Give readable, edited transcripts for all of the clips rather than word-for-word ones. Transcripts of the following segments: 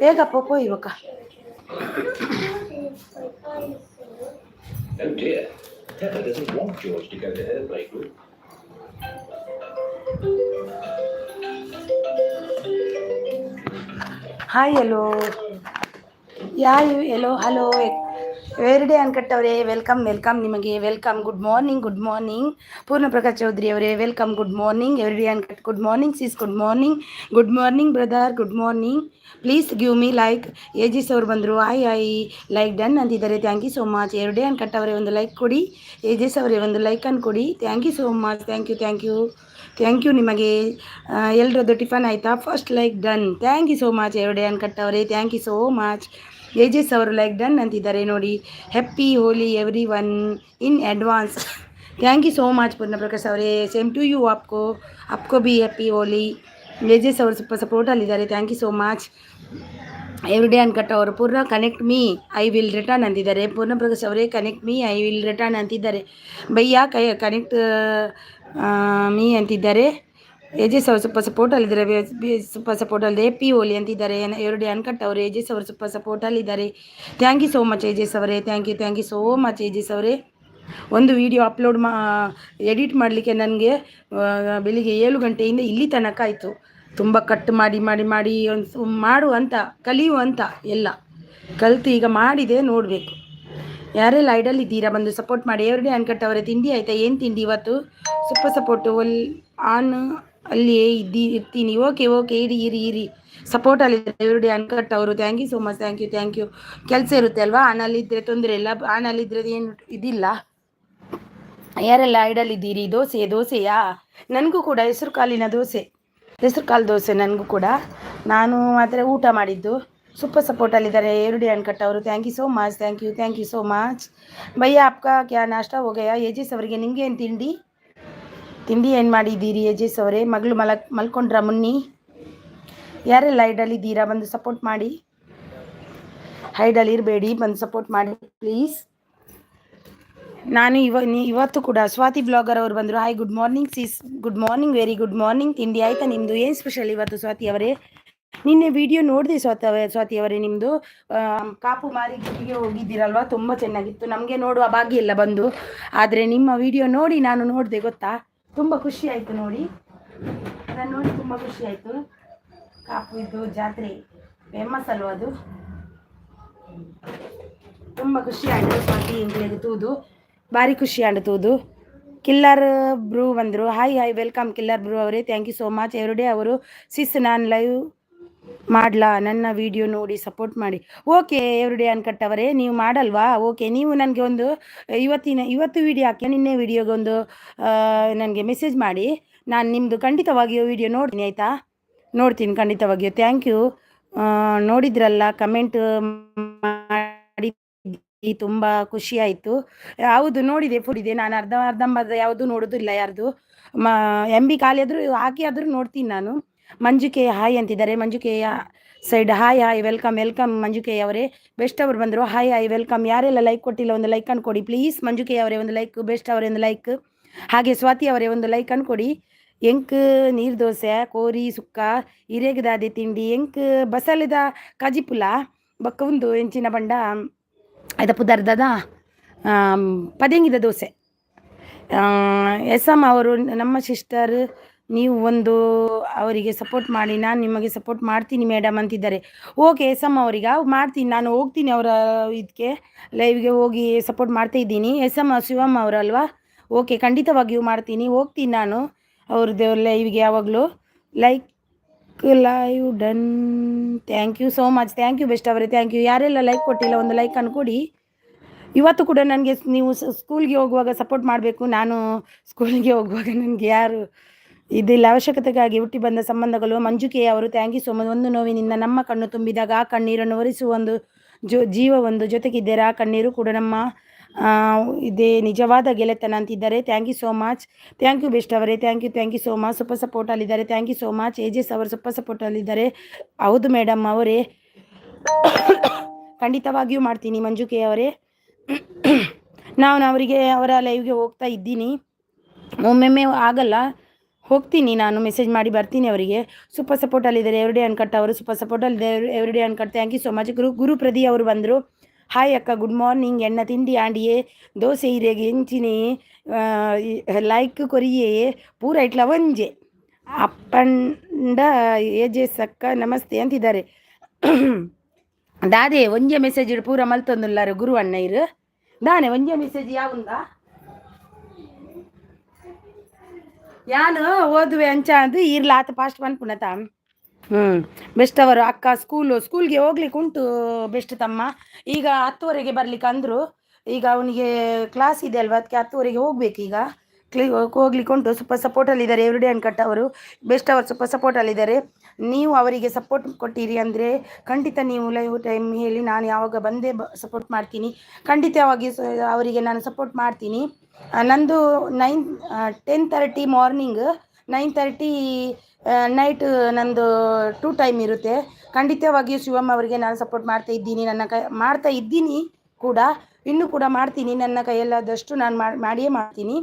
ಹೇಗಪ್ಪ ಇವಾಗ Oh dear, Pepper doesn't want George to go to her playgroup. Hi hello ಯಾರು hello everyday ಅನ್ಕಟ್ಟವ್ರೆ welcome ನಿಮಗೆ welcome. Good morning Poorna Prakash Chaudhary ಅವರೇ welcome. Good morning everyday uncut. Good morning sis. Good morning brother. Good morning. Please give me like. ಏಜಿಸ್ ಅವ್ರು ಬಂದರು. I like done ಅಂತಿದ್ದಾರೆ. Thank you so much. Everyday ಅನ್ಕಟ್ಟವ್ರೆ ಒಂದು like ಕೊಡಿ. ಏಜಿಸ್ ಅವರೇ ಒಂದು ಲೈಕ್ ಅನ್ನು ಕೊಡಿ. Thank you so much. Thank you ನಿಮಗೆ. ಎಲ್ರದ್ದು ಟಿಫನ್ ಆಯಿತಾ? First like done. Thank you so much everyday ಅನ್ಕಟ್ಟವ್ರೆ. Thank you so much. ಏಜಸ್ ಅವರು ಲೈಕ್ ಡನ್ ಅಂತಿದ್ದಾರೆ ನೋಡಿ. Happy Holi everyone in advance. Thank you so much Poorna Prakash ಅವರೇ. Same to you. आपको भी ಹ್ಯಾಪಿ ಹೋಲಿ. ಏಜಸ್ ಅವರು ಸ್ವಲ್ಪ ಸಪೋರ್ಟಲ್ಲಿದ್ದಾರೆ. Thank you so much. Everyday ಅನ್ಕಟ್ಟ ಅವರು Poorna connect me I will return ಅಂತಿದ್ದಾರೆ. ಪೂರ್ಣ ಪ್ರಕಾಶ್ ಅವರೇ connect me I will return ಅಂತಿದ್ದಾರೆ. ಭಯ್ಯ ಕನೆಕ್ಟ್ ಮೀ ಅಂತಿದ್ದಾರೆ. ಏಜಸ್ ಅವರು ಸ್ವಲ್ಪ ಸಪೋರ್ಟಲ್ಲಿದ್ದಾರೆ. ಸ್ವಲ್ಪ ಸಪೋರ್ಟಲ್ಲಿದೆ. ಹ್ಯಾಪಿ ಹೋಲಿ ಅಂತಿದ್ದಾರೆ. ಎವ್ರಿಡೇ ಅನ್ಕಟ್ ಅವರು ಏಜಸ್ ಅವರು ಸ್ವಲ್ಪ ಸಪೋರ್ಟಲ್ಲಿದ್ದಾರೆ. ಥ್ಯಾಂಕ್ ಯು ಸೋ ಮಚ್ ಏಜಸ್ ಅವರೇ. ಥ್ಯಾಂಕ್ ಯು ಸೋ ಮಚ್ ಏಜಸ್ ಅವರೇ. ಒಂದು ವಿಡಿಯೋ ಅಪ್ಲೋಡ್ ಎಡಿಟ್ ಮಾಡಲಿಕ್ಕೆ ನನಗೆ ಬೆಳಿಗ್ಗೆ 7 ಗಂಟೆಯಿಂದ ಇಲ್ಲಿ ತನಕ ಆಯಿತು. ತುಂಬ ಕಟ್ ಮಾಡಿ ಒಂದು ಮಾಡುವಂತ ಕಲಿಯುವಂತ ಎಲ್ಲ ಕಲಿತು ಈಗ ಮಾಡಿದೆ. ನೋಡಬೇಕು ಯಾರೆಲ್ಲ ಐಡಲ್ ಇದ್ದೀರಾ ಬಂದು ಸಪೋರ್ಟ್ ಮಾಡಿ. ಎವ್ರಿಡೇ ಅನ್ಕಟ್ಟವರೇ ತಿಂಡಿ ಆಯಿತಾ? ಏನು ತಿಂಡಿ ಇವತ್ತು? ಸೂಪರ್ ಸಪೋರ್ಟು ಆನ್ ಅಲ್ಲಿಯೇ ಇರ್ತೀನಿ. ಓಕೆ ಇರಿ ಸಪೋರ್ಟಲ್ಲಿದ್ದಾರೆ ಎವ್ರಿಡೇ ಅನ್ಕಟ್ ಅವರು. Thank you so much. Thank you. ಕೆಲಸ ಇರುತ್ತೆ ಅಲ್ವಾ? ಆನಲ್ಲಿದ್ದರೆ ತೊಂದರೆ ಇಲ್ಲ. ಆನಲ್ಲಿದ್ದರೆ ಏನು ಇದಿಲ್ಲ. ಯಾರೆಲ್ಲ ಐಡಲ್ ಇದ್ದೀರಿ? ದೋಸೆಯಾ? ನನಗೂ ಕೂಡ ಹೆಸರು ಕಾಲು ದೋಸೆ ನನಗೂ ಕೂಡ. ನಾನು ಮಾತ್ರ ಊಟ ಮಾಡಿದ್ದು. ಸೂಪರ್ ಸಪೋರ್ಟಲ್ಲಿದ್ದಾರೆ ಎವ್ರಿಡೇ ಅನ್ಕಟ್ ಅವರು. Thank you so much. Thank you so much. ಭಯ್ಯ ಆಪ್ಕಾ ಕ್ಯಾ ನಾಷ್ಟ ಹೋಗಯಾ? ಏಜಸ್ ಅವರಿಗೆ ನಿಮಗೆ ಏನು ತಿಂಡಿ ಏನು ಮಾಡಿದ್ದೀರಿ ಏಜಸ್ ಅವರೇ? ಮಗಳು ಮಲ್ಕೊಂಡ್ರ ಮುನ್ನಿ? ಯಾರೆಲ್ಲ ಐಡಲ್ ಇದ್ದೀರಾ ಬಂದು ಸಪೋರ್ಟ್ ಮಾಡಿ. ಐಡಲ್ ಇರಬೇಡಿ, ಬಂದು ಸಪೋರ್ಟ್ ಮಾಡಿ ಪ್ಲೀಸ್. ನಾನು ಇವತ್ತು ಕೂಡ ಸ್ವಾತಿ ಬ್ಲಾಗರ್ ಅವರು ಬಂದರು. Hi good morning sis. Good morning, very good morning. ತಿಂಡಿ ಆಯಿತಾ ನಿಮ್ಮದು? ಏನು ಸ್ಪೆಷಲ್ ಇವತ್ತು ಸ್ವಾತಿ ಅವರೇ? ನಿನ್ನೆ ವಿಡಿಯೋ ನೋಡಿದೆ ಸ್ವಾತಿ ಅವರೇ. ನಿಮ್ಮದು ಕಾಪು ಮಾರಿಗೆಗೆ ಹೋಗಿದ್ದೀರಲ್ವ, ತುಂಬ ಚೆನ್ನಾಗಿತ್ತು. ನಮಗೆ ನೋಡುವ ಭಾಗ್ಯ ಇಲ್ಲ ಬಂದು, ಆದರೆ ನಿಮ್ಮ ವಿಡಿಯೋ ನೋಡಿ ನಾನು ನೋಡಿದೆ ಗೊತ್ತಾ. ತುಂಬ ಖುಷಿ ಆಯಿತು ನೋಡಿ. ಅದನ್ನು ನೋಡಿ ತುಂಬ ಖುಷಿ ಆಯಿತು. ಕಾಪು ಇದು ಜಾತ್ರೆ ಫೇಮಸ್ ಅಲ್ವ, ಅದು ತುಂಬ ಖುಷಿ ಆಯಿತು. ಸ್ವಾತಿ ಎಂಕ್ಲೆಗೆ ತೂದು ಭಾರಿ ಖುಷಿ ಆಂಡ್ತೂದು. ಕಿಲ್ಲರ್ ಬ್ರೂ ಬಂದರು. ಹಾಯ್ ವೆಲ್ಕಮ್ ಕಿಲ್ಲರ್ ಬ್ರೂ ಅವರೇ. Thank you so much everyday ಅವರು. ಸಿಸ್ ನಾನು ಲೈವ್ ಮಾಡಲಾ? ನನ್ನ ವಿಡಿಯೋ ನೋಡಿ ಸಪೋರ್ಟ್ ಮಾಡಿ. ಓಕೆ ಎವ್ರಿಡೇ ಅನ್ಕಟ್ಟವರೇ, ನೀವು ಮಾಡಲ್ವಾ? ಓಕೆ, ನೀವು ನನಗೆ ಒಂದು ಇವತ್ತು ವಿಡಿಯೋ ಹಾಕಿ ನಿನ್ನೆ ವಿಡಿಯೋಗೆ ಒಂದು ನನಗೆ ಮೆಸೇಜ್ ಮಾಡಿ. ನಾನು ನಿಮ್ಮದು ಖಂಡಿತವಾಗಿಯೂ ವಿಡಿಯೋ ನೋಡ್ತೀನಿ ಆಯಿತಾ? ನೋಡ್ತೀನಿ ಖಂಡಿತವಾಗಿಯೂ. Thank you. ನೋಡಿದ್ರಲ್ಲ ಕಮೆಂಟ್ ಮಾಡಿ, ತುಂಬ ಖುಷಿ ಆಯಿತು. ಹೌದು ನೋಡಿದೆ, ಫುಡಿದೆ. ನಾನು ಅರ್ಧಂಬರ್ಧ ಯಾವುದು ನೋಡೋದಿಲ್ಲ ಯಾರ್ದು. MB ಖಾಲಿ ಆದರೂ ಹಾಕಿ ಆದರೂ ನೋಡ್ತೀನಿ ನಾನು. ಮಂಜುಕೆ ಹಾಯ್ ಅಂತಿದ್ದಾರೆ. ಮಂಜುಕೆಯ ಸೈಡ್ ಹಾಯ್ ವೆಲ್ಕಮ್ ಮಂಜುಕೆ ಅವರೇ. ಬೆಸ್ಟ್ ಅವರು ಬಂದರು. Hi welcome. ಯಾರೆಲ್ಲ ಲೈಕ್ ಕೊಟ್ಟಿಲ್ಲ ಒಂದು ಲೈಕ್ ಅನ್ನು ಕೊಡಿ ಪ್ಲೀಸ್. ಮಂಜುಕೆ ಅವರೇ ಒಂದು ಲೈಕ್, ಬೆಸ್ಟ್ ಅವರೇ ಒಂದು ಲೈಕ್, ಹಾಗೆ ಸ್ವಾತಿ ಅವರೇ ಒಂದು ಲೈಕ್ ಅನ್ನು ಕೊಡಿ. ಎಂಕ್ ನೀರು ದೋಸೆ, ಕೋರಿ ಸುಕ್ಕ, ಹಿರೇಗದಾದೆ ತಿಂಡಿ, ಎಂಕ್ ಬಸಲೆದ ಕಜಿಪುಲ ಬಕ್ಕ ಒಂದು ಎಂಚಿನ ಬಂಡ ಅದು ಪುದರ್ದದ ಪದಂಗಿದ ದೋಸೆ. ಎಸ್ ಅವರು ನಮ್ಮ ಸಿಸ್ಟರ್. ನೀವು ಒಂದು ಅವರಿಗೆ ಸಪೋರ್ಟ್ ಮಾಡಿ. ನಾನು ನಿಮಗೆ ಸಪೋರ್ಟ್ ಮಾಡ್ತೀನಿ ಮೇಡಮ್ ಅಂತಿದ್ದಾರೆ. ಓಕೆ ಎಸ್ ಅವರಿಗೆ ಮಾಡ್ತೀನಿ, ನಾನು ಹೋಗ್ತೀನಿ ಅವರ ಇದಕ್ಕೆ ಲೈವ್ಗೆ ಹೋಗಿ ಸಪೋರ್ಟ್ ಮಾಡ್ತಾ ಇದ್ದೀನಿ. ಶಿವಮ್ಮ ಅವರಲ್ವಾ? ಓಕೆ ಖಂಡಿತವಾಗಿಯೂ ಮಾಡ್ತೀನಿ, ಹೋಗ್ತೀನಿ ನಾನು ಅವ್ರದ್ದು ಲೈವ್ಗೆ ಯಾವಾಗಲೂ. Live done. Thank you so much. Thank you best ಅವರೇ. Thank you. ಯಾರೆಲ್ಲ ಲೈಕ್ ಕೊಟ್ಟಿಲ್ಲ ಒಂದು ಲೈಕ್ ಅನ್ನು ಕೊಡಿ. ಇವತ್ತು ಕೂಡ ನನಗೆ ನೀವು ಸ್ಕೂಲ್ಗೆ ಹೋಗುವಾಗ ಸಪೋರ್ಟ್ ಮಾಡಬೇಕು. ನಾನು ಸ್ಕೂಲ್ಗೆ ಹೋಗುವಾಗ ನನಗೆ ಯಾರು ಇದಿಲ್ಲ. ಅವಶ್ಯಕತೆಗಾಗಿ ಹುಟ್ಟಿ ಬಂದ ಸಂಬಂಧಗಳು. ಮಂಜುಕೆ ಅವರು ಥ್ಯಾಂಕ್ ಯು ಸೋ ಮಚ್. ಒಂದು ನೋವಿನಿಂದ ನಮ್ಮ ಕಣ್ಣು ತುಂಬಿದಾಗ ಆ ಕಣ್ಣೀರನ್ನು ಒರೆಸುವ ಒಂದು ಜೀವ ಒಂದು ಜೊತೆಗಿದ್ದಾರೆ. ಆ ಕಣ್ಣೀರು ಕೂಡ ನಮ್ಮ ಇದೇ ನಿಜವಾದ ಗೆಳೆತನ ಅಂತಿದ್ದಾರೆ. Thank you so much. Thank you best ಅವರೇ. Thank you so much. Super ಸಪೋರ್ಟಲ್ಲಿದ್ದಾರೆ. Thank you so much. ಏಜಸ್ ಅವರು ಸೂಪರ್ ಸಪೋರ್ಟಲ್ಲಿದ್ದಾರೆ. ಹೌದು ಮೇಡಮ್ ಅವರೇ, ಖಂಡಿತವಾಗಿಯೂ ಮಾಡ್ತೀನಿ ಮಂಜುಕೆ ಅವರೇ. ನಾನು ಅವರಿಗೆ ಅವರ ಲೈವ್ಗೆ ಹೋಗ್ತಾ ಇದ್ದೀನಿ. ಒಮ್ಮೊಮ್ಮೆ ಆಗಲ್ಲ, ಹೋಗ್ತೀನಿ, ನಾನು ಮೆಸೇಜ್ ಮಾಡಿ ಬರ್ತೀನಿ ಅವರಿಗೆ. ಸೂಪರ್ ಸಪೋರ್ಟಲ್ಲಿದ್ದಾರೆ ಎವ್ರಿಡೇ ಅನ್ಕಟ್ ಅವರು, ಸೂಪರ್ ಸಪೋರ್ಟಲ್ಲಿದ್ದಾರೆ everyday uncut. Thank you so much. ಗುರುಪ್ರದಿ ಅವರು ಬಂದರು. ಹಾಯ್ ಅಕ್ಕ, ಗುಡ್ ಮಾರ್ನಿಂಗ್. ಎಣ್ಣ ತಿಂಡಿ ಆಂಡಿಯೇ ದೋಸೆ ಹಿರೇಗೆ ಎಂಚಿನೇ ಲೈಕ್ ಕೊರಿಯೇ ಪೂರ ಇಟ್ಲ ಒಂಜೆ ಅಪ್ಪಂಡ ಏಜೆಸ್ ಅಕ್ಕ ನಮಸ್ತೆ ಅಂತಿದ್ದಾರೆ. ದಾದೆ ಒಂಜೆ ಮೆಸೇಜ್ ಇಡು ಪೂರ ಮಲ್ತೊಂದುಲ್ಲಾರು ಗುರು ಅಣ್ಣ ಇರು ದಾನೆ ಒಂಜೆ ಮೆಸೇಜ್ ಯಾವುಂದ ಯಾನು ಓದುವೆ ಅಂಚ ಅದು ಇರ್ಲ ಆತ ಫಾಸ್ಟ್ ಪನ್ಪುನತ. ಬೆಸ್ಟ್ ಅವರು ಅಕ್ಕ ಸ್ಕೂಲ್ಗೆ ಹೋಗ್ಲಿಕ್ಕೆ ಉಂಟು ಬೆಸ್ಟ್ ತಮ್ಮ. ಈಗ 10ವರೆಗೆ ಬರ್ಲಿಕ್ಕೆ ಅಂದರು. ಈಗ ಅವನಿಗೆ ಕ್ಲಾಸ್ ಇದೆ ಅಲ್ವಾ, ಅದಕ್ಕೆ 10ವರೆಗೆ ಹೋಗ್ಬೇಕು. ಈಗ ಹೋಗ್ಲಿಕ್ಕೆ ಉಂಟು. ಸೂಪರ್ ಸಪೋರ್ಟಲ್ಲಿದ್ದಾರೆ ಎವ್ರಿಡೇ ಅನ್ಕಟ್ ಅವರು, ಬೆಸ್ಟ್ ಅವರು ಸೂಪರ್ ಸಪೋರ್ಟಲ್ಲಿದ್ದಾರೆ. ನೀವು ಅವರಿಗೆ ಸಪೋರ್ಟ್ ಕೊಟ್ಟಿರಿ ಅಂದರೆ ಖಂಡಿತ ನೀವು ಲೈವ್ ಟೈಮ್ ಹೇಳಿ, ನಾನು ಯಾವಾಗ ಬಂದೇ ಸಪೋರ್ಟ್ ಮಾಡ್ತೀನಿ. ಖಂಡಿತವಾಗಿ ಅವರಿಗೆ ನಾನು ಸಪೋರ್ಟ್ ಮಾಡ್ತೀನಿ. ನಂದು 10:30 ಮಾರ್ನಿಂಗ್, 9:30 ನೈಟ್ ನಂದು 2 ಟೈಮ್ ಇರುತ್ತೆ. ಖಂಡಿತವಾಗಿಯೂ ಶಿವಮ್ಮ ಅವರಿಗೆ ನಾನು ಸಪೋರ್ಟ್ ಮಾಡ್ತಾ ಇದ್ದೀನಿ ಕೂಡ, ಇನ್ನೂ ಕೂಡ ಮಾಡ್ತೀನಿ. ನನ್ನ ಕೈಯಲ್ಲಾದಷ್ಟು ನಾನು ಮಾಡಿಯೇ ಮಾಡ್ತೀನಿ.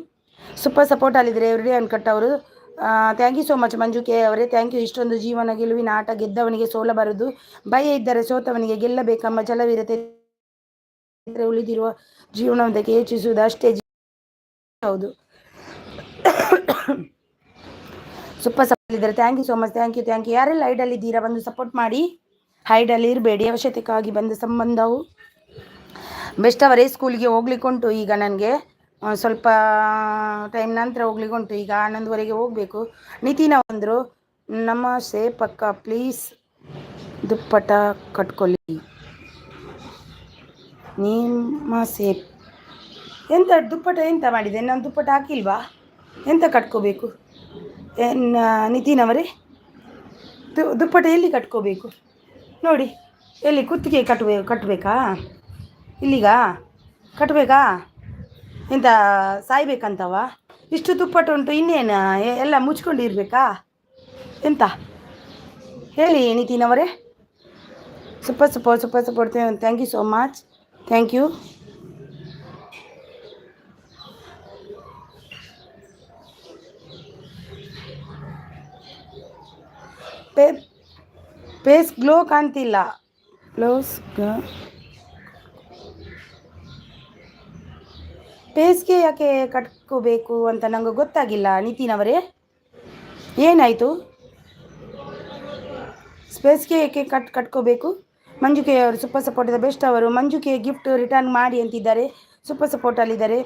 ಸೂಪರ್ ಸಪೋರ್ಟಲ್ಲಿದ್ದಾರೆ ಎವ್ರಿಡೇ ಅನ್ಕಟ್ ಅವರು. ಥ್ಯಾಂಕ್ ಯು ಸೋ ಮಚ್ ಮಂಜುಕೆ ಅವರೇ, ಥ್ಯಾಂಕ್ ಯು. ಇಷ್ಟೊಂದು ಜೀವನ ಗೆಲುವಿನ ಆಟ, ಗೆದ್ದವನಿಗೆ ಸೋಲಬಾರದು, ಭಯ ಇದ್ದರೆ ಸೋತವನಿಗೆ ಗೆಲ್ಲಬೇಕೆಂಬ ಛಲವಿರತ್ತೆ, ಉಳಿದಿರುವ ಜೀವನದಕ್ಕೆ ಹೆಚ್ಚಿಸುವುದು ಅಷ್ಟೇ. ಹೌದು, ಸೂಪರ್ ಸಪೋರ್ಟ್ ಇದ್ದಾರೆ. Thank you so much. Thank you. ಯಾರೆಲ್ಲ ಹೈಡಲ್ಲಿದ್ದೀರಾ ಬಂದು ಸಪೋರ್ಟ್ ಮಾಡಿ. ಹೈಡಲ್ಲಿ ಇರಬೇಡಿ, ಅವಶ್ಯಕತೆಗಾಗಿ ಬಂದ ಸಂಬಂಧವು. ಬೆಸ್ಟ್ ಅವರೇ, ಸ್ಕೂಲಿಗೆ ಹೋಗ್ಲಿಕ್ಕೆ ಉಂಟು. ಈಗ ನನಗೆ ಸ್ವಲ್ಪ ಟೈಮ್ ನಂತರ ಹೋಗ್ಲಿಕ್ಕೆ ಉಂಟು. ಈಗ 11ವರೆಗೆ ಹೋಗಬೇಕು. ನಿತಿನ ಬಂದರು. ನಮಸ್ತೆ ಪಕ್ಕ, ಪ್ಲೀಸ್ ದುಪ್ಪಟ ಕಟ್ಕೊಳ್ಳಿ. ನಿಮ್ಮ ಸೇಪ್ ಎಂತ ದುಪ್ಪಟ ಎಂತ ಮಾಡಿದೆ? ನಾನು ದುಪ್ಪಟ ಹಾಕಿಲ್ವಾ? ಎಂತ ಕಟ್ಕೋಬೇಕು ನಿತಿನ್ ಅವರೇ? ದುಪ್ಪಟ ಎಲ್ಲಿ ಕಟ್ಕೋಬೇಕು ನೋಡಿ? ಎಲ್ಲಿ ಕುತ್ತಿಗೆ ಕಟ್ಟಬೇಕಾ? ಇಲ್ಲಿಗ ಕಟ್ಟಬೇಕಾ? ಎಂತ ಸಾಯ್ಬೇಕಂತವ? ಇಷ್ಟು ದುಪ್ಪಟ ಉಂಟು, ಇನ್ನೇನು ಎಲ್ಲ ಮುಚ್ಕೊಂಡಿರ್ಬೇಕಾ ಎಂತ ಹೇಳಿ ನಿತಿನ್ ಅವರೇ? Super support. Thank you so much. Thank you. Face glow ಕಾಣ್ತಿಲ್ಲ. ಫೇಸ್ಗೆ ಯಾಕೆ ಕಟ್ಕೋಬೇಕು ಅಂತ ನನಗೆ ಗೊತ್ತಾಗಿಲ್ಲ ನಿತಿನ್ ಅವರೇ, ಏನಾಯಿತು? ಫೇಸ್ಗೆ ಯಾಕೆ ಕಟ್ಕೋಬೇಕು? ಮಂಜುಕೆ ಅವರು ಸೂಪರ್ ಸಪೋರ್ಟ್ ಇದೆ, ಬೆಸ್ಟ್ ಅವರು. ಮಂಜುಕೆ ಗಿಫ್ಟ್ ರಿಟರ್ನ್ ಮಾಡಿ ಅಂತಿದ್ದಾರೆ, ಸೂಪರ್ ಸಪೋರ್ಟಲ್ಲಿದ್ದಾರೆ.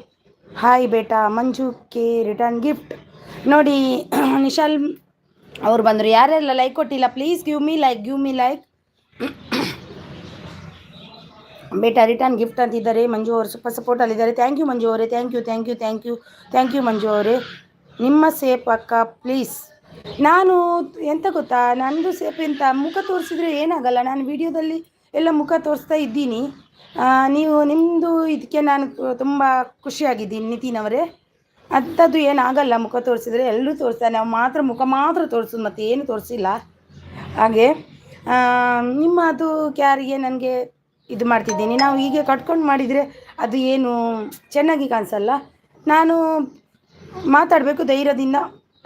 ಹಾಯ್ ಬೇಟಾ ಮಂಜುಕೆ ರಿಟರ್ನ್ ಗಿಫ್ಟ್ ನೋಡಿ. ನಿಶಾಲ್ ಅವರು ಬಂದರು. ಯಾರೆಲ್ಲ ಲೈಕ್ ಕೊಟ್ಟಿಲ್ಲ ಪ್ಲೀಸ್ ಗಿವ್ ಮಿ ಲೈಕ್. ಬೇಟಾ ರಿಟರ್ನ್ ಗಿಫ್ಟ್ ಅಂತಿದ್ದಾರೆ. ಮಂಜು ಅವರು ಸೂಪರ್ ಸಪೋರ್ಟಲ್ಲಿದ್ದಾರೆ. ಥ್ಯಾಂಕ್ ಯು ಮಂಜು ಅವರೇ, ಥ್ಯಾಂಕ್ ಯು ಮಂಜು ಅವರೇ. ನಿಮ್ಮ ಸೇಪ್ ಅಕ್ಕ ಪ್ಲೀಸ್. ನಾನು ಎಂತ ಗೊತ್ತಾ, ನಂದು ಸೇಪ್ ಎಂತ ಮುಖ ತೋರಿಸಿದ್ರೆ ಏನಾಗಲ್ಲ. ನಾನು ವಿಡಿಯೋದಲ್ಲಿ ಎಲ್ಲ ಮುಖ ತೋರಿಸ್ತಾ ಇದ್ದೀನಿ. ನೀವು ನಿಮ್ಮದು ಇದಕ್ಕೆ ನಾನು ತುಂಬ ಖುಷಿಯಾಗಿದ್ದೀನಿ ನಿತಿನ್ ಅವರೇ. ಅಂಥದ್ದು ಏನಾಗಲ್ಲ ಮುಖ ತೋರಿಸಿದ್ರೆ, ಎಲ್ಲರೂ ತೋರಿಸ್ತಾರೆ. ನಾವು ಮಾತ್ರ ಮುಖ ಮಾತ್ರ ತೋರಿಸೋದು, ಮತ್ತು ಏನು ತೋರಿಸಿಲ್ಲ. ಹಾಗೆ ನಿಮ್ಮ ಅದು ಕ್ಯಾರಿಗೆ ನನಗೆ ಇದು ಮಾಡ್ತಿದ್ದೀನಿ. ನಾವು ಹೀಗೆ ಕಟ್ಕೊಂಡು ಮಾಡಿದರೆ ಅದು ಏನು ಚೆನ್ನಾಗಿ ಕಾಣಿಸಲ್ಲ. ನಾನು ಮಾತಾಡಬೇಕು ಧೈರ್ಯದಿಂದ,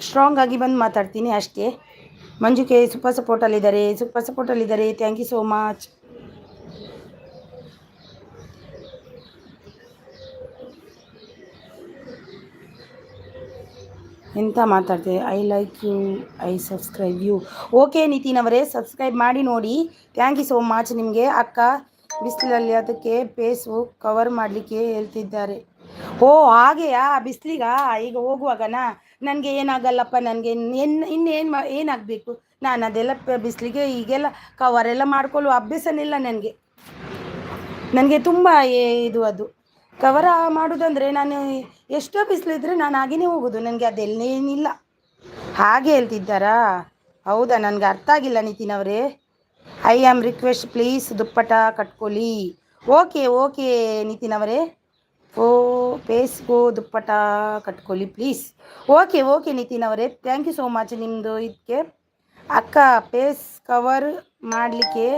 ಸ್ಟ್ರಾಂಗ್ ಆಗಿ ಬಂದು ಮಾತಾಡ್ತೀನಿ ಅಷ್ಟೇ. ಮಂಜುಕೆ ಸೂಪರ್ ಸಪೋರ್ಟಲ್ಲಿದ್ದಾರೆ. Thank you so much. ಎಂತ ಮಾತಾಡ್ತೆ? I like you, I subscribe you. Okay Nitin ಅವರೇ, ಸಬ್ಸ್ಕ್ರೈಬ್ ಮಾಡಿ ನೋಡಿ. ಥ್ಯಾಂಕ್ ಯು ಸೋ ಮಚ್ ನಿಮಗೆ. ಅಕ್ಕ ಬಿಸಿಲಲ್ಲಿ ಅದಕ್ಕೆ ಫೇಸು ಕವರ್ ಮಾಡಲಿಕ್ಕೆ ಹೇಳ್ತಿದ್ದಾರೆ. ಓ ಹಾಗೆಯಾ? ಬಿಸಿಲಿಗ ಈಗ ಹೋಗುವಾಗನಾ? ನನಗೆ ಏನಾಗಲ್ಲಪ್ಪ, ನನಗೆ ಏನಾಗಬೇಕು? ನಾನು ಅದೆಲ್ಲ ಬಿಸಿಲಿಗೆ ಈಗೆಲ್ಲ ಕವರೆಲ್ಲ ಮಾಡ್ಕೊಳ್ಳುವ ಅಭ್ಯಾಸನಿಲ್ಲ ನನಗೆ ತುಂಬ ಇದು ಅದು ಕವರ ಮಾಡೋದಂದರೆ, ನಾನು ಎಷ್ಟೋ ಬಿಸಿಲಿದ್ರೆ ನಾನು ಹಾಗೇ ಹೋಗೋದು. ನನಗೆ ಅದೆಲ್ಲೇನಿಲ್ಲ. ಹಾಗೆ ಹೇಳ್ತಿದ್ದಾರಾ? ಹೌದಾ? ನನಗೆ ಅರ್ಥ ಆಗಿಲ್ಲ ನಿತಿನ್ ಅವರೇ. ಐ ಆಮ್ ರಿಕ್ವೆಸ್ಟ್ ಪ್ಲೀಸ್ ದುಪ್ಪಟ ಕಟ್ಕೊಳ್ಳಿ. ಓಕೆ ನಿತಿನ್ ಅವರೇ. ಫೇಸ್ಗೂ ದುಪ್ಪಟ ಕಟ್ಕೊಳ್ಳಿ ಪ್ಲೀಸ್. ಓಕೆ ನಿತಿನ್ ಅವರೇ, ಥ್ಯಾಂಕ್ ಯು ಸೋ ಮಚ್ ನಿಮ್ಮದು ಇದಕ್ಕೆ. ಅಕ್ಕ ಫೇಸ್ ಕವರ್ ಮಾಡಲಿಕ್ಕೆ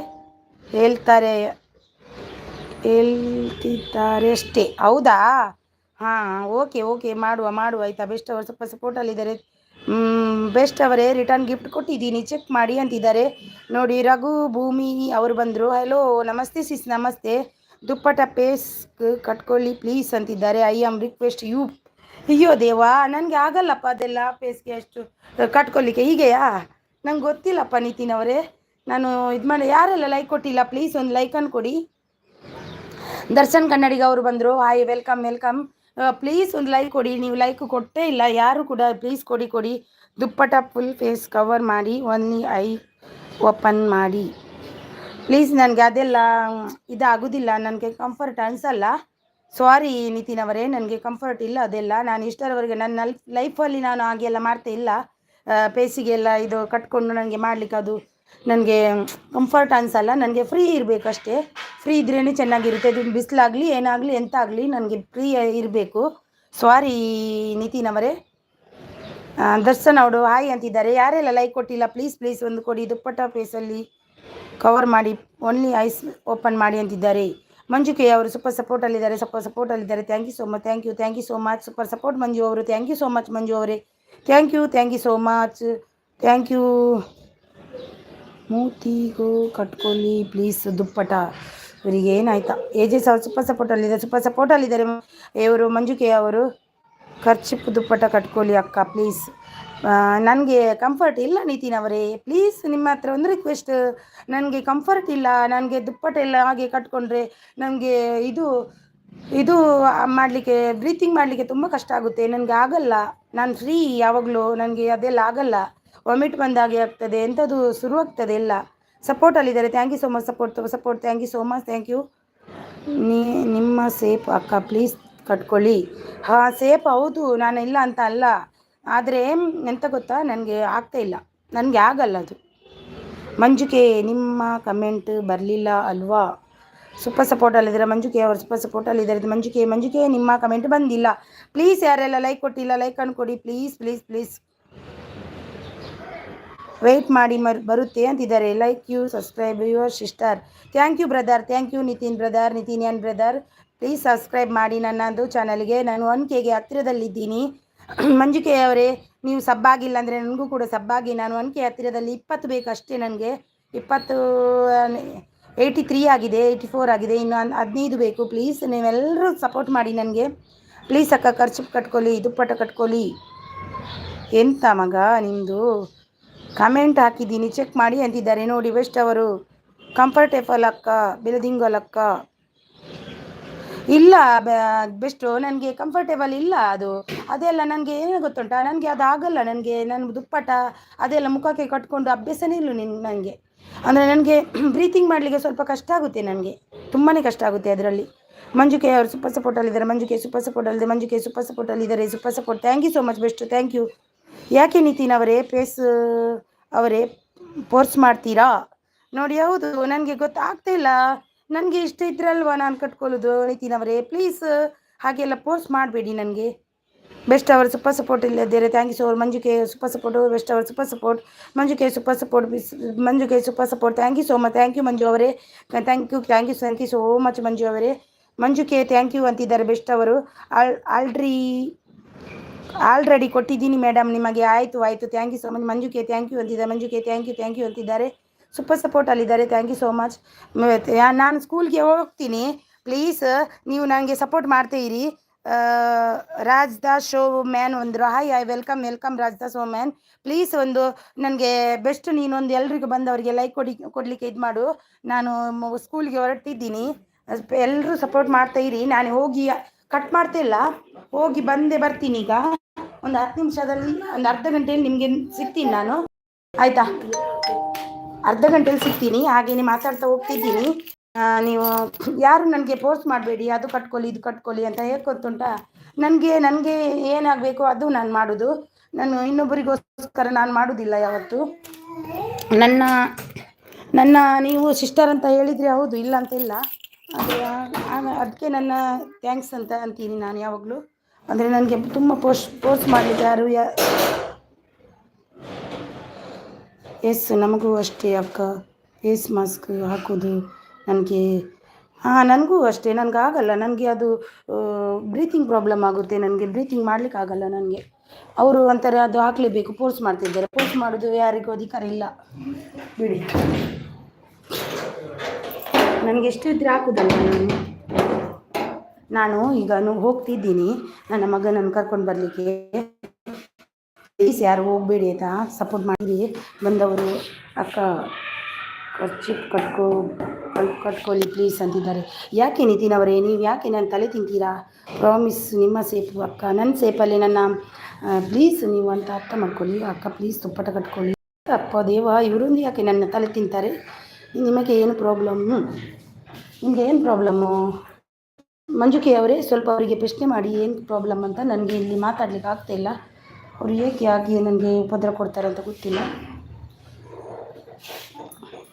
ಹೇಳ್ತಿದ್ದಾರೆ ಅಷ್ಟೇ. ಹೌದಾ? ಹಾಂ ಓಕೆ ಮಾಡುವ ಆಯಿತಾ. ಬೆಸ್ಟ್ ಅವರು ಸ್ವಲ್ಪ ಸಪೋರ್ಟಲ್ಲಿದ್ದಾರೆ. ಬೆಸ್ಟ್ ಅವರೇ ರಿಟರ್ನ್ ಗಿಫ್ಟ್ ಕೊಟ್ಟಿದ್ದೀನಿ ಚೆಕ್ ಮಾಡಿ ಅಂತಿದ್ದಾರೆ ನೋಡಿ. ರಘು ಭೂಮಿ ಅವರು ಬಂದರು. ಹಲೋ ನಮಸ್ತೆ ಸಿಸ್, ನಮಸ್ತೆ. ದುಪ್ಪಟ ಪೇಸ್ ಕಟ್ಕೊಳ್ಳಿ ಪ್ಲೀಸ್ ಅಂತಿದ್ದಾರೆ. I am request you. ಅಯ್ಯೋ ದೇವಾ, ನನಗೆ ಆಗಲ್ಲಪ್ಪ ಅದೆಲ್ಲ ಫೇಸ್ಗೆ ಅಷ್ಟು ಕಟ್ಕೊಳ್ಳಿಕ್ಕೆ. ಹೀಗೆಯಾ? ನಂಗೆ ಗೊತ್ತಿಲ್ಲಪ್ಪ ನಿತಿನ್ ಅವರೇ. ನಾನು ಇದು ಮಾಡಿ ಯಾರೆಲ್ಲ ಲೈಕ್ ಕೊಟ್ಟಿಲ್ಲ ಪ್ಲೀಸ್ ಒಂದು ಲೈಕನ್ನು ಕೊಡಿ. ದರ್ಶನ್ ಕನ್ನಡಿಗ ಅವರು ಬಂದರು. Hi, welcome welcome. ಪ್ಲೀಸ್ ಒಂದು ಲೈಕ್ ಕೊಡಿ. ನೀವು ಲೈಕ್ ಕೊಟ್ಟೇ ಇಲ್ಲ ಯಾರು ಕೂಡ. ಪ್ಲೀಸ್ ಕೊಡಿ. ದುಪ್ಪಟ ಫುಲ್ ಫೇಸ್ ಕವರ್ ಮಾಡಿ, ಓನ್ಲಿ ಐ ಓಪನ್ ಮಾಡಿ ಪ್ಲೀಸ್. ನನಗೆ ಅದೆಲ್ಲ ಇದಾಗೋದಿಲ್ಲ, ನನಗೆ ಕಂಫರ್ಟ್ ಅನಿಸಲ್ಲ. ಸಾರಿ ನಿತಿನ್ ಅವರೇ, ನನಗೆ ಕಂಫರ್ಟ್ ಇಲ್ಲ ಅದೆಲ್ಲ. ನಾನು ಇಷ್ಟರವರೆಗೆ ನನ್ನ ಲೈಫಲ್ಲಿ ನಾನು ಹಾಗೆಲ್ಲ ಮಾಡ್ತಾ ಇಲ್ಲ. ಫೇಸಿಗೆಲ್ಲ ಇದು ಕಟ್ಕೊಂಡು ನನಗೆ ಮಾಡಲಿಕ್ಕೆ ಅದು ನನಗೆ ಕಂಫರ್ಟ್ ಅನಿಸಲ್ಲ. ನನಗೆ ಫ್ರೀ ಇರಬೇಕಷ್ಟೇ. ಫ್ರೀ ಇದ್ರೇ ಚೆನ್ನಾಗಿರುತ್ತೆ. ಅದು ಬಿಸಿಲಾಗಲಿ ಏನಾಗಲಿ ಎಂತ ಆಗಲಿ ನನಗೆ ಫ್ರೀ ಇರಬೇಕು. ಸಾರಿ ನಿತಿನ್ ಅವರೇ. ದರ್ಶನ್ ಅವರು ಹಾಯ್ ಅಂತಿದ್ದಾರೆ. ಯಾರೆಲ್ಲ ಲೈಕ್ ಕೊಟ್ಟಿಲ್ಲ ಪ್ಲೀಸ್ ಒಂದು ಕೊಡಿ. ದುಪ್ಪಟ್ಟ ಫೇಸಲ್ಲಿ ಕವರ್ ಮಾಡಿ, ಓನ್ಲಿ ಐಸ್ ಓಪನ್ ಮಾಡಿ ಅಂತಿದ್ದಾರೆ. ಮಂಜುಕೆ ಅವರು ಸೂಪರ್ ಸಪೋರ್ಟಲ್ಲಿದ್ದಾರೆ. Thank you so much super support Manju ಅವರು. Thank you so much Manju ಅವರೇ. Thank you so much. Thank you. ಮೂತಿಗೂ ಕಟ್ಕೊಳ್ಳಿ ಪ್ಲೀಸ್ ದುಪ್ಪಟ. ಇವರಿಗೆ ಏನಾಯ್ತಾ? ಏಜೆಸ್ ಅವರು ಸೂಪರ್ ಸಪೋರ್ಟಲ್ಲಿದ್ದಾರೆ. ಇವರು ಮಂಜುಕೆ ಅವರು ಖರ್ಚಿಪ್ ದುಪ್ಪಟ ಕಟ್ಕೊಳ್ಳಿ ಅಕ್ಕ ಪ್ಲೀಸ್. ನನಗೆ ಕಂಫರ್ಟ್ ಇಲ್ಲ ನಿತಿನ್ ಅವರೇ. ಪ್ಲೀಸ್ ನಿಮ್ಮ ಹತ್ರ ಒಂದು ರಿಕ್ವೆಸ್ಟ್. ನನಗೆ ಕಂಫರ್ಟ್ ಇಲ್ಲ. ನನಗೆ ದುಪ್ಪಟ ಎಲ್ಲ ಹಾಗೆ ಕಟ್ಕೊಂಡ್ರೆ ನನಗೆ ಇದು ಮಾಡಲಿಕ್ಕೆ ಬ್ರೀತಿಂಗ್ ಮಾಡಲಿಕ್ಕೆ ತುಂಬ ಕಷ್ಟ ಆಗುತ್ತೆ. ನನಗೆ ಆಗಲ್ಲ. ನಾನು ಫ್ರೀ ಯಾವಾಗಲೂ. ನನಗೆ ಅದೆಲ್ಲ ಆಗಲ್ಲ. ವಾಮಿಟ್ ಬಂದಾಗೆ ಆಗ್ತದೆ, ಎಂಥದ್ದು ಶುರುವಾಗ್ತದೆ ಎಲ್ಲ. ಸಪೋರ್ಟಲ್ಲಿದ್ದಾರೆ. Thank you so much support. Thank you so much. Thank you. ನಿಮ್ಮ ಸೇಫ್ ಅಕ್ಕ ಪ್ಲೀಸ್ ಕಟ್ಕೊಳ್ಳಿ. ಹಾಂ, ಸೇಫ್ ಹೌದು, ನಾನು ಇಲ್ಲ ಅಂತ ಅಲ್ಲ. ಆದರೆ ಎಂತ ಗೊತ್ತಾ, ನನಗೆ ಆಗ್ತಾಯಿಲ್ಲ, ನನಗೆ ಆಗಲ್ಲ ಅದು. ಮಂಜುಕೆ ನಿಮ್ಮ ಕಮೆಂಟ್ ಬರಲಿಲ್ಲ ಅಲ್ವಾ? ಸೂಪರ್ ಸಪೋರ್ಟಲ್ಲಿದ್ದಾರೆ ಮಂಜುಕೆ ಅವರು. ಸೂಪರ್ ಸಪೋರ್ಟಲ್ಲಿದ್ದಾರೆ ಮಂಜುಕೆ ನಿಮ್ಮ ಕಮೆಂಟ್ ಬಂದಿಲ್ಲ. ಪ್ಲೀಸ್ ಯಾರೆಲ್ಲ ಲೈಕ್ ಕೊಟ್ಟಿಲ್ಲ ಲೈಕನ್ನು ಕೊಡಿ ಪ್ಲೀಸ್. ವೆಯ್ಟ್ ಮಾಡಿ ಬರುತ್ತೆ ಅಂತಿದ್ದಾರೆ. Like you subscribe your sister. Thank you brother. Thank you Nitin brother. Please subscribe ಮಾಡಿ ನನ್ನದು ಚಾನಲ್ಗೆ. ನಾನು 1Kಗೆ ಹತ್ತಿರದಲ್ಲಿದ್ದೀನಿ. ಮಂಜುಕೆ ಅವರೇ, ನೀವು ಸಬ್ಬಾಗಿಲ್ಲ ಅಂದರೆ ನನಗೂ ಕೂಡ ಸಬ್ಬಾಗಿ. ನಾನು 1K ಹತ್ತಿರದಲ್ಲಿ 20 ಬೇಕಷ್ಟೇ. ನನಗೆ 20 83 ಆಗಿದೆ, 84 ಆಗಿದೆ. ಇನ್ನು 15 ಬೇಕು. ಪ್ಲೀಸ್ ನೀವೆಲ್ಲರೂ ಸಪೋರ್ಟ್ ಮಾಡಿ ನನಗೆ ಪ್ಲೀಸ್ ಅಕ್ಕ. ಖರ್ಚು ಕಟ್ಕೊಳ್ಳಿ, ದುಪ್ಪಟ ಕಟ್ಕೊಳ್ಳಿ. ಎಂತ ಮಗ ನಿಮ್ಮದು? ಕಮೆಂಟ್ ಹಾಕಿದ್ದೀನಿ ಚೆಕ್ ಮಾಡಿ ಅಂತಿದ್ದಾರೆ ನೋಡಿ. ಬೆಸ್ಟ್ ಅವರು ಕಂಫರ್ಟೇಬಲ್ ಅಕ್ಕ, ಬಿಲ್ದಿಂಗಲ್ ಅಕ್ಕ. ಇಲ್ಲ ಬೆಸ್ಟು, ನನಗೆ ಕಂಫರ್ಟೇಬಲ್ ಇಲ್ಲ ಅದೆಲ್ಲ. ನನಗೆ ಏನು ಗೊತ್ತುಂಟಾ, ನನಗೆ ಅದು ಆಗಲ್ಲ. ನನ್ನ ದುಪ್ಪಟ ಅದೆಲ್ಲ ಮುಖಕ್ಕೆ ಕಟ್ಕೊಂಡು ಅಭ್ಯಾಸನೇ ಇಲ್ಲ ನನಗೆ. ಅಂದರೆ ನನಗೆ ಬ್ರೀತಿಂಗ್ ಮಾಡಲಿಕ್ಕೆ ಸ್ವಲ್ಪ ಕಷ್ಟ ಆಗುತ್ತೆ. ನನಗೆ ತುಂಬಾ ಕಷ್ಟ ಆಗುತ್ತೆ ಅದರಲ್ಲಿ. ಮಂಜುಕೆ ಅವರು ಸೂಪರ್ ಸಪೋರ್ಟಲ್ಲಿದ್ದಾರೆ. ಮಂಜುಕೆ ಸೂಪರ್ ಸಪೋರ್ಟಲ್ಲಿದ್ದಾರೆ. Super support. Thank you so much best. Thank you. ಯಾಕೆ ನಿತಿನ್ ಅವರೇ ಅವರೇ ಫೋರ್ಸ್ ಮಾಡ್ತೀರಾ ನೋಡಿ? ಹೌದು, ನನಗೆ ಗೊತ್ತಾಗ್ತಿಲ್ಲ. ನನಗೆ ಇಷ್ಟ ಇದ್ರಲ್ವ ನಾನು ಕಟ್ಕೊಳ್ಳೋದು ನಿತಿನ್ ಅವರೇ. ಪ್ಲೀಸ್ ಹಾಗೆಲ್ಲ ಫೋರ್ಸ್ ಮಾಡಬೇಡಿ ನನಗೆ. ಬೆಸ್ಟ್ ಅವರು ಸೂಪರ್ ಸಪೋರ್ಟ್ ಇಲ್ಲದಿದ್ದಾರೆ. Thank you so much. ಮಂಜುಕೆ ಸೂಪರ್ ಸಪೋರ್ಟು. ಬೆಸ್ಟ್ ಅವರು ಸೂಪರ್ ಸಪೋರ್ಟ್. ಮಂಜುಕೆ super support. Thank you so much. Thank you Manju ಅವರೇ. Thank you so much Manju ಅವರೇ. ಮಂಜುಕೆ ಥ್ಯಾಂಕ್ ಯು ಅಂತಿದ್ದಾರೆ. ಬೆಸ್ಟ್ ಅವರು ಆಲ್ರೆಡಿ ಕೊಟ್ಟಿದ್ದೀನಿ ಮೇಡಮ್ ನಿಮಗೆ. ಆಯಿತು. ಥ್ಯಾಂಕ್ ಯು ಸೋ ಮಚ್ ಮಂಜುಕೆ. ಥ್ಯಾಂಕ್ ಯು ಅಂತಿದ್ದಾರೆ. ಮಂಜುಕೆ ಥ್ಯಾಂಕ್ ಯು ಅಂತಿದ್ದಾರೆ. ಸೂಪರ್ ಸಪೋರ್ಟಲ್ಲಿದ್ದಾರೆ. Thank you so much. ನಾನು ಸ್ಕೂಲ್ಗೆ ಹೋಗ್ತೀನಿ. ಪ್ಲೀಸ್ ನೀವು ನನಗೆ ಸಪೋರ್ಟ್ ಮಾಡ್ತಾ ಇರಿ. ರಾಜ್ದಾಸ್ ಶೋ ಮ್ಯಾನ್ ಒಂದರು. Hi welcome Rajdas show man. Please ಒಂದು ನನಗೆ ಬೆಸ್ಟ್ ನೀನೊಂದು ಎಲ್ರಿಗೂ ಬಂದವರಿಗೆ ಲೈಕ್ ಕೊಡಲಿಕ್ಕೆ ಇದು ಮಾಡು. ನಾನು ಸ್ಕೂಲ್ಗೆ ಹೊರಟಿದ್ದೀನಿ. ಎಲ್ಲರೂ ಸಪೋರ್ಟ್ ಮಾಡ್ತಾ ಇರಿ. ನಾನು ಹೋಗಿ ಕಟ್ ಮಾಡ್ತಿಲ್ಲ, ಹೋಗಿ ಬರ್ತೀನಿ ಈಗ. ಒಂದು 10 ನಿಮಿಷದಲ್ಲಿ, ಒಂದು ಅರ್ಧ ಗಂಟೆಯಲ್ಲಿ ನಿಮಗೆ ಸಿಗ್ತೀನಿ ನಾನು. ಆಯಿತಾ? ಅರ್ಧ ಗಂಟೆಯಲ್ಲಿ ಸಿಗ್ತೀನಿ. ಹಾಗೇನೆ ಮಾತಾಡ್ತಾ ಹೋಗ್ತಿದ್ದೀನಿ. ನೀವು ಯಾರು ನನಗೆ ಫೋರ್ಸ್ ಮಾಡಬೇಡಿ. ಅದು ಕಟ್ಕೊಳ್ಳಿ ಇದು ಕಟ್ಕೊಳ್ಳಿ ಅಂತ. ಹೇಗೆ ಗೊತ್ತುಂಟಾ, ನನಗೆ ಏನಾಗಬೇಕು ಅದು ನಾನು ಮಾಡೋದು. ನಾನು ಇನ್ನೊಬ್ಬರಿಗೋಸ್ಕರ ನಾನು ಮಾಡೋದಿಲ್ಲ ಯಾವತ್ತು. ನನ್ನ ನೀವು ಸಿಸ್ಟರ್ ಅಂತ ಹೇಳಿದರೆ ಹೌದು, ಇಲ್ಲ ಅಂತ ಇಲ್ಲ. ಅದಕ್ಕೆ ನನ್ನ ಥ್ಯಾಂಕ್ಸ್ ಅಂತ ಅಂತೀನಿ ನಾನು ಯಾವಾಗಲೂ. ಅಂದರೆ ನನಗೆ ತುಂಬ ಫೋರ್ಸ್ ಮಾಡಲಿಕ್ಕೆ ಯಾರು ಎಸ್ ನಮಗೂ ಅಷ್ಟೇ ಅಕ್ಕ. ಫೇಸ್ ಮಾಸ್ಕ್ ಹಾಕೋದು ನನಗೂ ಅಷ್ಟೇ. ನನಗಾಗಲ್ಲ. ನನಗೆ ಅದು ಬ್ರೀತಿಂಗ್ ಪ್ರಾಬ್ಲಮ್ ಆಗುತ್ತೆ. ನನಗೆ ಬ್ರೀತಿಂಗ್ ಮಾಡಲಿಕ್ಕೆ ಆಗಲ್ಲ ನನಗೆ. ಅವರು ಅಂತಾರೆ ಅದು ಹಾಕಲೇಬೇಕು, ಫೋರ್ಸ್ ಮಾಡ್ತಿದ್ದಾರೆ. ಫೋರ್ಸ್ ಮಾಡೋದು ಯಾರಿಗೂ ಅಧಿಕಾರ ಇಲ್ಲ ಬಿಡಿ. ನನಗೆ ಎಷ್ಟು ಇದ್ರೆ ಹಾಕೋದಲ್ಲ ನಾನು ಈಗ ಹೋಗ್ತಿದ್ದೀನಿ ನನ್ನ ಮಗನನ್ನು ಕರ್ಕೊಂಡು ಬರಲಿಕ್ಕೆ. ಪ್ಲೀಸ್ ಯಾರು ಹೋಗಬೇಡಿ ಆಯಿತಾ, ಸಪೋರ್ಟ್ ಮಾಡಿರಿ ಬಂದವರು. ಅಕ್ಕ ಖರ್ಚು ಕಟ್ಕೊಳ್ಳಿ ಪ್ಲೀಸ್ ಅಂತಿದ್ದಾರೆ. ಯಾಕೆ ನಿತಿನ್ ಅವರೇ, ನೀವು ಯಾಕೆ ನನ್ನ ತಲೆ ತಿಂತೀರಾ? ಪ್ರಾಮಿಸ್ ನಿಮ್ಮ ಸೇಫು ಅಕ್ಕ, ನನ್ನ ಸೇಫಲ್ಲಿ ನನ್ನ ಪ್ಲೀಸ್ ನೀವು ಅಂತ ಅರ್ಥ ಮಾಡ್ಕೊಳ್ಳಿ ಅಕ್ಕ. ಪ್ಲೀಸ್ ತುಪ್ಪಟ ಕಟ್ಕೊಳ್ಳಿ. ಅಪ್ಪ ದೇವ, ಇವರೊಂದು ಯಾಕೆ ನನ್ನ ತಲೆ ತಿಂತಾರೆ? ನಿಮಗೆ ಏನು ಪ್ರಾಬ್ಲಮ್ಮು? ನಿಮಗೆ ಏನು ಪ್ರಾಬ್ಲಮ್ಮು? ಮಂಜುಕೆ ಅವರೇ ಸ್ವಲ್ಪ ಅವರಿಗೆ ಪ್ರಶ್ನೆ ಮಾಡಿ ಏನು ಪ್ರಾಬ್ಲಮ್ ಅಂತ. ನನಗೆ ಇಲ್ಲಿ ಮಾತಾಡಲಿಕ್ಕೆ ಆಗ್ತಾಯಿಲ್ಲ. ಅವರು ಏಕೆ ಆಗಿ ನನಗೆ ಉಪದ್ರ ಕೊಡ್ತಾರೆ ಅಂತ ಗೊತ್ತಿಲ್ಲ.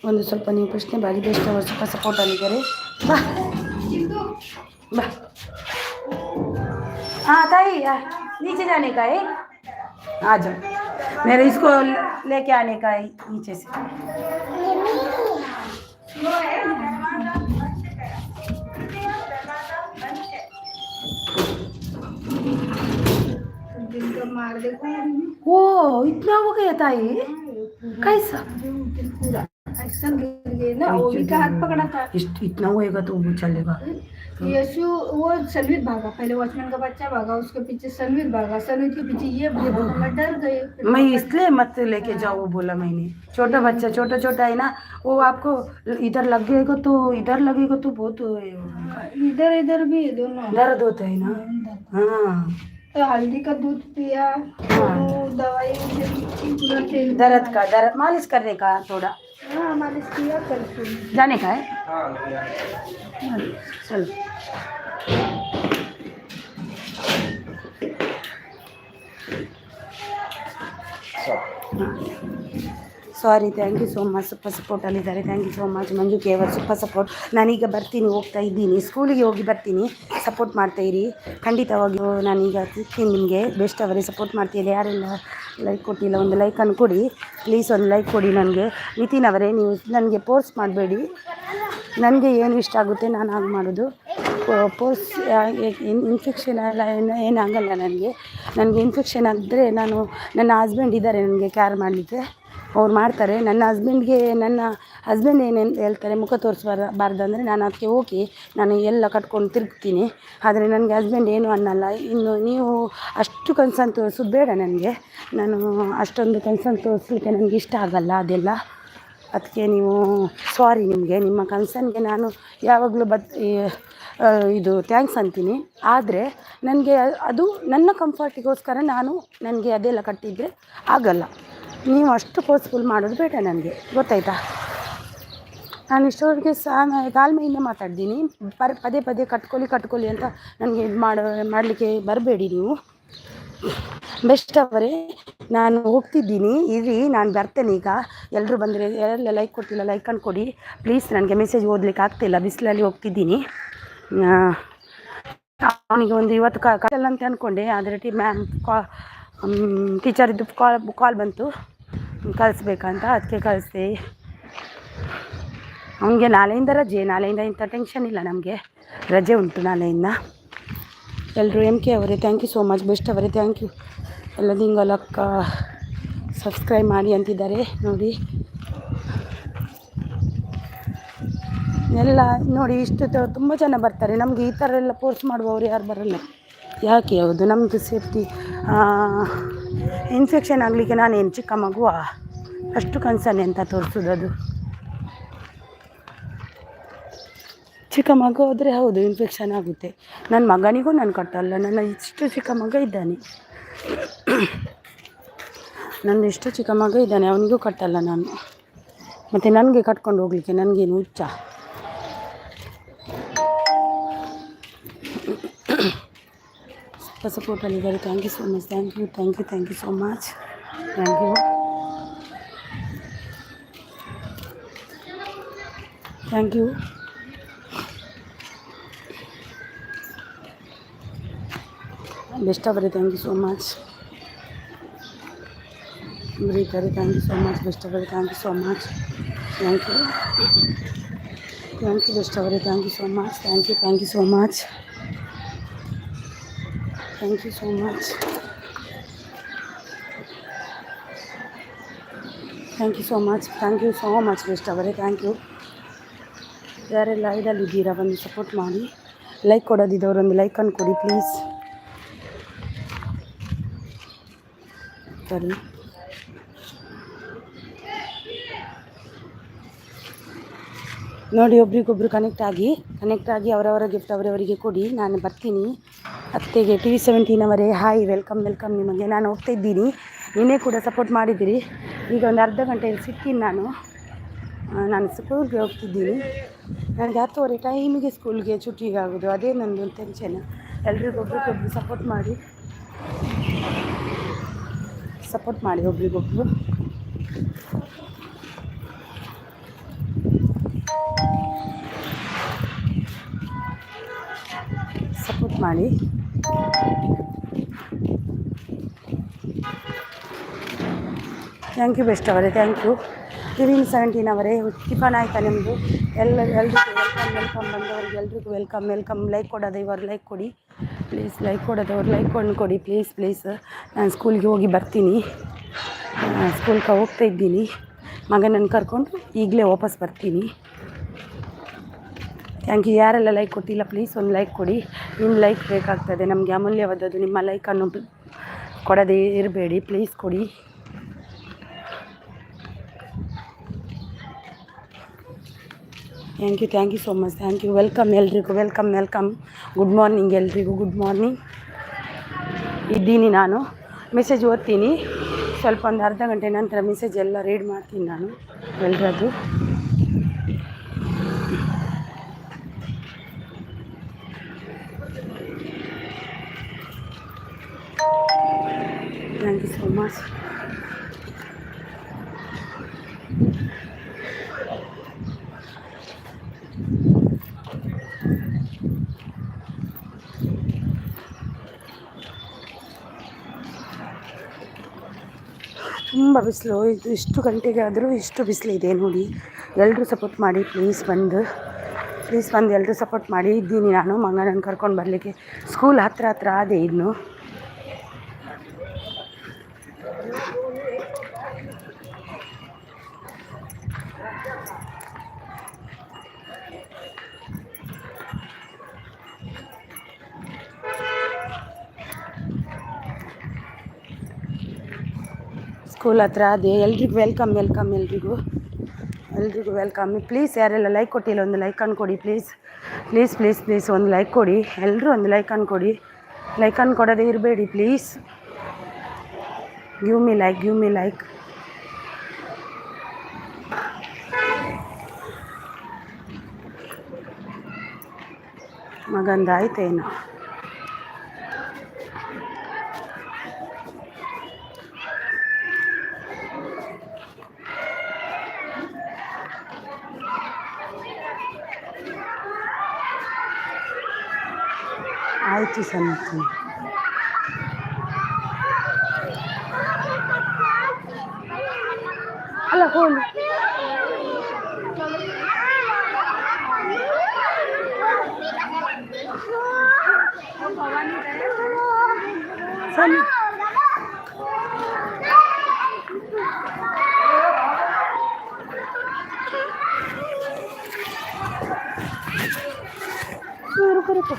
ಒಂದು ಸ್ವಲ್ಪ ನೀವು ಪ್ರಶ್ನೆ ಮಾಡಿ. ಬೆಸ್ಟ್ ಅವರು ಸ್ವಲ್ಪ ಸಪೋರ್ಟ್ ಆಗಿದ್ದಾರೆ. ಬಾ ಬಾ. हाँ ताई, नीचे जाने का है, आ जाओ. मेरे इसको लेके आने का है नीचे से. ओ इतना हो गया ताई, कैसा? ऐसा गिर गए ना, वो भी का हाथ पकड़ा था. इतना होएगा तो वो चलेगा. यशु वो सलवीर भागा, पहले वॉचमैन का बच्चा भागा, उसके पीछे सलवीर भागा, सलवीर के पीछे ये भागा. मैं डर गई. मैं इसलिए मत लेके जाओ बोला मैंने. छोटा बच्चा छोटा है ना, वो आपको इधर लगेगा तो बहुत इधर इधर भी दोनों दर्द होता है ना. हाँ तो हल्दी का दूध पिया, दवाई दर्द मालिश करने का थोड़ा. हाँ मालिश किया करके जाने का है. चलो sorry. Thank you so much. Super ಸಪೋರ್ಟಲ್ಲಿದ್ದಾರೆ. Thank you so much Manju ಕೇವರ್, ಸೂಪರ್ ಸಪೋರ್ಟ್. ನಾನೀಗ ಬರ್ತೀನಿ, ಹೋಗ್ತಾ ಇದ್ದೀನಿ, ಸ್ಕೂಲಿಗೆ ಹೋಗಿ ಬರ್ತೀನಿ. ಸಪೋರ್ಟ್ ಮಾಡ್ತಾಯಿರಿ ಖಂಡಿತವಾಗಿಯೂ. ನಾನೀಗ ಸಿಗ್ತೀನಿ ನಿಮಗೆ. ಬೆಸ್ಟ್ ಅವರೇ ಸಪೋರ್ಟ್ ಮಾಡ್ತೀರಿ. ಯಾರೆಲ್ಲ ಲೈಕ್ ಕೊಟ್ಟಿಲ್ಲ ಒಂದು ಲೈಕನ್ನು ಕೊಡಿ ಪ್ಲೀಸ್, ಒಂದು ಲೈಕ್ ಕೊಡಿ ನನಗೆ. ನಿತಿನ್ ಅವರೇ ನೀವು ನನಗೆ ಫೋರ್ಸ್ ಮಾಡಬೇಡಿ. ನನಗೆ ಏನು ಇಷ್ಟ ಆಗುತ್ತೆ ನಾನು ಹಾಗೆ ಮಾಡೋದು. ಫೋರ್ಸ್ ಇನ್ಫೆಕ್ಷನ್ ಎಲ್ಲ ಏನಾಗಲ್ಲ ನನಗೆ ಇನ್ಫೆಕ್ಷನ್ ಆದರೆ ನಾನು ನನ್ನ ಹಸ್ಬೆಂಡ್ ಇದ್ದಾರೆ ನನಗೆ ಕೇರ್ ಮಾಡಲಿಕ್ಕೆ, ಅವ್ರು ಮಾಡ್ತಾರೆ. ನನ್ನ ಹಸ್ಬೆಂಡ್ ಏನೇನು ಹೇಳ್ತಾರೆ ಮುಖ ತೋರಿಸ್ಬಾರ್ದಂದರೆ ನಾನು ಅದಕ್ಕೆ ಹೋಗಿ ನಾನು ಎಲ್ಲ ಕಟ್ಕೊಂಡು ತಿರುಗ್ತೀನಿ. ಆದರೆ ನನಗೆ ಹಸ್ಬೆಂಡ್ ಏನು ಅನ್ನಲ್ಲ. ಇನ್ನು ನೀವು ಅಷ್ಟು ಕನ್ಸರ್ನ್ ತೋರಿಸೋದು ಬೇಡ ನನಗೆ. ನಾನು ಅಷ್ಟೊಂದು ಕನ್ಸರ್ನ್ ತೋರಿಸ್ಲಿಕ್ಕೆ ನನಗೆ ಇಷ್ಟ ಆಗಲ್ಲ ಅದೆಲ್ಲ. ಅದಕ್ಕೆ ನೀವು ಸಾರಿ ನಿಮಗೆ. ನಿಮ್ಮ ಕನ್ಸರ್ನ್ಗೆ ನಾನು ಯಾವಾಗಲೂ ಇದು ಥ್ಯಾಂಕ್ಸ್ ಅಂತೀನಿ. ಆದರೆ ನನಗೆ ಅದು ನನ್ನ ಕಂಫರ್ಟಿಗೋಸ್ಕರ ನನಗೆ ಅದೆಲ್ಲ ಕಟ್ಟಿದರೆ ಆಗಲ್ಲ. ನೀವು ಅಷ್ಟು ಫೋರ್ಸ್ಫುಲ್ ಮಾಡೋದು ಬೇಡ ನನಗೆ, ಗೊತ್ತಾಯ್ತಾ? ನಾನು ಇಷ್ಟೊಳಗೆ ತಾಳ್ಮೆಯಿಂದ ಮಾತಾಡ್ತೀನಿ. ಪದೇ ಕಟ್ಕೊಳ್ಳಿ ಅಂತ ನನಗೆ ಇದು ಮಾಡಲಿಕ್ಕೆ ಬರಬೇಡಿ ನೀವು. ಬೆಸ್ಟ್ ಅವರೇ ನಾನು ಹೋಗ್ತಿದ್ದೀನಿ, ಇರಿ ನಾನು ಬರ್ತೇನೆ ಈಗ. ಎಲ್ಲರೂ ಬಂದರೆ ಯಾರೆಲ್ಲ ಲೈಕ್ ಕೊಟ್ಟಿಲ್ಲ ಲೈಕನ್ನು ಕೊಡಿ ಪ್ಲೀಸ್. ನನಗೆ ಮೆಸೇಜ್ ಓದಲಿಕ್ಕೆ ಆಗ್ತಿಲ್ಲ, ಬಿಸಿಲಲ್ಲಿ ಹೋಗ್ತಿದ್ದೀನಿ. ಅವನಿಗೆ ಒಂದು ಇವತ್ತು ಕಟ್ಟಲ್ಲ ಅಂತ ಅಂದ್ಕೊಂಡೆ, ಆದರೆ ಟೀಚರಿದ್ದು ಕಾಲ್ ಬಂತು ಕಳಿಸ್ಬೇಕಂತ, ಅದಕ್ಕೆ ಕಳಿಸ್ದೆ. ಅವನಿಗೆ ನಾಳೆಯಿಂದ ರಜೆ, ನಾಳೆಯಿಂದ ಇಂಥ ಟೆನ್ಷನ್ ಇಲ್ಲ ನಮಗೆ, ರಜೆ ಉಂಟು ನಾಳೆಯಿಂದ. ಎಲ್ಲರೂ MK ಅವರೇ thank you so much. Best ಅವರೇ ಥ್ಯಾಂಕ್ ಯು. ಎಲ್ಲ ದಿಂಗಲಕ್ಕ ಸಬ್ಸ್ಕ್ರೈಬ್ ಮಾಡಿ ಅಂತಿದ್ದಾರೆ ನೋಡಿ. ಎಲ್ಲ ನೋಡಿ ಇಷ್ಟು ತುಂಬ ಜನ ಬರ್ತಾರೆ. ನಮಗೆ ಈ ಥರ ಎಲ್ಲ ಫೋರ್ಸ್ ಮಾಡುವವರು ಯಾರು ಬರಲ್ಲ. ಯಾಕೆ? ಹೌದು ನಮ್ಮದು ಸೇಫ್ಟಿ. ಇನ್ಫೆಕ್ಷನ್ ಆಗಲಿಕ್ಕೆ ನಾನೇನು ಚಿಕ್ಕ ಮಗುವ? ಅಷ್ಟು ಕನ್ಸರ್ನ್ ಅಂತ ತೋರಿಸೋದು ಅದು. ಚಿಕ್ಕ ಮಗು ಹೋದರೆ ಹೌದು ಇನ್ಫೆಕ್ಷನ್ ಆಗುತ್ತೆ. ನನ್ನ ಮಗನಿಗೂ ನಾನು ಕಟ್ಟಲ್ಲ. ನನ್ನ ಇಷ್ಟು ಚಿಕ್ಕ ಮಗ ಇದ್ದಾನೆ, ನನ್ನ ಇಷ್ಟು ಚಿಕ್ಕ ಮಗ ಇದ್ದಾನೆ, ಅವನಿಗೂ ಕಟ್ಟಲ್ಲ ನಾನು. ಮತ್ತು ನನಗೆ ಕಟ್ಕೊಂಡು ಹೋಗಲಿಕ್ಕೆ ನನಗೇನು ಹುಚ್ಚ? ಸಪೋರ್ಟಲ್ಲಿದ್ದಾರೆ. Thank you so much. Thank you so much. Thank you. Best ಅವರೇ ಥ್ಯಾಂಕ್ ಯು ಸೋ ಮಚ್. ಬ್ರೀಕರೇ thank you so much. Best ಅವರೇ thank you so much. Thank you best ಅವರೇ thank you so much. Thank you so much. Thank you so much. Thank you so much best ಅವರೇ, thank you. ಯಾರೆಲ್ಲ ಐಡಲ್ಲಿದ್ದೀರಾ ಬಂದು support ಮಾಡಿ. Like ಕೊಡೋದಿದ್ದವರು ಒಂದು ಲೈಕನ್ನು ಕೊಡಿ ಪ್ಲೀಸ್. ಸರಿ, ನೋಡಿ ಒಬ್ರಿಗೊಬ್ರು ಕನೆಕ್ಟ್ ಆಗಿ ಅವರವರ ಗಿಫ್ಟ್ ಅವರವರಿಗೆ ಕೊಡಿ. ನಾನು ಬರ್ತೀನಿ. ಅತ್ತೆಗೆ TV17 ಅವರೇ ಹಾಯ್, ವೆಲ್ಕಮ್ ನಿಮಗೆ. ನಾನು ಹೋಗ್ತಾ ಇದ್ದೀನಿ, ನಿನ್ನೆ ಕೂಡ ಸಪೋರ್ಟ್ ಮಾಡಿದ್ದೀರಿ. ಈಗ ಒಂದು ಅರ್ಧ ಗಂಟೆಯಲ್ಲಿ ಸಿಗ್ತೀನಿ. ನಾನು ಸ್ಕೂಲ್ಗೆ ಹೋಗ್ತಿದ್ದೀನಿ. ನನಗೆ 10:30 ಟೈಮಿಗೆ ಸ್ಕೂಲ್ಗೆ ಚುಟ್ಟಿಗೆ ಆಗೋದು, ಅದೇ ನನ್ನದು ಟೆನ್ಷನ್. ಎಲ್ರಿಗೊಬ್ರಿಗೊಬ್ರು ಸಪೋರ್ಟ್ ಮಾಡಿ ಒಬ್ರಿಗೊಬ್ರು. ಸಪೋರ್ಟ್ ಮಾಡಿ. ಥ್ಯಾಂಕ್ ಯು ಬೆಸ್ಟ್ ಅವರೇ, ಥ್ಯಾಂಕ್ ಯು. TV17 ಅವರೇ ಟಿಫನ್ ಆಯಿತಾ ನಿಮ್ಮದು? ಎಲ್ರಿಗೂ ವೆಲ್ಕಮ್ ಬಂದವರಿಗೆ ಎಲ್ರಿಗೂ ವೆಲ್ಕಮ್. ಲೈಕ್ ಕೊಡೋದವರು ಲೈಕ್ ಕೊಡಿ ಪ್ಲೀಸ್. ಲೈಕ್ ಕೊಡೋದವ್ರು ಲೈಕ್ ಕೊಡಿ ಪ್ಲೀಸ್. ನಾನು ಸ್ಕೂಲ್ಗೆ ಹೋಗಿ ಬರ್ತೀನಿ. ಸ್ಕೂಲ್ಗೆ ಹೋಗ್ತಾ ಇದ್ದೀನಿ. ಮಗನನ್ನು ಕರ್ಕೊಂಡು ಈಗಲೇ ವಾಪಸ್ ಬರ್ತೀನಿ. Thank you. ಯಾರೆಲ್ಲ ಲೈಕ್ ಕೊಟ್ಟಿಲ್ಲ ಪ್ಲೀಸ್ ಒಂದು ಲೈಕ್ ಕೊಡಿ. ನಿಮ್ಮ ಲೈಕ್ ಬೇಕಾಗ್ತದೆ ನಮಗೆ, ಅಮೂಲ್ಯವಾದದ್ದು. ನಿಮ್ಮ ಲೈಕನ್ನು ಕೊಡದೇ ಇರಬೇಡಿ ಪ್ಲೀಸ್, ಕೊಡಿ. Thank you so much, thank you. Welcome ಎಲ್ರಿಗೂ, ವೆಲ್ಕಮ್. ಗುಡ್ ಮಾರ್ನಿಂಗ್ ಎಲ್ರಿಗೂ, ಗುಡ್ ಮಾರ್ನಿಂಗ್. ಇದ್ದೀನಿ ನಾನು. ಮೆಸೇಜ್ ಓದ್ತೀನಿ ಸ್ವಲ್ಪ, ಒಂದು ಅರ್ಧ ಗಂಟೆ ನಂತರ ಮೆಸೇಜ್ ಎಲ್ಲ ರೀಡ್ ಮಾಡ್ತೀನಿ ನಾನು ಎಲ್ಲರದ್ದು. Thank you so much. ತುಂಬ ಬಿಸಿಲು, ಇದು ಇಷ್ಟು ಗಂಟೆಗೆ ಆದರೂ ಇಷ್ಟು ಬಿಸಿಲಿದೆ ನೋಡಿ. ಎಲ್ಲರೂ ಸಪೋರ್ಟ್ ಮಾಡಿ ಪ್ಲೀಸ್ ಬಂದು ಎಲ್ಲರೂ ಸಪೋರ್ಟ್ ಮಾಡಿ. ಇದ್ದೀನಿ ನಾನು, ಮಗನನ್ನು ಕರ್ಕೊಂಡು ಬರಲಿಕ್ಕೆ. ಸ್ಕೂಲ್ ಹತ್ರ ಆದೆ ಇನ್ನು. ಸ್ಕೂಲ್ ಹತ್ರ ಅದೇ. ಎಲ್ರಿಗೂ ವೆಲ್ಕಮ್ ಎಲ್ರಿಗೂ ವೆಲ್ಕಮ್. ಪ್ಲೀಸ್ ಯಾರೆಲ್ಲ ಲೈಕ್ ಕೊಟ್ಟಿಲ್ಲ ಒಂದು ಲೈಕನ್ನು ಕೊಡಿ ಪ್ಲೀಸ್. ಒಂದು ಲೈಕ್ ಕೊಡಿ. ಎಲ್ಲರೂ ಒಂದು ಲೈಕನ್ನು ಕೊಡಿ. ಲೈಕನ್ನು ಕೊಡೋದೇ ಇರಬೇಡಿ ಪ್ಲೀಸ್. Give me like. ಮಗಂದು ಆಯ್ತೇನು? ಆಯಿತು ಸಂತು. ಅಲ್ಲ ಹೋಲಿ ಸರಿ. रुको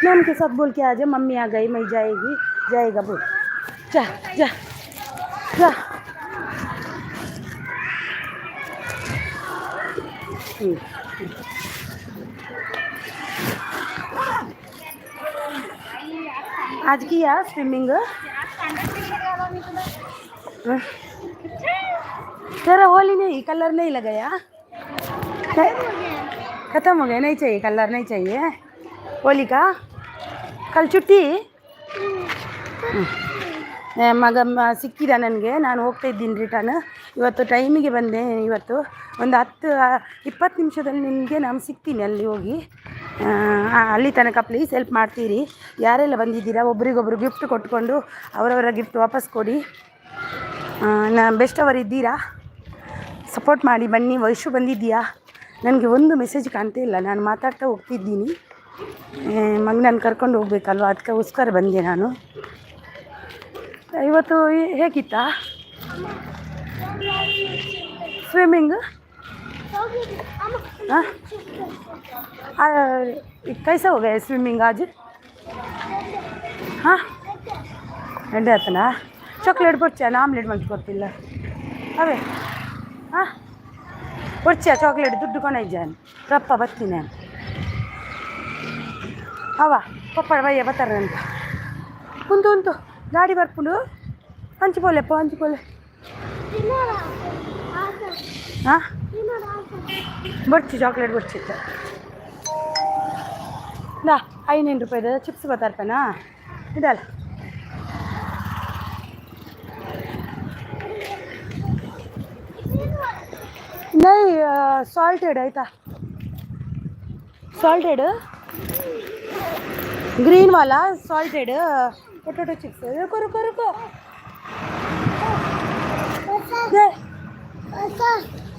मैम के साथ बोल के आ जा, मम्मी आ गई, मैं जाएगा बोल. जा. आज किया स्विमिंग? तेरा होली नहीं, कलर नहीं लगाया? खत्म हो गया, नहीं चाहिए कलर, नहीं चाहिए होली का. कल छुट्टी. ಮಗ ಸಿಕ್ಕಿದ ನನಗೆ. ನಾನು ಹೋಗ್ತಾ ಇದ್ದೀನಿ ರಿಟರ್ನ್. ಇವತ್ತು ಟೈಮಿಗೆ ಬಂದೆ. ಇವತ್ತು ಒಂದು 10-20 ನಿಮಿಷದಲ್ಲಿ ನಿನಗೆ ನಾನು ಸಿಗ್ತೀನಿ ಅಲ್ಲಿ ಹೋಗಿ. ಅಲ್ಲಿ ತನಕ ಪ್ಲೀಸ್ ಹೆಲ್ಪ್ ಮಾಡ್ತೀರಿ. ಯಾರೆಲ್ಲ ಬಂದಿದ್ದೀರಾ ಒಬ್ರಿಗೊಬ್ರು ಗಿಫ್ಟ್ ಕೊಟ್ಕೊಂಡು ಅವರವರ ಗಿಫ್ಟ್ ವಾಪಸ್ ಕೊಡಿ. ಬೆಸ್ಟ್ ಅವರು ಇದ್ದೀರಾ, ಸಪೋರ್ಟ್ ಮಾಡಿ ಬನ್ನಿ. ವಯಸ್ಸು ಬಂದಿದ್ದೀಯಾ? ನನಗೆ ಒಂದು ಮೆಸೇಜ್ ಕಾಣ್ತಾ ಇಲ್ಲ. ನಾನು ಮಾತಾಡ್ತಾ ಹೋಗ್ತಿದ್ದೀನಿ. ಮಗನನ್ನು ಕರ್ಕೊಂಡು ಹೋಗ್ಬೇಕಲ್ವ, ಅದಕ್ಕೋಸ್ಕರ ಬಂದೆ ನಾನು. ಇವತ್ತು ಹೇಗಿತ್ತಾ ಸ್ವಿಮ್ಮಿಂಗ್? हाँ कैसा हो गया स्विमिंग आज? ಹಾಂ ಎಂಡೆ ಆತನಾ? ಚಾಕ್ಲೇಟ್ ಬರ್ತೀಯ? ಆಮ್ಲೆಟ್ ಮಾಡಿ ಕೊಡ್ತಿಲ್ಲ ಅವೇ ಹಾಂ ಬರ್ತೀಯ ಚಾಕ್ಲೇಟ್ ದುಡ್ಡು ಕೊನೆಜ್ಜಾನು ರಪ್ಪ ಬರ್ತೀನಿ ಅವ ಪಪ್ಪಳ ಬಯ್ಯ ಬರ್ತಾರಂತ ಉಂಟು ಉಂಟು ಗಾಡಿ ಬರ್ಪುಂಡು ಹಂಚಿಪೋಲೆಪ್ಪ ಹಂಚಿಪೋಲೆ ಹಾಂ ಬರ್ಚಿ ಚಾಕ್ಲೇಟ್ ಬರ್ಚಿತ್ತು ನಾ 500 ರೂಪಾಯಿದು ಚಿಪ್ಸ್ ಬರ್ತಾರಪ್ಪನಾ ಇದಲ್ಲ ನೈ ಸಾಲ್ಟೆಡ್ ಆಯ್ತಾ ಸಾಲ್ಟೆಡ್ ग्रीन वाला सॉल्टेड पोटैटो चिप्स रुको रुको रुको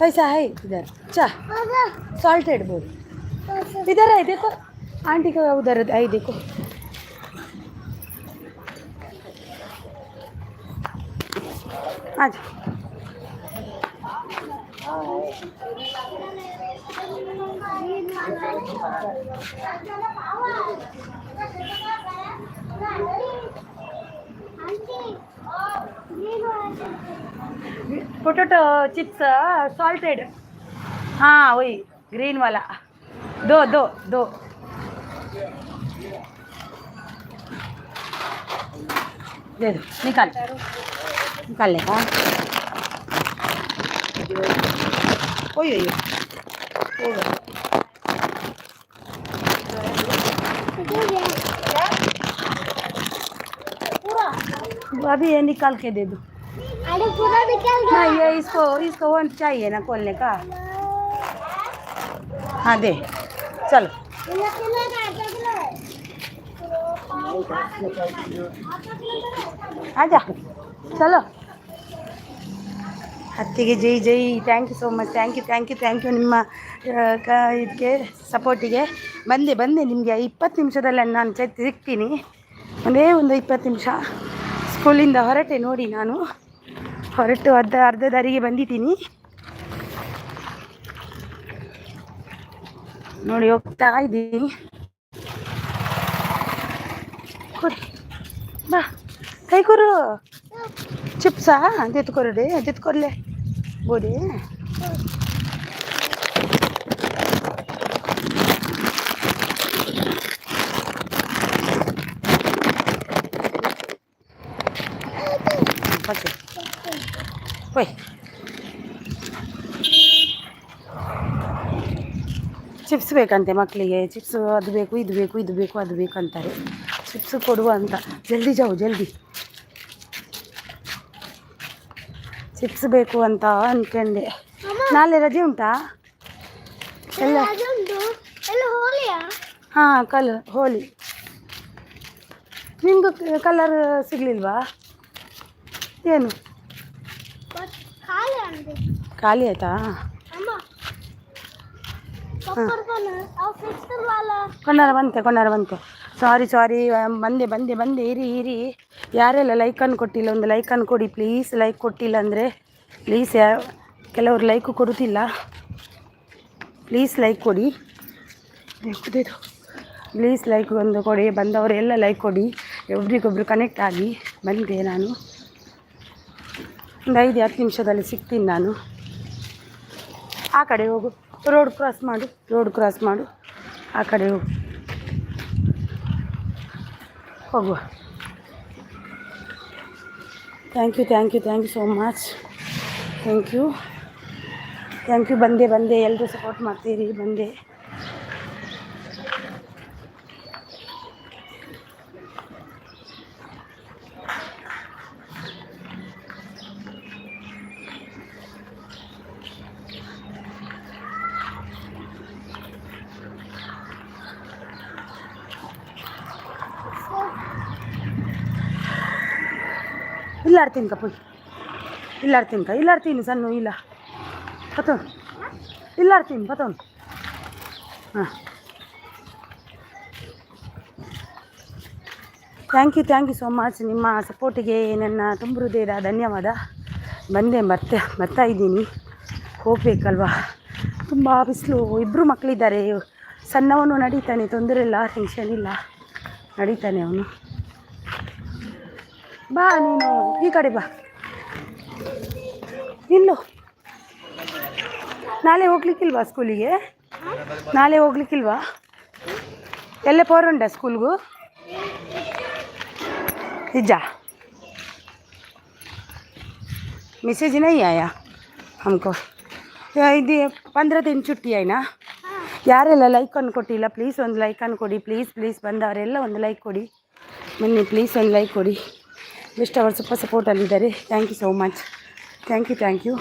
ऐसा है इधर चा सॉल्टेड बोल इधर है देखो आंटी का उधर है देखो आज पोटैटो चिप्स सॉल्टेड हाँ वही ग्रीन वाला दो दो दो दे दो निकाल निकाल लेगा ओए अभी ये निकाल के दे दो अरे पूरा निकाल दो नहीं ये इसको वन चाहिए ना खोलने का हाँ दे चलो आजा चलो ಅತ್ತಿಗೆ ಜೈ ಜೈ thank you so much thank you ನಿಮ್ಮ ಇದಕ್ಕೆ ಸಪೋರ್ಟಿಗೆ ಬಂದೆ ನಿಮಗೆ 20 ನಿಮಿಷದಲ್ಲಿ ನಾನು ಸಿಗ್ತೀನಿ ಒಂದೇ ಒಂದು 20 ನಿಮಿಷ ಸ್ಕೂಲಿಂದ ಹೊರಟೆ ನೋಡಿ ನಾನು ಹೊರಟು ಅರ್ಧ ದಾರಿಗೆ ಬಂದಿದ್ದೀನಿ ನೋಡಿ ಹೋಗ್ತಾ ಇದ್ದೀನಿ ಕೊಡಿ ಬಾ ಕೈ ಕೊರು ಚಿಪ್ಸಾ ತೆತ್ಕೊರಡೆ ತೆತ್ಕೊರ್ಲೆ ಬೋಡೆ ಓಕೆ ಓಯ್ ಚಿಪ್ಸ್ ಬೇಕಂತೆ ಮಕ್ಕಳಿಗೆ ಚಿಪ್ಸ್ ಅದು ಬೇಕು ಇದು ಬೇಕು ಇದು ಬೇಕು ಅದು ಬೇಕು ಅಂತಾರೆ ಚಿಪ್ಸ್ ಕೊಡುವ ಅಂತ ಜಲ್ದಿ ಜಾವು ಜಲ್ದಿ ಚಿಪ್ಸ್ ಬೇಕು ಅಂತ ಅಂದ್ಕೊಂಡೆ ನಾಳೆ ರಜೆ ಉಂಟಾ ಎಲ್ಲ ಹಾಂ ಹೋಲಿ ನಿಮ್ಮದು ಕಲರ್ ಸಿಗಲಿಲ್ವಾ ಏನು ಖಾಲಿ ಆಯ್ತಾ ಕೊಂಡಾರ ಬಂತೆ ಸಾರಿ ಬಂದೆ ಇರಿ ಯಾರೆಲ್ಲ ಲೈಕನ್ನು ಕೊಟ್ಟಿಲ್ಲ ಒಂದು ಲೈಕನ್ನು ಕೊಡಿ ಪ್ಲೀಸ್ ಲೈಕ್ ಕೊಟ್ಟಿಲ್ಲ ಅಂದರೆ ಪ್ಲೀಸ್ ಕೆಲವರು ಲೈಕು ಕೊಡುತ್ತಿಲ್ಲ ಪ್ಲೀಸ್ ಲೈಕ್ ಕೊಡಿ ಪ್ಲೀಸ್ ಲೈಕ್ ಒಂದು ಕೊಡಿ ಬಂದವರೆಲ್ಲ ಲೈಕ್ ಕೊಡಿ ಒಬ್ರಿಗೊಬ್ರು ಕನೆಕ್ಟ್ ಆಗಿ ಬಂದೆ ನಾನು ಒಂದು 5-10 ನಿಮಿಷದಲ್ಲಿ ಸಿಗ್ತೀನಿ ನಾನು ಆ ಕಡೆ ಹೋಗು ರೋಡ್ ಕ್ರಾಸ್ ಮಾಡು ಆ ಕಡೆ ಹೋಗುವ thank you so much thank you ಬಂದೆ ಎಲ್ಲರೂ ಸಪೋರ್ಟ್ ಮಾಡ್ತೀರಿ ಬಂದೆ ಇಲ್ಲಾಡ್ತೀನಿ ಸಣ್ಣ ಇಲ್ಲ ಪತೋನ್ ಇಲ್ಲಾಡ್ತೀನಿ ಪತೋನ್ ಹಾಂ ಥ್ಯಾಂಕ್ ಯು ಸೋ ಮಚ್. ನಿಮ್ಮ ಸಪೋರ್ಟಿಗೆ ನನ್ನ ತುಂಬ ಹೃದಯದ ಧನ್ಯವಾದ. ಬರ್ತಾ ಇದ್ದೀನಿ, ಹೋಗಬೇಕಲ್ವಾ. ತುಂಬ ಬಿಸಿಲು. ಇಬ್ಬರು ಮಕ್ಕಳಿದ್ದಾರೆ. ಸಣ್ಣವನು ನಡೀತಾನೆ, ತೊಂದರೆ ಇಲ್ಲ, ಟೆನ್ಷನ್ ಇಲ್ಲ, ನಡೀತಾನೆ ಅವನು. ಬಾ ನೀನು ಈ ಕಡೆ ಬಾ. ನಿಲ್ಲು. ನಾಳೆ ಹೋಗ್ಲಿಕ್ಕಿಲ್ವಾ ಸ್ಕೂಲಿಗೆ? ನಾಳೆ ಹೋಗ್ಲಿಕ್ಕಿಲ್ವಾ? ಎಲ್ಲ ಪೋರಂಡ ಸ್ಕूल जा मैसेज नहीं आया हमको. ಇದು 15 दिन छुट्टी ಆಯ್ನಾ? ಯಾರೆಲ್ಲ ಲೈಕ್ ಅನ್ನು ಕೊಟ್ಟಿಲ್ಲ ಪ್ಲೀಸ್ ಒಂದು ಲೈಕ್ ಅನ್ನು ಕೊಡಿ. ಪ್ಲೀಸ್ ಬಂದವರೆಲ್ಲ ಒಂದು ಲೈಕ್ ಕೊಡಿ. ಬನ್ನಿ ಪ್ಲೀಸ್ ಒಂದು ಲೈಕ್ ಕೊಡಿ. ಬೆಸ್ಟ್ ಅವರು ಸ್ವಲ್ಪ ಸಪೋರ್ಟಲ್ಲಿದ್ದಾರೆ. Thank you so much. Thank you.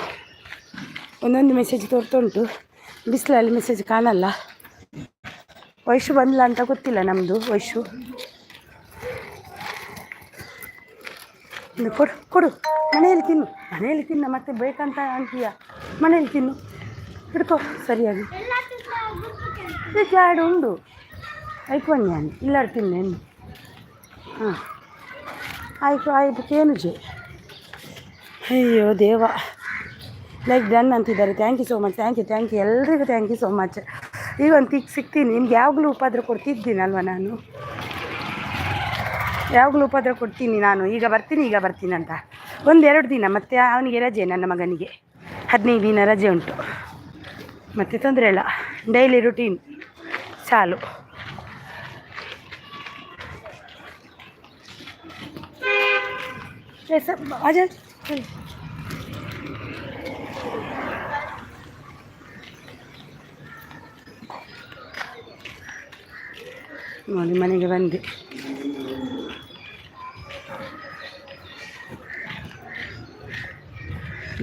ಒಂದೊಂದು ಮೆಸೇಜ್ ತೋರ್ತುಂಟು, ಬಿಸಿಲಲ್ಲಿ ಮೆಸೇಜ್ ಕಾಣಲ್ಲ. ವೈಶು ಬಂದಿಲ್ಲ ಅಂತ ಗೊತ್ತಿಲ್ಲ ನಮ್ಮದು. ವೈಶು ಕೊಡು ಮನೆಯಲ್ಲಿ ತಿನ್ನು ಮತ್ತೆ ಬೇಕಂತ ಅಂತೀಯ. ಮನೆಯಲ್ಲಿ ತಿನ್ನು, ಹಿಡ್ಕೊ ಸರಿಯಾಗಿ. ಜಾಡು ಉಂಡು ಐಕೊಂಡು ನಾನು ಇಲ್ಲಾಡು ತಿನ್ನೇನು. ಹಾಂ ಆಯಿತು ಕೇನುಜೆ. ಅಯ್ಯೋ ದೇವ. ಲೈಕ್ ಡನ್ ಅಂತಿದ್ದಾರೆ. Thank you so much. Thank you ಎಲ್ರಿಗೂ ಥ್ಯಾಂಕ್ ಯು ಸೋ ಮಚ್. ಈಗ ಒಂದು ಸಿಗ್ತೀನಿ. ನಿಮ್ಗೆ ಯಾವಾಗಲೂ ಉಪದ್ರ ಕೊಡ್ತಿದ್ದೀನಲ್ವ ನಾನು, ಯಾವಾಗಲೂ ಉಪದ್ರ ಕೊಡ್ತೀನಿ ನಾನು. ಈಗ ಬರ್ತೀನಿ ಅಂತ 1-2 ದಿನ. ಮತ್ತು ಅವನಿಗೆ ರಜೆ, ನನ್ನ ಮಗನಿಗೆ 15 ದಿನ ರಜೆ ಉಂಟು. ಮತ್ತು ತೊಂದರೆ ಇಲ್ಲ, ಡೈಲಿ ರುಟೀನ್ ಚಾಲು. ಅಜಯ್ ನೋಡಿ ಮನೆಗೆ ಬಂದೆ.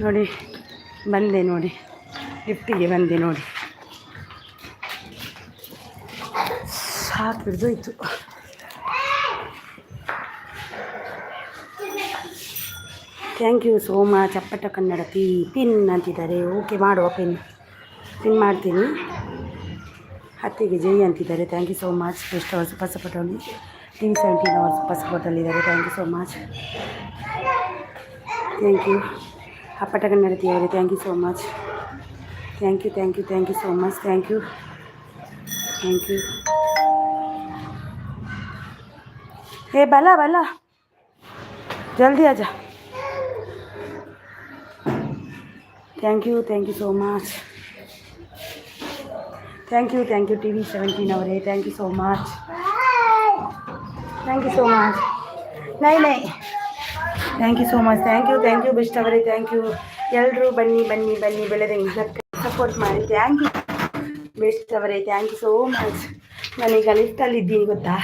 ನೋಡಿ ಲಿಫ್ಟಿಗೆ ಬಂದೆ ನೋಡಿ. ಸಾಕು ಹಿಡಿದೋಯ್ತು. Thank you so much. ಅಪ್ಪಟ ಕನ್ನಡತಿ ಪಿನ್ ಅಂತಿದ್ದಾರೆ. ಓಕೆ ಮಾಡುವ, ಪಿನ್ ಮಾಡ್ತೀನಿ. ಹತ್ತಿಗೆ ಜೈ ಅಂತಿದ್ದಾರೆ. Thank you so much. ಎಷ್ಟು ಅವರು super ಸಪೋರ್ಟಲ್ಲಿ TV 17 ಅವರು super ಸಪೋರ್ಟಲ್ಲಿದ್ದಾರೆ. Thank you so much. Thank you ಅಪ್ಪಟ ಕನ್ನಡತಿ ಅವರೇ. Thank you so much. Thank you so much. Thank you. ए भला जल्दी आजा. Thank you so much. Thank you TV 17 ಅವರೇ. Thank you so much. नहीं thank you so much. Thank you best ಅವರೇ. ಥ್ಯಾಂಕ್ ಯು ಎಲ್ಲರೂ. ಬನ್ನಿ ಬೆಳೆದಂಗೆ ಸಪೋರ್ಟ್ ಮಾಡಿ. ಥ್ಯಾಂಕ್ ಯು ಬೆಸ್ಟ್ ಅವರೇ. Thank you so much. ನಾನೀಗ ಲಿಫ್ಟಲ್ಲಿದ್ದೀನಿ ಗೊತ್ತಾ.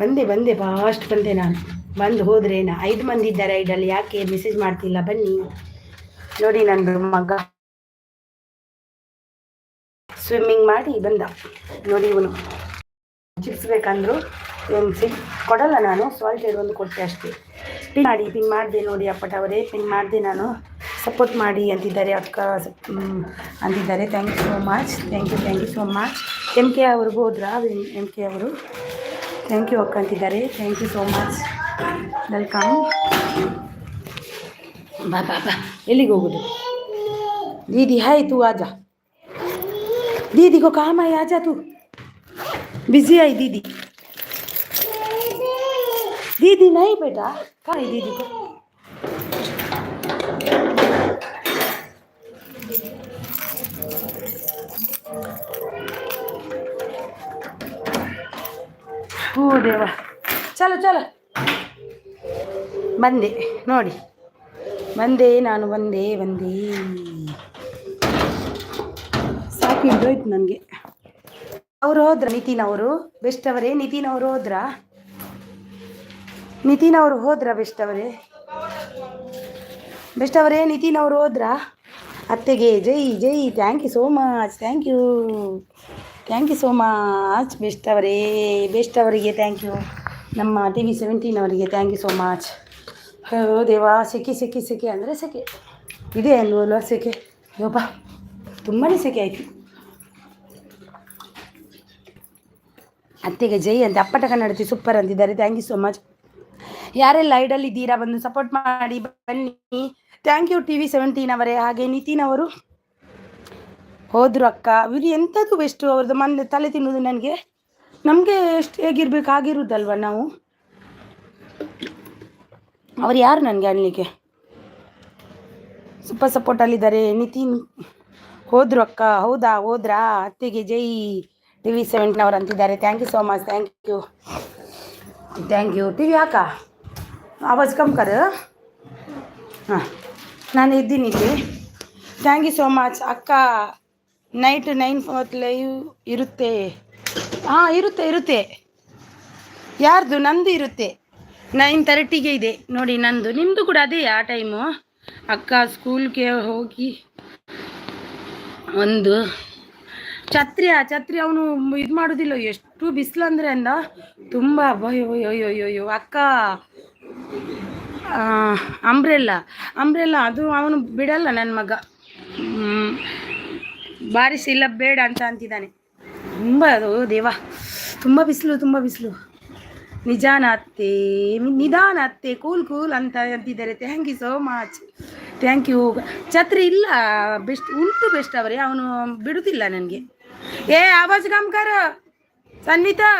ಬಂದೆ ಫಾಸ್ಟ್ ಬಂದೆ ನಾನು. ಬಂದು ಹೋದರೆ 5 ಮಂದಿ ಇದ್ದಾರೆ ಐಡಲ್ಲಿ. ಯಾಕೆ ಮೆಸೇಜ್ ಮಾಡ್ತಿಲ್ಲ? ಬನ್ನಿ ನೋಡಿ. ನನ್ನ ಮಗ ಸ್ವಿಮ್ಮಿಂಗ್ ಮಾಡಿ ಬಂದ ನೋಡಿ. ಇವನು ಚಿಪ್ಸ್ ಬೇಕಂದ್ರು ಕೊಡಲ್ಲ ನಾನು. ಸಾಲ್ಟೆಡ್ ಒಂದು ಕೊಟ್ಟೆ ಅಷ್ಟೇ. ಪಿನ್ ಮಾಡಿದೆ ನೋಡಿ ಅಪ್ಪಟ ಅವರೇ. ಪಿನ್ ಮಾಡಿದೆ ನಾನು. ಸಪೋರ್ಟ್ ಮಾಡಿ ಅಂತಿದ್ದಾರೆ ಅಕ್ಕ ಅಂತಿದ್ದಾರೆ. Thank you so much. Thank you so much. MK ಅವ್ರಿಗೆ ಹೋದ್ರಾ? MK ಅವರು ಥ್ಯಾಂಕ್ ಯು ಅಕ್ಕ ಅಂತಿದ್ದಾರೆ. Thank you so much. Welcome. ಬಾ ಎಲ್ಲಿಗೆ ಹೋಗೋದು? दीदी है तू आजा. दीदी को काम है, आजा तू. बिजी आई दीदी नहीं बेटा. कहाँ है दीदी को? ಓ ದೇವ. ಚಲೋ ಬಂದೆ ನೋಡಿ. ನಾನು ಬಂದೆ. ಸಾಕು ಹಿಡಿದೋಯ್ತು ನನಗೆ. ಅವರು ಹೋದ್ರ? ನಿತಿನ್ ಅವರು ಬೆಸ್ಟ್ ಅವರೇ. ನಿತಿನ್ ಅವರು ಹೋದ್ರಾ? ಬೆಸ್ಟ್ ಅವರೇ ನಿತಿನ್ ಅವರು ಹೋದ್ರಾ? ಅತ್ತೆಗೆ ಜೈ. Thank you so much. Thank you so much best ಅವರಿಗೆ ಥ್ಯಾಂಕ್ ಯು. ನಮ್ಮ TV 17 ಅವರಿಗೆ ಥ್ಯಾಂಕ್ ಯು ಸೋ ಮಚ್. ಅಯ್ಯೋ ದೇವಾ. ಸೆಕೆ ಅಂದರೆ ಸೆಕೆ ಇದೆ ಅಲ್ವಲ್ಲ? ಸೆಕೆ ಯೋಪ, ತುಂಬಾ ಸೆಕೆ ಆಯಿತು. ಅತ್ತೆಗೆ ಜೈ ಅಂತ ಅಪ್ಪಟ ಕನ್ನಡತಿ ಸೂಪರ್ ಅಂತಿದ್ದಾರೆ. Thank you so much. ಯಾರೆಲ್ಲ ಐಡಲ್ ಇದ್ದೀರಾ ಬಂದು ಸಪೋರ್ಟ್ ಮಾಡಿ ಬನ್ನಿ. ಥ್ಯಾಂಕ್ ಯು TV17 ಅವರೇ. ಹಾಗೆ ನಿತಿನ್ ಅವರು ಹೋದ್ರು ಅಕ್ಕ. ಇವ್ರು ಎಂಥದ್ದು ಬೆಸ್ಟು ಅವ್ರದ್ದು ಮನೆ ತಲೆ ತಿನ್ನೋದು. ನಮಗೆ ಎಷ್ಟು ಹೇಗಿರ್ಬೇಕು ಆಗಿರೋದಲ್ವ ನಾವು. ಅವ್ರು ಯಾರು ನನಗೆ ಅನ್ಲಿಕ್ಕೆ. ಸೂಪರ್ ಸಪೋರ್ಟಲ್ಲಿದ್ದಾರೆ. ನಿತಿನ್ ಹೋದ್ರು ಅಕ್ಕ. ಹೌದಾ, ಹೋದ್ರಾ? ಅತ್ತೆಗೆ ಜೈ TV17 ಅವರು ಅಂತಿದ್ದಾರೆ. Thank you so much. Thank you. T V ಹಾಕ ಆವಾಜ್ ಕಮ್ ಕರ್. ಹಾಂ, ನಾನು ಇದ್ದೀನಿ ಇಲ್ಲಿ. ಥ್ಯಾಂಕ್ ಯು ಸೋ ಮಚ್ ಅಕ್ಕ. ನೈಟ್ 9 ಲೈವ್ ಇರುತ್ತೆ. ಹಾಂ, ಇರುತ್ತೆ. ಯಾರ್ದು? ನಂದು ಇರುತ್ತೆ. 9:30ಗೆ ಇದೆ ನೋಡಿ ನಂದು. ನಿಮ್ಮದು ಕೂಡ ಅದೇ ಆ ಟೈಮು. ಅಕ್ಕ ಸ್ಕೂಲ್ಗೆ ಹೋಗಿ ಒಂದು ಛತ್ರಿ ಅವನು ಇದು ಮಾಡೋದಿಲ್ಲ. ಎಷ್ಟು ಬಿಸಿಲು ಅಂದರೆ ತುಂಬ ಅಯ್ಯೋ ಅಕ್ಕ. ಅಂಬ್ರೆಲ್ಲ ಅದು ಅವನು ಬಿಡಲ್ಲ ನನ್ನ ಮಗ. ಬಾರಿಸಿಲ್ಲ ಬೇಡ ಅಂತ ಅಂತಿದ್ದಾನೆ. ತುಂಬ ಅದು ದೇವ, ತುಂಬ ಬಿಸಿಲು. ನಿಧಾನ ಅತ್ತೆ ಕೂಲ್ ಅಂತ ಅಂತಿದ್ದಾರೆ. Thank you so much. Thank you. ಛತ್ರಿ ಇಲ್ಲ, ಬೆಸ್ಟ್ ಅವರೇ. ಅವನು ಬಿಡುತ್ತಿಲ್ಲ ನನಗೆ. ಆವಾಜ್ ಕಾಮ್ಕಾರ ಸನ್ವಿತಾ,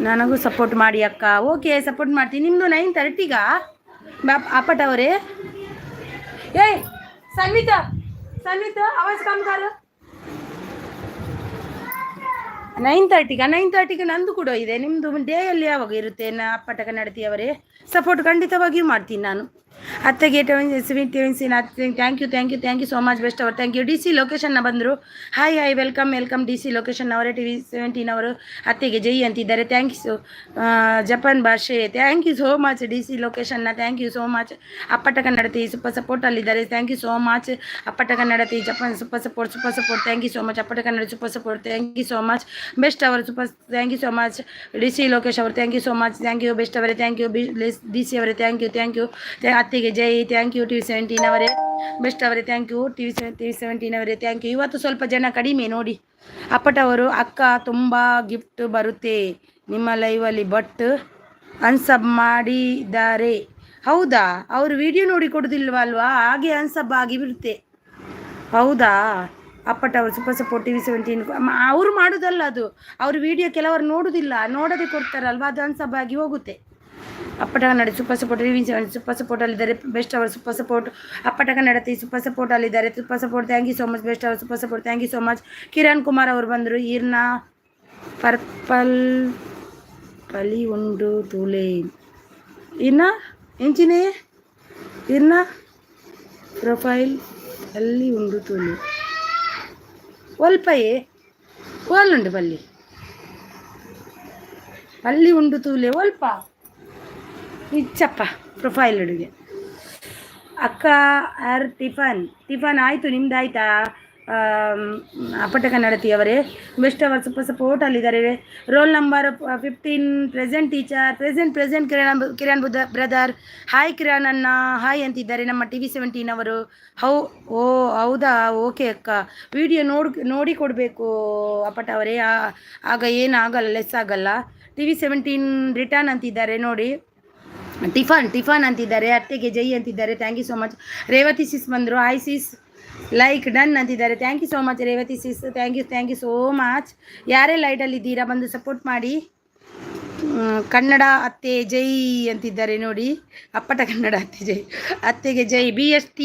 ನನಗೂ ಸಪೋರ್ಟ್ ಮಾಡಿ ಅಕ್ಕ. ಓಕೆ, ಸಪೋರ್ಟ್ ಮಾಡ್ತೀನಿ. ನಿಮ್ಮದು 9:30 ಅಪ್ಪಟ ಅವರೇ. ಸನ್ವಿತಾ ಆವಾಜ್ ಕಾಮ್ಕಾರ 9:30 ನಂದು ಕೂಡ ಇದೆ. ನಿಮ್ಮದು ಡೇಯಲ್ಲಿ ಯಾವಾಗ ಇರುತ್ತೆ? ಅಪ್ಪಟ ಕನ್ನಡತಿಯವರೇ ಸಪೋರ್ಟ್ ಖಂಡಿತವಾಗಿಯೂ ಮಾಡ್ತೀನಿ ನಾನು. ಅತ್ತೆಗೆ thank you so much best ಅವರು. Thank you. DC ಲೊಕೇಶನ್ನ ಬಂದರು. ಹಾಯ್ ವೆಲ್ಕಮ್ DC ಲೊಕೇಶನ್ ಅವರೇ. TV17 ಅವರು ಅತ್ತೆಗೆ ಜೈ ಅಂತಿದ್ದಾರೆ. Thank you. ಜಪಾನ್ ಭಾಷೆ thank you so much. DC ಲೊಕೇಶನ್ನ ಥ್ಯಾಂಕ್ ಯು ಸೋ ಮಚ್. ಅಪ್ಪಟ ಕನ್ನಡತಿ ಸೂಪರ್ ಸಪೋರ್ಟಲ್ಲಿದ್ದಾರೆ. Thank you so much. ಅಪ್ಪಟ ಕನ್ನಡತಿ Japan super support. Thank you so much. ಅಪ್ಪಟ Kannada super support. Thank you so much best ಅವರು. Thank you so much. DC Lokesh ಅವರು thank you so much. Thank you best ಅವರೇ. Thank you DC ಅವರೇ. Thank you. ಅತ್ತೆಗೆ ಜೈ. Thank you TV17 ಅವರೇ best ಅವರೇ. Thank you TV17 ಅವರೇ. Thank you. ಇವತ್ತು ಸ್ವಲ್ಪ ಜನ ಕಡಿಮೆ ನೋಡಿ. ಅಪ್ಪಟವರು ಅಕ್ಕ ತುಂಬ ಗಿಫ್ಟ್ ಬರುತ್ತೆ ನಿಮ್ಮ ಲೈವಲ್ಲಿ, ಬಟ್ ಅನ್ಸಬ್ ಮಾಡಿದ್ದಾರೆ. ಹೌದಾ? ಅವರು ವಿಡಿಯೋ ನೋಡಿ ಕೊಡೋದಿಲ್ವಲ್ವಾ? ಹಾಗೆ ಅನ್ಸಬ್ ಆಗಿ ಬಿಡುತ್ತೆ. ಹೌದಾ? ಅಪ್ಪಟವರು ಸೂಪರ್ ಸಪೋರ್ಟ್. TV17 ಅವರು ಮಾಡೋದಲ್ಲ ಅದು. ಅವರು ವಿಡಿಯೋ ಕೆಲವರು ನೋಡೋದೇ ಕೊಡ್ತಾರಲ್ವ, ಅದು ಅನ್ಸಬ್ ಆಗಿ ಹೋಗುತ್ತೆ. ಅಪ್ಪಟ Kannada super support. TV17 super ಸಪೋರ್ಟಲ್ಲಿದ್ದಾರೆ. ಬೆಸ್ಟ್ ಅವರು ಸೂಪರ್ ಸಪೋರ್ಟ್. ಅಪ್ಪಟ ಕನ್ನಡತಿ ಸೂಪರ್ ಸಪೋರ್ಟಲ್ಲಿದ್ದಾರೆ. Super support. Thank you so much best ಅವರು super support. Thank you so much. Kiran Kumar ಅವರು ಬಂದರು. ಈರ್ನ ಪರ್ಪಲ್ ಪಲಿ ಉಂಡು ತೂಲೆ ಎಂಚಿನೇ ಈರ್ನ ಪ್ರೊಫೈಲ್ ಅಲ್ಲಿ ಉಂಡು ತೂಲೆ ಒಲ್ಪಯೇ ಓಲುಂಡು ಪಲ್ಲಿ ಉಂಡು ತೂಲೆ ಒಲ್ಪ ಇಚ್ಚಪ್ಪ ಪ್ರೊಫೈಲ್ ಹುಡುಗೆ. ಅಕ್ಕ ಟಿಫನ್ ಆಯಿತು. ನಿಮ್ದು ಆಯಿತಾ? ಅಪ್ಪಟ ಕನ್ನಡತಿಯವರೇ ಬೆಸ್ಟ್ ಅವರ್ ಸೂಪರ್ ಸಪೋರ್ಟಲ್ಲಿದ್ದಾರೆ. Roll number 15 present teacher. Present Kiran brother. Hi Kiran ಅಣ್ಣ ಹಾಯ್ ಅಂತಿದ್ದಾರೆ ನಮ್ಮ TV17 ಅವರು. ಹೌದಾ? ಓಕೆ ಅಕ್ಕ. ವಿಡಿಯೋ ನೋಡಿ ಕೊಡಬೇಕು ಅಪ್ಪಟ ಅವರೇ, ಆಗ ಏನಾಗಲ್ಲ, ಲೆಸ್ ಆಗಲ್ಲ. TV17 ರಿಟರ್ನ್ ಅಂತಿದ್ದಾರೆ ನೋಡಿ. ಟಿಫನ್ ಅಂತಿದ್ದಾರೆ. ಅತ್ತೆಗೆ ಜೈ ಅಂತಿದ್ದಾರೆ. Thank you so much. Revathi sis ಬಂದರು. ಹಾಯ್ ಸಿಸ್, ಲೈಕ್ ಡನ್ ಅಂತಿದ್ದಾರೆ. Thank you so much Revathi sis. Thank you so much. ಯಾರೇ ಲೈಟಲ್ಲಿದ್ದೀರಾ ಬಂದು ಸಪೋರ್ಟ್ ಮಾಡಿ. ಕನ್ನಡ ಅತ್ತೆ ಜೈ ಅಂತಿದ್ದಾರೆ ನೋಡಿ. ಅಪ್ಪಟ ಕನ್ನಡ ಅತ್ತೆ ಜೈ. ಅತ್ತೆಗೆ ಜೈ. BST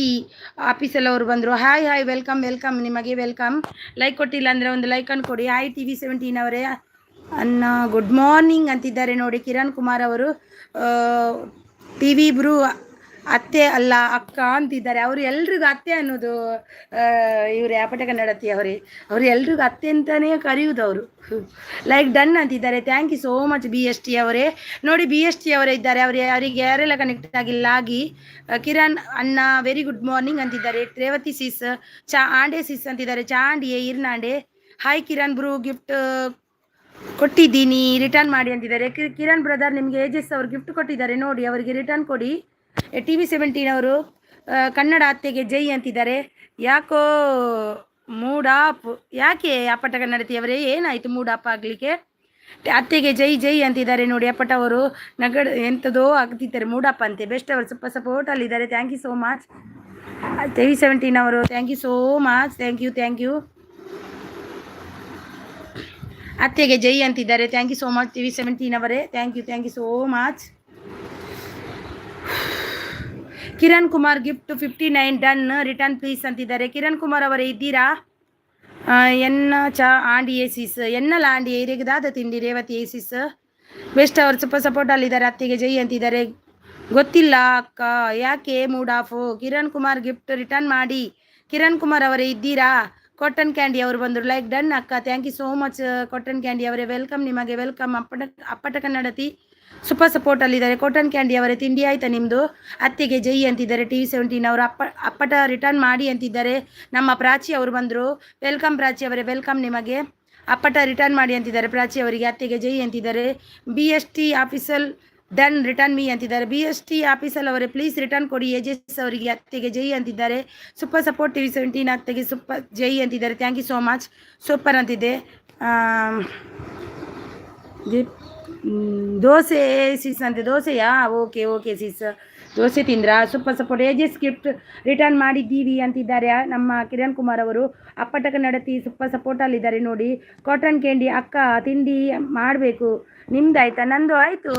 ಆಫೀಸಲ್ಲಿ ಅವರು ಬಂದರು. ಹಾಯ್ ವೆಲ್ಕಮ್ ನಿಮಗೆ ವೆಲ್ಕಮ್. ಲೈಕ್ ಕೊಟ್ಟಿಲ್ಲ ಅಂದರೆ ಒಂದು ಲೈಕನ್ನು ಕೊಡಿ. ಹಾಯ್ TV17 ಅವರೇ ಅನ್ನ ಗುಡ್ ಮಾರ್ನಿಂಗ್ ಅಂತಿದ್ದಾರೆ ನೋಡಿ. ಕಿರಣ್ ಕುಮಾರ್ ಅವರು TV ಬ್ರೂ ಅತ್ತೆ ಅಲ್ಲ ಅಕ್ಕ ಅಂತಿದ್ದಾರೆ. ಅವರು ಎಲ್ರಿಗೂ ಅತ್ತೆ ಅನ್ನೋದು ಇವರೇ ಅಪ್ಪಟ ಕನ್ನಡತಿ ಅವರು ಎಲ್ರಿಗೂ ಅತ್ತೆ ಅಂತಲೇ ಕರೆಯುವುದು ಅವರು. ಲೈಕ್ ಡನ್ ಅಂತಿದ್ದಾರೆ. Thank you so much BST ಅವರೇ. ನೋಡಿ BST ಅವರೇ ಇದ್ದಾರೆ. ಅವರಿಗೆ ಯಾರೆಲ್ಲ ಕನೆಕ್ಟ್ ಆಗಿ ಕಿರಣ್ ಅಣ್ಣ ವೆರಿ ಗುಡ್ ಮಾರ್ನಿಂಗ್ ಅಂತಿದ್ದಾರೆ. ರೇವತಿ ಸಿಸ್ ಆಂಡೆ ಸಿಸ್ ಅಂತಿದ್ದಾರೆ. ಚಾಂಡಿಯೇ ಇರ್ನಾಂಡೆ. ಹಾಯ್ ಕಿರಣ್ ಬ್ರೂ ಗಿಫ್ಟ್ ಕೊಟ್ಟಿದ್ದೀನಿ ರಿಟರ್ನ್ ಮಾಡಿ ಅಂತಿದ್ದಾರೆ. ಕಿರಣ್ ಬ್ರದರ್ ನಿಮಗೆ ಏಜಸ್ ಅವರು ಗಿಫ್ಟ್ ಕೊಟ್ಟಿದ್ದಾರೆ ನೋಡಿ, ಅವರಿಗೆ ರಿಟರ್ನ್ ಕೊಡಿ. TV17 ಅವರು ಕನ್ನಡ ಅತ್ತೆಗೆ ಜೈ ಅಂತಿದ್ದಾರೆ. ಯಾಕೋ ಮೂಡ್ ಆಫ್ ಯಾಕೆ ಅಪ್ಪಟ ಕನ್ನಡತಿಯವರೇ ಏನಾಯಿತು ಮೂಡ್ ಆಫ್ ಆಗಲಿಕ್ಕೆ? ಅತ್ತೆಗೆ ಜೈ ಜೈ ಅಂತಿದ್ದಾರೆ ನೋಡಿ ಅಪ್ಪಟ ಅವರು. ಎಂಥದೋ ಆಗ್ತಿದ್ದಾರೆ ಮೂಡ್ ಆಫ್ ಅಂತೆ. ಬೆಸ್ಟ್ ಅವರು ಸ್ವಲ್ಪ ಸಪೋರ್ಟಲ್ಲಿದ್ದಾರೆ. Thank you so much. TV17 ಅವರು thank you so much. Thank you. ಅತ್ತೆಗೆ ಜೈ ಅಂತಿದ್ದಾರೆ. Thank you so much TV17 ಅವರೇ. Thank you so much. Kiran Kumar gift 59 done return please ಅಂತಿದ್ದಾರೆ. ಕಿರಣ್ ಕುಮಾರ್ ಅವರೇ ಇದ್ದೀರಾ? ಎನ್ನ ಚಾ ಆಂಡಿ ಏಸಿಸ್ ಎನ್ನಲ್ಲ ಆಂಡಿ ಇರಿಗದಾದ ತಿಂಡಿ ರೇವತಿ ಏಸಿಸ್. ಬೆಸ್ಟ್ ಅವರು ಸ್ವಲ್ಪ ಸಪೋರ್ಟಲ್ಲಿದ್ದಾರೆ. ಅತ್ತೆಗೆ ಜೈ ಅಂತಿದ್ದಾರೆ. ಗೊತ್ತಿಲ್ಲ ಅಕ್ಕ ಯಾಕೆ mood off. Kiran Kumar gift return ಮಾಡಿ. ಕಿರಣ್ ಕುಮಾರ್ ಅವರೇ ಇದ್ದೀರಾ? ಕಾಟನ್ ಕ್ಯಾಂಡಿ ಅವರು ಬಂದರು. ಲೈಕ್ ಡನ್ ಅಕ್ಕ. Thank you so much cotton candy ಅವರೇ. ವೆಲ್ಕಮ್ ನಿಮಗೆ ವೆಲ್ಕಮ್. ಅಪ್ಪಟ ಕನ್ನಡತಿ ಸೂಪರ್ ಸಪೋರ್ಟಲ್ಲಿದ್ದಾರೆ. ಕಾಟನ್ ಕ್ಯಾಂಡಿ ಅವರೇ ತಿಂಡಿ ಆಯಿತಾ ನಿಮ್ಮದು? ಅತ್ತೆಗೆ ಜೈ ಅಂತಿದ್ದಾರೆ. TV17 ಅವರು ಅಪ್ಪಟ ರಿಟರ್ನ್ ಮಾಡಿ ಅಂತಿದ್ದಾರೆ. ನಮ್ಮ ಪ್ರಾಚಿ ಅವರು ಬಂದರು. ವೆಲ್ಕಮ್ ಪ್ರಾಚಿ ಅವರೇ. ವೆಲ್ಕಮ್ ನಿಮಗೆ. ಅಪ್ಪಟ ರಿಟರ್ನ್ ಮಾಡಿ ಅಂತಿದ್ದಾರೆ ಪ್ರಾಚಿ ಅವರಿಗೆ. ಅತ್ತೆಗೆ ಜೈ ಅಂತಿದ್ದಾರೆ. BST official done return me ಅಂತಿದ್ದಾರೆ. BST ಆಫೀಸಲ್ ಅವರೇ ಪ್ಲೀಸ್ ರಿಟರ್ನ್ ಕೊಡಿ ಏಜಸ್ ಅವರಿಗೆ. ಅತ್ತೆಗೆ ಜೈ ಅಂತಿದ್ದಾರೆ. ಸೂಪರ್ ಸಪೋರ್ಟ್ TV17 ಅತ್ತೆಗೆ ಸೂಪರ್ ಜೈ ಅಂತಿದ್ದಾರೆ. Thank you so much. Super ಅಂತಿದೆ. ದೋಸೆ ಸಿಸ್ ಅಂತೆ. ದೋಸೆಯಾ? ಓಕೆ ಸಿಸ್ ದೋಸೆ ತಿಂದ್ರಾ? Super support. ಏಜಸ್ ಗಿಫ್ಟ್ ರಿಟರ್ನ್ ಮಾಡಿದ್ದೀವಿ ಅಂತಿದ್ದಾರೆ ನಮ್ಮ ಕಿರಣ್ ಕುಮಾರ್ ಅವರು. ಅಪ್ಪಟ ಕನ್ನಡತಿ ಸೂಪರ್ ಸಪೋರ್ಟಲ್ಲಿದ್ದಾರೆ ನೋಡಿ. ಕಾಟನ್ ಕ್ಯಾಂಡಿ ಅಕ್ಕ ತಿಂಡಿ ಮಾಡಬೇಕು. ನಿಮ್ದು ಆಯಿತಾ? ನಂದು ಆಯಿತು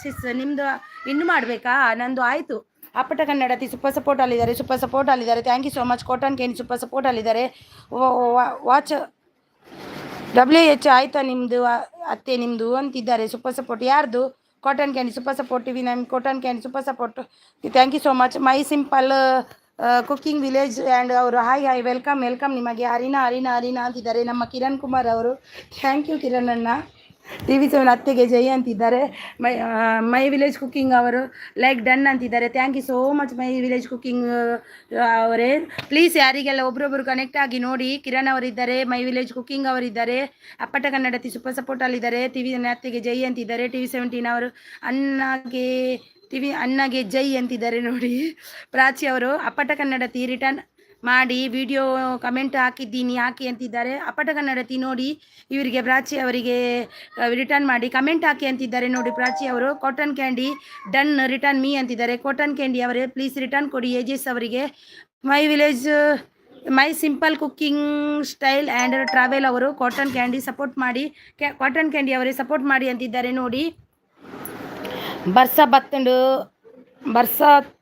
ಸಿಸ್. ನಿಮ್ಮದು ಇನ್ನೂ ಮಾಡಬೇಕಾ? ನಂದು ಆಯಿತು. ಅಪ್ಪಟ ಕನ್ನಡತಿ ಸೂಪರ್ ಸಪೋರ್ಟಲ್ಲಿದ್ದಾರೆ. Thank you so much. Cotton candy super ಸಪೋರ್ಟಲ್ಲಿದ್ದಾರೆ. ವಾಚ್ WH ಆಯಿತಾ ನಿಮ್ಮದು ಅತ್ತೆ ನಿಮ್ಮದು ಅಂತಿದ್ದಾರೆ. ಸೂಪರ್ ಸಪೋರ್ಟ್ ಯಾರ್ದು? Cotton candy super support TV ನಮ್ಮ cotton candy super support. Thank you so much. My simple cooking village and ಅವರು ಹಾಯ್ ವೆಲ್ಕಮ್ ನಿಮಗೆ. ಅರಿನಾ ಅಂತಿದ್ದಾರೆ ನಮ್ಮ ಕಿರಣ್ ಕುಮಾರ್ ಅವರು. ಥ್ಯಾಂಕ್ ಯು ಕಿರಣ್ ಅಣ್ಣ. TV7 ಅತ್ತೆಗೆ ಜೈ ಅಂತಿದ್ದಾರೆ. ಮೈ ವಿಲೇಜ್ ಕುಕಿಂಗ್ ಅವರು ಲೈಕ್ ಡನ್ ಅಂತಿದ್ದಾರೆ. Thank you so much my village cooking ಅವರೇ. ಪ್ಲೀಸ್ ಯಾರಿಗೆಲ್ಲ ಒಬ್ರೊಬ್ಬರು ಕನೆಕ್ಟ್ ಆಗಿ ನೋಡಿ. ಕಿರಣ್ ಅವರಿದ್ದಾರೆ. ಮೈ ವಿಲೇಜ್ ಕುಕಿಂಗ್ ಅವರಿದ್ದಾರೆ. ಅಪ್ಪಟ ಕನ್ನಡತಿ ಸೂಪರ್ ಸಪೋರ್ಟಲ್ಲಿದ್ದಾರೆ. ಅತ್ತೆಗೆ ಜೈ ಅಂತಿದ್ದಾರೆ. TV17 ಅವರು ಅಣ್ಣಗೆ ಜೈ ಅಂತಿದ್ದಾರೆ ನೋಡಿ. ಪ್ರಾಚಿ ಅವರು ಅಪ್ಪಟ ಕನ್ನಡತಿ ರಿಟರ್ನ್ ಮಾಡಿ ವಿಡಿಯೋ ಕಮೆಂಟ್ ಹಾಕಿದ್ದೀನಿ ಹಾಕಿ ಅಂತಿದ್ದಾರೆ. ಅಪ್ಪಟ ಕನ್ನಡತಿ ನೋಡಿ ಇವರಿಗೆ ಪ್ರಾಚಿ ಅವರಿಗೆ ರಿಟರ್ನ್ ಮಾಡಿ ಕಮೆಂಟ್ ಹಾಕಿ ಅಂತಿದ್ದಾರೆ ನೋಡಿ ಪ್ರಾಚಿ ಅವರು. Cotton candy done return me ಅಂತಿದ್ದಾರೆ. ಕಾಟನ್ ಕ್ಯಾಂಡಿ ಅವರೇ ಪ್ಲೀಸ್ ರಿಟರ್ನ್ ಕೊಡಿ ಏಜಸ್ ಅವರಿಗೆ. My village my simple cooking style and travel ಅವರು ಕಾಟನ್ ಕ್ಯಾಂಡಿ ಸಪೋರ್ಟ್ ಮಾಡಿ. ಕಾಟನ್ ಕ್ಯಾಂಡಿ ಅವರೇ ಸಪೋರ್ಟ್ ಮಾಡಿ ಅಂತಿದ್ದಾರೆ ನೋಡಿ. ಬರ್ಸ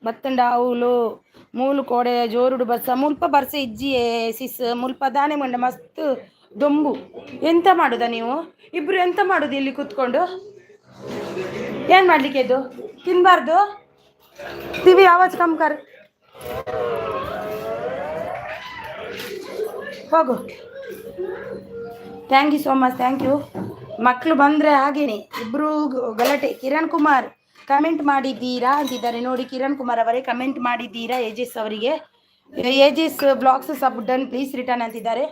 ಬತ್ತಂಡು ಅವಳು ಮೂಲು ಕೋಡೆ ಜೋರುಡು ಮುಲ್ಪ ಬರ್ಸ ಇಜ್ಜಿಯೇ ಸಿಸ್. ಮುಲ್ಪ ದಾನೆ ಮಂಡ ಮಸ್ತ್ ದೊಂಬು. ಎಂತ ಮಾಡೋದ ನೀವು ಇಬ್ಬರು? ಎಂತ ಮಾಡೋದು ಇಲ್ಲಿ ಕೂತ್ಕೊಂಡು? ಏನು ಮಾಡಲಿಕ್ಕೆ ಇದು? ತಿನ್ನಬಾರ್ದು? ಟಿವಿ ಆವಾಜ್ ಕಮ್ ಕರ್. ಹೋಗು. Thank you so much. Thank you. ಮಕ್ಕಳು ಬಂದರೆ ಹಾಗೇನೆ ಇಬ್ಬರು ಗಲಾಟೆ. ಕಿರಣ್ ಕುಮಾರ್ ಕಮೆಂಟ್ ಮಾಡಿದ್ದೀರಾ ಅಂತಿದ್ದಾರೆ ನೋಡಿ. ಕಿರಣ್ ಕುಮಾರ್ ಅವರೇ ಕಮೆಂಟ್ ಮಾಡಿದ್ದೀರಾ ಏಜಸ್ ಅವರಿಗೆ. Ages blogs sub done please return ಅಂತಿದ್ದಾರೆ.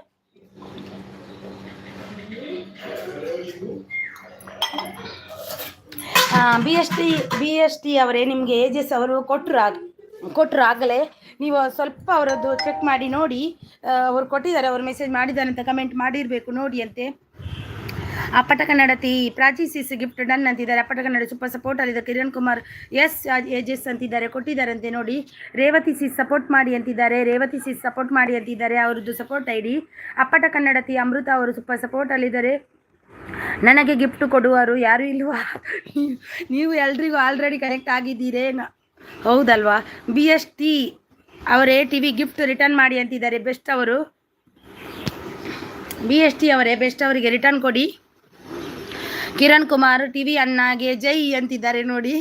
BST ಅವರೇ ನಿಮಗೆ ಏಜಸ್ ಅವರು ಕೊಟ್ಟರು ಆಗಲೇ. ನೀವು ಸ್ವಲ್ಪ ಅವರದ್ದು ಚೆಕ್ ಮಾಡಿ ನೋಡಿ. ಅವ್ರು ಕೊಟ್ಟಿದ್ದಾರೆ, ಅವ್ರು ಮೆಸೇಜ್ ಮಾಡಿದ್ದಾರೆ ಅಂತ ಕಮೆಂಟ್ ಮಾಡಿರಬೇಕು ನೋಡಿ ಅಂತೆ. ಅಪ್ಪಟ ಕನ್ನಡತಿ ಪ್ರಾಚಿ ಸಿಸ್ ಗಿಫ್ಟ್ ಡನ್ ಅಂತಿದ್ದಾರೆ. ಅಪ್ಪಟ ಕನ್ನಡ ಸೂಪರ್ ಸಪೋರ್ಟ್ ಅಲ್ಲಿದ್ದಾರೆ. ಕಿರಣ್ ಕುಮಾರ್ ಎಸ್ ಏಜಸ್ ಅಂತಿದ್ದಾರೆ ಕೊಟ್ಟಿದ್ದಾರಂತೆ ನೋಡಿ. ರೇವತಿ ಸಿಸ್ ಸಪೋರ್ಟ್ ಮಾಡಿ ಅಂತಿದ್ದಾರೆ. ಅವ್ರದ್ದು ಸಪೋರ್ಟ್ ID. ಅಪ್ಪಟ ಕನ್ನಡತಿ ಅಮೃತ ಅವರು ಸೂಪರ್ ಸಪೋರ್ಟ್ ಅಲ್ಲಿದ್ದಾರೆ. ನನಗೆ ಗಿಫ್ಟ್ ಕೊಡುವರು ಯಾರು ಇಲ್ವಾ? ನೀವು ಎಲ್ರಿಗೂ ಆಲ್ರೆಡಿ ಕನೆಕ್ಟ್ ಆಗಿದ್ದೀರೇ ಹೌದಲ್ವಾ? BST ಅವರೇ TV ಗಿಫ್ಟ್ ರಿಟರ್ನ್ ಮಾಡಿ ಅಂತಿದ್ದಾರೆ. ಬೆಸ್ಟ್ ಅವರು BST ಅವರೇ ಬೆಸ್ಟ್ ಅವರಿಗೆ ರಿಟರ್ನ್ ಕೊಡಿ. ಕಿರಣ್ ಕುಮಾರ್ TV ಅಣ್ಣಗೆ ಜೈ ಅಂತಿದ್ದಾರೆ ನೋಡಿ.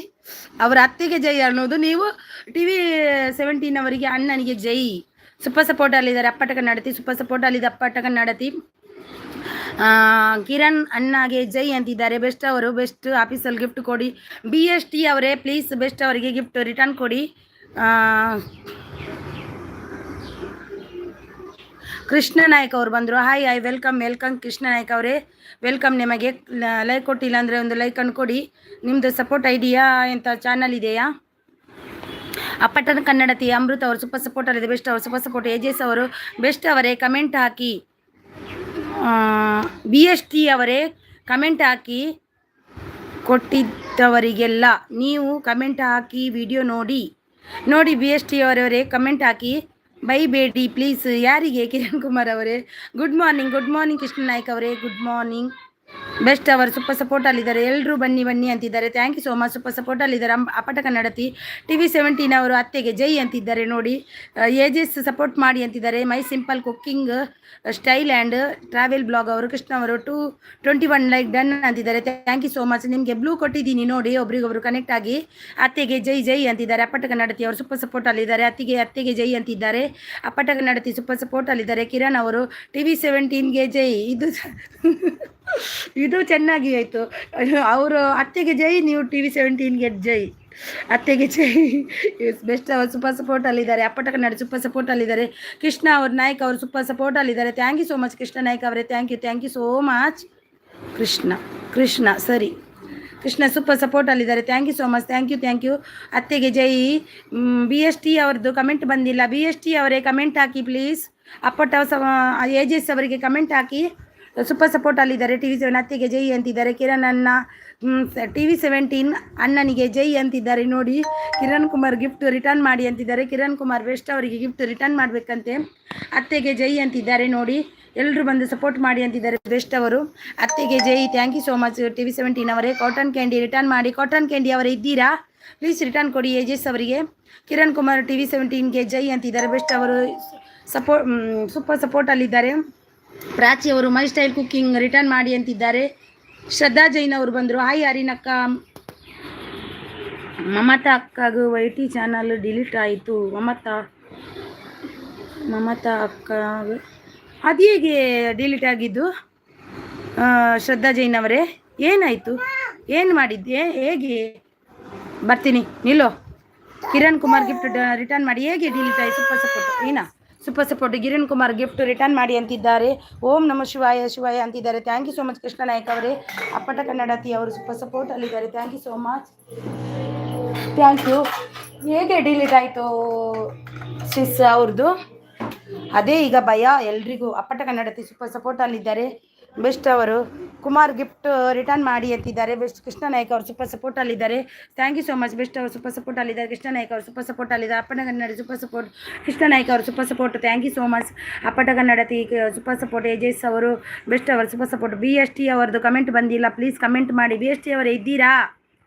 ಅವರ ಅತ್ತೆಗೆ ಜೈ ಅನ್ನೋದು, ನೀವು TV17 ಅವರಿಗೆ ಅಣ್ಣನಿಗೆ ಜೈ. Super support ಅಲ್ಲಿದ್ದಾರೆ. ಅಪ್ಪಟ ಕನ್ನಡತಿ ಸೂಪರ್ ಸಪೋರ್ಟ್ ಅಲ್ಲಿದೆ. ಅಪ್ಪಟ ಕನ್ನಡತಿ ಕಿರಣ್ ಅಣ್ಣಗೆ ಜೈ ಅಂತಿದ್ದಾರೆ. ಬೆಸ್ಟ್ ಅವರು ಬೆಸ್ಟ್ ಆಫೀಸಲ್ಲಿ ಗಿಫ್ಟ್ ಕೊಡಿ. BST ಅವರೇ ಪ್ಲೀಸ್ ಬೆಸ್ಟ್ ಅವರಿಗೆ ಗಿಫ್ಟ್ ರಿಟರ್ನ್ ಕೊಡಿ. ಕೃಷ್ಣ ನಾಯ್ಕ ಅವರು ಬಂದರು. ಹಾಯ್ ವೆಲ್ಕಮ್ ಕೃಷ್ಣ ನಾಯ್ಕ ಅವರೇ ವೆಲ್ಕಮ್. ನಿಮಗೆ ಲೈಕ್ ಕೊಟ್ಟಿಲ್ಲ ಅಂದರೆ ಒಂದು ಲೈಕನ್ನು ಕೊಡಿ. ನಿಮ್ಮದು ಸಪೋರ್ಟ್ ಐಡಿಯಾ ಎಂಥ ಚಾನಲ್ ಇದೆಯಾ? ಅಪ್ಪಟ್ಟನ ಕನ್ನಡತಿ ಅಮೃತ ಅವರು ಸೂಪರ್ ಸಪೋರ್ಟ್ ಅಲ್ಲಿದೆ ಬೆಸ್ಟ್ ಅವರು ಸೂಪರ್ ಸಪೋರ್ಟ್ ಎಜೆಸ್ ಅವರು ಬೆಸ್ಟ್ ಅವರೇ ಕಮೆಂಟ್ ಹಾಕಿ. BST ಅವರೇ ಕಮೆಂಟ್ ಹಾಕಿ ಕೊಟ್ಟಿದ್ದವರಿಗೆಲ್ಲ ನೀವು ಕಮೆಂಟ್ ಹಾಕಿ ವಿಡಿಯೋ ನೋಡಿ BST ಅವರವರೇ ಕಮೆಂಟ್ ಹಾಕಿ ಬೈಬೇಡಿ ಪ್ಲೀಸ್. ಯಾರಿಗೆ? ಕಿರಣ್ ಕುಮಾರ್ ಅವರೇ ಗುಡ್ ಮಾರ್ನಿಂಗ್ ಕೃಷ್ಣ ನಾಯ್ಕ್ ಅವರೇ ಗುಡ್ ಮಾರ್ನಿಂಗ್. ಬೆಸ್ಟ್ ಅವರು ಸೂಪರ್ ಸಪೋರ್ಟಲ್ಲಿದ್ದಾರೆ. ಎಲ್ಲರೂ ಬನ್ನಿ ಅಂತಿದ್ದಾರೆ. Thank you so much. Super ಸಪೋರ್ಟಲ್ಲಿದ್ದಾರೆ. ಅಪ್ಪಟ ಕನ್ನಡತಿ TV17 ಅವರು ಅತ್ತೆಗೆ ಜೈ ಅಂತಿದ್ದಾರೆ ನೋಡಿ. ಏಜಸ್ ಸಪೋರ್ಟ್ ಮಾಡಿ ಅಂತಿದ್ದಾರೆ. My simple cooking style and travel blog ಅವರು ಕೃಷ್ಣ ಅವರು 21 ಲೈಕ್ ಡನ್ ಅಂತಿದ್ದಾರೆ. Thank you so much. ನಿಮಗೆ ಬ್ಲೂ ಕೊಟ್ಟಿದ್ದೀನಿ ನೋಡಿ, ಒಬ್ರಿಗೊಬ್ರು ಕನೆಕ್ಟ್ ಆಗಿ. ಅತ್ತೆಗೆ ಜೈ ಅಂತಿದ್ದಾರೆ. ಅಪ್ಪಟ ಕನ್ನಡತಿ ಅವರು ಸೂಪರ್ ಸಪೋರ್ಟಲ್ಲಿದ್ದಾರೆ. ಅತ್ತೆಗೆ ಜೈ ಅಂತಿದ್ದಾರೆ. ಅಪ್ಪಟ ಕನ್ನಡತಿ ಸೂಪರ್ ಸಪೋರ್ಟಲ್ಲಿದ್ದಾರೆ. ಕಿರಣ್ ಅವರು TV17ಗೆ ಜೈ. ಇದು ಚೆನ್ನಾಗಿ ಆಯಿತು. ಅವರು ಅತ್ತೆಗೆ ಜೈ, ನೀವು TV17ಗೆ ಜೈ. ಅತ್ತೆಗೆ ಜೈ. ಬೆಸ್ಟ್ ಅವರು ಸೂಪರ್ ಸಪೋರ್ಟಲ್ಲಿದ್ದಾರೆ. ಅಪ್ಪಟ ಕನ್ನಡ ಸೂಪರ್ ಸಪೋರ್ಟಲ್ಲಿದ್ದಾರೆ. ಕೃಷ್ಣ ಅವರು ನಾಯ್ಕ್ ಅವರು ಸೂಪರ್ ಸಪೋರ್ಟಲ್ಲಿದ್ದಾರೆ. Thank you so much Krishna Naik ಅವರೇ. Thank you so much. Krishna ಸರಿ, ಕೃಷ್ಣ ಸೂಪರ್ ಸಪೋರ್ಟಲ್ಲಿದ್ದಾರೆ. Thank you so much. Thank you. ಅತ್ತೆಗೆ ಜೈ. BST ಅವ್ರದ್ದು ಕಮೆಂಟ್ ಬಂದಿಲ್ಲ. BST ಅವರೇ ಕಮೆಂಟ್ ಹಾಕಿ ಪ್ಲೀಸ್. ಅಪ್ಪಟ ಏಜಸ್ ಅವರಿಗೆ ಕಮೆಂಟ್ ಹಾಕಿ. ಸೂಪರ್ ಸಪೋರ್ಟಲ್ಲಿದ್ದಾರೆ. TV7 ಅತ್ತೆಗೆ ಜೈ ಅಂತಿದ್ದಾರೆ. ಕಿರಣ್ ಅಣ್ಣ TV17 ಅಣ್ಣನಿಗೆ ಜೈ ಅಂತಿದ್ದಾರೆ ನೋಡಿ. ಕಿರಣ್ ಕುಮಾರ್ ಗಿಫ್ಟ್ ರಿಟರ್ನ್ ಮಾಡಿ ಅಂತಿದ್ದಾರೆ. ಕಿರಣ್ ಕುಮಾರ್ ಬೆಸ್ಟ್ ಅವರಿಗೆ ಗಿಫ್ಟ್ ರಿಟರ್ನ್ ಮಾಡಬೇಕಂತೆ. ಅತ್ತೆಗೆ ಜೈ ಅಂತಿದ್ದಾರೆ ನೋಡಿ. ಎಲ್ಲರೂ ಬಂದು ಸಪೋರ್ಟ್ ಮಾಡಿ ಅಂತಿದ್ದಾರೆ ಬೆಸ್ಟ್ ಅವರು. ಅತ್ತೆಗೆ ಜೈ. Thank you so much TV17 ಅವರೇ. ಕಾಟನ್ ಕ್ಯಾಂಡಿ ರಿಟರ್ನ್ ಮಾಡಿ. ಕಾಟನ್ ಕ್ಯಾಂಡಿ ಅವರೇ ಇದ್ದೀರಾ? ಪ್ಲೀಸ್ ರಿಟರ್ನ್ ಕೊಡಿ ಏಜಸ್ ಅವರಿಗೆ. ಕಿರಣ್ ಕುಮಾರ್ TV17ಗೆ ಜೈ ಅಂತಿದ್ದಾರೆ. ಬೆಸ್ಟ್ ಅವರು ಸೂಪರ್ ಸಪೋರ್ಟಲ್ಲಿದ್ದಾರೆ. ಪ್ರಾಚಿ ಅವರು ಮೈ ಸ್ಟೈಲ್ ಕುಕ್ಕಿಂಗ್ ರಿಟರ್ನ್ ಮಾಡಿ ಅಂತಿದ್ದಾರೆ. ಶ್ರದ್ಧಾ ಜೈನ್ ಅವರು ಬಂದರು. ಹಾಯ್ ಅರಿನಕ್ಕ. ಮಮತಾ ಅಕ್ಕಗೂ YT ಚಾನಲ್ ಡಿಲೀಟ್ ಆಯಿತು. ಮಮತಾ ಅಕ್ಕ ಅದು ಹೇಗೆ ಡಿಲೀಟ್ ಆಗಿದ್ದು? ಶ್ರದ್ಧಾ ಜೈನ್ ಅವರೇ ಏನಾಯಿತು? ಏನು ಮಾಡಿದ್ದೆ? ಹೇಗೆ? ಬರ್ತೀನಿ ನಿಲ್ಲೋ. ಕಿರಣ್ ಕುಮಾರ್ ಗಿಫ್ಟ್ ರಿಟರ್ನ್ ಮಾಡಿ. ಹೇಗೆ ಡಿಲೀಟ್ ಆಯಿತು? Super support Kiran Kumar gift return ಮಾಡಿ ಅಂತಿದ್ದಾರೆ. ಓಂ ನಮಃ ಶಿವಾಯ ಅಂತಿದ್ದಾರೆ. Thank you so much Krishna Naik ಅವರೇ. ಅಪ್ಪಟ ಕನ್ನಡತಿ ಅವರು ಸೂಪರ್ ಸಪೋರ್ಟಲ್ಲಿದ್ದಾರೆ. Thank you so much. Thank you. ಹೇಗೆ ಡಿಲೀಟ್ ಆಯಿತು ಸಿಸ್ ಅವ್ರದ್ದು? ಅದೇ ಈಗ ಭಯ ಎಲ್ರಿಗೂ. ಅಪ್ಪಟ ಕನ್ನಡತಿ ಸೂಪರ್ ಸಪೋರ್ಟಲ್ಲಿದ್ದಾರೆ. ಬೆಸ್ಟ್ ಅವರು ಕುಮಾರ್ ಗಿಫ್ಟ್ ರಿಟರ್ನ್ ಮಾಡಿ ಅಂತಿದ್ದಾರೆ. ಬೆಸ್ಟ್ ಕೃಷ್ಣ ನಾಯ್ಕ್ ಅವರು ಸೂಪರ್ ಸಪೋರ್ಟಲ್ಲಿದ್ದಾರೆ. Thank you so much. Best ಅವರು ಸೂಪರ್ ಸಪೋರ್ಟಲ್ಲಿದ್ದಾರೆ. ಕೃಷ್ಣ ನಾಯ್ಕ್ ಅವರು ಸೂಪರ್ ಸಪೋರ್ಟಲ್ಲಿದ್ದಾರೆ. ಅಪ್ಪಟ ಕನ್ನಡ ಸೂಪರ್ ಸಪೋರ್ಟ್ ಕೃಷ್ಣ ನಾಯ್ಕ್ ಅವರು super support. Thank you so much. ಅಪ್ಪಟ ಕನ್ನಡತಿ ಸೂಪರ್ ಸಪೋರ್ಟ್ ಏಜಸ್ ಅವರು ಬೆಸ್ಟ್ ಅವರು ಸೂಪರ್ ಸಪೋರ್ಟ್. BST ಅವರದ್ದು ಕಮೆಂಟ್ ಬಂದಿಲ್ಲ. ಪ್ಲೀಸ್ ಕಮೆಂಟ್ ಮಾಡಿ. BST ಅವರೇ ಇದ್ದೀರಾ?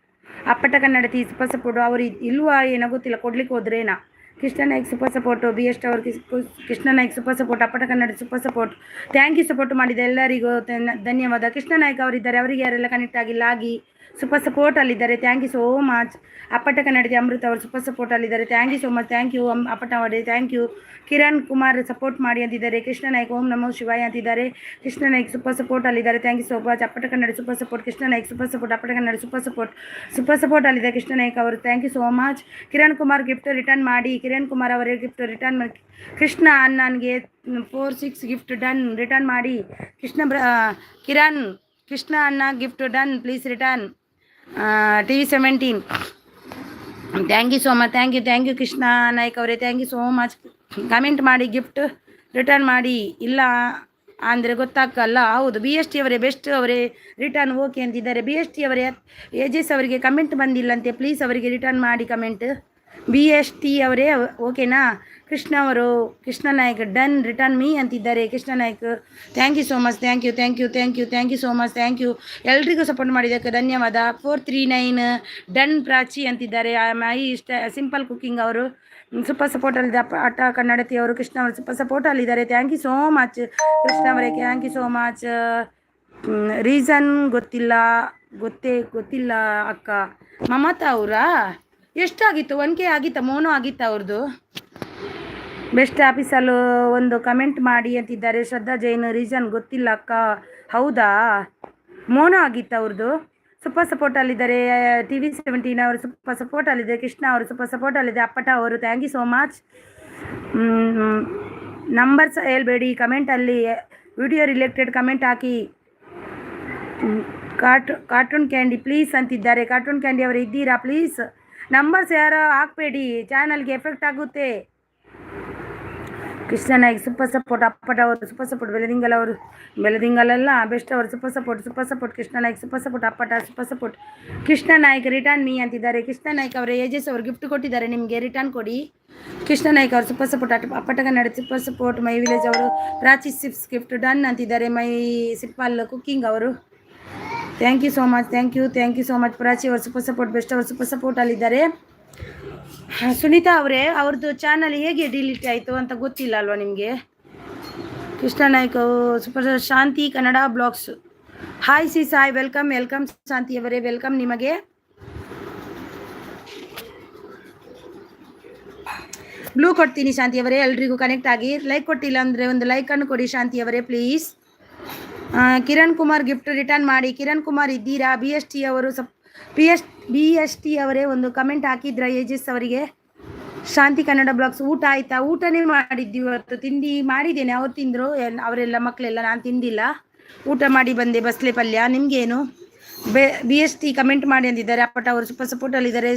ಅಪ್ಪಟ ಕನ್ನಡತಿ ಸೂಪರ್ ಸಪೋರ್ಟ್. ಅವರು ಇಲ್ವಾ ಏನೋ ಗೊತ್ತಿಲ್ಲ, ಕೊಡ್ಲಿಕ್ಕೆ ಹೋದ್ರೇನಾ. Krishna Naik super support. BST ಅವರು ಕೃಷ್ಣ ನಾಯ್ಕ್ ಸೂಪರ್ ಸಪೋರ್ಟ್. ಅಪ್ಪಟ Kannada super support. Thank you support ಮಾಡಿದೆ ಎಲ್ಲರಿಗೂ ಧನ್ಯವಾದ. ಕೃಷ್ಣ ನಾಯ್ಕ್ ಅವರಿದ್ದಾರೆ. ಅವರಿಗೆ ಯಾರೆಲ್ಲ ಕನೆಕ್ಟ್ ಆಗಿಲ್ಲ ಆಗಿ ಸೂಪರ್ ಸಪೋರ್ಟಲ್ಲಿದ್ದಾರೆ. Thank you so much. ಅಪ್ಪಟ ಕನ್ನಡತಿ ಅಮೃತ ಅವರು ಸೂಪರ್ ಸಪೋರ್ಟಲ್ಲಿದ್ದಾರೆ. Thank you so much. Thank you ಅಪ್ಪಟ ಅವರೇ. Thank you. Kiran Kumar support ಮಾಡಿ ಅಂತಿದ್ದಾರೆ. ಕೃಷ್ಣ ನಾಯ್ಕ್ ಓಂ ನಮೋ ಶಿವಾಯ ಅಂತಿದ್ದಾರೆ. ಕೃಷ್ಣ ನಾಯ್ಕ್ ಸೂಪರ್ ಸಪೋರ್ಟಲ್ಲಿದ್ದಾರೆ. Thank you so much. ಅಪ್ಪಟ Kannada super support. Krishna Naik super support. ಅಪ್ಪಟ ಕನ್ನಡ ಸೂಪರ್ ಸಪೋರ್ಟಲ್ಲಿದೆ ಕೃಷ್ಣ ನಾಯ್ಕ್ ಅವರು. Thank you so much. Kiran Kumar gift return ಮಾಡಿ. ಕಿರಣ್ ಕುಮಾರ್ ಅವರೇ ಗಿಫ್ಟ್ ರಿಟರ್ನ್ ಮಾಡಿ. ಕೃಷ್ಣ ಅಣ್ಣನಿಗೆ 46 ಗಿಫ್ಟ್ ಡನ್ ರಿಟರ್ನ್ ಮಾಡಿ. ಕೃಷ್ಣ ಅಣ್ಣ gift done please return. TV17 thank you so much. Thank you Krishna Naik ಅವರೇ. Thank you so much. Comment ಮಾಡಿ ಗಿಫ್ಟ್ ರಿಟರ್ನ್ ಮಾಡಿ. ಇಲ್ಲ ಅಂದರೆ ಗೊತ್ತಾಗಲ್ಲ. ಹೌದು BST ಅವರೇ ಬೆಸ್ಟ್ ಅವರೇ ರಿಟರ್ನ್ ಓಕೆ ಅಂತಿದ್ದಾರೆ. BST ಅವರೇ ಏಜಸ್ ಅವರಿಗೆ ಕಮೆಂಟ್ ಬಂದಿಲ್ಲಂತೆ. ಪ್ಲೀಸ್ ಅವರಿಗೆ ರಿಟರ್ನ್ ಮಾಡಿ ಕಮೆಂಟ್. BST ಅವರೇ ಓಕೆನಾ? Krishna Naik done return me ಅಂತಿದ್ದಾರೆ. Krishna Naik thank you so much. Thank you so much. Thank you ಎಲ್ರಿಗೂ ಸಪೋರ್ಟ್ ಮಾಡಿದ್ದಕ್ಕೆ ಧನ್ಯವಾದ. 439 ಡನ್ ಪ್ರಾಚಿ ಅಂತಿದ್ದಾರೆ. ಮೈ ಸಿಂಪಲ್ ಕುಕ್ಕಿಂಗ್ ಅವರು ಸೂಪರ್ ಸಪೋರ್ಟಲ್ಲಿದೆ. ಅಟ ಕನ್ನಡತಿ ಅವರು ಕೃಷ್ಣ ಅವರು ಸೂಪರ್ ಸಪೋರ್ಟಲ್ಲಿದ್ದಾರೆ. Thank you so much Krishna ಅವರೇ. Thank you so much. Reason ಗೊತ್ತಿಲ್ಲ ಅಕ್ಕ. ಮಮತಾ ಅವರಾ? ಎಷ್ಟಾಗಿತ್ತು? 1K ಆಗಿತ್ತಾ? ಮೋನೋ ಆಗಿತ್ತಾ ಅವ್ರದ್ದು? ಬೆಸ್ಟ್ ಆಫೀಸಲ್ಲೂ ಒಂದು ಕಮೆಂಟ್ ಮಾಡಿ ಅಂತಿದ್ದಾರೆ. ಶ್ರದ್ಧಾ ಜೈನ್ ರೀಸನ್ ಗೊತ್ತಿಲ್ಲ ಅಕ್ಕ. ಹೌದಾ? ಮೋನೋ ಆಗಿತ್ತು ಅವ್ರದ್ದು. ಸೂಪರ್ ಸಪೋರ್ಟಲ್ಲಿದ್ದಾರೆ. TV17 ಅವರು ಸೂಪರ್ ಸಪೋರ್ಟಲ್ಲಿದೆ. ಕೃಷ್ಣ ಅವರು ಸೂಪರ್ ಸಪೋರ್ಟಲ್ಲಿದೆ. ಅಪ್ಪಟ ಅವರು thank you so much. Numbers ಹೇಳ್ಬೇಡಿ ಕಮೆಂಟಲ್ಲಿ. ವಿಡಿಯೋ ರಿಲೇಟೆಡ್ ಕಮೆಂಟ್ ಹಾಕಿ. ಕಾರ್ಟೂನ್ ಕ್ಯಾಂಡಿ ಪ್ಲೀಸ್ ಅಂತಿದ್ದಾರೆ. ಕಾರ್ಟೂನ್ ಕ್ಯಾಂಡಿ ಅವರು ಇದ್ದೀರಾ? ಪ್ಲೀಸ್ ನಂಬರ್ಸ್ ಯಾರು ಹಾಕಬೇಡಿ, ಚಾನಲ್ಗೆ ಎಫೆಕ್ಟ್ ಆಗುತ್ತೆ. ಕೃಷ್ಣ ನಾಯ್ಕ್ ಸೂಪರ್ ಸಪೋರ್ಟ್, ಅಪ್ಪಟ ಅವರು ಸೂಪರ್ ಸಪೋರ್ಟ್, ಬೆಳದಿಂಗಲಲ್ಲ ಬೆಸ್ಟ್ ಅವರು super support Krishna Naik super support, ಅಪ್ಪಟ super support. Krishna Naik return me ಅಂತಿದ್ದಾರೆ. ಕೃಷ್ಣ ನಾಯ್ಕ್ ಅವರೇ ಏಜಸ್ ಅವರು ಗಿಫ್ಟ್ ಕೊಟ್ಟಿದ್ದಾರೆ, ನಿಮಗೆ ರಿಟರ್ನ್ ಕೊಡಿ. ಕೃಷ್ಣ ನಾಯ್ಕ್ ಅವರು ಸೂಪರ್ ಸಪೋರ್ಟ್, ಅಪ್ಪಟ Kannada super support. My village ಅವರು ಪ್ರಾಚಿ ಸಿಪ್ಸ್ ಗಿಫ್ಟ್ ಡನ್ ಅಂತಿದ್ದಾರೆ. ಮೈ ಸಿಂಪಲ್ ಕುಕ್ಕಿಂಗ್ ಅವರು thank you so much, thank you so much. Prachi ಅವರು ಸೂಪರ್ ಸಪೋರ್ಟ್, ಬೆಸ್ಟ್ ಅವರು ಸೂಪರ್ ಸಪೋರ್ಟಲ್ಲಿದ್ದಾರೆ. ಸುನೀತಾ ಅವರೇ, ಅವ್ರದ್ದು ಚಾನಲ್ ಹೇಗೆ ಡಿಲೀಟ್ ಆಯಿತು ಅಂತ ಗೊತ್ತಿಲ್ಲ ಅಲ್ವಾ ನಿಮಗೆ? ಕೃಷ್ಣ ನಾಯ್ಕ ಸೂಪರ್. ಶಾಂತಿ ಕನ್ನಡ ಬ್ಲಾಗ್ಸ್, ಹಾಯ್ ಸಿ ಸಾಯ್, ವೆಲ್ಕಮ್ ಶಾಂತಿ ಅವರೇ, ವೆಲ್ಕಮ್ ನಿಮಗೆ. ಬ್ಲೂ ಕೊಡ್ತೀನಿ ಶಾಂತಿ ಅವರೇ, ಎಲ್ರಿಗೂ ಕನೆಕ್ಟ್ ಆಗಿ. ಲೈಕ್ ಕೊಟ್ಟಿಲ್ಲ ಅಂದರೆ ಒಂದು ಲೈಕನ್ನು ಕೊಡಿ ಶಾಂತಿ ಅವರೇ please. Kiran Kumar gift return ಮಾಡಿ. ಕಿರಣ್ ಕುಮಾರ್ ಇದ್ದೀರಾ? ಬಿ ಎಸ್ ಟಿ ಅವರೇ ಒಂದು ಕಮೆಂಟ್ ಹಾಕಿದ್ರ ಏಜಸ್ ಅವರಿಗೆ. ಶಾಂತಿ ಕನ್ನಡ ಬ್ಲಾಗ್ಸ್, ಊಟ ಆಯಿತಾ? ಊಟನೇ ಮಾಡಿದ್ದೀವಿ ಇವತ್ತು, ತಿಂಡಿ ಮಾಡಿದ್ದೇನೆ, ಅವ್ರು ತಿಂದರು, ಅವರೆಲ್ಲ ಮಕ್ಕಳೆಲ್ಲ, ನಾನು ತಿಂದಿಲ್ಲ. ಊಟ ಮಾಡಿ ಬಂದೆ, ಬಸ್ಲೆ ಪಲ್ಯ. ನಿಮಗೇನು? ಬಿ ಎಸ್ ಟಿ ಕಮೆಂಟ್ ಮಾಡಿ ಅಂತಿದ್ದಾರೆ. ಅಪ್ಪಟ ಅವರು ಸೂಪರ್ ಸಪೋರ್ಟಲ್ಲಿದ್ದಾರೆ.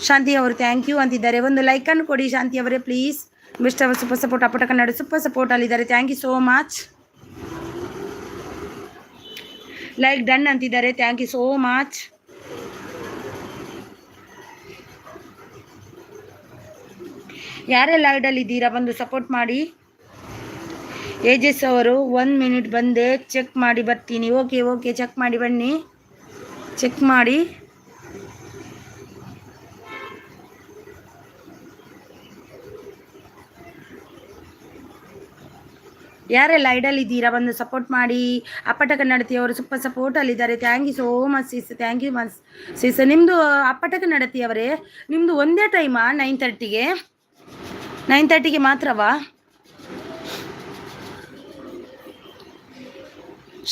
ಶಾಂತಿ ಅವರು ಥ್ಯಾಂಕ್ ಯು ಅಂತಿದ್ದಾರೆ. ಒಂದು ಲೈಕನ್ನು ಕೊಡಿ ಶಾಂತಿ ಅವರೇ ಪ್ಲೀಸ್. ಬೆಸ್ಟ್ ಅವರು ಸೂಪರ್ ಸಪೋರ್ಟ್, ಅಪ್ಪಟ ಕನ್ನಡ ಸೂಪರ್ ಸಪೋರ್ಟಲ್ಲಿದ್ದಾರೆ. Thank you so much. Like done ಅಂತಿದ್ದಾರೆ. Thank you so much. ಯಾರೆಲ್ಲ ಲೈಡಲ್ಲಿದ್ದೀರಾ ಬಂದು ಸಪೋರ್ಟ್ ಮಾಡಿ. ಏಜಸ್ ಅವರು 1 ಮಿನಿಟ್ ಬಂದೆ, ಚೆಕ್ ಮಾಡಿ ಬರ್ತೀನಿ. ಓಕೆ ಚೆಕ್ ಮಾಡಿ ಬನ್ನಿ, ಚೆಕ್ ಮಾಡಿ. ಯಾರೆಲ್ಲ ಐಡಲ್ಲಿದ್ದೀರಾ ಬಂದು ಸಪೋರ್ಟ್ ಮಾಡಿ. ಅಪ್ಪಟ ಕನ್ನಡತಿಯವರು ಸೂಪರ್ ಸಪೋರ್ಟಲ್ಲಿದ್ದಾರೆ. Thank you so much sis, thank you much sis. ನಿಮ್ಮದು ಅಪ್ಪಟ ಕನ್ನಡತಿಯವರೇ, ನಿಮ್ಮದು ಒಂದೇ ಟೈಮಾ? 9:30ಗೆ ಮಾತ್ರವಾ?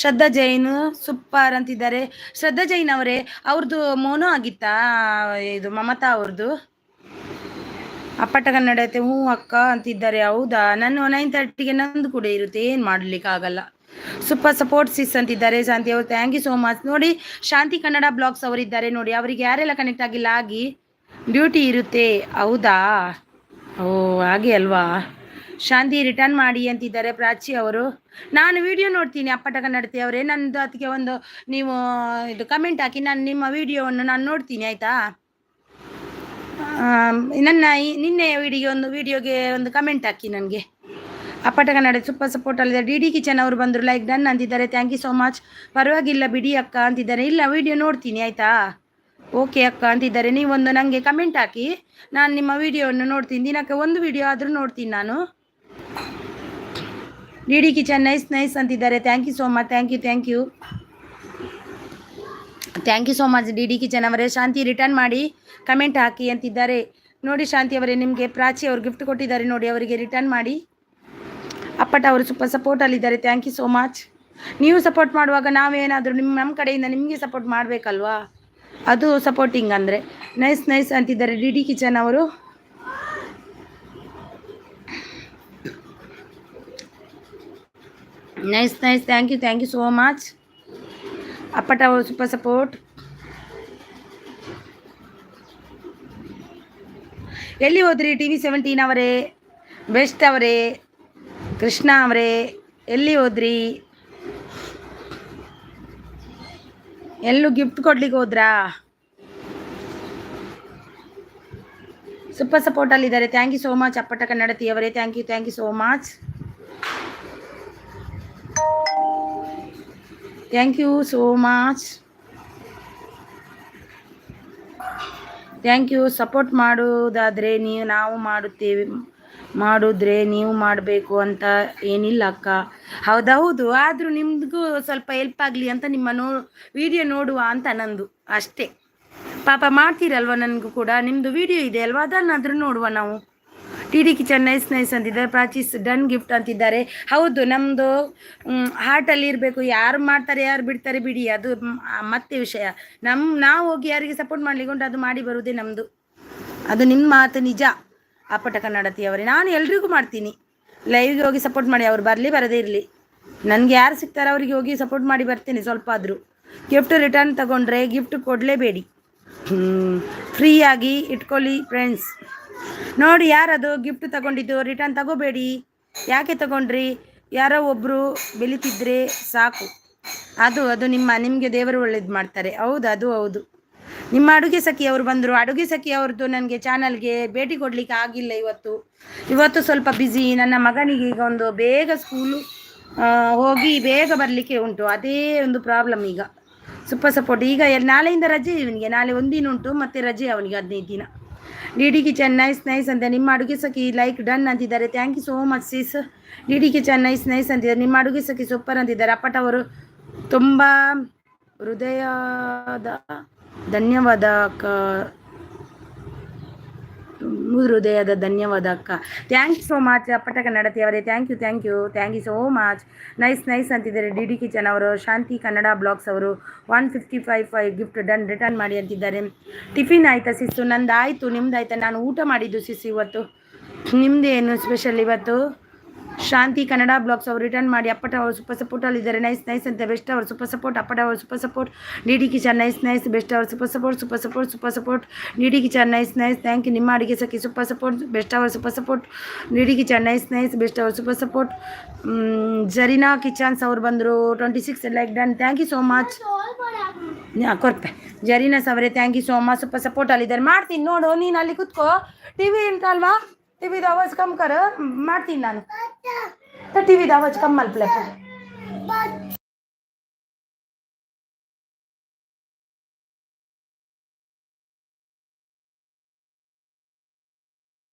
ಶ್ರದ್ಧಾ ಜೈನ್ ಸೂಪರ್ ಅಂತಿದ್ದಾರೆ. ಶ್ರದ್ಧಾ ಜೈನ್ ಅವರೇ, ಅವ್ರದ್ದು ಮೋನೋ ಆಗಿತ್ತಾ ಇದು ಮಮತಾ ಅವ್ರದ್ದು? ಅಪ್ಪಟ ಕನ್ನಡತೆ ಹ್ಞೂ ಅಕ್ಕ ಅಂತಿದ್ದಾರೆ. ಹೌದಾ? ನಾನು 9:30ಗೆ ನಂದು ಕೂಡ ಇರುತ್ತೆ, ಏನು ಮಾಡಲಿಕ್ಕಾಗಲ್ಲ. ಸೂಪರ್ ಸಪೋರ್ಟ್ ಸಿಸ್ ಅಂತಿದ್ದಾರೆ ಶಾಂತಿ ಅವರು. Thank you so much. ನೋಡಿ ಶಾಂತಿ ಕನ್ನಡ ಬ್ಲಾಗ್ಸ್ ಅವರಿದ್ದಾರೆ ನೋಡಿ, ಅವರಿಗೆ ಯಾರೆಲ್ಲ ಕನೆಕ್ಟ್ ಆಗಿಲ್ಲ ಆಗಿ ಡ್ಯೂಟಿ ಇರುತ್ತೆ. ಹೌದಾ? ಓ ಹಾಗೆ ಅಲ್ವಾ? ಶಾಂತಿ ರಿಟರ್ನ್ ಮಾಡಿ ಅಂತಿದ್ದಾರೆ ಪ್ರಾಚಿ ಅವರು. ನಾನು ವಿಡಿಯೋ ನೋಡ್ತೀನಿ ಅಪ್ಪಟ ಕನ್ನಡತಿ ಅವರೇ, ನನ್ನದು ಅದಕ್ಕೆ ಒಂದು ನೀವು ಇದು ಕಮೆಂಟ್ ಹಾಕಿ, ನಾನು ನಿಮ್ಮ ವಿಡಿಯೋವನ್ನು ನಾನು ನೋಡ್ತೀನಿ ಆಯಿತಾ? ನನ್ನ ನಿನ್ನೆ ವಿಡಿಯೋಗೆ ಒಂದು ಕಮೆಂಟ್ ಹಾಕಿ ನನಗೆ. ಅಪ್ಪಟ ಕನ್ನಡ ಸೂಪರ್ ಸಪೋರ್ಟಲ್ಲಿದ್ದಾರೆ. ಡಿ ಕಿಚನ್ ಅವರು ಬಂದರು, ಲೈಕ್ ಡನ್ ಅಂತಿದ್ದಾರೆ. Thank you so much. ಪರವಾಗಿಲ್ಲ ಬಿಡಿ ಅಕ್ಕ ಅಂತಿದ್ದಾರೆ. ಇಲ್ಲ ವಿಡಿಯೋ ನೋಡ್ತೀನಿ ಆಯಿತಾ? ಓಕೆ ಅಕ್ಕ ಅಂತಿದ್ದಾರೆ. ನೀವೊಂದು ನನಗೆ ಕಮೆಂಟ್ ಹಾಕಿ, ನಾನು ನಿಮ್ಮ ವಿಡಿಯೋವನ್ನು ನೋಡ್ತೀನಿ. ದಿನಕ್ಕೆ ಒಂದು ವಿಡಿಯೋ ಆದರೂ ನೋಡ್ತೀನಿ ನಾನು. ಡಿ ಕಿಚನ್ ನೈಸ್ ಅಂತಿದ್ದಾರೆ. Thank you so much, thank you so much D kitchen ಅವರೇ. ಶಾಂತಿ ರಿಟರ್ನ್ ಮಾಡಿ ಕಮೆಂಟ್ ಹಾಕಿ ಅಂತಿದ್ದಾರೆ ನೋಡಿ. ಶಾಂತಿ ಅವರೇ, ನಿಮಗೆ ಪ್ರಾಚಿ ಅವರು ಗಿಫ್ಟ್ ಕೊಟ್ಟಿದ್ದಾರೆ ನೋಡಿ, ಅವರಿಗೆ ರಿಟರ್ನ್ ಮಾಡಿ. ಅಪ್ಪಟ ಅವರು ಸೂಪರ್ ಸಪೋರ್ಟಲ್ಲಿದ್ದಾರೆ. Thank you so much. ನೀವು ಸಪೋರ್ಟ್ ಮಾಡುವಾಗ ನಾವೇನಾದರೂ ನಮ್ಮ ಕಡೆಯಿಂದ ನಿಮಗೆ ಸಪೋರ್ಟ್ ಮಾಡಬೇಕಲ್ವಾ? ಅದು ಸಪೋರ್ಟಿಂಗ್ ಅಂದರೆ. ನೈಸ್ ಅಂತಿದ್ದಾರೆ ಡಿ ಕಿಚನ್ ಅವರು. Nice thank you so much. ಅಪ್ಪಟ ಅವರು ಸೂಪರ್ ಸಪೋರ್ಟ್. ಎಲ್ಲಿ ಹೋದ್ರಿ TV 17 ಅವರೇ, ಬೆಸ್ಟ್ ಅವರೇ, ಕೃಷ್ಣ ಅವರೇ, ಎಲ್ಲಿ ಹೋದ್ರಿ? ಎಲ್ಲೂ ಗಿಫ್ಟ್ ಕೊಡ್ಲಿಕ್ಕೆ ಹೋದ್ರಾ? ಸೂಪರ್ ಸಪೋರ್ಟಲ್ಲಿದ್ದಾರೆ. ಥ್ಯಾಂಕ್ ಯು ಸೋ ಮಚ್ ಅಪ್ಪಟ ಕನ್ನಡತಿ ಅವರೇ. Thank you so much. Thank you so much. Thank you. Support ಮಾಡೋದಾದರೆ ನಾವು ಮಾಡಿದ್ರೆ ನೀವು ಮಾಡಬೇಕು ಅಂತ ಏನಿಲ್ಲ ಅಕ್ಕ. ಹೌದು, ಆದರೂ ನಿಮ್ಗೂ ಸ್ವಲ್ಪ ಹೆಲ್ಪ್ ಆಗಲಿ ಅಂತ ನಿಮ್ಮ ವಿಡಿಯೋ ನೋಡುವ ಅಂತ ನಂದು ಅಷ್ಟೇ. ಪಾಪ ಮಾಡ್ತೀರಲ್ವ, ನನಗೂ ಕೂಡ ನಿಮ್ಮದು ವಿಡಿಯೋ ಇದೆ ಅಲ್ವಾ, ಅದನ್ನಾದರೂ ನೋಡುವ ನಾವು. ಡಿ ಕಿಚನ್ ನೈಸ್ ಅಂತಿದ್ದಾರೆ. ಪ್ರಾಚೀಸ್ ಡನ್ ಗಿಫ್ಟ್ ಅಂತಿದ್ದಾರೆ. ಹೌದು, ನಮ್ಮದು ಹಾರ್ಟಲ್ಲಿ ಇರಬೇಕು. ಯಾರು ಮಾಡ್ತಾರೆ ಯಾರು ಬಿಡ್ತಾರೆ ಬಿಡಿ, ಅದು ಮತ್ತೆ ವಿಷಯ. ನಾವು ಹೋಗಿ ಯಾರಿಗೆ ಸಪೋರ್ಟ್ ಮಾಡ್ಲಿಕ್ಕೆ ಉಂಟು ಅದು ಮಾಡಿ ಬರುವುದೇ ನಮ್ಮದು. ಅದು ನಿಮ್ಮ ಮಾತು ನಿಜ ಅಪ್ಪಟ ಕನ್ನಡತಿಯವರೇ. ನಾನು ಎಲ್ರಿಗೂ ಮಾಡ್ತೀನಿ, ಲೈವ್ಗೆ ಹೋಗಿ ಸಪೋರ್ಟ್ ಮಾಡಿ. ಅವ್ರು ಬರದೇ ಇರಲಿ, ನನಗೆ ಯಾರು ಸಿಗ್ತಾರೆ ಅವರಿಗೆ ಹೋಗಿ ಸಪೋರ್ಟ್ ಮಾಡಿ ಬರ್ತೇನೆ. ಸ್ವಲ್ಪ ಆದರೂ ಗಿಫ್ಟ್ ರಿಟರ್ನ್ ತಗೊಂಡ್ರೆ ಗಿಫ್ಟ್ ಕೊಡಲೇಬೇಡಿ. ಫ್ರೀಯಾಗಿ ಇಟ್ಕೊಳ್ಳಿ ಫ್ರೆಂಡ್ಸ್. ನೋಡಿ ಯಾರದು ಗಿಫ್ಟ್ ತಗೊಂಡಿದ್ದು, ರಿಟರ್ನ್ ತಗೋಬೇಡಿ. ಯಾಕೆ ತಗೊಂಡ್ರಿ? ಯಾರೋ ಒಬ್ಬರು ಬೆಳೀತಿದ್ರೆ ಸಾಕು. ಅದು ನಿಮಗೆ ದೇವರು ಒಳ್ಳೇದು ಮಾಡ್ತಾರೆ. ಹೌದು, ಅದು ಹೌದು. ನಿಮ್ಮ ಅಡುಗೆ ಸಖಿ ಅವರು ಬಂದರು. ಅಡುಗೆ ಸಖಿ ಅವ್ರದ್ದು ನನಗೆ ಚಾನಲ್ಗೆ ಭೇಟಿ ಕೊಡಲಿಕ್ಕೆ ಆಗಿಲ್ಲ ಇವತ್ತು ಸ್ವಲ್ಪ ಬ್ಯುಸಿ. ನನ್ನ ಮಗನಿಗೆ ಈಗ ಒಂದು ಬೇಗ ಸ್ಕೂಲು ಹೋಗಿ ಬೇಗ ಬರಲಿಕ್ಕೆ ಉಂಟು. ಅದೇ ಒಂದು ಪ್ರಾಬ್ಲಮ್ ಈಗ. Super support. ಈಗ ನಾಳೆಯಿಂದ ರಜೆ ಇವನಿಗೆ. ನಾಳೆ ಒಂದಿನ ಉಂಟು, ಮತ್ತೆ ರಜೆ ಅವನಿಗೆ 15 ದಿನ. ಡಿ ಕಿಚನ್ ನೈಸ್ ಅಂತ ನಿಮ್ಮ ಅಡುಗೆ ಸಖಿ ಲೈಕ್ ಡನ್ ಅಂತಿದ್ದಾರೆ. Thank you so much sis. The kitchen nice ಅಂತಿದ್ದಾರೆ. ನಿಮ್ಮ ಅಡುಗೆ ಸಖಿ ಸೂಪರ್ ಅಂತಿದ್ದಾರೆ. ಅಪ್ಪಟ ಅವರು ತುಂಬ ಹೃದಯದ ಧನ್ಯವಾದ ಅಕ್ಕ. ಹೃದಯದ ಧನ್ಯವಾದ ಅಕ್ಕ. ಥ್ಯಾಂಕ್ ಯು ಸೋ ಮಚ್ ಅಪ್ಪಟ ಕನ್ನಡತಿ ಅವರೇ. Thank you so much. Nice ಅಂತಿದ್ದಾರೆ. ಡಿ ಕಿಚನ್ ಅವರು. ಶಾಂತಿ ಕನ್ನಡ ಬ್ಲಾಗ್ಸ್ ಅವರು 155 ಗಿಫ್ಟ್ ಡನ್ ರಿಟರ್ನ್ ಮಾಡಿ ಅಂತಿದ್ದಾರೆ. ಟಿಫಿನ್ ಆಯಿತಾ ಸಿಸ್ಸು? ನಂದು ಆಯಿತು. ನಿಮ್ದು ಆಯಿತಾ? ನಾನು ಊಟ ಮಾಡಿದ್ದು ಸಿಸ್ ಇವತ್ತು. ನಿಮ್ಮದೇನು ಸ್ಪೆಷಲ್ ಇವತ್ತು? ಶಾಂತಿ ಕನ್ನಡ ಬ್ಲಾಗ್ಸ್ ಅವರು ರಿಟರ್ನ್ ಮಾಡಿ. ಅಪ್ಪಟ ಅವರು ಸೂಪರ್ ಸಪೋರ್ಟಲ್ಲಿದ್ದಾರೆ. ನೈಸ್ ಅಂತ ಬೆಸ್ಟ್ ಅವರು ಸೂಪರ್ ಸಪೋರ್ಟ್. ಅಪ್ಪಟ ಅವರು super support. The kitchen nice best ಅವರು super support. The kitchen nice thank you. ನಿಮ್ಮ ಅಡುಗೆ ಸಖಿ ಸೂಪರ್ ಸಪೋರ್ಟ್ ಬೆಸ್ಟ್ ಅವರು super support. The kitchen nice best ಅವರು ಸೂಪರ್ ಸಪೋರ್ಟ್. ಜರೀನಾ ಕಿಚನ್ಸ್ ಅವರು ಬಂದರು. 26 like done. Thank you so much. ಕೊರ್ಪೆ ಜರೀನಾಸ್ ಅವರೇ thank you so much. Super ಸಪೋರ್ಟಲ್ಲಿದ್ದಾರೆ. ಮಾಡ್ತೀನಿ ನೋಡು, ನೀನು ಅಲ್ಲಿ ಕೂತ್ಕೋ. ಟಿವಿ ಉಂಟಲ್ವಾ? ಟಿವಿದು ಆವಾಜ್ ಕಮ್ ಕರ. ಮಾಡ್ತೀನಿ ನಾನು. ಟಿವಿದು ಆವಾಜ್ ಕಮ್ ಮಲ್ಪ್ಲೆ.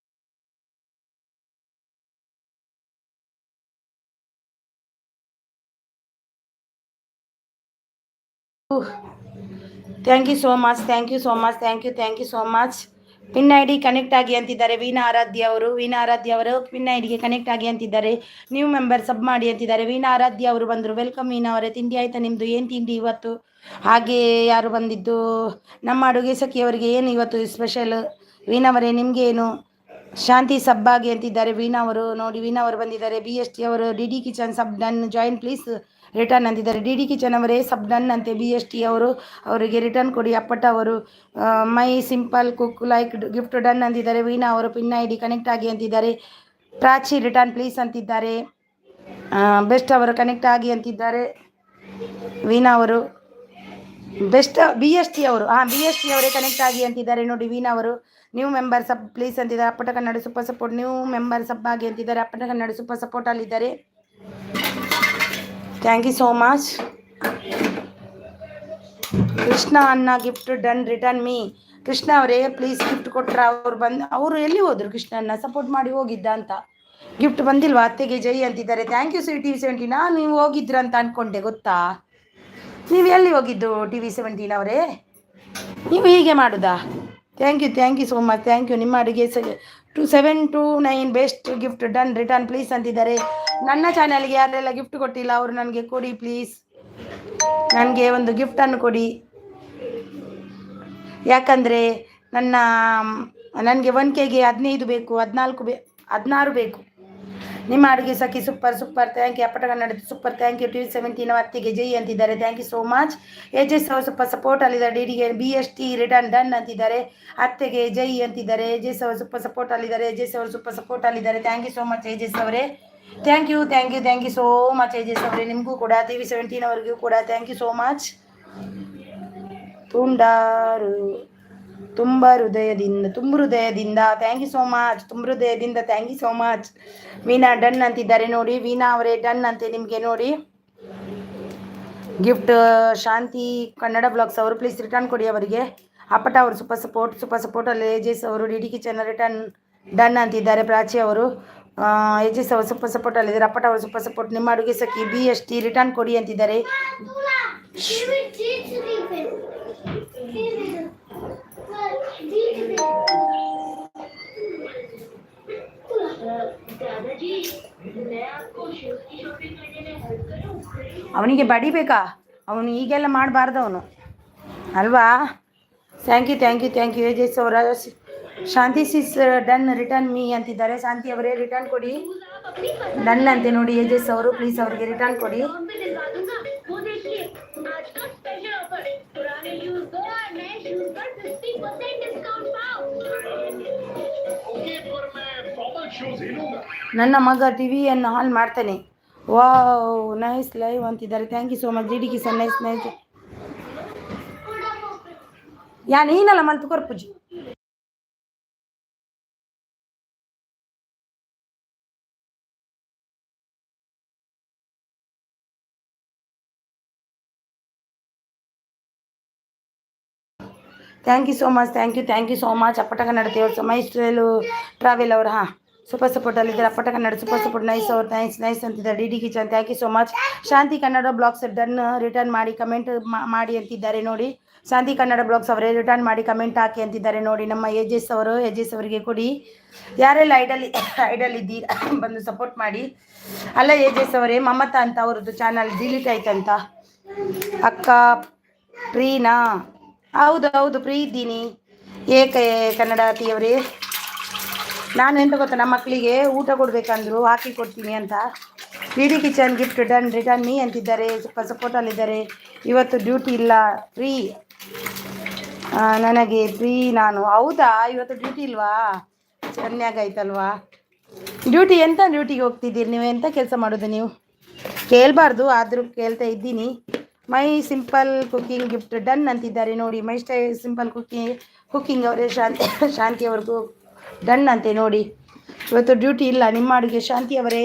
Thank you so much. Pin I D connect ಆಗಿ ಅಂತಿದ್ದಾರೆ. ವೀಣಾ ಆರಾಧ್ಯ ಅವರು ಪಿನ್ ಐ ಡಿಗೆ ಕನೆಕ್ಟ್ ಆಗಿ ಅಂತಿದ್ದಾರೆ. ನ್ಯೂ ಮೆಂಬರ್ ಸಬ್ ಮಾಡಿ ಅಂತಿದ್ದಾರೆ. ವೀಣಾ ಆರಾಧ್ಯ ಅವರು ಬಂದರು. ವೆಲ್ಕಮ್ ವೀಣಾ ಅವರೇ. ತಿಂಡಿ ಆಯಿತಾ ನಿಮ್ಮದು? ಏನು ತಿಂಡಿ ಇವತ್ತು? ಹಾಗೆ ಯಾರು ಬಂದಿದ್ದು? ನಮ್ಮ ಅಡುಗೆ ಸಖಿಯವರಿಗೆ ಏನು ಇವತ್ತು ಸ್ಪೆಷಲ್? ವೀಣಾ ಅವರೇ ನಿಮಗೆ ಏನು? ಶಾಂತಿ ಸಬ್ಬಾಗಿ ಅಂತಿದ್ದಾರೆ. ವೀಣಾ ಅವರು ನೋಡಿ. ವೀಣಾ ಅವರು ಬಂದಿದ್ದಾರೆ. BST ಅವರು D kitchen sub done join please return ಅಂತಿದ್ದಾರೆ. ಡಿ ಕಿಚನ್ ಅವರೇ ಸಬ್ ಡನ್ ಅಂತೆ. BST ಅವರು ಅವರಿಗೆ ರಿಟರ್ನ್ ಕೊಡಿ. ಅಪ್ಪಟ ಅವರು my simple cook like gift done ಅಂತಿದ್ದಾರೆ. ವೀಣಾ ಅವರು ಪಿನ್ ಐ ಡಿ ಕನೆಕ್ಟ್ ಆಗಿ ಅಂತಿದ್ದಾರೆ. ಪ್ರಾಚಿ ರಿಟರ್ನ್ ಪ್ಲೀಸ್ ಅಂತಿದ್ದಾರೆ. ಬೆಸ್ಟ್ ಅವರು ಕನೆಕ್ಟ್ ಆಗಿ ಅಂತಿದ್ದಾರೆ. ವೀಣಾ ಅವರು ಬೆಸ್ಟ್ BST ಅವರು BST ಅವರೇ ಕನೆಕ್ಟ್ ಆಗಿ ಅಂತಿದ್ದಾರೆ ನೋಡಿ. ವೀಣಾ ಅವರು ನ್ಯೂ ಮೆಂಬರ್ ಸಬ್ ಪ್ಲೀಸ್ ಅಂತಿದ್ದಾರೆ. ಅಪ್ಪಟ Kannada super support. New member sub ಆಗಿ ಅಂತಿದ್ದಾರೆ. ಅಪ್ಪಟ ಕನ್ನಡ ಸೂಪರ್ ಸಪೋರ್ಟಲ್ಲಿದ್ದಾರೆ. Thank you so much. Krishna ಅನ್ನ gift done return me. Krishna ಅವರೇ ಪ್ಲೀಸ್ ಗಿಫ್ಟ್ ಕೊಟ್ರ? ಅವರು ಎಲ್ಲಿ ಹೋದರು? ಕೃಷ್ಣನ್ನ ಸಪೋರ್ಟ್ ಮಾಡಿ ಹೋಗಿದ್ದ ಅಂತ. ಗಿಫ್ಟ್ ಬಂದಿಲ್ವಾ? ಅತ್ತೆಗೆ ಜೈ ಅಂತಿದ್ದಾರೆ. Thank you TV17. ನಾನು ನೀವು ಹೋಗಿದ್ರ ಅಂತ ಅಂದ್ಕೊಂಡೆ, ಗೊತ್ತಾ? ನೀವು ಎಲ್ಲಿ ಹೋಗಿದ್ದು TV17 ಅವರೇ? ನೀವು ಹೀಗೆ ಮಾಡೋದಾ? Thank you so much. Thank you. ನಿಮ್ಮ ಅಡುಗೆ 2729 best gift done return please ಅಂತಿದ್ದಾರೆ. ನನ್ನ ಚಾನಲ್ಗೆ ಯಾರೆಲ್ಲ ಗಿಫ್ಟ್ ಕೊಟ್ಟಿಲ್ಲ ಅವರು ನನಗೆ ಕೊಡಿ ಪ್ಲೀಸ್. ನನಗೆ ಒಂದು ಗಿಫ್ಟನ್ನು ಕೊಡಿ. ಯಾಕಂದರೆ ನನಗೆ 1Kಗೆ 15 ಬೇಕು, 16 ಬೇಕು. ನಿಮ್ಮ ಅಡುಗೆ ಸಖಿ ಸೂಪರ್ ಥ್ಯಾಂಕ್ ಯು. ಅಪ್ಪಟ Kannada super thank you. TV17 ಅತ್ತಿಗೆ ಜೈ ಅಂತಿದ್ದಾರೆ. Thank you so much. AJS ಅವರು ಸೂಪರ್ ಸಪೋರ್ಟ್ ಅಲ್ಲಿದ್ದಾರೆ. ಡಿಡಿಗೆ BST ರಿಟರ್ನ್ ಡನ್ ಅಂತಿದ್ದಾರೆ. ಅತ್ತೆಗೆ ಜೈ ಅಂತಿದ್ದಾರೆ. AJS ಅವರು ಸೂಪರ್ ಸಪೋರ್ಟ್ ಅಲ್ಲಿದ್ದಾರೆ. AJS ಅವರು ಸೂಪರ್ ಸಪೋರ್ಟ್ ಅಲ್ಲಿದ್ದಾರೆ. Thank you so much AJS ಅವರೇ. Thank you so much AJS ಅವರೇ. ನಿಮಗೂ ಕೂಡ TV17 ಅವರಿಗೂ ಕೂಡ ಥ್ಯಾಂಕ್ ಯು ಸೋ ಮಚ್. ತುಂಬ ಹೃದಯದಿಂದ ಥ್ಯಾಂಕ್ ಯು ಸೋ ಮಚ್. ತುಂಬ ಹೃದಯದಿಂದ thank you so much. Veena done ಅಂತಿದ್ದಾರೆ ನೋಡಿ. ವೀಣಾ ಅವರೇ ಡನ್ ಅಂತೆ ನಿಮಗೆ ನೋಡಿ. ಗಿಫ್ಟ್ ಶಾಂತಿ ಕನ್ನಡ ಬ್ಲಾಗ್ಸ್ ಅವರು ಪ್ಲೀಸ್ ರಿಟರ್ನ್ ಕೊಡಿ ಅವರಿಗೆ. ಅಪ್ಪಟ ಅವರು ಸೂಪರ್ ಸಪೋರ್ಟಲ್ಲಿ AJS ಅವರು ಡಿ ಕಿಚನ್ ರಿಟರ್ನ್ ಡನ್ ಅಂತಿದ್ದಾರೆ. ಪ್ರಾಚಿ ಅವರು AJS ಅವರು ಸೂಪರ್ ಸಪೋರ್ಟಲ್ಲಿದ್ದಾರೆ. ಅಪ್ಪಟ ಅವರು ಸೂಪರ್ ಸಪೋರ್ಟ್. ನಿಮ್ಮ ಅಡುಗೆ ಸಖಿ BST ರಿಟರ್ನ್ ಕೊಡಿ ಅಂತಿದ್ದಾರೆ. ಅವನಿಗೆ ಬಡಿಬೇಕಾ? ಅವನು ಈಗೆಲ್ಲ ಮಾಡಬಾರ್ದು ಅವನು ಅಲ್ವಾ? ಥ್ಯಾಂಕ್ ಯು AJS ಅವರ. ಶಾಂತಿ ಸಿಸ್ ಡನ್ ರಿಟರ್ನ್ ಮೀ ಅಂತಿದ್ದಾರೆ. ಶಾಂತಿ ಅವರೇ ರಿಟರ್ನ್ ಕೊಡಿ. ಡನ್ ಅಂತೆ ನೋಡಿ. AJS ಅವರು ಪ್ಲೀಸ್ ಅವರಿಗೆ ರಿಟರ್ನ್ ಕೊಡಿ. ನನ್ನ ಮಗ ಟಿವಿಯನ್ನು ಆನ್ ಮಾಡ್ತಾನೆ. ವಾವ್ ನೈಸ್ ಲೈವ್ ಅಂತಿದ್ದಾರೆ. Thank you so much the kitchen nice nice. ಯಾ ನೀನಲ್ಲ ಮಲ್ತು ಕೊರ್ಪುಜಿ. Thank you so much thank you so much. ಅಪ್ಪಟ ಕನ್ನಡ ದೇವರ ಮೈಸ್ಟ್ರೇಲು ಟ್ರಾವೆಲ್ ಅವರು ಹಾಂ ಸೂಪರ್ ಸಪೋರ್ಟಲ್ಲಿದ್ದಾರೆ. ಅಪ್ಪಟ ಕನ್ನಡ ಸೂಪರ್ ಸಪೋರ್ಟ್ ನೈಸ್ ಅವ್ರು ನೈಸ್ ನೈಸ್ ಅಂತಿದ್ದಾರೆ. D kitchen thank you so much. Shanti Kannada blogs done return ಮಾಡಿ ಕಮೆಂಟ್ ಮಾಡಿ ಅಂತಿದ್ದಾರೆ ನೋಡಿ. ಶಾಂತಿ ಕನ್ನಡ ಬ್ಲಾಗ್ಸ್ ಅವರೇ ರಿಟರ್ನ್ ಮಾಡಿ ಕಮೆಂಟ್ ಹಾಕಿ ಅಂತಿದ್ದಾರೆ ನೋಡಿ. ನಮ್ಮ ಎಜೆಸ್ ಅವರಿಗೆ ಕೊಡಿ. ಯಾರೆಲ್ಲ ಐಡಲ್ ಇದ್ದೀರಾ ಬಂದು ಸಪೋರ್ಟ್ ಮಾಡಿ. ಅಲ್ಲ ಎಜೆಸ್ ಅವರೇ ಮಮತಾ ಅಂತ ಅವ್ರದ್ದು ಚಾನಲ್ ಡಿಲೀಟ್ ಆಯ್ತಂತ. ಅಕ್ಕ ಪ್ರೀನಾ ಹೌದು ಫ್ರೀ ಇದ್ದೀನಿ. ಏಕೆ ಕನ್ನಡತಿಯವರೇ ನಾನು ಎಂತ ಗೊತ್ತಾ, ನಮ್ಮ ಮಕ್ಕಳಿಗೆ ಊಟ ಕೊಡಬೇಕಂದ್ರು ಹಾಕಿ ಕೊಡ್ತೀನಿ ಅಂತ. D D kitchen gift done return me ಅಂತಿದ್ದಾರೆ. ಸ್ವಲ್ಪ ಸಪೋರ್ಟಲ್ಲಿದ್ದಾರೆ. ಇವತ್ತು ಡ್ಯೂಟಿ ಇಲ್ಲ ಫ್ರೀ ನನಗೆ ಫ್ರೀ ನಾನು. ಹೌದಾ ಇವತ್ತು ಡ್ಯೂಟಿ ಇಲ್ವಾ? ಚೆನ್ನಾಗೈತಲ್ವಾ ಡ್ಯೂಟಿ? ಎಂತ ಡ್ಯೂಟಿಗೆ ಹೋಗ್ತಿದ್ದೀರಿ ನೀವು? ಎಂತ ಕೆಲಸ ಮಾಡೋದು ನೀವು? ಕೇಳಬಾರ್ದು ಆದರೂ ಕೇಳ್ತಾ ಇದ್ದೀನಿ. ಮೈ ಸಿಂಪಲ್ ಕುಕ್ಕಿಂಗ್ ಗಿಫ್ಟ್ ಡನ್ ಅಂತಿದ್ದಾರೆ ನೋಡಿ. ಮೈ ಸಿಂಪಲ್ ಕುಕ್ಕಿಂಗ್ ಅವರೇ ಶಾಂತಿ ಅವ್ರಿಗೂ ಡನ್ ಅಂತೆ ನೋಡಿ. ಇವತ್ತು ಡ್ಯೂಟಿ ಇಲ್ಲ ನಿಮ್ಮ ಅಡುಗೆ ಶಾಂತಿ ಅವರೇ.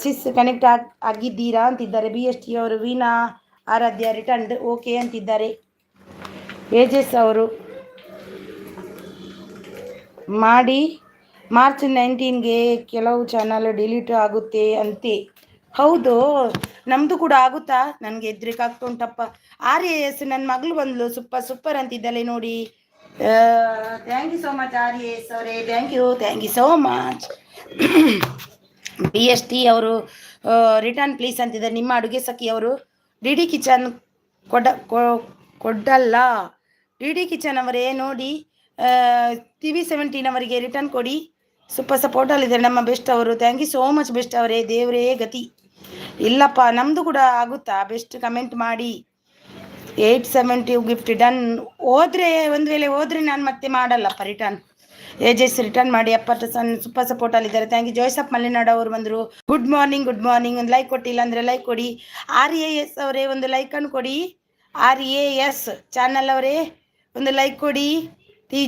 ಸಿಸ್ ಕನೆಕ್ಟ್ ಆಗಿದ್ದೀರಾ ಅಂತಿದ್ದಾರೆ. ಬಿ ಎಸ್ ಟಿ ಅವರು ವೀಣಾ ಆರಾಧ್ಯ ರಿಟರ್ನ್ ಓಕೆ ಅಂತಿದ್ದಾರೆ. ಏಜೆಸ್ ಅವರು ಮಾಡಿ ಮಾರ್ಚ್ 19ಗೆ ಕೆಲವು ಚಾನಲ್ ಡಿಲೀಟ್ ಆಗುತ್ತೆ ಅಂತೆ. ಹೌದು ನಮ್ಮದು ಕೂಡ ಆಗುತ್ತಾ? ನನಗೆ ಹೆದ್ರಿಕಾಗ್ತಾ ಉಂಟಪ್ಪ. RAS ನನ್ನ ಮಗಳು ಬಂದ್ಲು ಸೂಪರ್ ಅಂತಿದ್ದಲೆ ನೋಡಿ. Thank you so much RAS ಅವರೇ. Thank you so much. BST ಅವರು ರಿಟರ್ನ್ ಪ್ಲೀಸ್ ಅಂತಿದ್ದಾರೆ. ನಿಮ್ಮ ಅಡುಗೆ ಸಖಿ ಅವರು ಡಿ ಡಿ ಕಿಚನ್ ಕೊಡಲ್ಲ. ಡಿ ಡಿ ಕಿಚನ್ ಅವರೇ ನೋಡಿ TV17 ಅವರಿಗೆ ರಿಟರ್ನ್ ಕೊಡಿ. ಸೂಪರ್ ಸಪೋರ್ಟಲ್ಲಿದ್ದಾರೆ ನಮ್ಮ ಬೆಸ್ಟ್ ಅವರು. Thank you so much best ಅವರೇ. ದೇವರೇ ಗತಿ. ಇಲ್ಲಪ್ಪ ನಮ್ಮದು ಕೂಡ ಆಗುತ್ತಾ? ಬೆಸ್ಟ್ ಕಮೆಂಟ್ ಮಾಡಿ. 870 ಗಿಫ್ಟ್ ಡನ್. ಒಂದು ವೇಳೆ ಹೋದರೆ ನಾನು ಮತ್ತೆ ಮಾಡಲ್ಲಪ್ಪ ರಿಟರ್ನ್. ಏಜೆಸ್ ರಿಟರ್ನ್ ಮಾಡಿ. ಸೂಪರ್ ಸಪೋರ್ಟಲ್ಲಿದ್ದಾರೆ. Thank you. ಜೋಯ್ಸಪ್ ಮಲೆನಾಡು ಅವರು ಬಂದರು. ಗುಡ್ ಮಾರ್ನಿಂಗ್ ಒಂದು ಲೈಕ್ ಕೊಟ್ಟಿಲ್ಲ ಅಂದರೆ ಲೈಕ್ ಕೊಡಿ. RAS ಅವರೇ ಒಂದು ಲೈಕನ್ನು ಕೊಡಿ. RAS ಚಾನಲ್ ಅವರೇ ಒಂದು ಲೈಕ್ ಕೊಡಿ.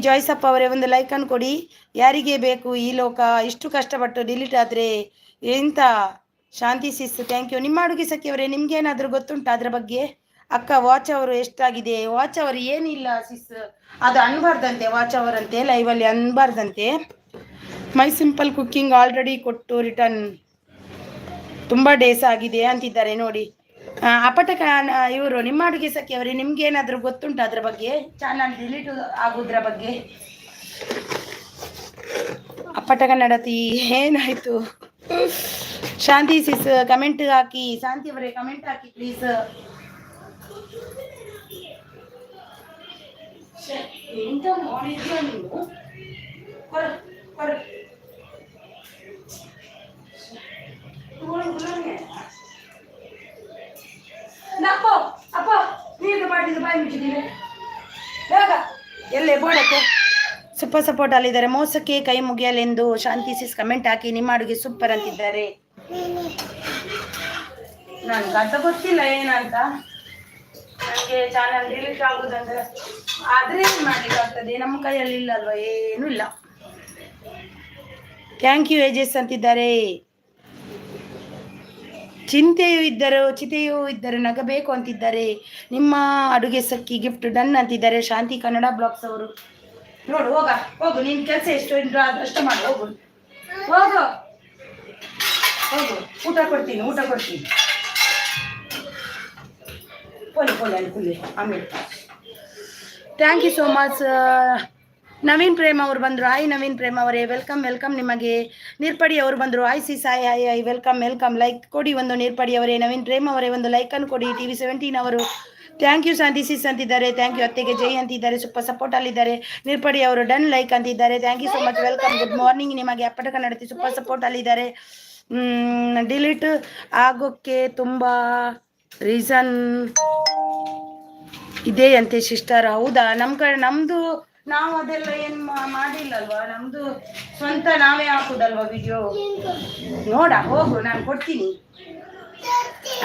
ಜೋಯ್ಸಪ್ ಅವರೇ ಒಂದು ಲೈಕನ್ನು ಕೊಡಿ. ಯಾರಿಗೆ ಬೇಕು ಈ ಲೋಕ? ಇಷ್ಟು ಕಷ್ಟಪಟ್ಟು ಡಿಲೀಟ್ ಆದರೆ ಎಂತ? ಶಾಂತಿ ಸಿಸ್ ಥ್ಯಾಂಕ್ ಯು. ನಿಮ್ಮ ಅಡುಗೆ ಸಖಿಯವರೇ ನಿಮ್ಗೇನಾದರೂ ಗೊತ್ತುಂಟು ಅದ್ರ ಬಗ್ಗೆ? ಅಕ್ಕ ವಾಚ್ ಅವರು ಎಷ್ಟಾಗಿದೆ? ವಾಚ್ ಅವರು ಏನಿಲ್ಲ ಸಿಸ್, ಅದು ಅನ್ಬಾರ್ದಂತೆ. ವಾಚ್ ಅವರಂತೆ ಲೈವಲ್ಲಿ ಅನ್ಬಾರ್ದಂತೆ. ಮೈ ಸಿಂಪಲ್ ಕುಕ್ಕಿಂಗ್ ಆಲ್ರೆಡಿ ಕೊಟ್ಟು ರಿಟರ್ನ್ ತುಂಬ ಡೇಸ್ ಆಗಿದೆ ಅಂತಿದ್ದಾರೆ ನೋಡಿ. ಅಪಟಕ ಇವರು ನಿಮ್ಮ ಅಡುಗೆ ಸಖಿಯವರೇ ನಿಮ್ಗೇನಾದರೂ ಗೊತ್ತುಂಟು ಅದ್ರ ಬಗ್ಗೆ? ಚಾನಲ್ ಡಿಲೀಟ್ ಆಗೋದ್ರ ಬಗ್ಗೆ? ಅಪ್ಪಟ ಕನ್ನಡತಿ ಏನಾಯಿತು? ಶಾಂತಿ ಸಿಸ್ ಕಮೆಂಟ್ ಹಾಕಿ. ಶಾಂತಿ ಅವರೇ ಕಮೆಂಟ್ ಹಾಕಿ ಪ್ಲೀಸ್. ಎಂತ ಮಾಡಿದ್ಯಾ ನೀವು? ಅಪ್ಪ ನೀರು ಮಾಡಿದ್ದು ಬಾಯಿ ಮುಚ್ಚಿದ್ದೀವಿ ಬೇಗ. ಎಲ್ಲೇ ಬೋಡಕ್ಕೆ ಸೂಪರ್ ಸಪೋರ್ಟ್ ಅಲ್ಲಿದ್ದಾರೆ. ಮೋಸಕ್ಕೆ ಕೈ ಮುಗಿಯಲೆಂದು ಶಾಂತಿ ಸಿಸ್ ಕಮೆಂಟ್ ಹಾಕಿ. ನಿಮ್ಮ ಅಡುಗೆ ಸೂಪರ್ ಅಂತಿದ್ದಾರೆ. ನನಗಂತ ಗೊತ್ತಿಲ್ಲ ಏನಂತ. ನನಗೆ ಚಾನಲ್ ಡಿಲೀಟ್ ಆಗೋದಂದ್ರೆ ಆದರೆ ಏನು ಮಾಡಲಿಕ್ಕಾಗ್ತದೆ? ನಮ್ಮ ಕೈಯಲ್ಲಿ ಇಲ್ಲಲ್ವ? ಏನೂ ಇಲ್ಲ. ಥ್ಯಾಂಕ್ ಯು ಏಜೆಸ್ ಅಂತಿದ್ದಾರೆ. ಚಿತೆಯೂ ಇದ್ದರು ನಗಬೇಕು ಅಂತಿದ್ದಾರೆ. ನಿಮ್ಮ ಅಡುಗೆ ಸಕ್ಕಿ ಗಿಫ್ಟ್ ಡನ್ ಅಂತಿದ್ದಾರೆ. ಶಾಂತಿ ಕನ್ನಡ ಬ್ಲಾಗ್ಸ್ ಅವರು. ನೋಡು ಹೋಗು ನಿನ್ನ ಕೆಲಸ ಎಷ್ಟು ಅಷ್ಟು ಮಾಡು. ಹೋಗು ಊಟ ಕೊಡ್ತೀನಿ ಪೊಲಿ ಆಮೇಲೆ. Thank you so much. Naveen Prem ಅವರು ಬಂದರು. ಹಾಯ್ ನವೀನ್ ಪ್ರೇಮ್ ಅವರೇ ವೆಲ್ಕಮ್ ನಿಮಗೆ. ನಿರ್ಪಡಿ ಅವರು ಬಂದರು. ಹಾಯ್ ಸಿ ಸಾಯ್ ಹಾಯ್ ವೆಲ್ಕಮ್ ಲೈಕ್ ಕೊಡಿ ಒಂದು ನಿರ್ಪಡಿ ಅವರೇ. ನವೀನ್ ಪ್ರೇಮ್ ಅವರೇ ಒಂದು ಲೈಕನ್ನು ಕೊಡಿ. TV17 ಅವರು ಥ್ಯಾಂಕ್ ಯು. ಶಾಂತಿ ಸಿಸ್ ಅಂತಿದ್ದಾರೆ. Thank you. ಅತ್ತೆಗೆ ಜೈ ಅಂತಿದ್ದಾರೆ. ಸೂಪರ್ ಸಪೋರ್ಟಲ್ಲಿದ್ದಾರೆ. ನಿರ್ಪಡಿ ಅವರು ಡನ್ ಲೈಕ್ ಅಂತಿದ್ದಾರೆ. Thank you so much welcome. Good morning ನಿಮಗೆ. ಅಪ್ಪಟ ಕನ್ನಡತಿ ಸೂಪರ್ ಸಪೋರ್ಟಲ್ಲಿದ್ದಾರೆ. ಡಿಲೀಟ್ ಆಗೋಕ್ಕೆ ತುಂಬ ರೀಸನ್ ಇದೆಯಂತೆ ಸಿಸ್ಟರ್. ಹೌದಾ? ನಮ್ಮದು ನಾವು ಅದೆಲ್ಲ ಏನು ಮಾಡಿಲ್ಲಲ್ವಾ, ನಮ್ದು ಸ್ವಂತ ನಾವೇ ಹಾಕುದಲ್ವಾ ವಿಡಿಯೋ. ನೋಡ ಹೋಗು, ನಾನು ಕೊಡ್ತೀನಿ.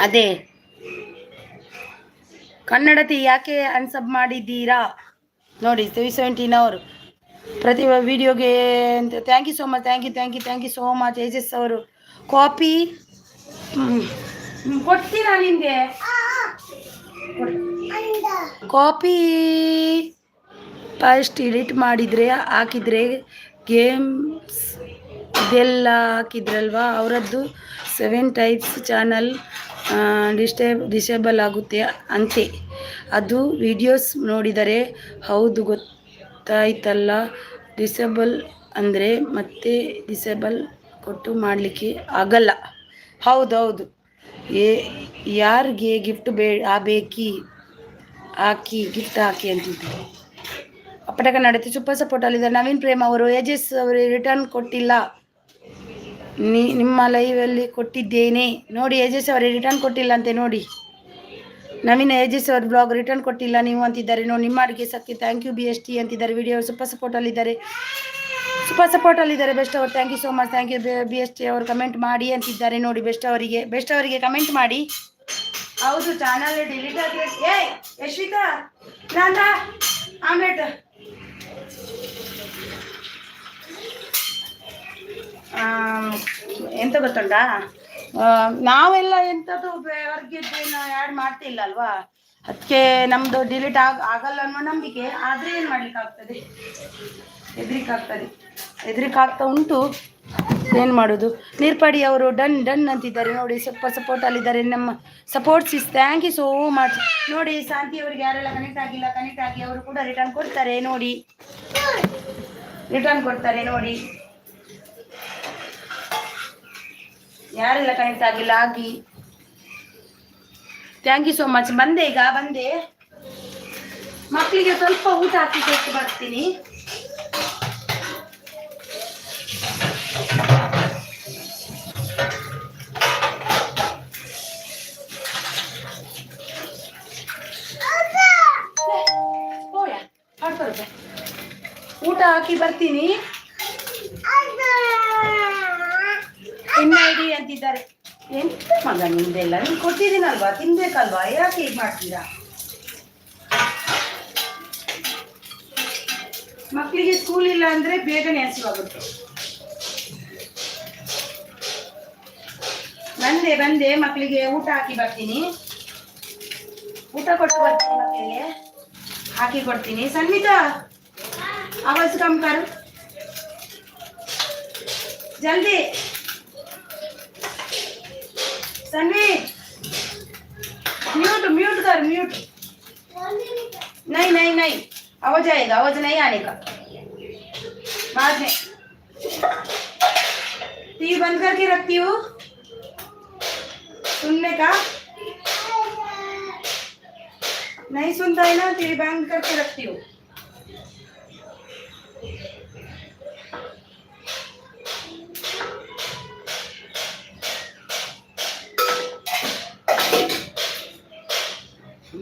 ಅದೇ ಕನ್ನಡತಿ ಯಾಕೆ ಅನ್ಸಬ್ ಮಾಡಿದ್ದೀರಾ ನೋಡಿ, 317 ಅವರು ಪ್ರತಿ ವಿಡಿಯೋಗೆ ಅಂತ. Thank you so much, thank you so much Tejas ಅವರು. ಕಾಪಿ ಕೊಡ್ತೀರಾ ನಿಮಗೆ? ಕಾಪಿ ಫಸ್ಟ್ ಎಡಿಟ್ ಮಾಡಿದರೆ ಹಾಕಿದರೆ ಗೇಮ್ಸ್ ಇದೆಲ್ಲ ಹಾಕಿದ್ರಲ್ವಾ, ಅವರದ್ದು 7 ಟೈಪ್ಸ್ ಚಾನಲ್ ಡಿಸೇಬಲ್ ಆಗುತ್ತೆ ಅಂತೆ. ಅದು ವಿಡಿಯೋಸ್ ನೋಡಿದರೆ ಹೌದು ಗೊತ್ತಾಯ್ತಲ್ಲ. ಡಿಸೇಬಲ್ ಅಂದರೆ ಮತ್ತೆ ಡಿಸೇಬಲ್ ಕೊಟ್ಟು ಮಾಡಲಿಕ್ಕೆ ಆಗಲ್ಲ. ಹೌದೌದು. ಯಾರಿಗೆ ಗಿಫ್ಟ್ ಬೇಕಿ ಹಾಕಿ ಗಿಫ್ಟ್ ಹಾಕಿ ಅಂತಿದ್ದೆ. ಅಪ್ಪಟ ನಡತೆ ಸೂಪರ್ ಸಪೋರ್ಟ್ ಅಲ್ಲಿದ್ದಾರೆ. ನವೀನ್ ಪ್ರೇಮ್ ಅವರು. ಏಜಸ್ ಅವರು ರಿಟರ್ನ್ ಕೊಟ್ಟಿಲ್ಲ, ನಿಮ್ಮ ಲೈವಲ್ಲಿ ಕೊಟ್ಟಿದ್ದೇನೆ ನೋಡಿ. ಏಜಸ್ ಅವರು ರಿಟರ್ನ್ ಕೊಟ್ಟಿಲ್ಲ ಅಂತೆ ನೋಡಿ. ನವೀನ್ ಏಜಸ್ ಅವ್ರ ಬ್ಲಾಗ್ ರಿಟರ್ನ್ ಕೊಟ್ಟಿಲ್ಲ ನೀವು ಅಂತಿದ್ದಾರೆ ನೋಡಿ. ನಿಮ್ಮ ಅಡುಗೆ ಸಕ್ಕಿ ಥ್ಯಾಂಕ್ ಯು BST ಅಂತಿದ್ದಾರೆ. ವಿಡಿಯೋ ಸೂಪರ್ ಸಪೋರ್ಟ್ ಅಲ್ಲಿದ್ದಾರೆ ಬೆಸ್ಟ್ ಅವರು. Thank you so much, thank you BST ಅವರು. ಕಮೆಂಟ್ ಮಾಡಿ ಅಂತಿದ್ದಾರೆ ನೋಡಿ. ಬೆಸ್ಟ್ ಅವರಿಗೆ ಕಮೆಂಟ್ ಮಾಡಿ. ಹೌದು ಚಾನಲ್ ಡಿಲೀಟ್ ಆಗಿದೆ. ಯಶ್ವಿತಾ ನಾಂದ ಆಮ್ಲೆಟ್ ಎಂತ ಗೊತ್ತುಂಟಾ, ನಾವೆಲ್ಲ ಎಂಥದ್ದು ಹೊರಗಿದ್ದೇನು ಆ್ಯಡ್ ಮಾಡ್ತಿಲ್ಲ ಅಲ್ವಾ, ಅದಕ್ಕೆ ನಮ್ಮದು ಡಿಲೀಟ್ ಆಗಲ್ಲ ಅನ್ನೋ ನಂಬಿಕೆ. ಆದರೆ ಏನು ಮಾಡ್ಲಿಕ್ಕೆ ಆಗ್ತದೆ, ಹೆದರಿಕೆ ಆಗ್ತಾ ಉಂಟು, ಏನು ಮಾಡೋದು. ನೀರ್ಪಡಿ ಅವರು ಡನ್ ಅಂತಿದ್ದಾರೆ ನೋಡಿ. ಸ್ವಲ್ಪ ಸಪೋರ್ಟ್ ಅಲ್ಲಿದ್ದಾರೆ. ನಮ್ಮ sports is thank you so much ನೋಡಿ. ಶಾಂತಿ ಅವರಿಗೆ ಯಾರೆಲ್ಲ ಕನೆಕ್ಟ್ ಆಗಿ ಅವರು ಕೂಡ ರಿಟರ್ನ್ ಕೊಡ್ತಾರೆ ನೋಡಿ. ಯಾರೆಲ್ಲ ಕನೆಕ್ಟ್ ಆಗಿಲ್ಲ ಆಗಿ. Thank you so much. ಬಂದೆ ಮಕ್ಕಳಿಗೆ ಸ್ವಲ್ಪ ಊಟ ಹಾಕಿ ಕೊಟ್ಟು ಬರ್ತೀನಿ. ಊಟ ಹಾಕಿ ಬರ್ತೀನಿ. ID ಅಂತಿದ್ದಾರೆ. ಎಂತ ಮಗ ನಿಮ್ದೆಲ್ಲ, ನೀವು ಕೊಟ್ಟಿದ್ದೀನಲ್ವಾ, ತಿನ್ಬೇಕಲ್ವಾ, ಯಾಕೆ ಹೀಗೆ ಮಾಡ್ತೀರಾ? ಮಕ್ಕಳಿಗೆ ಸ್ಕೂಲ್ ಇಲ್ಲ ಅಂದ್ರೆ ಬೇಗನೆ ಹಸಿವಾಗುತ್ತೆ. ಬಂದೆ ಮಕ್ಕಳಿಗೆ ಊಟ ಹಾಕಿ ಬರ್ತೀನಿ. ಊಟ ಕೊಟ್ಟು ಬರ್ತೀನಿ, ಮಕ್ಕಳಿಗೆ ಹಾಕಿ ಕೊಡ್ತೀನಿ. ಸನ್ಮಿತಾ आवाज कम कर, जल्दी। सन्वी म्यूट कर, म्यूट। नहीं आवाज आएगा, आवाज नहीं आने का बाद में। टीवी बंद करके रखती हूँ, सुनने का नहीं सुनता है ना, टीवी बंद करके रखती हूँ।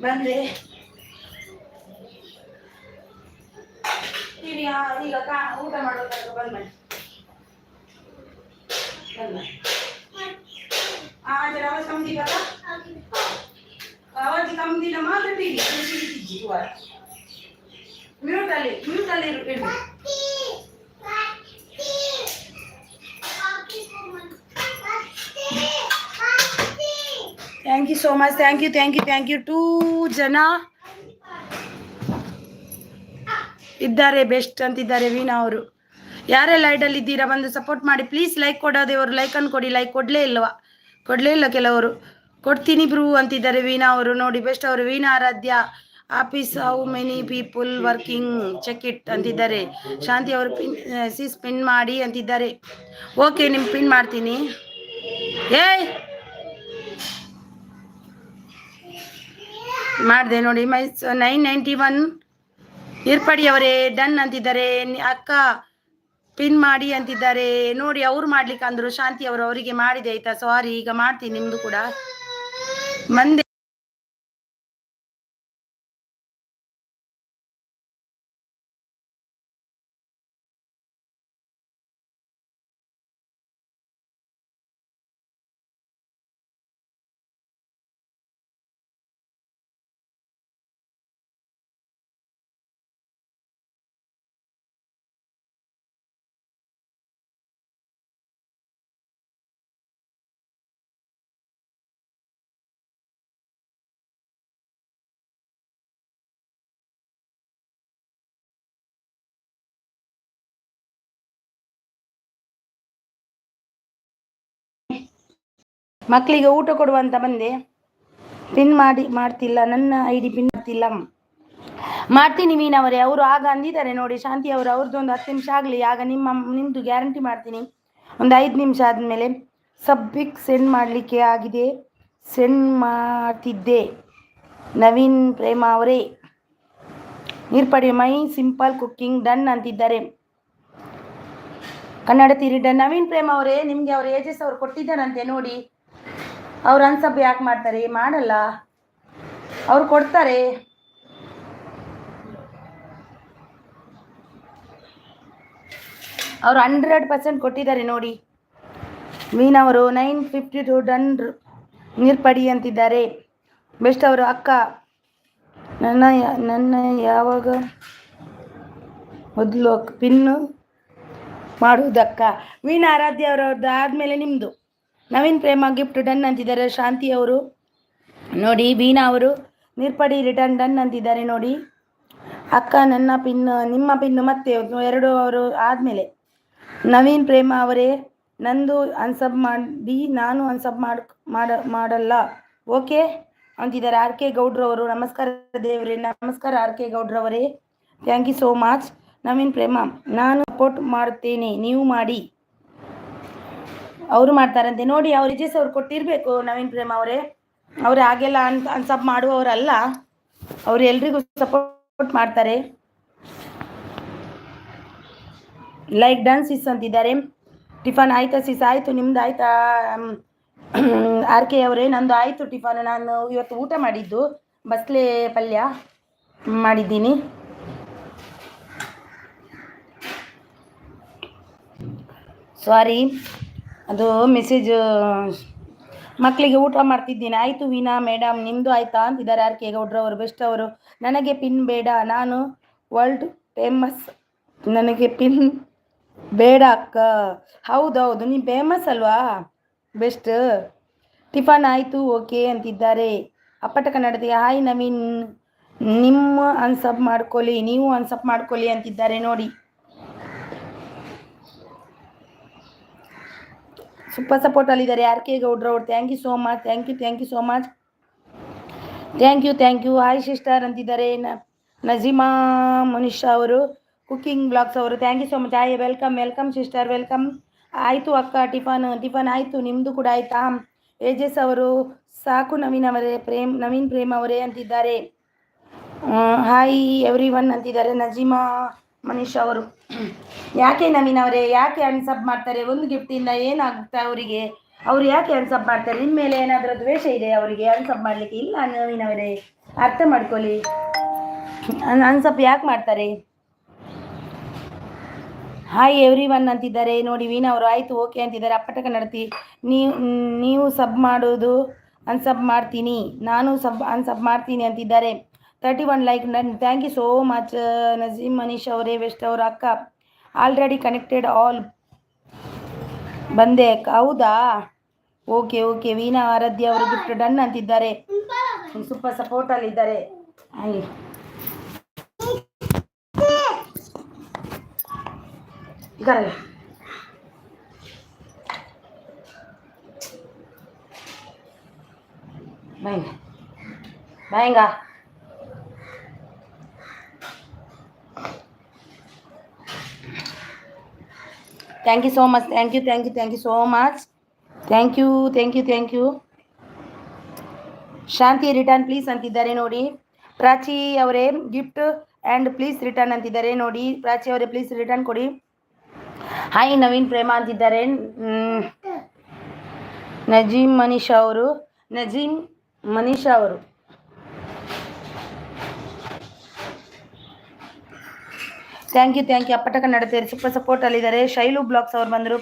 ಬಂದ್ರೆ ಈಗ ಊಟ ಮಾಡೋದಾಗ ಬಂದ್ಮೇಲೆ जरा आवाज कम दिखा था, आवाज कम दिला मात्र टीवी म्यूट आले thank you so much, thank you 2 ಜನ ಇದ್ದಾರೆ ಬೆಸ್ಟ್ ಅಂತಿದ್ದಾರೆ. ವೀಣಾ ಅವರು. ಯಾರೆಲ್ಲ ಐಡಲ್ ಇದ್ದೀರಾ ಬಂದು ಸಪೋರ್ಟ್ ಮಾಡಿ ಪ್ಲೀಸ್. ಲೈಕ್ ಕೊಡೋದೇವರು ಲೈಕನ್ನು ಕೊಡಿ. ಲೈಕ್ ಕೊಡಲೇ ಇಲ್ಲ ಕೆಲವರು. ಕೊಡ್ತೀನಿ ಬ್ರೂ ಅಂತಿದ್ದಾರೆ ವೀಣಾ ಅವರು ನೋಡಿ. ಬೆಸ್ಟ್ ಅವರು. Veena Aradhya. Office how many people working check it ಅಂತಿದ್ದಾರೆ. ಶಾಂತಿ ಅವರು ಪಿನ್ ಮಾಡಿ ಅಂತಿದ್ದಾರೆ. ಓಕೆ, ನಿಮ್ಗೆ ಪಿನ್ ಮಾಡ್ತೀನಿ. ಏಯ್ ಮಾಡಿದೆ ನೋಡಿ. 991 ಇರ್ಪಡಿ ಅವರೇ ಡನ್ ಅಂತಿದ್ದಾರೆ. ಅಕ್ಕ ಪಿನ್ ಮಾಡಿ ಅಂತಿದ್ದಾರೆ ನೋಡಿ. ಅವ್ರು ಮಾಡ್ಲಿಕ್ಕೆ ಅಂದರು ಶಾಂತಿ ಅವರು, ಅವರಿಗೆ ಮಾಡಿದೆ ಆಯ್ತಾ. ಸಾರಿ, ಈಗ ಮಾಡ್ತೀನಿ ನಿಮ್ದು ಕೂಡ. ಮಂದೆ ಮಕ್ಕಳಿಗೆ ಊಟ ಕೊಡುವಂತ ಬಂದೆ. ಪಿನ್ ಮಾಡ್ತಿಲ್ಲ, ನನ್ನ ID ಪಿನ್ ಮಾಡ್ತಿಲ್ಲ. ಮಾಡ್ತೀನಿ ಮೀನವರೇ. ಅವರು ಆಗ ಅಂದಿದ್ದಾರೆ ನೋಡಿ ಶಾಂತಿ ಅವರು, ಅವ್ರದ್ದೊಂದು 10 ನಿಮಿಷ ಆಗಲಿ, ಆಗ ನಿಮ್ಮದು ಗ್ಯಾರಂಟಿ ಮಾಡ್ತೀನಿ. ಒಂದು 5 ನಿಮಿಷ ಆದಮೇಲೆ ಸಬ್ಬಿಗೆ ಸೆಂಡ್ ಮಾಡಲಿಕ್ಕೆ ಆಗಿದೆ, ಸೆಂಡ್ ಮಾಡ್ತಿದ್ದೆ. ನವೀನ್ ಪ್ರೇಮ ಅವರೇ ನೀರ್ಪಡಿ ಮೈ ಸಿಂಪಲ್ ಕುಕ್ಕಿಂಗ್ ಡನ್ ಅಂತಿದ್ದಾರೆ. ಕನ್ನಡ ತೀರಿ ಡನ್. ನವೀನ್ ಪ್ರೇಮ ಅವರೇ, ನಿಮಗೆ ಅವ್ರ ಏಜಸ್ ಅವ್ರು ಕೊಟ್ಟಿದ್ದಾರಂತೆ ನೋಡಿ. ಅವ್ರು ಅನ್ಸಬ್ ಯಾಕೆ ಮಾಡ್ತಾರೆ? ಮಾಡಲ್ಲ, ಅವ್ರು ಕೊಡ್ತಾರೆ. ಅವರು 100% ಕೊಟ್ಟಿದ್ದಾರೆ ನೋಡಿ. ಮೀನವರು 952 ಡನ್ ನೀರ್ಪಡಿ ಅಂತಿದ್ದಾರೆ. ಬೆಸ್ಟ್ ಅವರು ಅಕ್ಕ ನನ್ನ ಯಾವಾಗ ಮೊದಲು ಪಿನ್ನು ಮಾಡುವುದಕ್ಕ. ವೀಣಾ ಆರಾಧ್ಯ ಅವರವ್ರದ್ದು ಆದಮೇಲೆ ನಿಮ್ಮದು. ನವೀನ್ ಪ್ರೇಮ ಗಿಫ್ಟ್ ಡನ್ ಅಂತಿದ್ದಾರೆ. ಶಾಂತಿ ಅವರು ನೋಡಿ. ವೀಣಾ ಅವರು ನೀರ್ಪಡಿ ರಿಟರ್ನ್ ಡನ್ ಅಂತಿದ್ದಾರೆ ನೋಡಿ. ಅಕ್ಕ ನನ್ನ ಪಿನ್, ನಿಮ್ಮ ಪಿನ್ನು ಮತ್ತೆ 2 ಅವರು ಆದಮೇಲೆ. ನವೀನ್ ಪ್ರೇಮ ಅವರೇ ನಂದು ಅನ್ಸಬ್ ಮಾಡಿ, ನಾನು ಅನ್ಸಬ್ ಮಾಡಲ್ಲ ಓಕೆ ಅಂತಿದ್ದಾರೆ. ಆರ್ ಕೆ ಗೌಡ್ರವರು ನಮಸ್ಕಾರ ದೇವ್ರೆ. ನಮಸ್ಕಾರ ಆರ್ ಕೆ ಗೌಡ್ರವರೇ, thank you so much. Naveen Prema ನಾನು ಸಪೋರ್ಟ್ ಮಾಡುತ್ತೇನೆ, ನೀವು ಮಾಡಿ. ಅವರು ಮಾಡ್ತಾರಂತೆ ನೋಡಿ. ಅವ್ರ ವಿಜಯ್ ಅವ್ರು ಕೊಟ್ಟಿರಬೇಕು ನವೀನ್ ಪ್ರೇಮ ಅವರೇ. ಅವರು ಹಾಗೆಲ್ಲ ಅನ್ಸಬ್ ಮಾಡುವವರಲ್ಲ, ಅವರು ಎಲ್ರಿಗೂ ಸಪೋರ್ಟ್ ಮಾಡ್ತಾರೆ. ಲೈಕ್ ಡನ್ ಸಿಸ್ ಅಂತಿದ್ದಾರೆ. ಟಿಫನ್ ಆಯ್ತಾ ಸಿಸ್? ಆಯಿತು, ನಿಮ್ದು ಆಯ್ತಾ? ಆರ್ ಕೆ ಅವರೇ ನಂದು ಆಯಿತು ಟಿಫನ್. ನಾನು ಇವತ್ತು ಊಟ ಮಾಡಿದ್ದು ಬಸ್ಲೆ ಪಲ್ಯ ಮಾಡಿದ್ದೀನಿ. ಸಾರಿ, ಅದು ಮೆಸೇಜ್. ಮಕ್ಕಳಿಗೆ ಊಟ ಮಾಡ್ತಿದ್ದೀನಿ. ಆಯಿತು ವೀಣಾ ಮೇಡಮ್, ನಿಮ್ಮದು ಆಯಿತಾ ಅಂತಿದ್ದಾರೆ ಆರ್ ಕೆ ಗೌಡ್ರವರು. ಬೆಸ್ಟ್ ಅವರು ನನಗೆ ಪಿನ್ ಬೇಡ, ನಾನು ವರ್ಲ್ಡ್ ಫೇಮಸ್, ನನಗೆ ಪಿನ್ ಬೇಡ ಅಕ್ಕ. ಹೌದೌದು, ನೀವು ಫೇಮಸ್ ಅಲ್ವಾ. ಬೆಸ್ಟ್. ಟಿಫನ್ ಆಯಿತು ಓಕೆ ಅಂತಿದ್ದಾರೆ. ಅಪ್ಪಟ ಕನ್ನಡತಿಗೆ ಹಾಯ್ ನವೀನ್, ನಿಮ್ಮ ಅನ್ಸಬ್ ಮಾಡ್ಕೊಳ್ಳಿ, ನೀವು ಅನ್ಸಬ್ ಮಾಡ್ಕೊಳ್ಳಿ ಅಂತಿದ್ದಾರೆ ನೋಡಿ. ಸೂಪರ್ ಸಪೋರ್ಟ್ ಅಲ್ಲಿದ್ದಾರೆ ಆರ್ ಕೆ ಗೌಡ್ರವ್ರು. Thank you so much. Thank you so much. Thank you. Hi sister ಅಂತಿದ್ದಾರೆ ನಜೀಮಾ ಮನುಷ್ಯ ಅವರು. ಕುಕ್ಕಿಂಗ್ ಬ್ಲಾಗ್ಸ್ ಅವರು thank you so much. Hi welcome sister, welcome. ಆಯಿತು ಅಕ್ಕ ಟಿಫನ್ ಆಯಿತು, ನಿಮ್ಮದು ಕೂಡ ಆಯಿತಾ? ಏಜಸ್ ಅವರು ಸಾಕು ನವೀನ್ ಪ್ರೇಮ್ ಅವರೇ ಅಂತಿದ್ದಾರೆ. ಹಾಯ್ ಎವ್ರಿ ಒನ್ ಅಂತಿದ್ದಾರೆ ನಜೀಮಾ ಮನೀಶ್ ಅವರು. ಯಾಕೆ ನವೀನ್ ಅವರೇ ಯಾಕೆ ಅನ್ಸಬ್ ಮಾಡ್ತಾರೆ? ಒಂದು ಗಿಫ್ಟಿಂದ ಏನಾಗುತ್ತೆ ಅವರಿಗೆ? ಅವ್ರು ಯಾಕೆ ಅನ್ಸಬ್ ಮಾಡ್ತಾರೆ? ನಿಮ್ಮ ಮೇಲೆ ಏನಾದರೂ ದ್ವೇಷ ಇದೆ ಅವರಿಗೆ ಅನ್ಸಬ್ ಮಾಡಲಿಕ್ಕೆ? ಇಲ್ಲ ನವೀನ್ ಅವರೇ, ಅರ್ಥ ಮಾಡ್ಕೊಳ್ಳಿ. ಅನ್ಸಬ್ ಯಾಕೆ ಮಾಡ್ತಾರೆ? ಹಾಯ್ ಎವ್ರಿ ಒನ್ ಅಂತಿದ್ದಾರೆ ನೋಡಿ. ವೀಣಾ ಅವರು ಆಯಿತು ಓಕೆ ಅಂತಿದ್ದಾರೆ. ಅಪ್ಪಟ ಕನ್ನಡತಿ ನೀವು ಸಬ್ ಮಾಡೋದು ಅನ್ಸಬ್ ಮಾಡ್ತೀನಿ, ನಾನು ಅನ್ಸಬ್ ಮಾಡ್ತೀನಿ ಅಂತಿದ್ದಾರೆ. 31 like done. Thank you so much Nazeem Manish ಅವರೇ. ವೆಸ್ಟ್ ಅವರ ಅಕ್ಕ ಆಲ್ರೆಡಿ ಕನೆಕ್ಟೆಡ್ ಆಲ್ ಬಂದೆ ಅಕ್ಕ. ಹೌದಾ, ಓಕೆ. ವೀಣಾ ಆರಾಧ್ಯ ಅವರು ಗಿಫ್ಟ್ ಡನ್ ಅಂತಿದ್ದಾರೆ. ಸೂಪರ್ ಸಪೋರ್ಟಲ್ಲಿದ್ದಾರೆ. ಹಾಗೆ ಬಾಯಂಗ thank you so much. Thank you so much. Thank you. Shanti return please ಅಂತಿದ್ದಾರೆ ನೋಡಿ. ಪ್ರಾಚಿ ಅವರೇ ಗಿಫ್ಟ್ ಆ್ಯಂಡ್ ಪ್ಲೀಸ್ ರಿಟರ್ನ್ ಅಂತಿದ್ದಾರೆ ನೋಡಿ. ಪ್ರಾಚಿ ಅವರೇ ಪ್ಲೀಸ್ ರಿಟರ್ನ್ ಕೊಡಿ. ಹಾಯ್ ನವೀನ್ ಪ್ರೇಮ ಅಂತಿದ್ದಾರೆ. ನಜೀಮ್ ಮನೀಶಾ ಅವರು ಥ್ಯಾಂಕ್ ಯು. ಅಪ್ಪಟ Kannada super support ಅಲ್ಲಿದ್ದಾರೆ. Shailu blogs ಅವರು ಬಂದರು.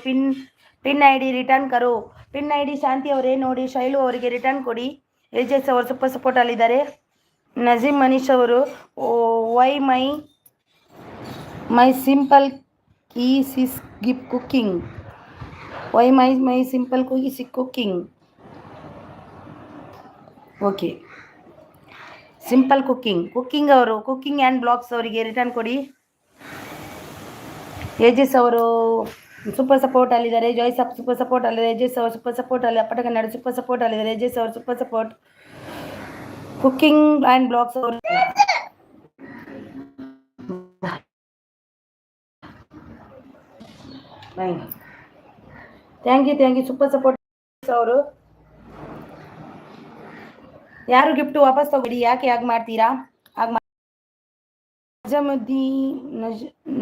ಪಿನ್ ID ರಿಟರ್ನ್ ಕರು. ಪಿನ್ ID ಶಾಂತಿ ಅವರೇ ನೋಡಿ. ಶೈಲು ಅವರಿಗೆ ರಿಟರ್ನ್ ಕೊಡಿ. ಏಜಸ್ ಅವರು ಸೂಪರ್ ಸಪೋರ್ಟ್ ಅಲ್ಲಿದ್ದಾರೆ. ನಜೀಮ್ ಮನೀಶ್ ಅವರು why my simple is gift cooking. Why my simple is cooking. Okay, simple cooking ಅವರು ಕುಕ್ಕಿಂಗ್ ಆ್ಯಂಡ್ ಬ್ಲಾಗ್ಸ್ ಅವರಿಗೆ ರಿಟರ್ನ್ ಕೊಡಿ. ಏಜಸ್ ಅವರು ಸೂಪರ್ ಸಪೋರ್ಟ್ ಅಲ್ಲಿದ್ದಾರೆ. ಜಾಯ್ಸ್ ಅಪ್ ಸೂಪರ್ ಸಪೋರ್ಟ್ ಅಲ್ಲಿದ್ದಾರೆ. ಎಜೆಸ್ ಅವರು ಸೂಪರ್ ಸಪೋರ್ಟ್ ಅಲ್ಲಿ. ಅಪ್ಪಟ ಕನ್ನಡ ಸೂಪರ್ ಸಪೋರ್ಟ್ ಅಲ್ಲಿದ್ದಾರೆ. ಎಜೆಸ್ ಅವರು super support. Cooking and blogs ಅವರು ಥ್ಯಾಂಕ್ ಯು ಸೂಪರ್ ಸಪೋರ್ಟ್ ಅವರು. ಯಾರು ಗಿಫ್ಟ್ ವಾಪಸ್ ತಗೊಡಿ, ಯಾಕೆ ಹಾಗೆ ಮಾಡ್ತೀರಾ?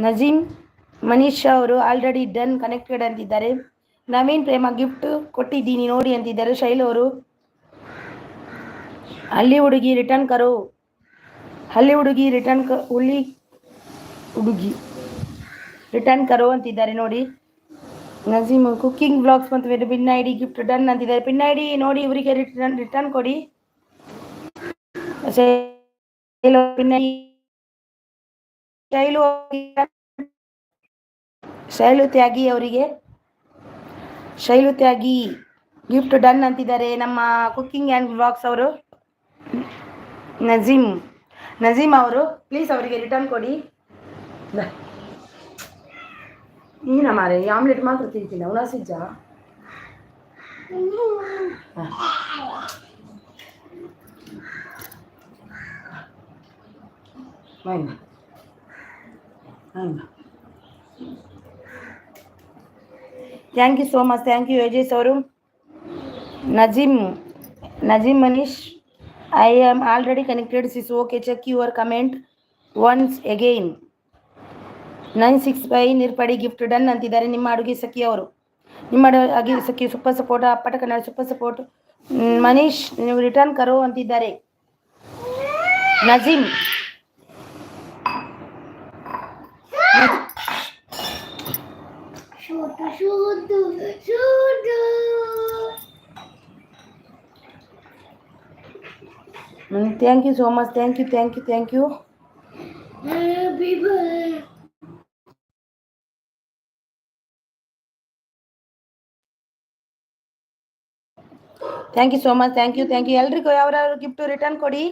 ನಜೀಮ್ ಮನೀಶ್ ಅವರು ಆಲ್ರೆಡಿ ಡನ್ ಕನೆಕ್ಟೆಡ್ ಅಂತಿದ್ದಾರೆ. ನವೀನ್ ಪ್ರೇಮ ಗಿಫ್ಟ್ ಕೊಟ್ಟಿದ್ದೀನಿ ನೋಡಿ ಅಂತಿದ್ದಾರೆ. ಶೈಲ್ ಅವರು ಹಳ್ಳಿ ಹುಡುಗಿ ರಿಟರ್ನ್ ಕರೋ, ಹಳ್ಳಿ ಹುಡುಗಿ ರಿಟರ್ನ್ ಕರೋ ಅಂತಿದ್ದಾರೆ ನೋಡಿ. ನಜೀಮ್ ಕುಕಿಂಗ್ ಬ್ಲಾಗ್ಸ್ ಮತ್ತು ಪಿನ್ ಐಡಿ ಗಿಫ್ಟ್ ಡನ್ ಅಂತಿದ್ದಾರೆ. ಪಿನ್ ಐಡಿ ನೋಡಿ ಇವರಿಗೆ ರಿಟರ್ನ್ ಕೊಡಿ. ಶೈಲು ತ್ಯಾಗಿ ಅವರಿಗೆ ಶೈಲು ತ್ಯಾಗಿ ಗಿಫ್ಟ್ ಡನ್ ಅಂತಿದ್ದಾರೆ ನಮ್ಮ ಕುಕಿಂಗ್ ಆ್ಯಂಡ್ ಬ್ಲಾಗ್ಸ್ ಅವರು. ನಜೀಮ್ ಅವರು ಪ್ಲೀಸ್ ಅವರಿಗೆ ರಿಟರ್ನ್ ಕೊಡಿ. ನೀನ ಮಾರೆ ಈ ಆಮ್ಲೆಟ್ ಮಾತ್ರ ತಿಂತೀನಿ ಉಣಸಿಜ್ಜ. Thank you so much. Thank you ಎಜೇಸ್ ಅವರು. Najeem Manish I am already connected sis. Okay check your comment once again. 965 ನಿರ್ಪಡಿ ಗಿಫ್ಟ್ ಡನ್ ಅಂತಿದ್ದಾರೆ ನಿಮ್ಮ ಅಡುಗೆ ಸಖಿ ಅವರು. ನಿಮ್ಮ ಅಡುಗೆ ಸಖಿ ಸೂಪರ್ ಸಪೋರ್ಟ್. ಅಪ್ಪಟ ಕನ್ನಡ ಸೂಪರ್ ಸಪೋರ್ಟ್. ಮನೀಶ್ ನೀವು ರಿಟರ್ನ್ ಕರೋ ಅಂತಿದ್ದಾರೆ. Nazeem thank you so much. Thank you. Thank you so much. Thank you ಎಲ್ರಿಗೂ ಯಾವ್ಯಾರು ಗಿಫ್ಟ್ ರಿಟರ್ನ್ ಕೊಡಿ.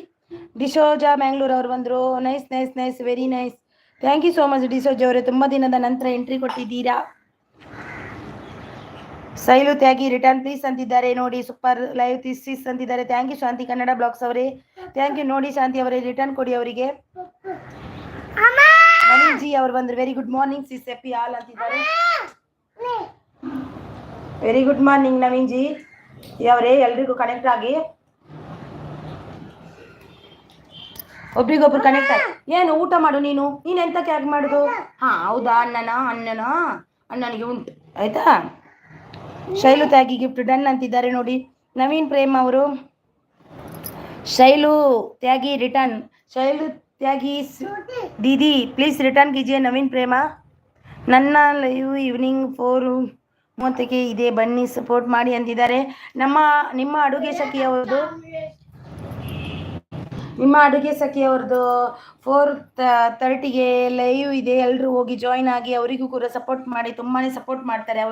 ಡಿಸೋಜಾ ಮ್ಯಾಂಗ್ಳೂರ್ ಅವರು ಬಂದರು. Nice very nice. Thank you so much D'Souza ಅವರೇ, ತುಂಬ ದಿನದ ನಂತರ ಎಂಟ್ರಿ ಕೊಟ್ಟಿದ್ದೀರಾ. ಶೈಲು ತ್ಯಾಗಿ ರಿಟರ್ನ್ ಪ್ಲೀಸ್ ಅಂತಿದ್ದಾರೆ ನೋಡಿ. ಸೂಪರ್ ಲೈವ್ ಸಿಸ್ ಅಂತಿದ್ದಾರೆ. Thank you Shanti Kannada blogs ಅವರೇ. ಥ್ಯಾಂಕ್ ಯು ನೋಡಿ ಶಾಂತಿ ಅವರೇ, ರಿಟರ್ನ್ ಕೊಡಿ ಅವರಿಗೆ. ನವೀನ್ ಜಿ ಅವರು ಬಂದರು. ವೆರಿ ಗುಡ್ ಮಾರ್ನಿಂಗ್ ಸಿಸ್ ಎಪ್ಪಿ ಆಲ್ ಅಂತಿದ್ದಾರೆ. Very good morning Naveen ji ಅವರೇ, ಎಲ್ರಿಗೂ ಕನೆಕ್ಟ್ ಆಗಿ ಒಬ್ರಿಗೊಬ್ರು ಕನೆಕ್ಟ್ ಆಗಿ. ಏನು ಊಟ ಮಾಡು ನೀನು ಎಂತಕ್ಕೆ ಯಾಕೆ ಮಾಡುದು? ಹೌದಾ ಅಣ್ಣನಿಗೆ ಉಂಟು ಆಯ್ತಾ. ಶೈಲು ತ್ಯಾಗಿ ಗಿಫ್ಟ್ ಡನ್ ಅಂತಿದ್ದಾರೆ ನೋಡಿ. ನವೀನ್ ಪ್ರೇಮ್ ಅವರು ಶೈಲು ತ್ಯಾಗಿ ರಿಟರ್ನ್. ಶೈಲು ತ್ಯಾಗಿ ದೀದಿ ಪ್ಲೀಸ್ ರಿಟರ್ನ್ कीजिए ನವೀನ್ ಪ್ರೇಮ. ನನ್ನ ಲೈವ್ ಈವ್ನಿಂಗ್ 4:30 ಇದೆ ಬನ್ನಿ ಸಪೋರ್ಟ್ ಮಾಡಿ ಅಂತಿದ್ದಾರೆ. ನಿಮ್ಮ ಅಡುಗೆ ಸಖಿಯವ್ರದ್ದು 4:30 ಲೈವ್ ಇದೆ. ಎಲ್ಲರೂ ಹೋಗಿ ಜಾಯಿನ್ ಆಗಿ, ಅವರಿಗೂ ಕೂಡ ಸಪೋರ್ಟ್ ಮಾಡಿ. ತುಂಬಾ ಸಪೋರ್ಟ್ ಮಾಡ್ತಾರೆ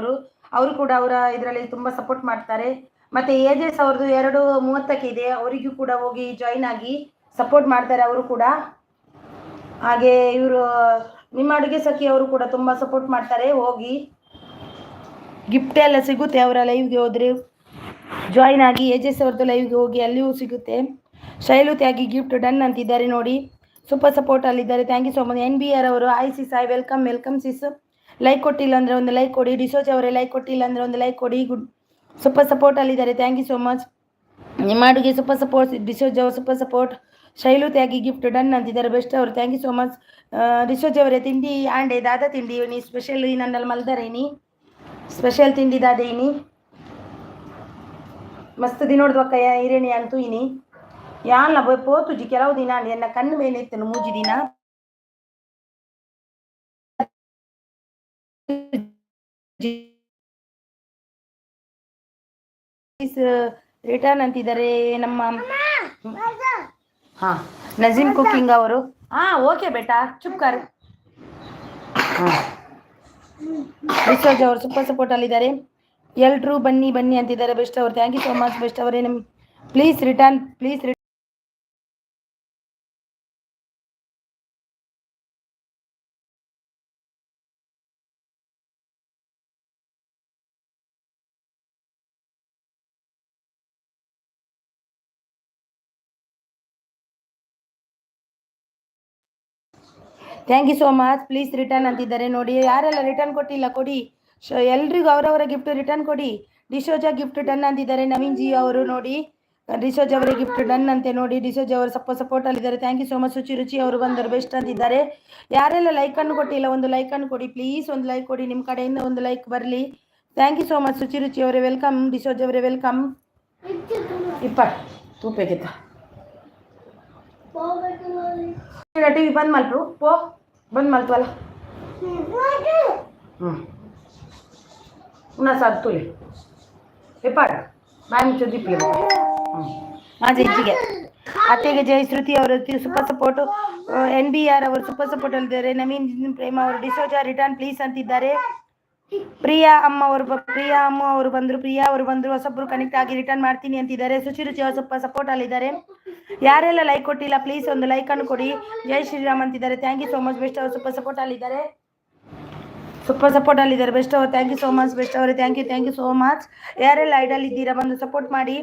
ಅವರು ಕೂಡ ಅವರ ಇದರಲ್ಲಿ ತುಂಬ ಸಪೋರ್ಟ್ ಮಾಡ್ತಾರೆ. ಮತ್ತು ಏಜೆಸ್ ಅವ್ರದ್ದು 2:30 ಇದೆ, ಅವರಿಗೂ ಕೂಡ ಹೋಗಿ ಜಾಯಿನ್ ಆಗಿ ಸಪೋರ್ಟ್ ಮಾಡ್ತಾರೆ ಅವರು ಕೂಡ. ಹಾಗೆ ಇವರು ನಿಮ್ಮ ಅಡುಗೆ ಸಖಿ ಅವರು ಕೂಡ ತುಂಬ ಸಪೋರ್ಟ್ ಮಾಡ್ತಾರೆ. ಹೋಗಿ ಗಿಫ್ಟ್ ಎಲ್ಲ ಸಿಗುತ್ತೆ ಅವರ ಲೈವ್ಗೆ ಹೋದರೆ ಜಾಯಿನ್ ಆಗಿ. ಏಜೆಸ್ ಅವ್ರದ್ದು ಲೈವ್ಗೆ ಹೋಗಿ ಅಲ್ಲಿಯೂ ಸಿಗುತ್ತೆ. ಶೈಲು ತ್ಯಾಗಿ ಗಿಫ್ಟ್ ಡನ್ ಅಂತಿದ್ದಾರೆ ನೋಡಿ. ಸೂಪರ್ ಸಪೋರ್ಟ್ ಅಲ್ಲಿದ್ದಾರೆ. Thank you so much. NBR ಅವರು I sis I welcome sis. Like ಕೊಟ್ಟಿಲ್ಲ ಅಂದರೆ ಒಂದು ಲೈಕ್ ಕೊಡಿ. ಡಿಸೋಜ್ ಅವರೇ ಲೈಕ್ ಕೊಟ್ಟಿಲ್ಲ ಅಂದರೆ ಒಂದು ಲೈಕ್ ಕೊಡಿ. ಗುಡ್ ಸೂಪರ್ ಸಪೋರ್ಟ್ ಅಲ್ಲಿದ್ದಾರೆ. Thank you so much. ನಿಮ್ಮ ಅಡುಗೆ ಸೂಪರ್ ಸಪೋರ್ಟ್. ಡಿಸೋಜ್ ಅವರು super support. Shailu Tyagi gift done ಅಂತಿದ್ದಾರೆ. ಬೆಸ್ಟ್ ಅವರು. Thank you so much. D'Souza ಅವರೇ ತಿಂಡಿ ಆಂಡೆ ದಾದ ತಿಂಡಿ ನೀ ಸ್ಪೆಷಲ್ ನನ್ನಲ್ಲಿ ಮಲ್ದರೇನಿ ಸ್ಪೆಷಲ್ ತಿಂಡಿ ದಾದೇನಿ ಮಸ್ತ್ ದಿನೋಡ್ದಕ್ಕಯ್ಯ ಹಿರೇಣಿ ಅಂತೂ ಇನಿ ಯಾಲ್ನ ಪೋತುಜಿ ಕೆಲವು ದಿನ ಎನ್ನ ಕಣ್ಣು ಮೇಲೆ ಇತ್ತನು ಮೂಜಿ ದಿನ ರಿಟರ್ನ್ ಅಂತಿದ್ದಾರೆ ನಮ್ಮ ನಜೀಮ್ ಕುಕಿಂಗ್ ಅವರು. ಓಕೆ ಬೇಟಾ ಚುಪ್ ಕರ್. ರಿಸೋಜ್ ಅವರು ಸೂಪರ್ ಸಪೋರ್ಟ್ ಅಲ್ಲಿದ್ದಾರೆ. ಎಲ್ರು ಬನ್ನಿ ಅಂತಿದ್ದಾರೆ. ಬೆಸ್ಟ್ ಅವರು. Thank you so much best ಅವರೇ. Please return thank you so much. Please return ಅಂತಿದ್ದಾರೆ ನೋಡಿ. ಯಾರೆಲ್ಲ ರಿಟರ್ನ್ ಕೊಟ್ಟಿಲ್ಲ ಕೊಡಿ. ಎಲ್ರಿಗೂ ಅವರವರ ಗಿಫ್ಟ್ ರಿಟರ್ನ್ ಕೊಡಿ. ಡಿಸೋಜಾ ಗಿಫ್ಟ್ ಡನ್ ಅಂತಿದ್ದಾರೆ ನವೀನ್ ಜಿ ಅವರು ನೋಡಿ. ಡಿಸೋಜ್ ಅವರ ಗಿಫ್ಟ್ ಡನ್ ಅಂತೆ ನೋಡಿ. ಡಿಸೋಜ್ ಅವರು ಸಪೋರ್ಟ್ ಅಲ್ಲಿದ್ದಾರೆ. Thank you so much. Shuchi Ruchi ಅವರು ಬಂದರು ಬೆಸ್ಟ್ ಅಂತಿದ್ದಾರೆ. ಯಾರೆಲ್ಲ ಲೈಕನ್ನು ಕೊಟ್ಟಿಲ್ಲ ಒಂದು ಲೈಕನ್ನು ಕೊಡಿ ಪ್ಲೀಸ್. ಒಂದು ಲೈಕ್ ಕೊಡಿ, ನಿಮ್ಮ ಕಡೆಯಿಂದ ಒಂದು ಲೈಕ್ ಬರಲಿ. Thank you so much. Shuchi Ruchi ಅವರೇ ವೆಲ್ಕಮ್. ಡಿಸೋಜ್ ಅವರೇ ವೆಲ್ಕಮ್. ತೂಪೇಗಿತ್ತ ಟಿವಿ ಬಂದ್ ಮಲ್ಪು ಪೋ ಬಂದ್ ಮಲ್ತವಲ್ಲ. पुन्हा साथ तुले हे पाड बायमचं दिपले माझे ಇಚ್ಚಿಗೆ ಅತ್ತೆಗೆ ಜೈ ಶ್ರುತಿ ಅವರು ಸೂಪರ್ ಸಪೋರ್ಟ್. NBR ಅವರು ಸೂಪರ್ ಸಪೋರ್ಟ್ ಅಲ್ಲಿದ್ದಾರೆ. ನವೀನ್ ಪ್ರೇಮ ಅವರು ಡಿಸೋಜಾ ರಿಟರ್ನ್ ಪ್ಲೀಸ್ ಅಂತಿದ್ದಾರೆ. ಪ್ರಿಯಾ ಅಮ್ಮ ಅವರು ಬಂದರು. ಪ್ರಿಯಾ ಅವರು ಬಂದರು. ಹೊಸಬ್ರು ಕನೆಕ್ಟ್ ಆಗಿ ರಿಟರ್ನ್ ಮಾಡ್ತೀನಿ ಅಂತಿದ್ದಾರೆ. ಸುಚಿರುಚಿ ಅವರು ಸ್ವಲ್ಪ ಸಪೋರ್ಟ್ ಅಲ್ಲಿದ್ದಾರೆ. ಯಾರೆಲ್ಲ ಲೈಕ್ ಕೊಟ್ಟಿಲ್ಲ ಪ್ಲೀಸ್ ಒಂದು ಲೈಕ್ ಅನ್ನು ಕೊಡಿ. ಜೈ ಶ್ರೀರಾಮ್ ಅಂತಿದ್ದಾರೆ. Thank you so much. Best ಅವರು ಸೂಪರ್ ಸಪೋರ್ಟ್ ಅಲ್ಲಿದ್ದಾರೆ. ಬೆಸ್ಟ್ ಅವರು thank you so much. Best ಅವರೇ ಥ್ಯಾಂಕ್ ಯು ಸೋ ಮಚ್. ಯಾರೆಲ್ಲ ಐಡಲ್ ಇದ್ದೀರಾ ಬಂದು ಸಪೋರ್ಟ್ ಮಾಡಿ.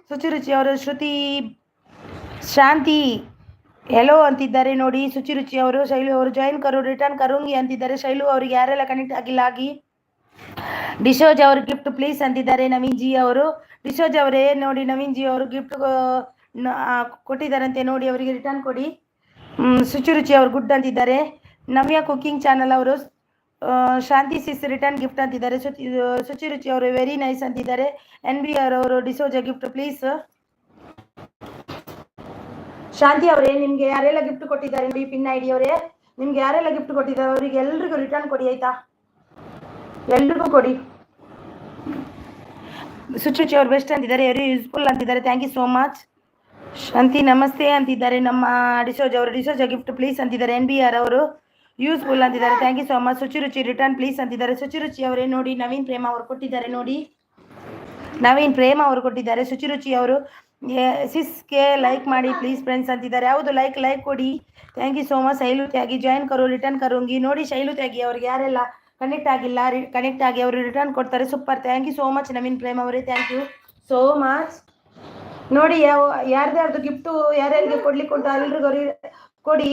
ಸುಚಿರುಚಿ ಅವರು ಶ್ರುತಿ ಶಾಂತಿ ಹೆಲೋ ಅಂತಿದ್ದಾರೆ ನೋಡಿ. ಸುಚಿರುಚಿ ಅವರು ಶೈಲು ಅವರು ಜಾಯಿನ್ ರಿಟರ್ನ್ ಕರುಂಗಿ ಅಂತಿದ್ದಾರೆ. ಶೈಲು ಅವರಿಗೆ ಯಾರೆಲ್ಲ ಕನೆಕ್ಟ್ ಆಗಿಲ್ಲ ಆಗಿ. ಡಿಸೋಜ್ ಅವರು ಗಿಫ್ಟ್ ಪ್ಲೀಸ್ ಅಂತಿದ್ದಾರೆ ನವೀನ್ ಜಿ ಅವರು. ಡಿಸೋಜ್ ಅವರೇ ನೋಡಿ ನವೀನ್ ಜಿ ಅವರು ಗಿಫ್ಟ್ ಕೊಟ್ಟಿದ್ದಾರಂತೆ ನೋಡಿ. ಅವರಿಗೆ ರಿಟರ್ನ್ ಕೊಡಿ. ಸುಚಿರುಚಿ ಅವರು ಗುಡ್ ಅಂತಿದ್ದಾರೆ. ನವ್ಯ ಕುಕಿಂಗ್ ಚಾನಲ್ ಅವರು ಶಾಂತಿ ಸಿಸ್ ರಿಟರ್ನ್ ಗಿಫ್ಟ್ ಅಂತಿದ್ದಾರೆ. ಸುಚಿರುಚಿ ಅವರು ವೆರಿ ನೈಸ್ ಅಂತಿದ್ದಾರೆ. NBR ಅವರು ಡಿಸೋಜಾ ಗಿಫ್ಟ್ ಪ್ಲೀಸ್. ಶಾಂತಿ ಅವರೇ ನಿಮ್ಗೆ ಯಾರೆಲ್ಲ ಗಿಫ್ಟ್ ಕೊಟ್ಟಿದ್ದಾರೆ ನೋಡಿ. ಪಿನ್ ID ಅವರೇ ನಿಮ್ಗೆ ಯಾರೆಲ್ಲ ಗಿಫ್ಟ್ ಕೊಟ್ಟಿದ್ದಾರೆ ಅವರಿಗೆ ಎಲ್ರಿಗೂ ರಿಟರ್ನ್ ಕೊಡಿ ಆಯ್ತಾ. ಎಲ್ರಿಗೂ ಕೊಡಿ. ಸುಚಿರುಚಿ ಅವರು ಬೆಸ್ಟ್ ಅಂತಿದ್ದಾರೆ. ವೆರಿ ಯೂಸ್ಫುಲ್ ಅಂತಿದ್ದಾರೆ. Thank you so much. Shanti ನಮಸ್ತೆ ಅಂತಿದ್ದಾರೆ ನಮ್ಮ ಡಿಸೋಜ್ ಅವರು. ಡಿಸೋಜಾ ಗಿಫ್ಟ್ ಪ್ಲೀಸ್ ಅಂತಿದ್ದಾರೆ. NBR ಅವರು ಯೂಸ್ಫುಲ್ ಅಂತಿದ್ದಾರೆ. Thank you so much. Suchiruchi return please ಅಂತಿದ್ದಾರೆ. ಸುಚಿರುಚಿ ಅವರೇ ನೋಡಿ ನವೀನ್ ಪ್ರೇಮ ಅವರು ಕೊಟ್ಟಿದ್ದಾರೆ ನೋಡಿ. ನವೀನ್ ಪ್ರೇಮ ಅವರು ಕೊಟ್ಟಿದ್ದಾರೆ. ಸುಚಿರುಚಿ ಅವರು ಸಿಸ್ಗೆ ಲೈಕ್ ಮಾಡಿ ಪ್ಲೀಸ್ ಫ್ರೆಂಡ್ಸ್ ಅಂತಿದ್ದಾರೆ. ಹೌದು ಲೈಕ್ ಕೊಡಿ. Thank you so much. Shailu Tyagi join return ಕರುಂಗಿ ನೋಡಿ. ಶೈಲು ತ್ಯಾಗಿ ಅವ್ರಿಗೆ ಯಾರೆಲ್ಲ ಕನೆಕ್ಟ್ ಆಗಿಲ್ಲ ಕನೆಕ್ಟ್ ಆಗಿ ಅವರು ರಿಟರ್ನ್ ಕೊಡ್ತಾರೆ. Super thank you so much Naveen Prema ಅವರೇ ಥ್ಯಾಂಕ್ ಯು ಸೋ ಮಚ್. ನೋಡಿ ಯಾರ್ದು ಗಿಫ್ಟು ಯಾರ್ಯಾರಿಗೆ ಕೊಡ್ಲಿಕ್ಕೆ ಉಂಟು ಎಲ್ರಿಗೂ ಕೊಡಿ.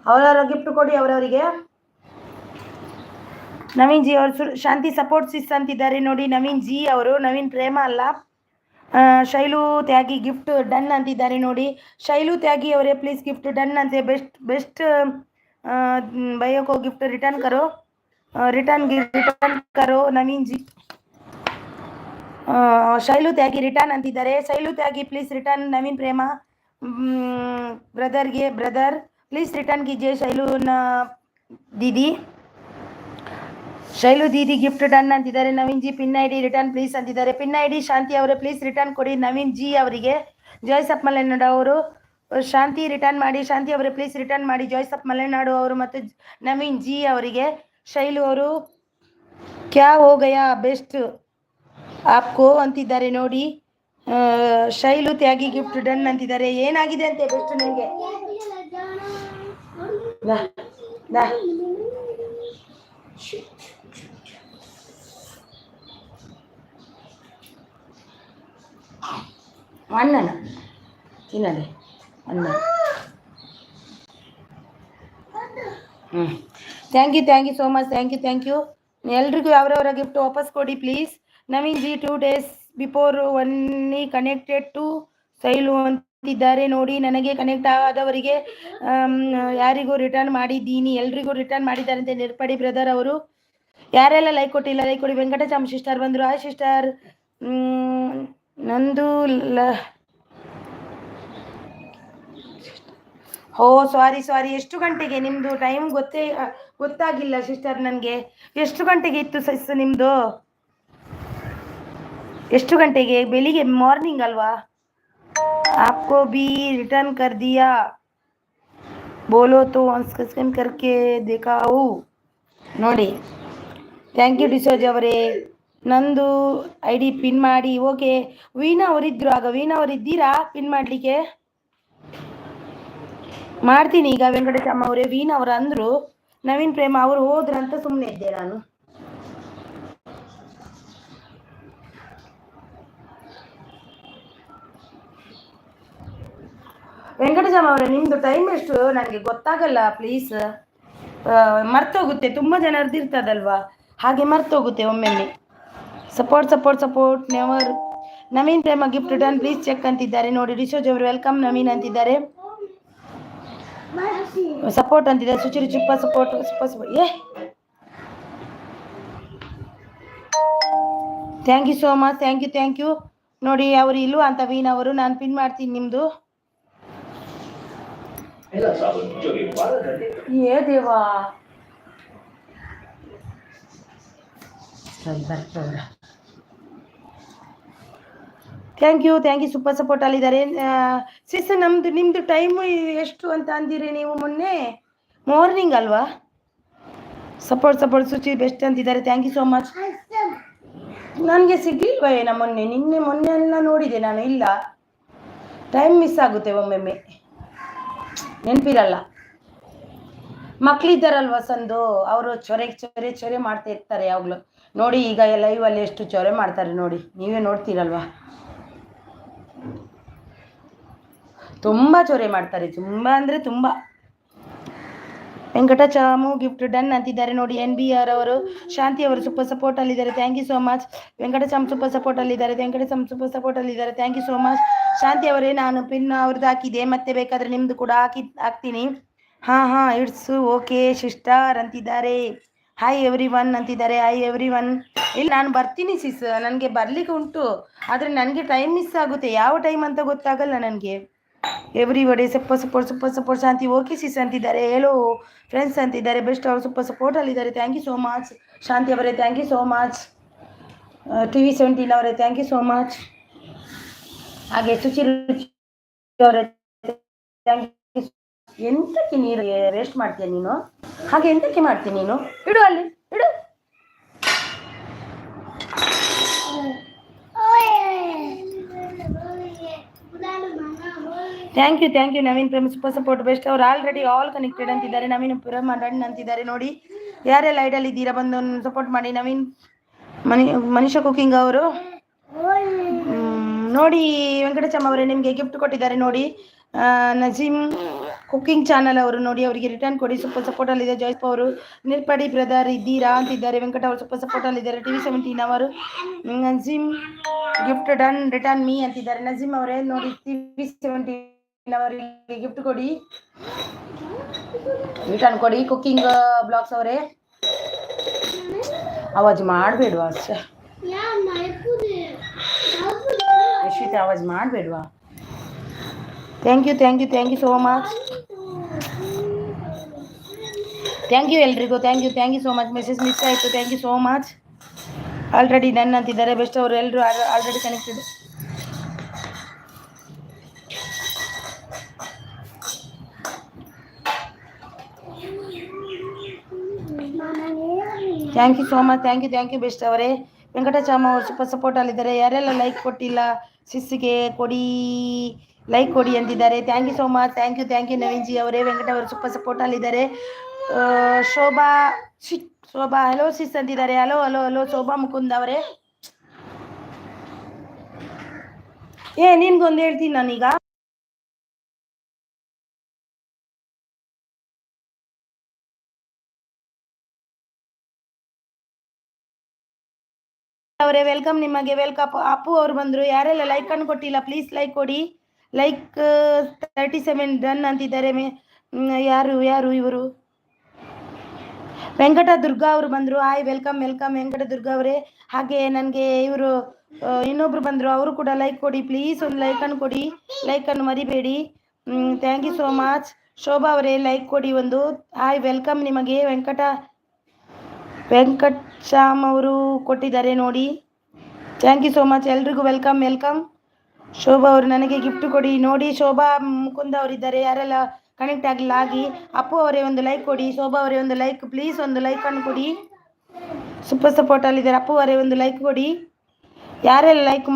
ಅವರವರ ಗಿಫ್ಟ್ ಕೊಡಿ ಅವರವರಿಗೆ. ನವೀನ್ ಜಿ ಅವರು ಶಾಂತಿ ಸಪೋರ್ಟ್ ಸಿಸ್ ಅಂತಿದ್ದಾರೆ ನೋಡಿ. ನವೀನ್ ಜಿ ಅವರು ನವೀನ್ ಪ್ರೇಮ ಅಲ್ಲ. ಶೈಲು ತ್ಯಾಗಿ ಗಿಫ್ಟ್ ಡನ್ ಅಂತಿದ್ದಾರೆ ನೋಡಿ. ಶೈಲು ತ್ಯಾಗಿ ಅವರೇ ಪ್ಲೀಸ್ ಗಿಫ್ಟ್ ಡನ್ ಅಂತೆ. ಬೆಸ್ಟ್ ಭೈಯೋ ಗಿಫ್ಟ್ ರಿಟರ್ನ್ ಕರೋ ನವೀನ್ ಜಿ. ಶೈಲು ತ್ಯಾಗಿ ರಿಟರ್ನ್ ಅಂತಿದ್ದಾರೆ. Shailu Tyagi please return Naveen Prema brother please return कीजिए ಶೈಲು ದೀದಿ ಗಿಫ್ಟ್ ಡನ್ ಅಂತಿದ್ದಾರೆ. Naveen ji pin ID return please ಅಂತಿದ್ದಾರೆ. ಪಿನ್ ID ಶಾಂತಿ ಅವರೇ ಪ್ಲೀಸ್ ರಿಟರ್ನ್ ಕೊಡಿ ನವೀನ್ ಜಿ ಅವರಿಗೆ. ಜಾಯ್ಸ್ ಅಪ್ ಮಲೆನಾಡು ಅವರು ಶಾಂತಿ ರಿಟರ್ನ್ ಮಾಡಿ. ಶಾಂತಿ ಅವರೇ ಪ್ಲೀಸ್ ರಿಟರ್ನ್ ಮಾಡಿ ಜಾಯ್ಸ್ ಅಪ್ ಮಲೆನಾಡು ಅವರು ಮತ್ತು ನವೀನ್ ಜಿ ಅವರಿಗೆ. ಶೈಲು ಅವರು ಕ್ಯಾ ಹೋ ಗಯಾ ಬೆಸ್ಟ್ ಆಪ್ಕೋ ಅಂತಿದ್ದಾರೆ ನೋಡಿ. ಶೈಲು ತ್ಯಾಗಿ ಗಿಫ್ಟ್ ಡನ್ ಅಂತಿದ್ದಾರೆ. ಏನಾಗಿದೆ ಅಂತೆ ಬೆಸ್ಟ್ ನಿಮಗೆ. ಅಣ್ಣನ ತಿನ್ನದೆ ಅನ್ನ. Thank you so much. Thank you ಎಲ್ರಿಗೂ ಅವರವರ ಗಿಫ್ಟ್ ವಾಪಸ್ ಕೊಡಿ please. Naveen ji 2 days before only connected to Shailu ಅಂತಿದ್ದಾರೆ ನೋಡಿ. ನನಗೆ ಕನೆಕ್ಟ್ ಆದವರಿಗೆ ಯಾರಿಗೂ ರಿಟರ್ನ್ ಮಾಡಿದ್ದೀನಿ. ಎಲ್ರಿಗೂ ರಿಟರ್ನ್ ಮಾಡಿದ್ದಾರೆ ಅಂತ ನಿರ್ಪಡಿ ಬ್ರದರ್ ಅವರು. ಯಾರೆಲ್ಲ ಲೈಕ್ ಕೊಟ್ಟಿಲ್ಲ ಲೈಕ್ ಕೊಡಿ. ವೆಂಕಟಚಾಮ ಸಿಸ್ಟರ್ ಬಂದರು. Hi sister. ನಂದು ಸಾರಿ ಎಷ್ಟು ಗಂಟೆಗೆ ನಿಮ್ಮದು ಟೈಮ್ ಗೊತ್ತಾಗಿಲ್ಲ ಸಿಸ್ಟರ್ ನನಗೆ. ಎಷ್ಟು ಗಂಟೆಗೆ ಇತ್ತು ಸಸ್ ನಿಮ್ಮದು? ಎಷ್ಟು ಗಂಟೆಗೆ? ಬೆಳಿಗ್ಗೆ ಮಾರ್ನಿಂಗ್ ಅಲ್ವಾ? आपको भी रिटर्न कर दिया बोलो तो स्कैन करके दिखाओ ನೋಡಿ. ಥ್ಯಾಂಕ್ ಯು ಡಿಸೋಜ್ ಅವರೇ. ನಂದು ID ಪಿನ್ ಮಾಡಿ. ಓಕೆ ವೀಣಾ ಅವರಿದ್ರು. ಆಗ ವೀಣಾ ಅವರಿದ್ದೀರಾ ಪಿನ್ ಮಾಡಲಿಕ್ಕೆ? ಮಾಡ್ತೀನಿ ಈಗ. ವೆಂಕಟೇಶಮ್ಮ ಅವರೇ ವೀಣಾ ಅವರು ಅಂದರು. ನವೀನ್ ಪ್ರೇಮ ಅವರು ಹೋದ್ರಂತ ಸುಮ್ಮನೆ ಇದ್ದೆ ನಾನು. ವೆಂಕಟಜಾಮ ಅವರೇ ನಿಮ್ಮದು ಟೈಮ್ ಎಷ್ಟು ನನಗೆ ಗೊತ್ತಾಗಲ್ಲ ಪ್ಲೀಸ್. ಮರ್ತೋಗುತ್ತೆ, ತುಂಬ ಜನರದ್ದು ಇರ್ತದಲ್ವಾ, ಹಾಗೆ ಮರ್ತೋಗುತ್ತೆ ಒಮ್ಮೆಮ್ಮೆ. Support support support never. Naveen Prema gift done please check ಅಂತಿದ್ದಾರೆ ನೋಡಿ. ಡಿಶೋಜ್ ಅವರು ವೆಲ್ಕಮ್ ನವೀನ್ ಅಂತಿದ್ದಾರೆ. ಸಪೋರ್ಟ್ ಅಂತಿದ್ದಾರೆ. ಸುಚಿರು ಚಿಪ್ಪ support support thank you so much. Thank you ನೋಡಿ. ಅವರು ಇಲ್ವಾ ಅಂತ ವೀನ್ ಅವರು, ನಾನು ಪಿನ್ ಮಾಡ್ತೀನಿ ನಿಮ್ಮದು. ಏ ದೇವಾ ಬರ್ತವ್ರ. ಥ್ಯಾಂಕ್ ಯು ಸೂಪರ್ ಸಪೋರ್ಟ್ ಅಲ್ಲಿದ್ದಾರೆ. ಸಿಸ್ ನಿಮ್ಮದು ಟೈಮು ಎಷ್ಟು ಅಂತ ಅಂದಿರಿ ನೀವು ಮೊನ್ನೆ? ಮಾರ್ನಿಂಗ್ ಅಲ್ವಾ? ಸಪೋರ್ಟ್ ಸುಚಿ ಬೆಸ್ಟ್ ಅಂತಿದ್ದಾರೆ. Thank you so much. ನನಗೆ ಸಿಗ್ಲಿಲ್ವ ಏನ ಮೊನ್ನೆ ಎಲ್ಲ ನೋಡಿದೆ ನಾನು. ಇಲ್ಲ, ಟೈಮ್ ಮಿಸ್ ಆಗುತ್ತೆ ಒಮ್ಮೆಮ್ಮೆ, ನೆನಪಿರಲ್ಲ. ಮಕ್ಕಳಿದ್ದಾರಲ್ವ ಸಂದು, ಅವರು ಚೊರೆ ಮಾಡ್ತಾ ಇರ್ತಾರೆ ಯಾವಾಗಲೂ ನೋಡಿ. ಈಗ ಲೈವಲ್ಲಿ ಎಷ್ಟು ಚೊರೆ ಮಾಡ್ತಾರೆ ನೋಡಿ, ನೀವೇ ನೋಡ್ತೀರಲ್ವಾ. ತುಂಬ ಚೊರೆ ಮಾಡ್ತಾರೆ, ತುಂಬ ಅಂದರೆ ತುಂಬ. ವೆಂಕಟಚಾಮು ಗಿಫ್ಟ್ ಡನ್ ಅಂತಿದ್ದಾರೆ ನೋಡಿ. NBR ಅವರು. ಶಾಂತಿ ಅವರು ಸೂಪರ್ ಸಪೋರ್ಟ್ ಅಲ್ಲಿದ್ದಾರೆ. Thank you so much. Venkatacham super support ಅಲ್ಲಿದ್ದಾರೆ. Thank you so much. Shanti ಅವರೇ, ನಾನು ಪಿನ್ ಅವ್ರದ್ದು ಹಾಕಿದೆ, ಮತ್ತೆ ಬೇಕಾದರೆ ನಿಮ್ಮದು ಕೂಡ ಹಾಕ್ತೀನಿ. ಹಾಂ ಇಟ್ಸ್ ಓಕೆ ಸಿಸ್ಟರ್ ಅಂತಿದ್ದಾರೆ. ಹಾಯ್ ಎವ್ರಿ ಒನ್ ಅಂತಿದ್ದಾರೆ. Hi every one. ಇಲ್ಲಿ ನಾನು ಬರ್ತೀನಿ ಸಿಸ್, ನನಗೆ ಬರಲಿಕ್ಕೆ ಉಂಟು, ಆದರೆ ನನಗೆ ಟೈಮ್ ಮಿಸ್ ಆಗುತ್ತೆ. ಯಾವ ಟೈಮ್ ಅಂತ ಗೊತ್ತಾಗಲ್ಲ ನನಗೆ. Everybody super support. Shanti okay sis ಅಂತಿದ್ದಾರೆ. ಹೇಳೋ ಫ್ರೆಂಡ್ಸ್ ಅಂತಿದ್ದಾರೆ. ಬೆಸ್ಟ್ ಅವರು ಸೂಪರ್ ಸಪೋರ್ಟ್ ಅಲ್ಲಿದ್ದಾರೆ. Thank you so much. Shanti ಅವರೇ thank you so much. TV17 ಅವರೇ ಥ್ಯಾಂಕ್ ಯು ಸೋ ಮಚ್. ಹಾಗೆ ಸುಚಿರು ಅವರೇ ಥ್ಯಾಂಕ್ ಯು. ಎಂತಕ್ಕೆ ನೀರು ವೇಸ್ಟ್ ಮಾಡ್ತೀಯ ನೀನು? ಹಾಗೆ ಎಂತಕ್ಕೆ ಮಾಡ್ತೀನಿ ನೀನು? ಇಡು ಅಲ್ಲಿ ಇಡು. Thank you Naveen Prem super support best. ಅವ್ರು ಆಲ್ರೆಡಿ ಆಲ್ ಕನೆಕ್ಟೆಡ್ ಅಂತಿದ್ದಾರೆ. ನವೀನ್ ಪ್ರೇಮ್ ರನ್ ಅಂತಿದ್ದಾರೆ ನೋಡಿ. ಯಾರೆಲ್ಲ ಐಡಲ್ ಇದ್ದೀರಾ ಬಂದು ಸಪೋರ್ಟ್ ಮಾಡಿ. ನವೀನ್ ಮನೀಷಾ ಕುಕಿಂಗ್ ಅವರು ನೋಡಿ. ವೆಂಕಟಚಮ್ಮ ಅವರೇ ನಿಮಗೆ ಗಿಫ್ಟ್ ಕೊಟ್ಟಿದ್ದಾರೆ ನೋಡಿ. ನಜೀಮ್ ಕುಕಿಂಗ್ ಚಾನಲ್ ಅವರು ನೋಡಿ, ಅವರಿಗೆ ರಿಟರ್ನ್ ಕೊಡಿ. ಸೂಪರ್ ಸಪೋರ್ಟ್ ಅಲ್ಲಿದೆ. ಜೈಸ್ಪ ಅವರು ನಿರ್ಪಡಿ ಬ್ರದರ್ ಇದ್ದೀರಾ ಅಂತಿದ್ದಾರೆ. ವೆಂಕಟ ಅವರು ಸೂಪರ್ ಸಪೋರ್ಟ್ ಅಲ್ಲಿದ್ದಾರೆ. TV17 ಅವರು. Nazeem gift done return me ಅಂತಿದ್ದಾರೆ. ನಜೀಮ್ ಅವರೇ ನೋಡಿ, TV17 ಅವರಿಗೆ ಗಿಫ್ಟ್ ಕೊಡಿ, ರಿಟರ್ನ್ ಕೊಡಿ. ಕುಕಿಂಗ್ ಬ್ಲಾಗ್ಸ್ ಅವರೇ ಆವಾಜ್ ಮಾಡಬೇಡ್ವಾ? ಯಶ್ವಿತಾ ಆವಾಜ್ ಮಾಡಬೇಡ್ವಾ? Thank you so much. Thank you ಎಲ್ರಿಗೂ. Thank you so much. Message miss ಆಯಿತು. Thank you so much. Already done ಅಂತಿದ್ದಾರೆ. ಬೆಸ್ಟ್ ಅವರು ಎಲ್ಲರೂ already connected. Thank you so much. Thank you best ಅವರೇ. ವೆಂಕಟಚಾಮ ಅವರು ಸೂಪರ್ ಸಪೋರ್ಟ್ ಅಲ್ಲಿದ್ದಾರೆ. ಯಾರೆಲ್ಲ ಲೈಕ್ ಕೊಟ್ಟಿಲ್ಲ ಸಿಸ್ಸಿಗೆ ಕೊಡಿ, ಲೈಕ್ ಕೊಡಿ ಅಂತಿದ್ದಾರೆ. Thank you so much. Thank you Naveen ji ಅವರೇ. ವೆಂಕಟ ಅವರು ಸೂಪರ್ ಸಪೋರ್ಟ್ ಅಲ್ಲಿದ್ದಾರೆ. ಶೋಭಾ ಹಲೋ ಸಿಸ್ ಅಂತಿದ್ದಾರೆ. ಹಲೋ ಶೋಭಾ ಮುಕುಂದ್ ಅವರೇ. ನಿನ್ಗೊಂದು ಹೇಳ್ತೀನಿ ನಾನೀಗ. ಅವರೇ ವೆಲ್ಕಮ್, ನಿಮಗೆ ವೆಲ್ಕಮ್. ಅಪ್ಪು ಅವರು ಬಂದರು. ಯಾರೆಲ್ಲ ಲೈಕ್ ಅನ್ನು ಕೊಟ್ಟಿಲ್ಲ ಪ್ಲೀಸ್ ಲೈಕ್ ಕೊಡಿ. ಲೈಕ್ 37 ಡನ್ ಅಂತಿದ್ದಾರೆ. ಯಾರು ಇವರು? ವೆಂಕಟ ದುರ್ಗಾ ಅವರು ಬಂದರು. ಹಾಯ್ ವೆಲ್ಕಮ್ ವೆಂಕಟ ದುರ್ಗಾ ಅವರೇ. ಹಾಗೆ ನನಗೆ ಇವರು ಇನ್ನೊಬ್ರು ಬಂದರು, ಅವರು ಕೂಡ ಲೈಕ್ ಕೊಡಿ ಪ್ಲೀಸ್. ಒಂದು ಲೈಕ್ ಅನ್ನು ಕೊಡಿ, ಲೈಕ್ ಅನ್ನು ಮರಿಬೇಡಿ. Thank you so much. Shobha ಅವರೇ ಲೈಕ್ ಕೊಡಿ ಒಂದು. ಹಾಯ್ ವೆಲ್ಕಮ್ ನಿಮಗೆ. ವೆಂಕಟ್ ಶ್ಯಾಮ್ ಅವರು ಕೊಟ್ಟಿದ್ದಾರೆ ನೋಡಿ. Thank you so much. ಎಲ್ರಿಗೂ ವೆಲ್ಕಮ್. ಶೋಭಾ ಅವರು ನನಗೆ ಗಿಫ್ಟ್ ಕೊಡಿ ನೋಡಿ. ಶೋಭಾ ಮುಕುಂದ ಅವರಿದ್ದಾರೆ. ಯಾರೆಲ್ಲ ಕನೆಕ್ಟ್ ಆಗಿಲ್ಲ ಆಗಿ. ಅಪ್ಪು ಅವರೇ ಒಂದು ಲೈಕ್ ಕೊಡಿ. ಶೋಭಾ ಅವರೇ ಒಂದು ಲೈಕ್ ಪ್ಲೀಸ್, ಒಂದು ಲೈಕ್ ಅನ್ನು ಕೊಡಿ. Super support ಅಲ್ಲಿದ್ದಾರೆ. ಅಪ್ಪು ಅವರೇ ಒಂದು ಲೈಕ್ ಕೊಡಿ. ಯಾರೆಲ್ಲ ಲೈಕ್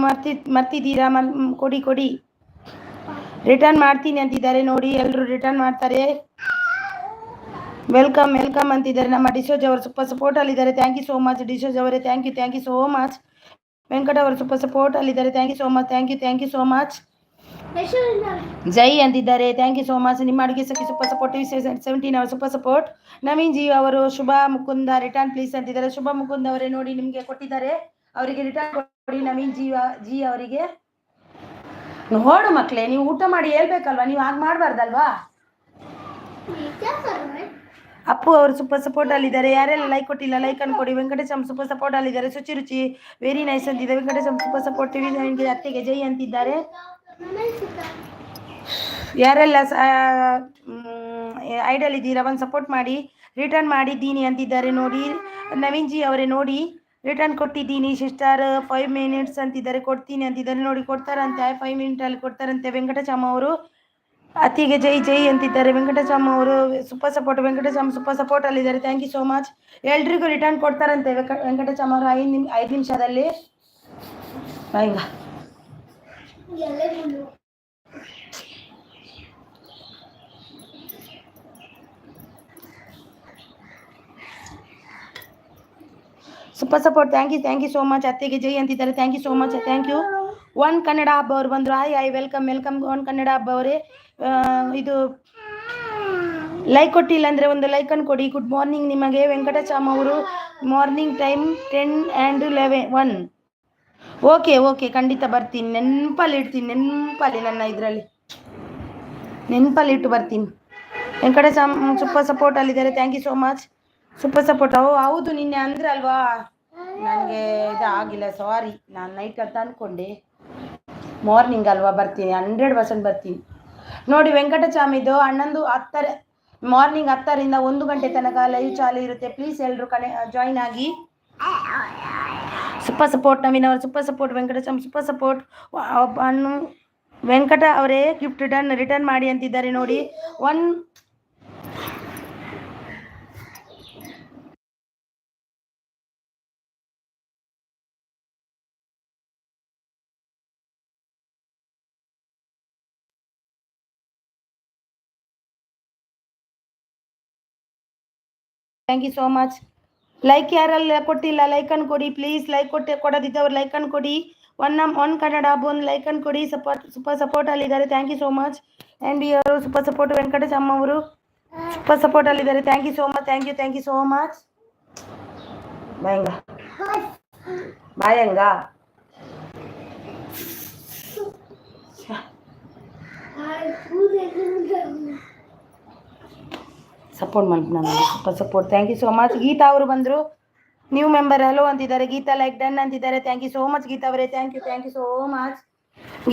ಮರ್ತಿದ್ದೀರಾ ಕೊಡಿ. ರಿಟರ್ನ್ ಮಾಡ್ತೀನಿ ಅಂತಿದ್ದಾರೆ ನೋಡಿ. ಎಲ್ಲರೂ ರಿಟರ್ನ್ ಮಾಡ್ತಾರೆ. ವೆಲ್ಕಮ್ ಅಂತಿದ್ದಾರೆ. ನಮ್ಮ ಡಿಶೋಜ್ ಅವರು ಸೂಪರ್ ಸಪೋರ್ಟ್ ಅಲ್ಲಿದ್ದಾರೆ. Thank you so much D'Souza ಅವರೇ. Thank you so much. Venkata ಅವರು ಸೂಪರ್ ಸಪೋರ್ಟ್ ಅಲ್ಲಿದ್ದಾರೆ. Thank you so much. ಜೈ ಅಂತಿದ್ದಾರೆ. Thank you so much. ನಿಮ್ಮ ಅಡುಗೆ ಸಖಿ ಸೂಪರ್ ಸಪೋರ್ಟ್ 17 ಅವರ್ ಸೂಪರ್ ಸಪೋರ್ಟ್. ನವೀನ್ ಜಿ ಅವರು ಶುಭ ಮುಕುಂದ ರಿಟರ್ನ್ ಪ್ಲೀಸ್ ಅಂತಿದ್ದಾರೆ. ಶುಭ ಮುಕುಂದ ಅವರೇ ನೋಡಿ ನಿಮಗೆ ಕೊಟ್ಟಿದ್ದಾರೆ, ಅವರಿಗೆ ರಿಟರ್ನ್ ಕೊಡಿ ನವೀನ್ ಜಿ ಅವರಿಗೆ. ನೋಡು ಮಕ್ಕಳೇ, ನೀವು ಊಟ ಮಾಡಿ ಹೇಳ್ಬೇಕಲ್ವಾ, ನೀವು ಹಾಗೆ ಮಾಡಬಾರ್ದಲ್ವಾ. ಅಪ್ಪು ಅವರು ಸೂಪರ್ ಸಪೋರ್ಟ್ ಅಲ್ಲಿದ್ದಾರೆ. ಯಾರೆಲ್ಲ ಲೈಕ್ ಕೊಟ್ಟಿಲ್ಲ ಲೈಕ್ ಅನ್ನು ಕೊಡಿ. ವೆಂಕಟೇಶಂ ಸೂಪರ್ ಸಪೋರ್ಟ್ ಅಲ್ಲಿದ್ದಾರೆ. ಶುಚಿ ರುಚಿ ವೆರಿ ನೈಸ್ ಅಂತಿದೆ. ವೆಂಕಟೇಶಂ ಸೂಪರ್ ಸಪೋರ್ಟ್ ಅತ್ತೆಗೆ ಜೈ ಅಂತಿದ್ದಾರೆ. ಯಾರೆಲ್ಲ ಐಡಲ್ ಇದ್ದೀರಾ ಒಂದು ಸಪೋರ್ಟ್ ಮಾಡಿ. ರಿಟರ್ನ್ ಮಾಡಿದ್ದೀನಿ ಅಂತಿದ್ದಾರೆ ನೋಡಿ. ನವೀನ್ ಜಿ ಅವರೇ ನೋಡಿ ರಿಟರ್ನ್ ಕೊಟ್ಟಿದ್ದೀನಿ ಸಿಸ್ಟರ್ 5 ಮಿನಿಟ್ಸ್ ಅಂತಿದ್ದಾರೆ. ಕೊಡ್ತೀನಿ ಅಂತಿದ್ದಾರೆ ನೋಡಿ. ಕೊಡ್ತಾರಂತೆ 5 ಮಿನಿಟಲ್ಲಿ ಕೊಡ್ತಾರಂತೆ. ವೆಂಕಟೇಶಮ್ಮ ಅವರು ಅತ್ತಿಗೆ ಜೈ ಜೈ ಅಂತಿದ್ದಾರೆ. ವೆಂಕಟೇಶಮ್ಮ ಅವರು super support. Venkateshamma super support ಅಲ್ಲಿದ್ದಾರೆ. Thank you so much. ಎಲ್ರಿಗೂ ರಿಟರ್ನ್ ಕೊಡ್ತಾರಂತೆ ವೆಂಕಟೇಶಮ್ಮ ಅವರು 5 ನಿಮಿಷದಲ್ಲಿ. ಹಿಂಗ super support. Thank you so much. ಅತ್ತೆಗೆ ಜೈ ಅಂತಿದ್ದಾರೆ. Thank you so much. Thank you. One Kannada ಹಬ್ಬ ಅವರು ಬಂದರು. ಹಾಯ್ ವೆಲ್ಕಮ್ ಒನ್ ಕನ್ನಡ ಹಬ್ಬ ಅವರೇ. ಇದು ಲೈಕ್ ಕೊಟ್ಟಿಲ್ಲ ಅಂದರೆ ಒಂದು ಲೈಕನ್ನು ಕೊಡಿ. ಗುಡ್ ಮಾರ್ನಿಂಗ್ ನಿಮಗೆ. ವೆಂಕಟೇಶಮ್ಮ ಅವರು ಮಾರ್ನಿಂಗ್ ಟೈಮ್ 10 and 11. ಓಕೆ ಖಂಡಿತ ಬರ್ತೀನಿ. ನೆನಪಲ್ಲಿ ನನ್ನ ಇದರಲ್ಲಿ ನೆನಪಲ್ಲಿಟ್ಟು ಬರ್ತೀನಿ. ವೆಂಕಟೇಶಮ್ಮ ಸೂಪರ್ ಸಪೋರ್ಟ್ ಅಲ್ಲಿದ್ದಾರೆ. Thank you so much. Super support. ಹೌದು ನಿನ್ನೆ ಅಂದ್ರಲ್ವಾ, ನನಗೆ ಇದು ಆಗಿಲ್ಲ, ಸಾರಿ. ನಾನು ನೈಟ್ ಅಂತ ಅಂದ್ಕೊಂಡೆ. ಮಾರ್ನಿಂಗ್ ಅಲ್ವಾ, ಬರ್ತೀನಿ 100% ಬರ್ತೀನಿ ನೋಡಿ. ವೆಂಕಟಸ್ವಾಮಿದು ಅಣ್ಣಂದು 10 ಮಾರ್ನಿಂಗ್ 10ರಿಂದ 1 ಗಂಟೆ ತನಕ ಲೈವ್ ಚಾಲು ಇರುತ್ತೆ. ಪ್ಲೀಸ್ ಎಲ್ಲರೂ ಜಾಯಿನ್ ಆಗಿ. ಸೂಪರ್ ಸಪೋರ್ಟ್ ನವೀನ್ ಅವರು super support. Venkataswamy super support. Venkata ಅವರೇ ಗಿಫ್ಟ್ ರಿಟರ್ನ್ ಮಾಡಿ ಅಂತಿದ್ದಾರೆ ನೋಡಿ. Thank you so much. Like ಯಾರೆಲ್ಲ ಕೊಟ್ಟಿಲ್ಲ ಲೈಕನ್ನು ಕೊಡಿ ಪ್ಲೀಸ್. ಲೈಕ್ ಕೊಡದಿದ್ದವ್ರು ಲೈಕನ್ನು ಕೊಡಿ. ಒನ್ ಕನ್ನಡ ಹಬ್ಬ ಒಂದು ಲೈಕನ್ನು ಕೊಡಿ. ಸೂಪರ್ ಸಪೋರ್ಟ್ ಅಲ್ಲಿದ್ದಾರೆ. Thank you so much. And B ಅವರು ಸೂಪರ್ ಸಪೋರ್ಟ್. ವೆಂಕಟೇಶಮ್ಮ ಅವರು ಸೂಪರ್ ಸಪೋರ್ಟ್ ಅಲ್ಲಿದ್ದಾರೆ. Thank you so much. Thank you so much. ಬಾಯಂಗ ಸಪೋರ್ಟ್ ಮಾಡಿ ನಾನು super support. Thank you so much. Geeta ಅವರು ಬಂದರು, ನ್ಯೂ ಮೆಂಬರ್ ಹಲೋ ಅಂತಿದ್ದಾರೆ. ಗೀತಾ ಲೈಕ್ ಡನ್ ಅಂತಿದ್ದಾರೆ. Thank you so much Geeta ಅವರೇ. Thank you so much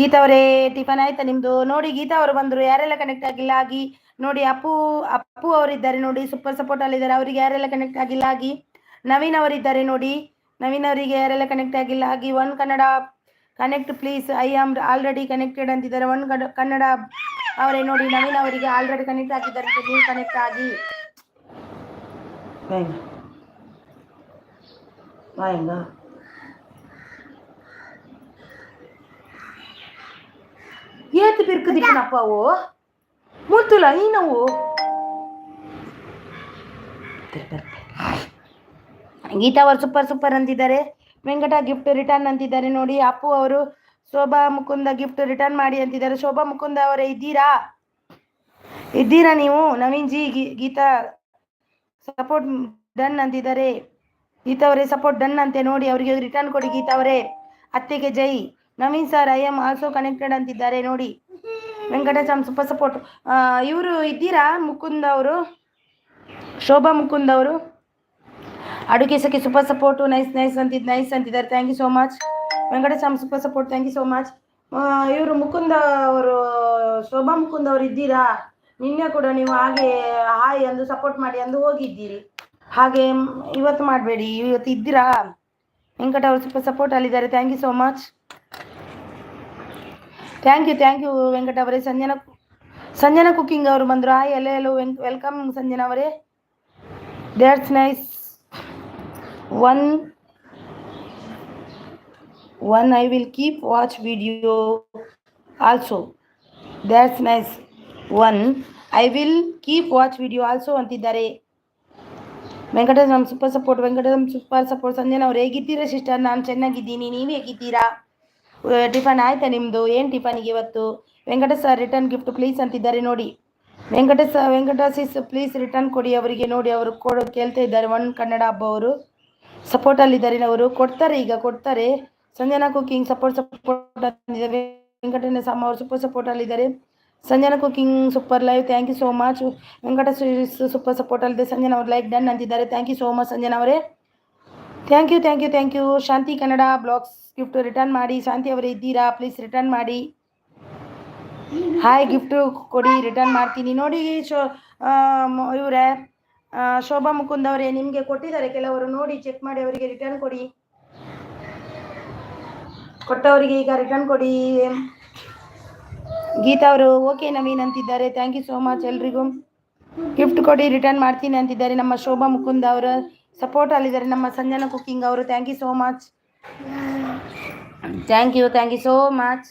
Geeta ಅವರೇ. ಟಿಫನ್ ಆಯ್ತಾ ನಿಮ್ಮದು? ನೋಡಿ ಗೀತಾ ಅವರು ಬಂದರು. ಯಾರೆಲ್ಲ ಕನೆಕ್ಟ್ ಆಗಿಲ್ಲ ಆಗಿ ನೋಡಿ. ಅಪ್ಪು ಅವರಿದ್ದಾರೆ ನೋಡಿ, ಸೂಪರ್ ಸಪೋರ್ಟ್ ಅಲ್ಲಿದ್ದಾರೆ. ಅವರಿಗೆ ಯಾರೆಲ್ಲ ಕನೆಕ್ಟ್ ಆಗಿಲ್ಲ ಆಗಿ. ನವೀನ್ ಅವರಿದ್ದಾರೆ ನೋಡಿ. ನವೀನ್ ಅವರಿಗೆ ಯಾರೆಲ್ಲ ಕನೆಕ್ಟ್ ಆಗಿಲ್ಲ ಆಗಿ. One Kannada connect please. I am already connected ಅಂತಿದ್ದಾರೆ. ಒನ್ ಕನ್ನಡ ಅವರೇ ನೋಡಿ. ನವೀನ್ ಅವರಿಗೆ ಆಲ್ರೆಡಿ ಕನೆಕ್ಟ್ ಆಗಿದ್ದಾರೆ. ನೀವು ಕನೆಕ್ಟ್ ಆಗಿ. ಏತು ಬಿರ್ಕದಿಪ್ಪನಪ್ಪ ಅವು ಮುತ್ತುಲ ಈ ನಾವು ಗೀತಾ ಅವರು ಸೂಪರ್ ಅಂತಿದ್ದಾರೆ. ವೆಂಕಟ ಗಿಫ್ಟ್ ರಿಟರ್ನ್ ಅಂತಿದ್ದಾರೆ ನೋಡಿ. ಅಪ್ಪು ಅವರು ಶೋಭಾ ಮುಕುಂದ ಗಿಫ್ಟ್ ರಿಟರ್ನ್ ಮಾಡಿ ಅಂತಿದ್ದಾರೆ. ಶೋಭಾ ಮುಕುಂದ ಅವರೇ ಇದ್ದೀರಾ ನೀವು? ನವೀನ್ ಜಿ ಗೀತಾ ಸಪೋರ್ಟ್ ಡನ್ ಅಂತಿದ್ದಾರೆ. ಗೀತಾ ಅವರೇ ಸಪೋರ್ಟ್ ಡನ್ ಅಂತೆ ನೋಡಿ. ಅವರಿಗೆ ರಿಟರ್ನ್ ಕೊಡಿ ಗೀತಾ ಅವರೇ. ಅತ್ತೆಗೆ ಜೈ. Naveen sir I am also connected ಅಂತಿದ್ದಾರೆ ನೋಡಿ. Venkatesham super support. ಇವರು ಇದ್ದೀರಾ ಮುಕುಂದ ಅವರು? ಶೋಭಾ ಮುಕುಂದ್ ಅವರು ಅಡುಗೆ ಸಖಿ ಸೂಪರ್ ಸಪೋರ್ಟು. ನೈಸ್ ಅಂತಿದ್ದಾರೆ. Thank you so much. Venkatesham super support. Thank you so much. ಇವರು ಮುಕುಂದ ಅವರು ಶೋಭಾ ಮುಕುಂದ್ ಅವರು ಇದ್ದೀರಾ? ನಿನ್ನೆ ಕೂಡ ನೀವು ಹಾಗೆ ಹಾಯ್ ಅಂದು ಸಪೋರ್ಟ್ ಮಾಡಿ ಅಂದು ಹೋಗಿದ್ದೀರಿ. ಹಾಗೆ ಇವತ್ತು ಮಾಡಬೇಡಿ. ಇವತ್ತು ಇದ್ದೀರಾ? ವೆಂಕಟ ಅವರು ಸೂಪರ್ ಸಪೋರ್ಟ್ ಅಲ್ಲಿದ್ದಾರೆ. Thank you so much. Thank you Venkata ಅವರೇ. ಸಂಜನಾ ಕುಕಿಂಗ್ ಅವರು ಬಂದರು. ಹಾಯ್ ಎಲ್ಲೋ ವೆಲ್ಕಮ್ ಸಂಜನಾ ಅವರೇ. That's nice. One I will keep watch video also. That's nice. One I will keep watch video also ಅಂತಿದ್ದಾರೆ. ವೆಂಕಟೇಶಂ ಸೂಪರ್ ಸಪೋರ್ಟ್. ಸಂಜನಾ ಅವ್ರು ಹೇಗಿದ್ದೀರಾ sister? ನಾನು ಚೆನ್ನಾಗಿದ್ದೀನಿ. ನೀವು ಹೇಗಿದ್ದೀರಾ? ಟಿಫನ್ ಆಯ್ತಾ ನಿಮ್ಮದು? ಏನು ಟಿಫನಿಗೆ ಇವತ್ತು? Venkatesh sir return gift please ಅಂತಿದ್ದಾರೆ ನೋಡಿ. ವೆಂಕಟೇಶ್ ಪ್ಲೀಸ್ ರಿಟರ್ನ್ ಕೊಡಿ ಅವರಿಗೆ. ನೋಡಿ ಅವರು ಕೇಳ್ತಾ ಇದ್ದಾರೆ. ಒನ್ ಕನ್ನಡ ಹಬ್ಬ ಅವರು ಸಪೋರ್ಟಲ್ಲಿದ್ದಾರೆ, ಅವರು ಕೊಡ್ತಾರೆ, ಈಗ ಕೊಡ್ತಾರೆ. ಸಂಜನಾ ಕುಕಿಂಗ್ ಸಪೋರ್ಟ್ ಅಂದಿದ್ದಾರೆ. ವೆಂಕಟೇಶ ಅಮ್ಮ ಅವರು ಸಪೋರ್ಟಲ್ಲಿದ್ದಾರೆ. Sanjana cooking super live, thank you so much. Venkatesh super ಸಪೋರ್ಟಲ್ಲಿದೆ. ಸಂಜನಾ ಅವ್ರು ಲೈಕ್ ಡನ್ ಅಂತಿದ್ದಾರೆ. Thank you so much Sanjana ಅವರೇ, thank you. Shanti Kannada blogs gift return ಮಾಡಿ. ಶಾಂತಿ ಅವರೇ ಇದ್ದೀರಾ? ಪ್ಲೀಸ್ ರಿಟರ್ನ್ ಮಾಡಿ. ಹಾಯ್, ಗಿಫ್ಟು ಕೊಡಿ, ರಿಟರ್ನ್ ಮಾಡ್ತೀನಿ. ನೋಡಿ ಇವರೇ ಶೋಭಾ ಮುಕುಂದ್ ಅವರೇ, ನಿಮಗೆ ಕೊಟ್ಟಿದ್ದಾರೆ ಕೆಲವರು, ನೋಡಿ ಚೆಕ್ ಮಾಡಿ, ಅವರಿಗೆ ರಿಟರ್ನ್ ಕೊಡಿ. ಕೊಟ್ಟವರಿಗೆ ಈಗ ರಿಟರ್ನ್ ಕೊಡಿ. ಗೀತಾ ಅವರು ಓಕೆ ನವೀನ್ ಅಂತಿದ್ದಾರೆ. ಥ್ಯಾಂಕ್ ಯು ಸೋ ಮಚ್ ಎಲ್ರಿಗೂ. ಗಿಫ್ಟ್ ಕೊಡಿ, ರಿಟರ್ನ್ ಮಾಡ್ತೀನಿ ಅಂತಿದ್ದಾರೆ. ನಮ್ಮ ಶೋಭಾ ಮುಕುಂದ್ ಅವರ ಸಪೋರ್ಟ್ ಅಲ್ಲಿದ್ದಾರೆ. ನಮ್ಮ ಸಂಜನಾ ಕುಕಿಂಗ್ ಅವರು thank you so much. Thank you so much.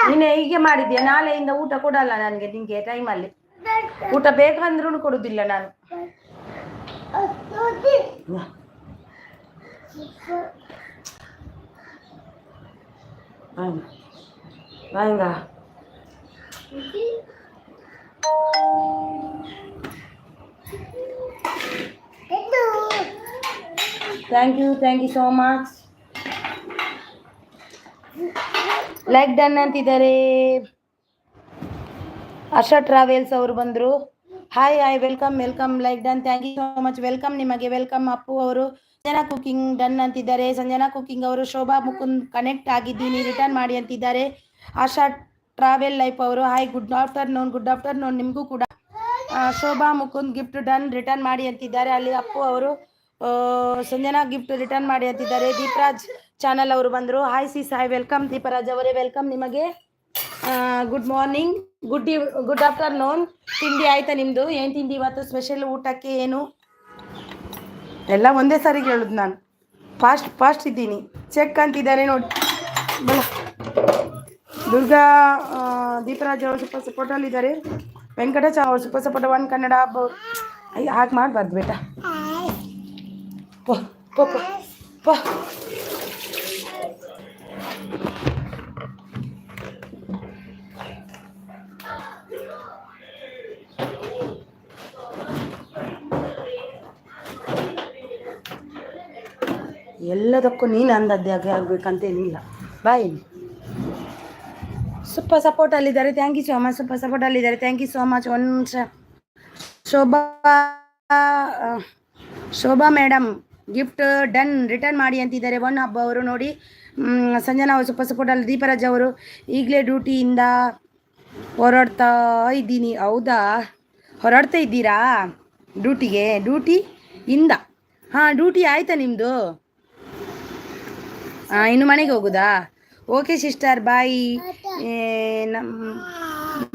ನೀನು ಹೀಗೆ ಮಾಡಿದ್ಯಾ? ನಾಳೆಯಿಂದ ಊಟ ಕೊಡಲ್ಲ ನನಗೆ, ನಿಮಗೆ ಟೈಮಲ್ಲಿ ಊಟ ಬೇಕಂದ್ರೂ ಕೊಡುದಿಲ್ಲ ನಾನು. வாங்க. Thank you so much. Like done ಅಂತಿದ್ದಾರೆ. ಹರ್ಷ ಟ್ರಾವೆಲ್ಸ್ ಅವರು ಬಂದರು. Hi welcome. Like done, thank you so much. Welcome ನಿಮಗೆ, ವೆಲ್ಕಮ್. ಅಪ್ಪು ಅವರು ಸಂಜನಾ ಕುಕಿಂಗ್ ಡನ್ ಅಂತಿದ್ದಾರೆ. ಸಂಜನಾ ಕುಕಿಂಗ್ ಅವರು ಶೋಭಾ ಮುಕುಂದ್ ಕನೆಕ್ಟ್ ಆಗಿದ್ದೀನಿ, ರಿಟರ್ನ್ ಮಾಡಿ ಅಂತಿದ್ದಾರೆ. ಆಶಾ ಟ್ರಾವೆಲ್ ಲೈಫ್ ಅವರು ಹಾಯ್, ಗುಡ್ ಆಫ್ಟರ್ನೂನ್ ನಿಮಗೂ ಕೂಡ. Shobha Mukund gift done, return ಮಾಡಿ ಅಂತಿದ್ದಾರೆ. ಅಲ್ಲಿ ಅಪ್ಪು ಅವರು ಸಂಜನಾ ಗಿಫ್ಟ್ ರಿಟರ್ನ್ ಮಾಡಿ ಅಂತಿದ್ದಾರೆ. ದೀಪರಾಜ್ ಚಾನಲ್ ಅವರು ಬಂದರು. Hi sis, hi welcome. Deepraj ಅವರೇ ವೆಲ್ಕಮ್ ನಿಮಗೆ. Good morning, good afternoon. ತಿಂಡಿ ಆಯ್ತಾ ನಿಮ್ಮದು? ಏನು ತಿಂಡಿ ಇವತ್ತು ಸ್ಪೆಷಲ್ ಊಟಕ್ಕೆ? ಏನು ಎಲ್ಲ ಒಂದೇ ಸಾರಿಗೆ ಹೇಳುದು ನಾನು, ಫಾಸ್ಟ್ ಇದ್ದೀನಿ. ಚೆಕ್ ಅಂತಿದ್ದಾರೆ ನೋಡಿ. ದುರ್ಗಾ ದೀಪರಾಜ್ ಅವರು ಸೂಪರ್ ಸಪೋರ್ಟಲ್ಲಿದ್ದಾರೆ. ವೆಂಕಟೇಶ್ ಅವರು ಸೂಪರ್ ಸಪೋರ್ಟ್. ಒನ್ ಕನ್ನಡ ಹಬ್ಬ. ಹಾಗೆ ಮಾಡಬಾರ್ದು ಬೇಟ. ಪೋ ಎಲ್ಲದಕ್ಕೂ ನೀನು ಅಂದದ್ದೇ ಆಗಬೇಕಂತೇನಿಲ್ಲ. ಬಾಯ್. ಸೂಪರ್ ಸಪೋರ್ಟಲ್ಲಿದ್ದಾರೆ. Thank you so much. Super ಸಪೋರ್ಟಲ್ಲಿದ್ದಾರೆ. Thank you so much. Shobha madam gift done, return ಮಾಡಿ ಅಂತಿದ್ದಾರೆ. ಒನ್ ಹಬ್ಬ ಅವರು ನೋಡಿ. ಸಂಜನಾ ಅವರು ಸೂಪರ್ ಸಪೋರ್ಟಲ್ಲಿ. ದೀಪರಾಜ್ ಅವರು ಈಗಲೇ ಡ್ಯೂಟಿಯಿಂದ ಹೊರಡ್ತಾ ಇದ್ದೀನಿ. ಹೌದಾ, ಹೊರಡ್ತಾ ಇದ್ದೀರಾ ಡ್ಯೂಟಿಯಿಂದ? ಹಾಂ, ಡ್ಯೂಟಿ ಆಯಿತಾ ನಿಮ್ಮದು? ಇನ್ನು ಮನೆಗೆ ಹೋಗುದಾ? ಓಕೆ ಸಿಸ್ಟರ್, ಬಾಯ್.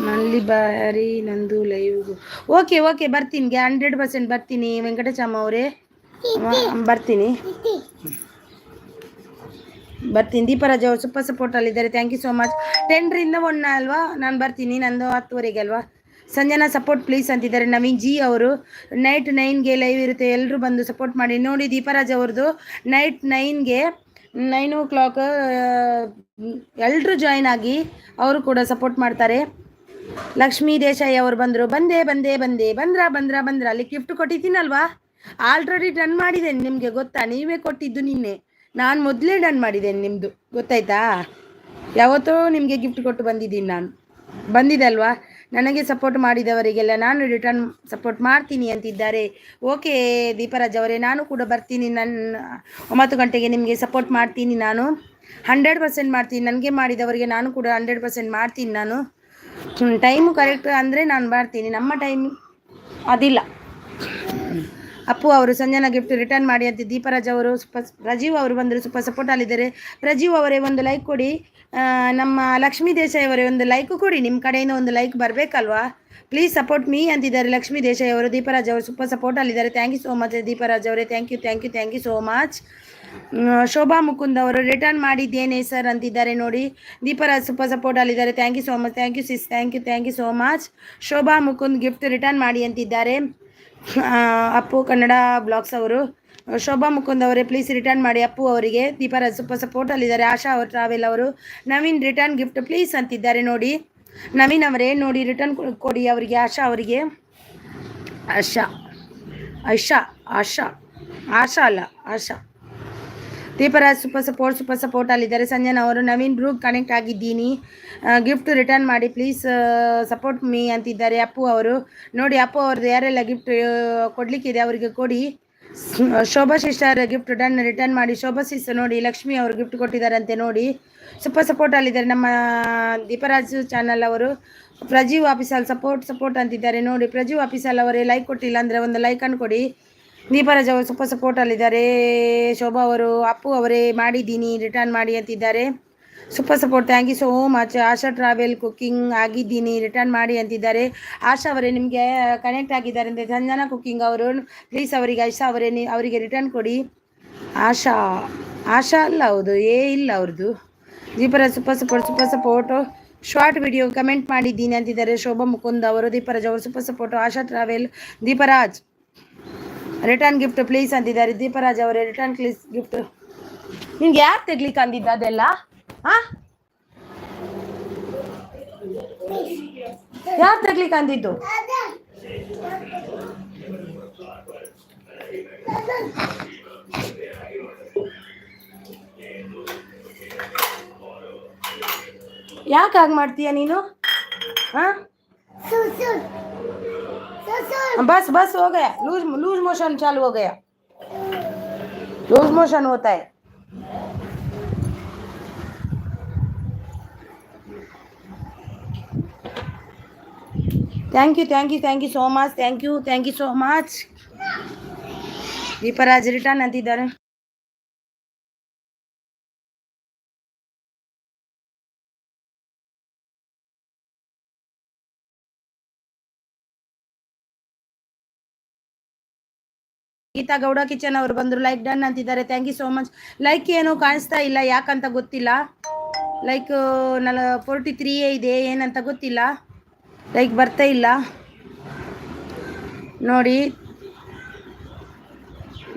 ನಲ್ಲಿ ಬಾರಿ ನಂದು ಲೈವ್. ಓಕೆ ಬರ್ತೀನಿ, 100% ಬರ್ತೀನಿ ವೆಂಕಟೇಶಮ್ಮ ಅವರೇ, ಬರ್ತೀನಿ. ದೀಪರಾಜ್ ಅವರು ಸೂಪರ್ ಸಪೋರ್ಟಲ್ಲಿದ್ದಾರೆ. Thank you so much. 10ರಿಂದ 1 ಅಲ್ವಾ? ನಾನು ಬರ್ತೀನಿ, ನಂದು 10ವರೆಗೆ ಅಲ್ವಾ? ಸಂಜನಾ ಸಪೋರ್ಟ್ ಪ್ಲೀಸ್ ಅಂತಿದ್ದಾರೆ. ನವೀನ್ ಜಿ ಅವರು ನೈಟ್ 9ಗೆ ಲೈವ್ ಇರುತ್ತೆ, ಎಲ್ಲರೂ ಬಂದು ಸಪೋರ್ಟ್ ಮಾಡಿ. ನೋಡಿ ದೀಪರಾಜ್ ಅವ್ರದ್ದು ನೈಟ್ 9ಗೆ 9 o'clock ಎಲ್ಲರೂ ಜಾಯಿನ್ ಆಗಿ ಅವರು ಕೂಡ ಸಪೋರ್ಟ್ ಮಾಡ್ತಾರೆ. ಲಕ್ಷ್ಮೀ ದೇಸಾಯಿ ಅವರು ಬಂದರು. ಬಂದ್ರ ಅಲ್ಲಿ ಗಿಫ್ಟ್ ಕೊಟ್ಟಿದ್ದೀನಲ್ವಾ? ಆಲ್ರೆಡಿ ಡನ್ ಮಾಡಿದ್ದೇನೆ, ನಿಮಗೆ ಗೊತ್ತಾ? ನೀವೇ ಕೊಟ್ಟಿದ್ದು ನಿನ್ನೆ, ನಾನು ಮೊದಲೇ ಡನ್ ಮಾಡಿದ್ದೇನೆ ನಿಮ್ಮದು, ಗೊತ್ತಾಯ್ತಾ? ಯಾವತ್ತೋ ನಿಮಗೆ ಗಿಫ್ಟ್ ಕೊಟ್ಟು ಬಂದಿದ್ದೀನಿ ನಾನು. ಬಂದಿದಲ್ವಾ? ನನಗೆ ಸಪೋರ್ಟ್ ಮಾಡಿದವರಿಗೆಲ್ಲ ನಾನು ರಿಟರ್ನ್ ಸಪೋರ್ಟ್ ಮಾಡ್ತೀನಿ ಅಂತಿದ್ದಾರೆ. ಓಕೆ ದೀಪರಾಜ್ ಅವರೇ, ನಾನು ಕೂಡ ಬರ್ತೀನಿ. ನನ್ನ 9 ಗಂಟೆಗೆ ನಿಮಗೆ ಸಪೋರ್ಟ್ ಮಾಡ್ತೀನಿ. ನಾನು 100% ಮಾಡ್ತೀನಿ. ನನಗೆ ಮಾಡಿದವರಿಗೆ ನಾನು ಕೂಡ 100% ಮಾಡ್ತೀನಿ. ನಾನು ಟೈಮು ಕರೆಕ್ಟ್ ಅಂದರೆ ನಾನು ಬರ್ತೀನಿ, ನಮ್ಮ ಟೈಮ್ ಅದಿಲ್ಲ. ಅಪ್ಪು ಅವರು ಸಂಜನಾ ಗಿಫ್ಟ್ ರಿಟರ್ನ್ ಮಾಡಿ ಅಂತ. ದೀಪರಾಜ್ ಅವರು ಪ್ರಜೀವ್ ಅವರು ಬಂದರು, ಸೂಪರ್ ಸಪೋರ್ಟಲ್ಲಿದ್ದಾರೆ. ಪ್ರಜೀವ್ ಅವರೇ ಒಂದು ಲೈಕ್ ಕೊಡಿ. ನಮ್ಮ ಲಕ್ಷ್ಮೀ ದೇಸಾಯಿ ಅವರೇ ಒಂದು ಲೈಕ್ ಕೊಡಿ. ನಿಮ್ಮ ಕಡೆಯಿಂದ ಒಂದು ಲೈಕ್ ಬರಬೇಕಲ್ವಾ? ಪ್ಲೀಸ್ ಸಪೋರ್ಟ್ ಮೀ ಅಂತಿದ್ದಾರೆ ಲಕ್ಷ್ಮೀ ದೇಸಾಯಿ ಅವರು. ದೀಪರಾಜ್ ಅವರು ಸೂಪರ್ ಸಪೋರ್ಟಲ್ಲಿದ್ದಾರೆ. Thank you so much Deepraj ಅವರೇ, thank you so much. Shobha Mukund ಅವರು ರಿಟರ್ನ್ ಮಾಡಿದ್ದೇನೆ ಸರ್ ಅಂತಿದ್ದಾರೆ ನೋಡಿ. ದೀಪರಾಜ್ ಸೂಪರ್ ಸಪೋರ್ಟಲ್ಲಿದ್ದಾರೆ. Thank you so much. Thank you sis, thank you so much. Shobha Mukund gift return ಮಾಡಿ ಅಂತಿದ್ದಾರೆ. ಅಪ್ಪು ಕನ್ನಡ ಬ್ಲಾಗ್ಸ್ ಅವರು ಶೋಭಾ ಮುಕುಂದ್ ಅವರೇ ಪ್ಲೀಸ್ ರಿಟರ್ನ್ ಮಾಡಿ ಅಪ್ಪು ಅವರಿಗೆ. ದೀಪರಾಜ್ ಸೂಪರ್ ಸಪೋರ್ಟಲ್ಲಿದ್ದಾರೆ. ಆಶಾ ಅವರು ಟ್ರಾವೆಲ್ ಅವರು ನವೀನ್ ರಿಟರ್ನ್ ಗಿಫ್ಟ್ ಪ್ಲೀಸ್ ಅಂತಿದ್ದಾರೆ ನೋಡಿ. ನವೀನ್ ಅವರೇ ನೋಡಿ ರಿಟರ್ನ್ ಕೊಡಿ ಅವರಿಗೆ. ಆಶಾ ಅವರಿಗೆ ಆಶಾ ಆಶಾ ಆಶಾ ಆಶಾ ಅಲ್ಲ ಆಶಾ. ದೀಪರಾಜ್ ಸೂಪರ್ ಸಪೋರ್ಟ್ ಅಲ್ಲಿದ್ದಾರೆ. ಸಂಜನಾ ಅವರು ನವೀನ್ ಗ್ರೂಪ್ ಕನೆಕ್ಟ್ ಆಗಿದ್ದೀನಿ, ಗಿಫ್ಟ್ ರಿಟರ್ನ್ ಮಾಡಿ ಪ್ಲೀಸ್ ಸಪೋರ್ಟ್ ಮೀ ಅಂತಿದ್ದಾರೆ. ಅಪ್ಪು ಅವರು ನೋಡಿ ಅಪ್ಪು ಅವ್ರದ್ದು ಯಾರೆಲ್ಲ ಗಿಫ್ಟ್ ಕೊಡಲಿಕ್ಕಿದೆ ಅವರಿಗೆ ಕೊಡಿ. ಶೋಭಾ ಸಿಸ್ಟರ್ ಗಿಫ್ಟ್ ರಿಟರ್ನ್ ಮಾಡಿ. ಶೋಭಾ ಸಿಸ್ ನೋಡಿ ಲಕ್ಷ್ಮಿ ಅವರು ಗಿಫ್ಟ್ ಕೊಟ್ಟಿದ್ದಾರಂತೆ ನೋಡಿ. ಸೂಪರ್ ಸಪೋರ್ಟ್ ಅಲ್ಲಿದ್ದಾರೆ ನಮ್ಮ ದೀಪರಾಜ್ ಚಾನಲ್ ಅವರು. ಪ್ರಜೀವ್ ಆಫೀಸಲ್ ಸಪೋರ್ಟ್ ಅಂತಿದ್ದಾರೆ ನೋಡಿ. ಪ್ರಜೀವ್ ಆಫೀಸಲ್ ಅವರೇ ಲೈಕ್ ಕೊಟ್ಟಿಲ್ಲ ಅಂದರೆ ಒಂದು ಲೈಕ್ ಅನ್ನು ಕೊಡಿ. ದೀಪರಾಜ್ ಅವರು ಸೂಪರ್ ಸಪೋರ್ಟ್ ಅಲ್ಲಿದ್ದಾರೆ. ಶೋಭಾ ಅವರು ಅಪ್ಪು ಅವರೇ ಮಾಡಿದ್ದೀನಿ ರಿಟರ್ನ್ ಮಾಡಿ ಅಂತಿದ್ದಾರೆ. Super support thank you so much. Asha travel cooking ಆಗಿದ್ದೀನಿ ರಿಟರ್ನ್ ಮಾಡಿ ಅಂತಿದ್ದಾರೆ. ಆಶಾ ಅವರೇ ನಿಮಗೆ ಕನೆಕ್ಟ್ ಆಗಿದ್ದಾರೆ ಅಂತ. ಸಂಜನಾ ಕುಕ್ಕಿಂಗ್ ಅವರು ಪ್ಲೀಸ್ ಅವರಿಗೆ ಆಶಾ ಅವರೇ ಅವರಿಗೆ ರಿಟರ್ನ್ ಕೊಡಿ. ಆಶಾ ಅಲ್ಲ ಹೌದು ಇಲ್ಲ ಅವ್ರದ್ದು. Deepraj super support short video comment ಮಾಡಿದ್ದೀನಿ ಅಂತಿದ್ದಾರೆ. ಶೋಭಾ ಮುಕುಂದ್ ಅವರು. ದೀಪರಾಜ್ ಅವರು super support. Asha travel Deepraj return gift please ಅಂತಿದ್ದಾರೆ. ದೀಪರಾಜ್ ಅವರೇ ರಿಟರ್ನ್ ಪ್ಲೀಸ್ ಗಿಫ್ಟ್. ನಿಮ್ಗೆ ಯಾರು ತೆಗ್ಲಿಕ್ಕೆ ಅಂದಿದ್ದ ಅದೆಲ್ಲ? ಹಾಂ ಯಾರು ತೆಗ್ಲಿಕ್ಕೆ ಅಂದಿದ್ದು? ಯಾಕೆ ಹಾಗೆ ಮಾಡ್ತೀಯ ನೀನು? ಹಾಂ बस हो गया. लूज मोशन चालू हो गया. लूज मोशन होता है. Thank you so much. Thank you so much. Deepraj return अंतिದ್ದಾರೆ. ಗೀತಾ ಗೌಡ ಕಿಚನ್ ಅವರು ಬಂದರು. ಲೈಕ್ ಡನ್ ಅಂತಿದ್ದಾರೆ. Thank you so much. Like ಏನು ಕಾಣಿಸ್ತಾ ಇಲ್ಲ, ಯಾಕಂತ ಗೊತ್ತಿಲ್ಲ. ಲೈಕ್ 43 ಇದೆ, ಏನಂತ ಗೊತ್ತಿಲ್ಲ. ಲೈಕ್ ಬರ್ತಾ ಇಲ್ಲ ನೋಡಿ.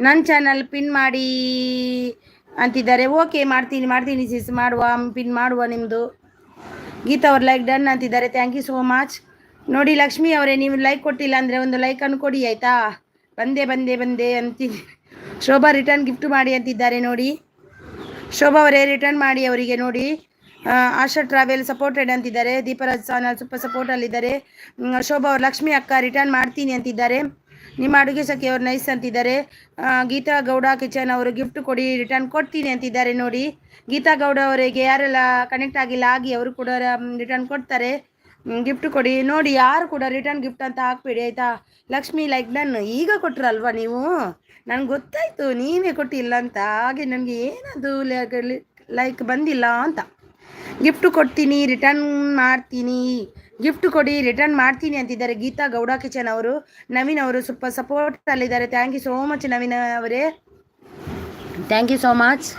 ನನ್ನ ಚಾನಲ್ ಪಿನ್ ಮಾಡಿ ಅಂತಿದ್ದಾರೆ. ಓಕೆ ಮಾಡ್ತೀನಿ ಸಿಸ್, ಪಿನ್ ಮಾಡುವ ನಿಮ್ಮದು. ಗೀತಾ ಅವ್ರು ಲೈಕ್ ಡನ್ ಅಂತಿದ್ದಾರೆ. Thank you so much. ನೋಡಿ ಲಕ್ಷ್ಮಿ ಅವರೇ ನೀವು ಲೈಕ್ ಕೊಟ್ಟಿಲ್ಲ ಅಂದರೆ ಒಂದು ಲೈಕನ್ನು ಕೊಡಿ ಆಯಿತಾ. ಬಂದೆ ಅಂತಿದ್ದೆ. ಶೋಭಾ ರಿಟರ್ನ್ ಗಿಫ್ಟ್ ಮಾಡಿ ಅಂತಿದ್ದಾರೆ ನೋಡಿ. ಶೋಭಾ ಅವರೇ ರಿಟರ್ನ್ ಮಾಡಿ ಅವರಿಗೆ ನೋಡಿ. ಆಶಾ ಟ್ರಾವೆಲ್ ಸಪೋರ್ಟೆಡ್ ಅಂತಿದ್ದಾರೆ. ದೀಪರಾಜ್ ಚಾನಲ್ ಸೂಪರ್ ಸಪೋರ್ಟಲ್ಲಿದ್ದಾರೆ. ಶೋಭಾ ಅವರು ಲಕ್ಷ್ಮಿ ಅಕ್ಕ ರಿಟರ್ನ್ ಮಾಡ್ತೀನಿ ಅಂತಿದ್ದಾರೆ. ನಿಮ್ಮ ಅಡುಗೆ ಸಖಿ ಅವ್ರು ನೈಸ್ ಅಂತಿದ್ದಾರೆ. ಗೀತಾ ಗೌಡ ಕಿಚನ್ ಅವರು ಗಿಫ್ಟ್ ಕೊಡಿ ರಿಟರ್ನ್ ಕೊಡ್ತೀನಿ ಅಂತಿದ್ದಾರೆ ನೋಡಿ. ಗೀತಾ ಗೌಡ ಅವರಿಗೆ ಯಾರೆಲ್ಲ ಕನೆಕ್ಟ್ ಆಗಿಲ್ಲ ಅವರು ಕೂಡ ರಿಟರ್ನ್ ಕೊಡ್ತಾರೆ. ಗಿಫ್ಟ್ ಕೊಡಿ ನೋಡಿ. ಯಾರು ಕೂಡ ರಿಟರ್ನ್ ಗಿಫ್ಟ್ ಅಂತ ಹಾಕ್ಬೇಡಿ ಆಯಿತಾ. ಲಕ್ಷ್ಮಿ ಲೈಕ್ ಡನ್ ಈಗ ಕೊಟ್ರಲ್ವ ನೀವು, ನನಗೆ ಗೊತ್ತಾಯಿತು ನೀವೇ ಕೊಟ್ಟಿಲ್ಲ ಅಂತ. ಹಾಗೆ ನನಗೆ ಏನದು ಲೈಕ್ ಬಂದಿಲ್ಲ ಅಂತ. ಗಿಫ್ಟ್ ಕೊಡ್ತೀನಿ ರಿಟರ್ನ್ ಮಾಡ್ತೀನಿ, ಗಿಫ್ಟ್ ಕೊಡಿ ರಿಟರ್ನ್ ಮಾಡ್ತೀನಿ ಅಂತಿದ್ದಾರೆ ಗೀತಾ ಗೌಡ ಕಿಚನ್ ಅವರು. ನವೀನ್ ಅವರು ಸೂಪರ್ ಸಪೋರ್ಟ್ ಅಲ್ಲಿದ್ದಾರೆ. Thank you so much Naveen ಅವರೇ, ಥ್ಯಾಂಕ್ ಯು ಸೋ ಮಚ್.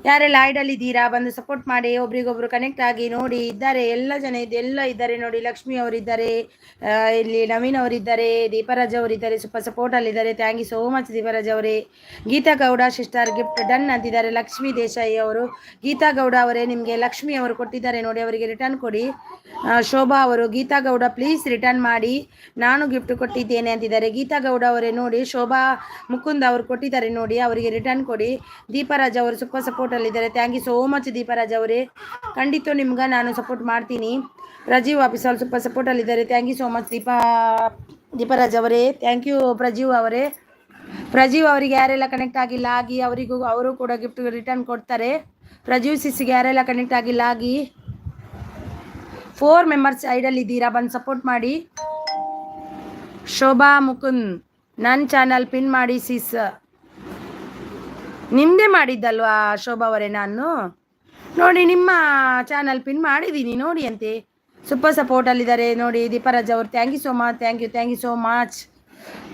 ಯಾರೆಲ್ಲ ಐಡಲ್ಲಿದ್ದೀರಾ ಬಂದು ಸಪೋರ್ಟ್ ಮಾಡಿ, ಒಬ್ರಿಗೊಬ್ರು ಕನೆಕ್ಟ್ ಆಗಿ ನೋಡಿ. ಇದ್ದಾರೆ ಎಲ್ಲ ಜನ ಎಲ್ಲ ಇದ್ದಾರೆ ನೋಡಿ. ಲಕ್ಷ್ಮಿ ಅವರಿದ್ದಾರೆ, ಇಲ್ಲಿ ನವೀನ್ ಅವರಿದ್ದಾರೆ, ದೀಪರಾಜ್ ಅವರಿದ್ದಾರೆ, ಸೂಪರ್ ಸಪೋರ್ಟಲ್ಲಿದ್ದಾರೆ. Thank you so much Deepraj ಅವರೇ. Geeta Gowda sister gift done ಅಂತಿದ್ದಾರೆ. ಲಕ್ಷ್ಮೀ ದೇಸಾಯಿ ಅವರು. ಗೀತಾ ಗೌಡ ಅವರೇ ನಿಮಗೆ ಲಕ್ಷ್ಮಿ ಅವರು ಕೊಟ್ಟಿದ್ದಾರೆ ನೋಡಿ, ಅವರಿಗೆ ರಿಟರ್ನ್ ಕೊಡಿ. ಶೋಭಾ ಅವರು ಗೀತಾ ಗೌಡ ಪ್ಲೀಸ್ ರಿಟರ್ನ್ ಮಾಡಿ, ನಾನು ಗಿಫ್ಟ್ ಕೊಟ್ಟಿದ್ದೇನೆ ಅಂತಿದ್ದಾರೆ. ಗೀತಾ ಗೌಡ ಅವರೇ ನೋಡಿ. ಶೋಭಾ ಮುಕುಂದ್ ಅವರು ಕೊಟ್ಟಿದ್ದಾರೆ ನೋಡಿ, ಅವರಿಗೆ ರಿಟರ್ನ್ ಕೊಡಿ. ದೀಪರಾಜ್ ಅವರು ಸೂಪರ್ ಸಪೋರ್ಟಲ್ಲಿದ್ದಾರೆ. Thank you so much Deepraj ಅವರೇ, ಖಂಡಿತ ನಿಮ್ಗೆ ನಾನು ಸಪೋರ್ಟ್ ಮಾಡ್ತೀನಿ. ಪ್ರಜೀವ್ ಆಫೀಸಲ್ಲಿ ಸೂಪರ್ ಸಪೋರ್ಟಲ್ಲಿದ್ದಾರೆ. Thank you so much Deepraj ಅವರೇ, ಥ್ಯಾಂಕ್ ಯು ಪ್ರಜೀವ್ ಅವರೇ. ಪ್ರಜೀವ್ ಅವರಿಗೆ ಯಾರೆಲ್ಲ ಕನೆಕ್ಟ್ ಆಗಿಲ್ಲ ಅವರು ಕೂಡ ಗಿಫ್ಟ್ ರಿಟರ್ನ್ ಕೊಡ್ತಾರೆ. ಪ್ರಜೀವ್ ಸಿಸ್ಗೆ ಯಾರೆಲ್ಲ ಕನೆಕ್ಟ್ ಆಗಿಲ್ಲ 4 ಮೆಂಬರ್ಸ್ ಐಡಲ್ಲಿದ್ದೀರಾ, ಬಂದು ಸಪೋರ್ಟ್ ಮಾಡಿ. ಶೋಭಾ ಮುಕುಂದ್ ನನ್ನ ಚಾನಲ್ ಪಿನ್ ಮಾಡಿ ಸಿಸ್. ನಿಮ್ಮದೇ ಮಾಡಿದ್ದಲ್ವಾ ಶೋಭಾ ಅವರೇ, ನಾನು ನೋಡಿ ನಿಮ್ಮ ಚಾನಲ್ ಪಿನ್ ಮಾಡಿದ್ದೀನಿ ನೋಡಿ ಅಂತೆ. ಸೂಪರ್ ಸಪೋರ್ಟಲ್ಲಿದ್ದಾರೆ ನೋಡಿ ದೀಪರಾಜ್ ಅವರು. Thank you so much. Thank you so much.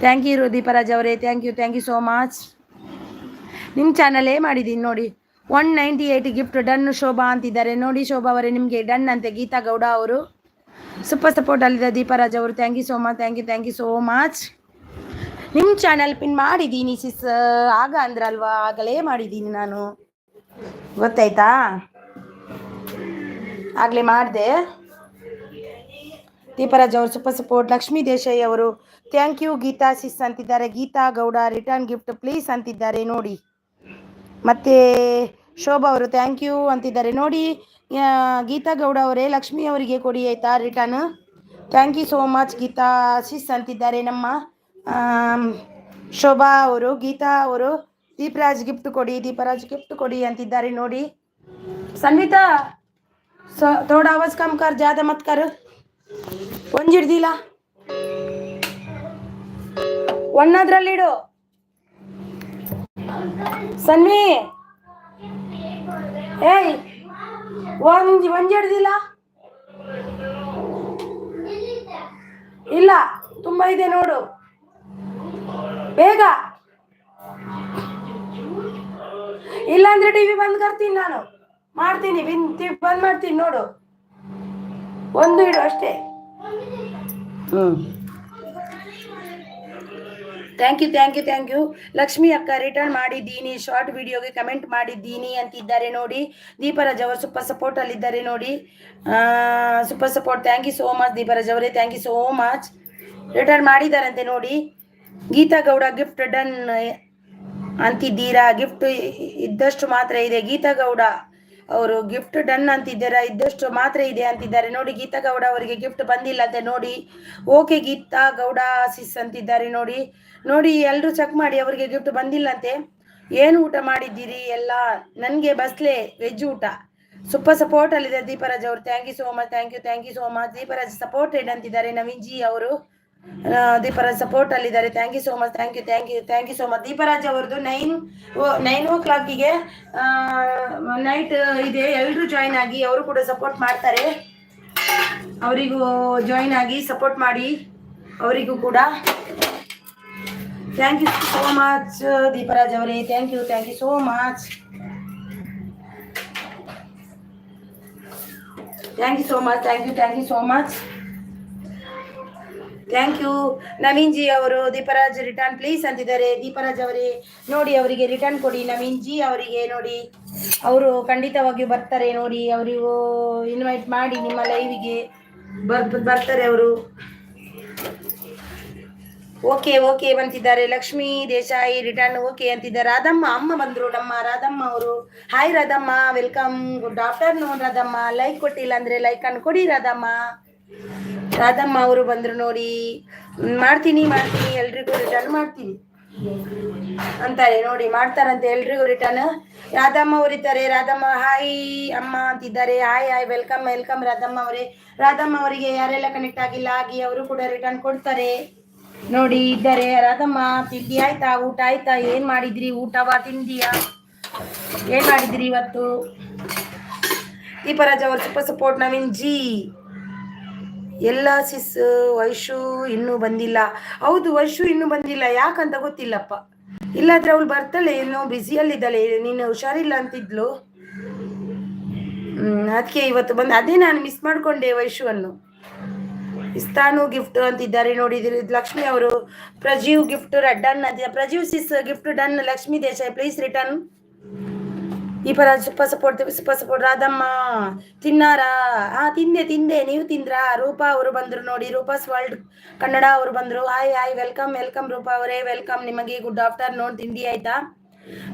Thank you Deepraj ಅವರೇ, ಥ್ಯಾಂಕ್ ಯು ಸೋ ಮಚ್. ನಿಮ್ಮ ಚಾನಲೇ ಮಾಡಿದ್ದೀನಿ ನೋಡಿ. 198 ಗಿಫ್ಟ್ ಡನ್ ಶೋಭಾ ಅಂತಿದ್ದಾರೆ ನೋಡಿ. ಶೋಭಾ ಅವರೇ ನಿಮಗೆ ಡನ್ ಅಂತೆ ಗೀತಾ ಗೌಡ ಅವರು. ಸೂಪರ್ ಸಪೋರ್ಟ್ ಅಲ್ಲಿದೆ ದೀಪರಾಜ್ ಅವರು. Thank you so much, thank you so much. ನಿಮ್ಮ ಚಾನಲ್ ಪಿನ್ ಮಾಡಿದ್ದೀನಿ ಸಿಸ್, ಆಗ ಅಂದ್ರಲ್ವಾ, ಆಗಲೇ ಮಾಡಿದ್ದೀನಿ ನಾನು, ಗೊತ್ತಾಯ್ತಾ, ಆಗಲೇ ಮಾಡಿದೆ. ದೀಪರಾಜ್ ಅವರು ಸೂಪರ್ ಸಪೋರ್ಟ್. ಲಕ್ಷ್ಮೀ ದೇಸಾಯಿ ಅವರು ಥ್ಯಾಂಕ್ ಯು. ಗೀತಾ ಸಿಸ್ ಅಂತಿದ್ದಾರೆ. Geetha Gowda return gift please ಅಂತಿದ್ದಾರೆ ನೋಡಿ. ಮತ್ತು ಶೋಭಾ ಅವರು ಥ್ಯಾಂಕ್ ಯು ಅಂತಿದ್ದಾರೆ ನೋಡಿ. ಗೀತಾ ಗೌಡ ಅವರೇ ಲಕ್ಷ್ಮಿ ಅವರಿಗೆ ಕೊಡಿ ಆಯಿತಾ return. Thank you so much Geeta sis ಅಂತಿದ್ದಾರೆ ನಮ್ಮ ಶೋಭಾ ಅವರು. ಗೀತಾ ಅವರು ದೀಪರಾಜ್ ಗಿಫ್ಟ್ ಕೊಡಿ ಅಂತಿದ್ದಾರೆ ನೋಡಿ. ಸನ್ವಿತಾ ಥೋड़ा आवाज कम कर, ज़्यादा मत कर. ಒಂದು ಹಿಡ್ದಿಲ್ಲ, ಒಂದದ್ರಲ್ಲಿಡು ಸನ್ವಿ. ಏಯ್ ಒಂದು ಹಿಡ್ದಿಲ್ಲ, ಇಲ್ಲ ತುಂಬ ಇದೆ ನೋಡು, ಬೇಗ. ಇಲ್ಲಾಂದ್ರೆ ಟಿವಿ ಬಂದ್ ಮಾಡ್ತೀನಿ, ನಾನು ಮಾಡ್ತೀನಿ, ಬಂದ್ ಮಾಡ್ತೀನಿ ನೋಡು. ಒಂದು ಇಡು ಅಷ್ಟೇ. Thank you. ಲಕ್ಷ್ಮಿ ಅಕ್ಕ ರಿಟರ್ನ್ ಮಾಡಿದ್ದೀನಿ, ಶಾರ್ಟ್ ವಿಡಿಯೋಗೆ ಕಮೆಂಟ್ ಮಾಡಿದ್ದೀನಿ ಅಂತಿದ್ದಾರೆ ನೋಡಿ. ದೀಪರಾಜ್ ಅವರು ಸೂಪರ್ ಸಪೋರ್ಟ್ ಅಲ್ಲಿದ್ದಾರೆ ನೋಡಿ. Super support. Thank you so much Deepraj ಅವರೇ, thank you so much. Return ಮಾಡಿದಾರಂತೆ ನೋಡಿ. ಗೀತಾ ಗೌಡ ಗಿಫ್ಟ್ ಡನ್ ಅಂತಿದ್ದೀರಾ? ಗಿಫ್ಟ್ ಇದ್ದಷ್ಟು ಮಾತ್ರ ಇದೆ. ಗೀತಾ ಗೌಡ ಅವರು ಗಿಫ್ಟ್ ಡನ್ ಅಂತಿದ್ದೀರಾ? ಇದ್ದಷ್ಟು ಮಾತ್ರ ಇದೆ ಅಂತಿದ್ದಾರೆ ನೋಡಿ. ಗೀತಾ ಗೌಡ ಅವರಿಗೆ ಗಿಫ್ಟ್ ಬಂದಿಲ್ಲ ಅಂತೆ ನೋಡಿ. ಓಕೆ ಗೀತಾ ಗೌಡ ಸಿಸ್ ಅಂತಿದ್ದಾರೆ ನೋಡಿ. ಎಲ್ಲರೂ ಚೆಕ್ ಮಾಡಿ, ಅವರಿಗೆ ಗಿಫ್ಟ್ ಬಂದಿಲ್ಲ ಅಂತೆ. ಏನು ಊಟ ಮಾಡಿದ್ದೀರಿ ಎಲ್ಲ? ನನಗೆ ಬಸ್ಲೆ ವೆಜ್ ಊಟ. ಸೂಪರ್ ಸಪೋರ್ಟ್ ಅಲ್ಲಿದೆ ದೀಪರಾಜ್ ಅವರು. Thank you so much, thank you so much. Deepraj supported ಅಂತಿದ್ದಾರೆ ನವೀನ್ ಜಿ ಅವರು. ದೀಪರಾಜ್ ಸಪೋರ್ಟ್ ಅಲ್ಲಿದ್ದಾರೆ. Thank you so much, thank you so much. Deepraj ಅವರದ್ದು 9 o'clock ನೈಟ್ ಇದೆ. ಎಲ್ಲರೂ ಜಾಯಿನ್ ಆಗಿ, ಅವರು ಕೂಡ ಸಪೋರ್ಟ್ ಮಾಡ್ತಾರೆ. ಅವರಿಗೂ ಜಾಯಿನ್ ಆಗಿ ಸಪೋರ್ಟ್ ಮಾಡಿ, ಅವರಿಗೂ ಕೂಡ. Thank you so much Deepraj ಅವರೇ, thank you so much. Thank you so much. Thank you. Naveen ji ಅವರು ದೀಪರಾಜ್ ರಿಟರ್ನ್ ಪ್ಲೀಸ್ ಅಂತಿದ್ದಾರೆ. ದೀಪರಾಜ್ ಅವರೇ ನೋಡಿ, ಅವರಿಗೆ ರಿಟರ್ನ್ ಕೊಡಿ. ನವೀನ್ ಜಿ ಅವರಿಗೆ ನೋಡಿ, ಅವರು ಖಂಡಿತವಾಗಿಯೂ ಬರ್ತಾರೆ ನೋಡಿ. ಅವರಿಗೂ ಇನ್ವೈಟ್ ಮಾಡಿ, ನಿಮ್ಮ ಲೈವಿಗೆ ಬರ್ತಾರೆ ಅವರು. ಓಕೆ ಬಂತಿದ್ದಾರೆ. ಲಕ್ಷ್ಮೀ ದೇಸಾಯಿ ರಿಟರ್ನ್ ಓಕೆ ಅಂತಿದ್ದಾರೆ. ರಾಧಮ್ಮ ಅಮ್ಮ ಬಂದರು, ನಮ್ಮ ರಾಧಮ್ಮ ಅವರು. Hi Radhamma, welcome, good afternoon Radhamma. Like ಕೊಟ್ಟಿಲ್ಲ ಅಂದರೆ ಲೈಕ್ ಅನ್ನು ಕೊಡಿ ರಾಧಮ್ಮ ಅವರು ಬಂದರು ನೋಡಿ. ಮಾಡ್ತೀನಿ ಎಲ್ರಿಗೂ ರಿಟರ್ನ್ ಮಾಡ್ತೀನಿ ಅಂತಾರೆ ನೋಡಿ. ಮಾಡ್ತಾರಂತೆ ಎಲ್ರಿಗೂ ರಿಟರ್ನ್. ರಾಧಮ್ಮ ಅವರಿದ್ದಾರೆ. ರಾಧಮ್ಮ ಹಾಯ್ ಅಮ್ಮ ಅಂತಿದ್ದಾರೆ. ಹಾಯ್ ವೆಲ್ಕಮ್ ರಾಧಮ್ಮ ಅವರೇ. ರಾಧಮ್ಮ ಅವರಿಗೆ ಯಾರೆಲ್ಲ ಕನೆಕ್ಟ್ ಆಗಿಲ್ಲ ಆಗಿ ಅವರು ಕೂಡ ರಿಟರ್ನ್ ಕೊಡ್ತಾರೆ ನೋಡಿ. ಇದ್ದಾರೆ ರಾಧಮ್ಮ. ತಿಂಡಿ ಆಯ್ತಾ? ಊಟ ಆಯ್ತಾ? ಏನ್ ಮಾಡಿದ್ರಿ? ಊಟವಾ ತಿಂಡಿಯಾ? ಏನ್ ಮಾಡಿದ್ರಿ ಇವತ್ತು? ದೀಪರಾಜ್ ಅವರು ಸೂಪರ್ ಸಪೋರ್ಟ್. ನವೀನ್ ಜಿ ಎಲ್ಲ ಸಿಸ್. ವೈಶು ಇನ್ನೂ ಬಂದಿಲ್ಲ. ಹೌದು, ವೈಶು ಇನ್ನೂ ಬಂದಿಲ್ಲ, ಯಾಕಂತ ಗೊತ್ತಿಲ್ಲಪ್ಪ. ಇಲ್ಲಾದ್ರೆ ಅವಳು ಬರ್ತಾಳೆ, ಏನೋ ಬ್ಯುಸಿಯಲ್ಲಿದ್ದಾಳೆ, ನೀನು ಹುಷಾರಿಲ್ಲ ಅಂತಿದ್ಲು. ಅದಕ್ಕೆ ಇವತ್ತು ಬಂದು, ಅದೇ ನಾನು ಮಿಸ್ ಮಾಡ್ಕೊಂಡೆ ವೈಶುವನ್ನು. ಇಸ್ತಾನು ಗಿಫ್ಟ್ ಅಂತಿದ್ದಾರೆ ನೋಡಿ. ಲಕ್ಷ್ಮಿ ಅವರು ಪ್ರಜೀವ್ ಗಿಫ್ಟ್ ಡನ್ ಅಂತಿದ್ದಾರೆ. Prajeev sis gift done. Lakshmi Desai please return. Deepraj super support. Radhamma ತಿನ್ನಾರಾ? ತಿಂದೆ. ನೀವು ತಿಂದ್ರಾ? ರೂಪಾ ಅವರು ಬಂದರು ನೋಡಿ. ರೂಪಾಸ್ ವರ್ಲ್ಡ್ ಕನ್ನಡ ಅವರು ಬಂದರು. ಹಾಯ್ ವೆಲ್ಕಮ್ ರೂಪಾ ಅವರೇ, ವೆಲ್ಕಮ್. ನಿಮಗೆ ಗುಡ್ ಆಫ್ಟರ್ನೂನ್. ತಿಂಡಿ ಆಯ್ತಾ?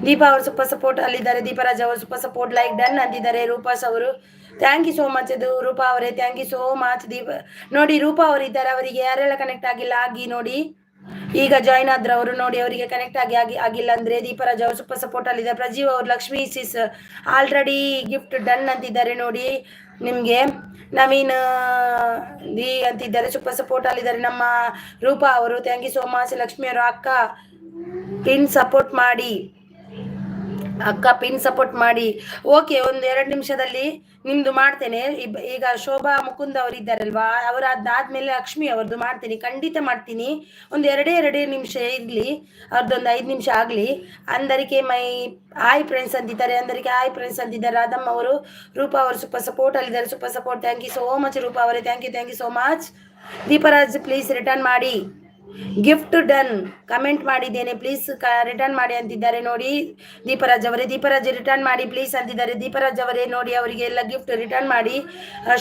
ದೀಪಾ ಅವರು ಸೂಪರ್ ಸಪೋರ್ಟ್ ಅಲ್ಲಿದ್ದಾರೆ. ದೀಪರಾಜ್ ಅವರು ಸೂಪರ್ ಸಪೋರ್ಟ್ ಲೈಕ್ ಡನ್ ಅಂತಿದ್ದಾರೆ. ರೂಪಾಸ್ ಅವರು ಥ್ಯಾಂಕ್ ಯು ಸೋ ಮಚ್. ಇದು ರೂಪಾ ಅವರೇ, ಥ್ಯಾಂಕ್ ಯು ಸೋ ಮಚ್. ನೋಡಿ ರೂಪಾ ಅವರು ಇದ್ದಾರೆ. ಅವರಿಗೆ ಯಾರೆಲ್ಲ ಕನೆಕ್ಟ್ ಆಗಿಲ್ಲ ಆಗಿ ನೋಡಿ. ಈಗ ಜಾಯಿನ್ ಆದ್ರ ಅವರು ನೋಡಿ. ಅವರಿಗೆ ಕನೆಕ್ಟ್ ಆಗಿಲ್ಲ ಅಂದ್ರೆ ದೀಪರಾಜ್ ಅವರು ಸೂಪರ್ ಸಪೋರ್ಟ್ ಅಲ್ಲಿದ್ದಾರೆ. ಪ್ರಜೀವ್ ಅವರು Lakshmi sis already gift done ಅಂತಿದ್ದಾರೆ ನೋಡಿ. ನಿಮಗೆ ನವೀನ್ ದಿ ಅಂತಿದ್ದಾರೆ. ಸೂಪರ್ ಸಪೋರ್ಟ್ ಅಲ್ಲಿದ್ದಾರೆ ನಮ್ಮ ರೂಪಾ ಅವರು. Thank you so much. Lakshmi ಅವರು ಅಕ್ಕ ಪಿನ್ ಸಪೋರ್ಟ್ ಮಾಡಿ. ಅಕ್ಕ ಪಿನ್ ಸಪೋರ್ಟ್ ಮಾಡಿ. ಓಕೆ, ಒಂದು 2 ನಿಮಿಷದಲ್ಲಿ ನಿಮ್ದು ಮಾಡ್ತೇನೆ. ಈಗ ಶೋಭಾ ಮುಕುಂದ್ ಅವರು ಇದ್ದಾರಲ್ವಾ, ಅವರ ಅದಾದ್ಮೇಲೆ ಲಕ್ಷ್ಮಿ ಅವ್ರದ್ದು ಮಾಡ್ತೀನಿ, ಖಂಡಿತ ಮಾಡ್ತೀನಿ. ಒಂದು 2 ನಿಮಿಷ ಇರ್ಲಿ, ಅವ್ರದ್ದೊಂದು 5 ನಿಮಿಷ ಆಗ್ಲಿ. ಅಂದರಿಕೆ ಮೈ ಹಾಯ್ ಫ್ರೆಂಡ್ಸ್ ಅಂತಿದ್ದಾರೆ, ಅಂದರಿಕೆ ಹಾಯ್ ಫ್ರೆಂಡ್ಸ್ ಅಂತಿದ್ದಾರೆ. ರಾಧಮ್ಮ ಅವರು, ರೂಪಾ ಅವರು ಸೂಪರ್ ಸಪೋರ್ಟ್ ಅಲ್ಲಿದ್ದಾರೆ, super support. Thank you so much Roopa ಅವರೇ, thank you so much. Deepraj please return ಮಾಡಿ. ಗಿಫ್ಟ್ ಡನ್ ಕಮೆಂಟ್ ಮಾಡಿದ್ದೇನೆ, ಪ್ಲೀಸ್ ರಿಟರ್ನ್ ಮಾಡಿ ಅಂತಿದ್ದಾರೆ ನೋಡಿ ದೀಪರಾಜ್ ಅವರೇ. ದೀಪರಾಜ್ ರಿಟರ್ನ್ ಮಾಡಿ ಪ್ಲೀಸ್ ಅಂತಿದ್ದಾರೆ. ದೀಪರಾಜ್ ಅವರೇ ನೋಡಿ, ಅವರಿಗೆ ಎಲ್ಲ ಗಿಫ್ಟ್ ರಿಟರ್ನ್ ಮಾಡಿ.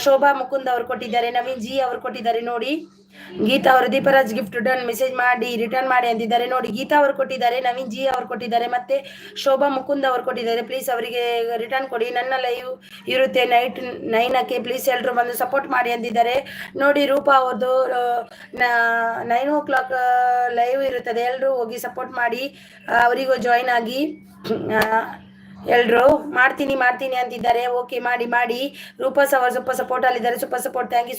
ಶೋಭಾ ಮುಕುಂದ್ ಅವರು ಕೊಟ್ಟಿದ್ದಾರೆ, ನವೀನ್ ಜಿ ಅವರು ಕೊಟ್ಟಿದ್ದಾರೆ ನೋಡಿ. ಗೀತಾ ಅವರು ದೀಪರಾಜ್ ಗಿಫ್ಟ್ ಡನ್ ಮೆಸೇಜ್ ಮಾಡಿ ರಿಟರ್ನ್ ಮಾಡಿ ಅಂತಿದ್ದಾರೆ ನೋಡಿ. ಗೀತಾ ಅವರು ಕೊಟ್ಟಿದ್ದಾರೆ, ನವೀನ್ ಜಿ ಅವರು ಕೊಟ್ಟಿದ್ದಾರೆ, ಮತ್ತೆ ಶೋಭಾ ಮುಕುಂದ್ ಅವರು ಕೊಟ್ಟಿದ್ದಾರೆ. ಪ್ಲೀಸ್ ಅವರಿಗೆ ರಿಟರ್ನ್ ಕೊಡಿ. ನನ್ನ ಲೈವ್ ಇರುತ್ತೆ ನೈಟ್ 9ಕ್ಕೆ, ಪ್ಲೀಸ್ ಎಲ್ಲರೂ ಬಂದು ಸಪೋರ್ಟ್ ಮಾಡಿ ಅಂತಿದ್ದಾರೆ ನೋಡಿ. ರೂಪಾ ಅವ್ರದ್ದು 9 o'clock ಲೈವ್ ಇರುತ್ತದೆ, ಎಲ್ಲರೂ ಹೋಗಿ ಸಪೋರ್ಟ್ ಮಾಡಿ, ಅವರಿಗೂ ಜಾಯಿನ್ ಆಗಿ. ಎಲ್ಲರೂ ಮಾಡ್ತೀನಿ ಅಂತಿದ್ದಾರೆ. ಓಕೆ, ಮಾಡಿ. ರೂಪಾಸ್ ಅವರು ಸೂಪರ್ ಸಪೋರ್ಟ್ ಅಲ್ಲಿದ್ದಾರೆ, super support. Thank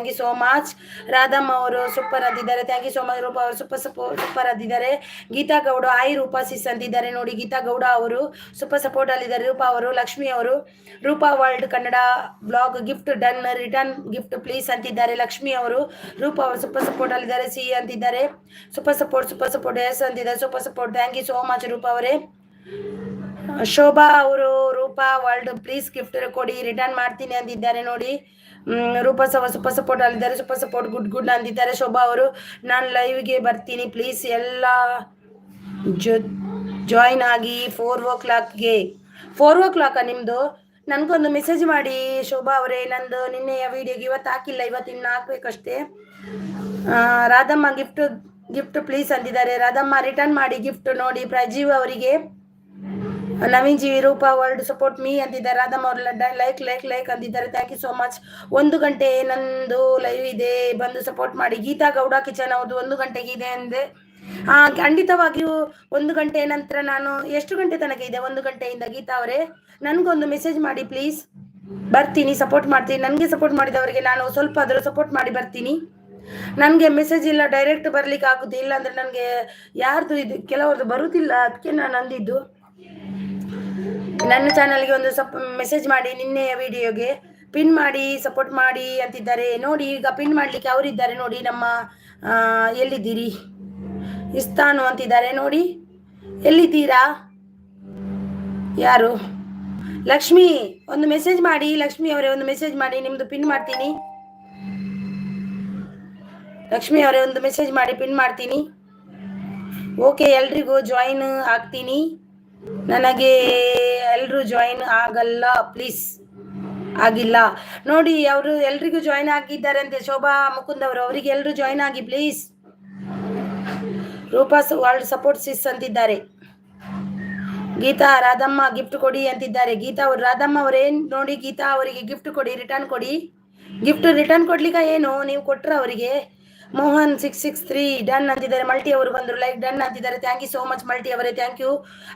you so much. Radhamma ಅವರು ಸೂಪರ್ ಅಂತಿದ್ದಾರೆ, thank you so much. Roopa ಅವರು ಸೂಪರ್ ಅಂತಿದ್ದಾರೆ. ಗೀತಾ ಗೌಡ ಆಯ್ ರೂಪಾ ಸಿಸ್ ಅಂತಿದ್ದಾರೆ ನೋಡಿ. ಗೀತಾ ಗೌಡ ಅವರು ಸೂಪರ್ ಸಪೋರ್ಟ್ ಅಲ್ಲಿದ್ದಾರೆ. ರೂಪಾ ಅವರು, ಲಕ್ಷ್ಮಿ ಅವರು, Roopa world Kannada blog gift done return gift please ಅಂತಿದ್ದಾರೆ. ಲಕ್ಷ್ಮಿ ಅವರು, ರೂಪಾ ಅವರು ಸೂಪರ್ ಸಪೋರ್ಟ್ ಅಲ್ಲಿದ್ದಾರೆ. ಸಿ ಅಂತಿದ್ದಾರೆ, ಸೂಪರ್ ಸಪೋರ್ಟ್ ಎಸ್ ಅಂತಿದ್ದಾರೆ, super support. Thank you so much Roopa ಅವರೇ. ಶೋಭಾ ಅವರು, ರೂಪಾ ವರ್ಲ್ಡ್ ಪ್ಲೀಸ್ ಗಿಫ್ಟ್ ಕೊಡಿ, ರಿಟರ್ನ್ ಮಾಡ್ತೀನಿ ಅಂತಿದ್ದಾರೆ ನೋಡಿ. ರೂಪಾ ಸೂಪರ್ ಸಪೋರ್ಟ್ ಅಲ್ಲಿದ್ದಾರೆ, ಸೂಪರ್ ಸಪೋರ್ಟ್ ಗುಡ್ ಅಂತಿದ್ದಾರೆ. ಶೋಭಾ ಅವರು, ನಾನು ಲೈವ್ಗೆ ಬರ್ತೀನಿ ಪ್ಲೀಸ್ ಎಲ್ಲ ಜಾಯಿನ್ ಆಗಿ 4 o'clockಗೆ. 4 o'clock ನಿಮ್ಮದು? ನನಗೊಂದು ಮೆಸೇಜ್ ಮಾಡಿ ಶೋಭಾ ಅವರೇ. ನಂದು ನಿನ್ನೆಯ ವಿಡಿಯೋಗೆ ಇವತ್ತು ಹಾಕಿಲ್ಲ, ಇವತ್ತು ಇನ್ನು ಹಾಕ್ಬೇಕಷ್ಟೇ. ರಾಧಮ್ಮ ಗಿಫ್ಟ್ ಪ್ಲೀಸ್ ಅಂತಿದ್ದಾರೆ. ರಾಧಮ್ಮ ರಿಟರ್ನ್ ಮಾಡಿ ಗಿಫ್ಟ್ ನೋಡಿ. ಪ್ರಜೀವ್ ಅವರಿಗೆ, Naveen ji, Roopa world support me ಅಂತಿದ್ದಾರೆ. ರಾಧಮ್ಮ ಅವ್ರ ಲೈಕ್ ಅಂತಿದ್ದಾರೆ. Thank you so much. 1 ಗಂಟೆ ನಂದು ಲೈವ್ ಇದೆ, ಬಂದು ಸಪೋರ್ಟ್ ಮಾಡಿ. ಗೀತಾ ಗೌಡ ಕಿಚನ್ ಅವ್ರದ್ದು 1 ಗಂಟೆಗೆ ಇದೆ ಅಂದೆ. ಖಂಡಿತವಾಗಿಯೂ 1 ಗಂಟೆ ನಂತರ ನಾನು ಎಷ್ಟು ಗಂಟೆ ತನಕ ಇದೆ? 1 ಗಂಟೆಯಿಂದ. ಗೀತಾ ಅವರೇ, ನನಗೊಂದು ಮೆಸೇಜ್ ಮಾಡಿ ಪ್ಲೀಸ್, ಬರ್ತೀನಿ, ಸಪೋರ್ಟ್ ಮಾಡ್ತೀನಿ. ನನಗೆ ಸಪೋರ್ಟ್ ಮಾಡಿದವರಿಗೆ ನಾನು ಸ್ವಲ್ಪ ಆದರೂ ಸಪೋರ್ಟ್ ಮಾಡಿ ಬರ್ತೀನಿ. ನನಗೆ ಮೆಸೇಜ್ ಇಲ್ಲ, ಡೈರೆಕ್ಟ್ ಬರ್ಲಿಕ್ಕೆ ಆಗುತ್ತೆ, ಇಲ್ಲ ಅಂದರೆ ನನಗೆ ಯಾರ್ದು ಇದು ಕೆಲವ್ರದ್ದು ಬರುತ್ತಿಲ್ಲ, ಅದಕ್ಕೆ ನಾನು ಅಂದಿದ್ದು. ನನ್ನ ಚಾನಲ್ಗೆ ಒಂದು ಮೆಸೇಜ್ ಮಾಡಿ, ನಿನ್ನೆಯ ವಿಡಿಯೋಗೆ ಪಿನ್ ಮಾಡಿ ಸಪೋರ್ಟ್ ಮಾಡಿ ಅಂತಿದ್ದಾರೆ ನೋಡಿ. ಈಗ ಪಿನ್ ಮಾಡಲಿಕ್ಕೆ ಅವರಿದ್ದಾರೆ ನೋಡಿ. ನಮ್ಮ ಎಲ್ಲಿದ್ದೀರಿ ಇಸ್ತಾನು ಅಂತಿದ್ದಾರೆ ನೋಡಿ. ಎಲ್ಲಿದ್ದೀರಾ? ಯಾರು? ಲಕ್ಷ್ಮಿ, ಒಂದು ಮೆಸೇಜ್ ಮಾಡಿ. ಲಕ್ಷ್ಮಿ ಅವರೇ, ಒಂದು ಮೆಸೇಜ್ ಮಾಡಿ, ನಿಮ್ಮದು ಪಿನ್ ಮಾಡ್ತೀನಿ. ಲಕ್ಷ್ಮಿ ಅವರೇ, ಒಂದು ಮೆಸೇಜ್ ಮಾಡಿ, ಪಿನ್ ಮಾಡ್ತೀನಿ. ಓಕೆ, ಎಲ್ರಿಗೂ ಜಾಯಿನ್ ಆಗ್ತೀನಿ. ನನಗೆ ಎಲ್ಲರೂ ಜಾಯಿನ್ ಆಗಲ್ಲ ಪ್ಲೀಸ್, ಆಗಿಲ್ಲ ನೋಡಿ. ಅವರು ಎಲ್ರಿಗೂ ಜಾಯಿನ್ ಆಗಿದ್ದಾರೆ ಅಂತೆ. ಶೋಭಾ ಮುಕುಂದ್ ಅವರು, ಅವರಿಗೆ ಎಲ್ಲರೂ ಜಾಯಿನ್ ಆಗಿ ಪ್ಲೀಸ್. ರೂಪಾ ವರ್ಲ್ಡ್ ಸಪೋರ್ಟ್ ಸಿಸ್ ಅಂತಿದ್ದಾರೆ. ಗೀತಾ, ರಾಧಮ್ಮ ಗಿಫ್ಟ್ ಕೊಡಿ ಅಂತಿದ್ದಾರೆ. ಗೀತಾ ಅವರು, ರಾಧಮ್ಮ ಅವರೇನು ನೋಡಿ. ಗೀತಾ ಅವರಿಗೆ ಗಿಫ್ಟ್ ಕೊಡಿ, ರಿಟರ್ನ್ ಕೊಡಿ. ಗಿಫ್ಟ್ ರಿಟರ್ನ್ ಕೊಡ್ಲಿಕ್ಕೆ ಏನು ನೀವು ಕೊಟ್ರ ಅವರಿಗೆ? ಮೋಹನ್ 663 ಡನ್ ಅಂತಿದ್ದಾರೆ. ಮಲ್ಟಿ ಅವರು ಬಂದರು, ಲೈಕ್ ಡನ್ ಅಂತಿದ್ದಾರೆ. Thank you so much Malti ಅವರೇ, ಥ್ಯಾಂಕ್ ಯು.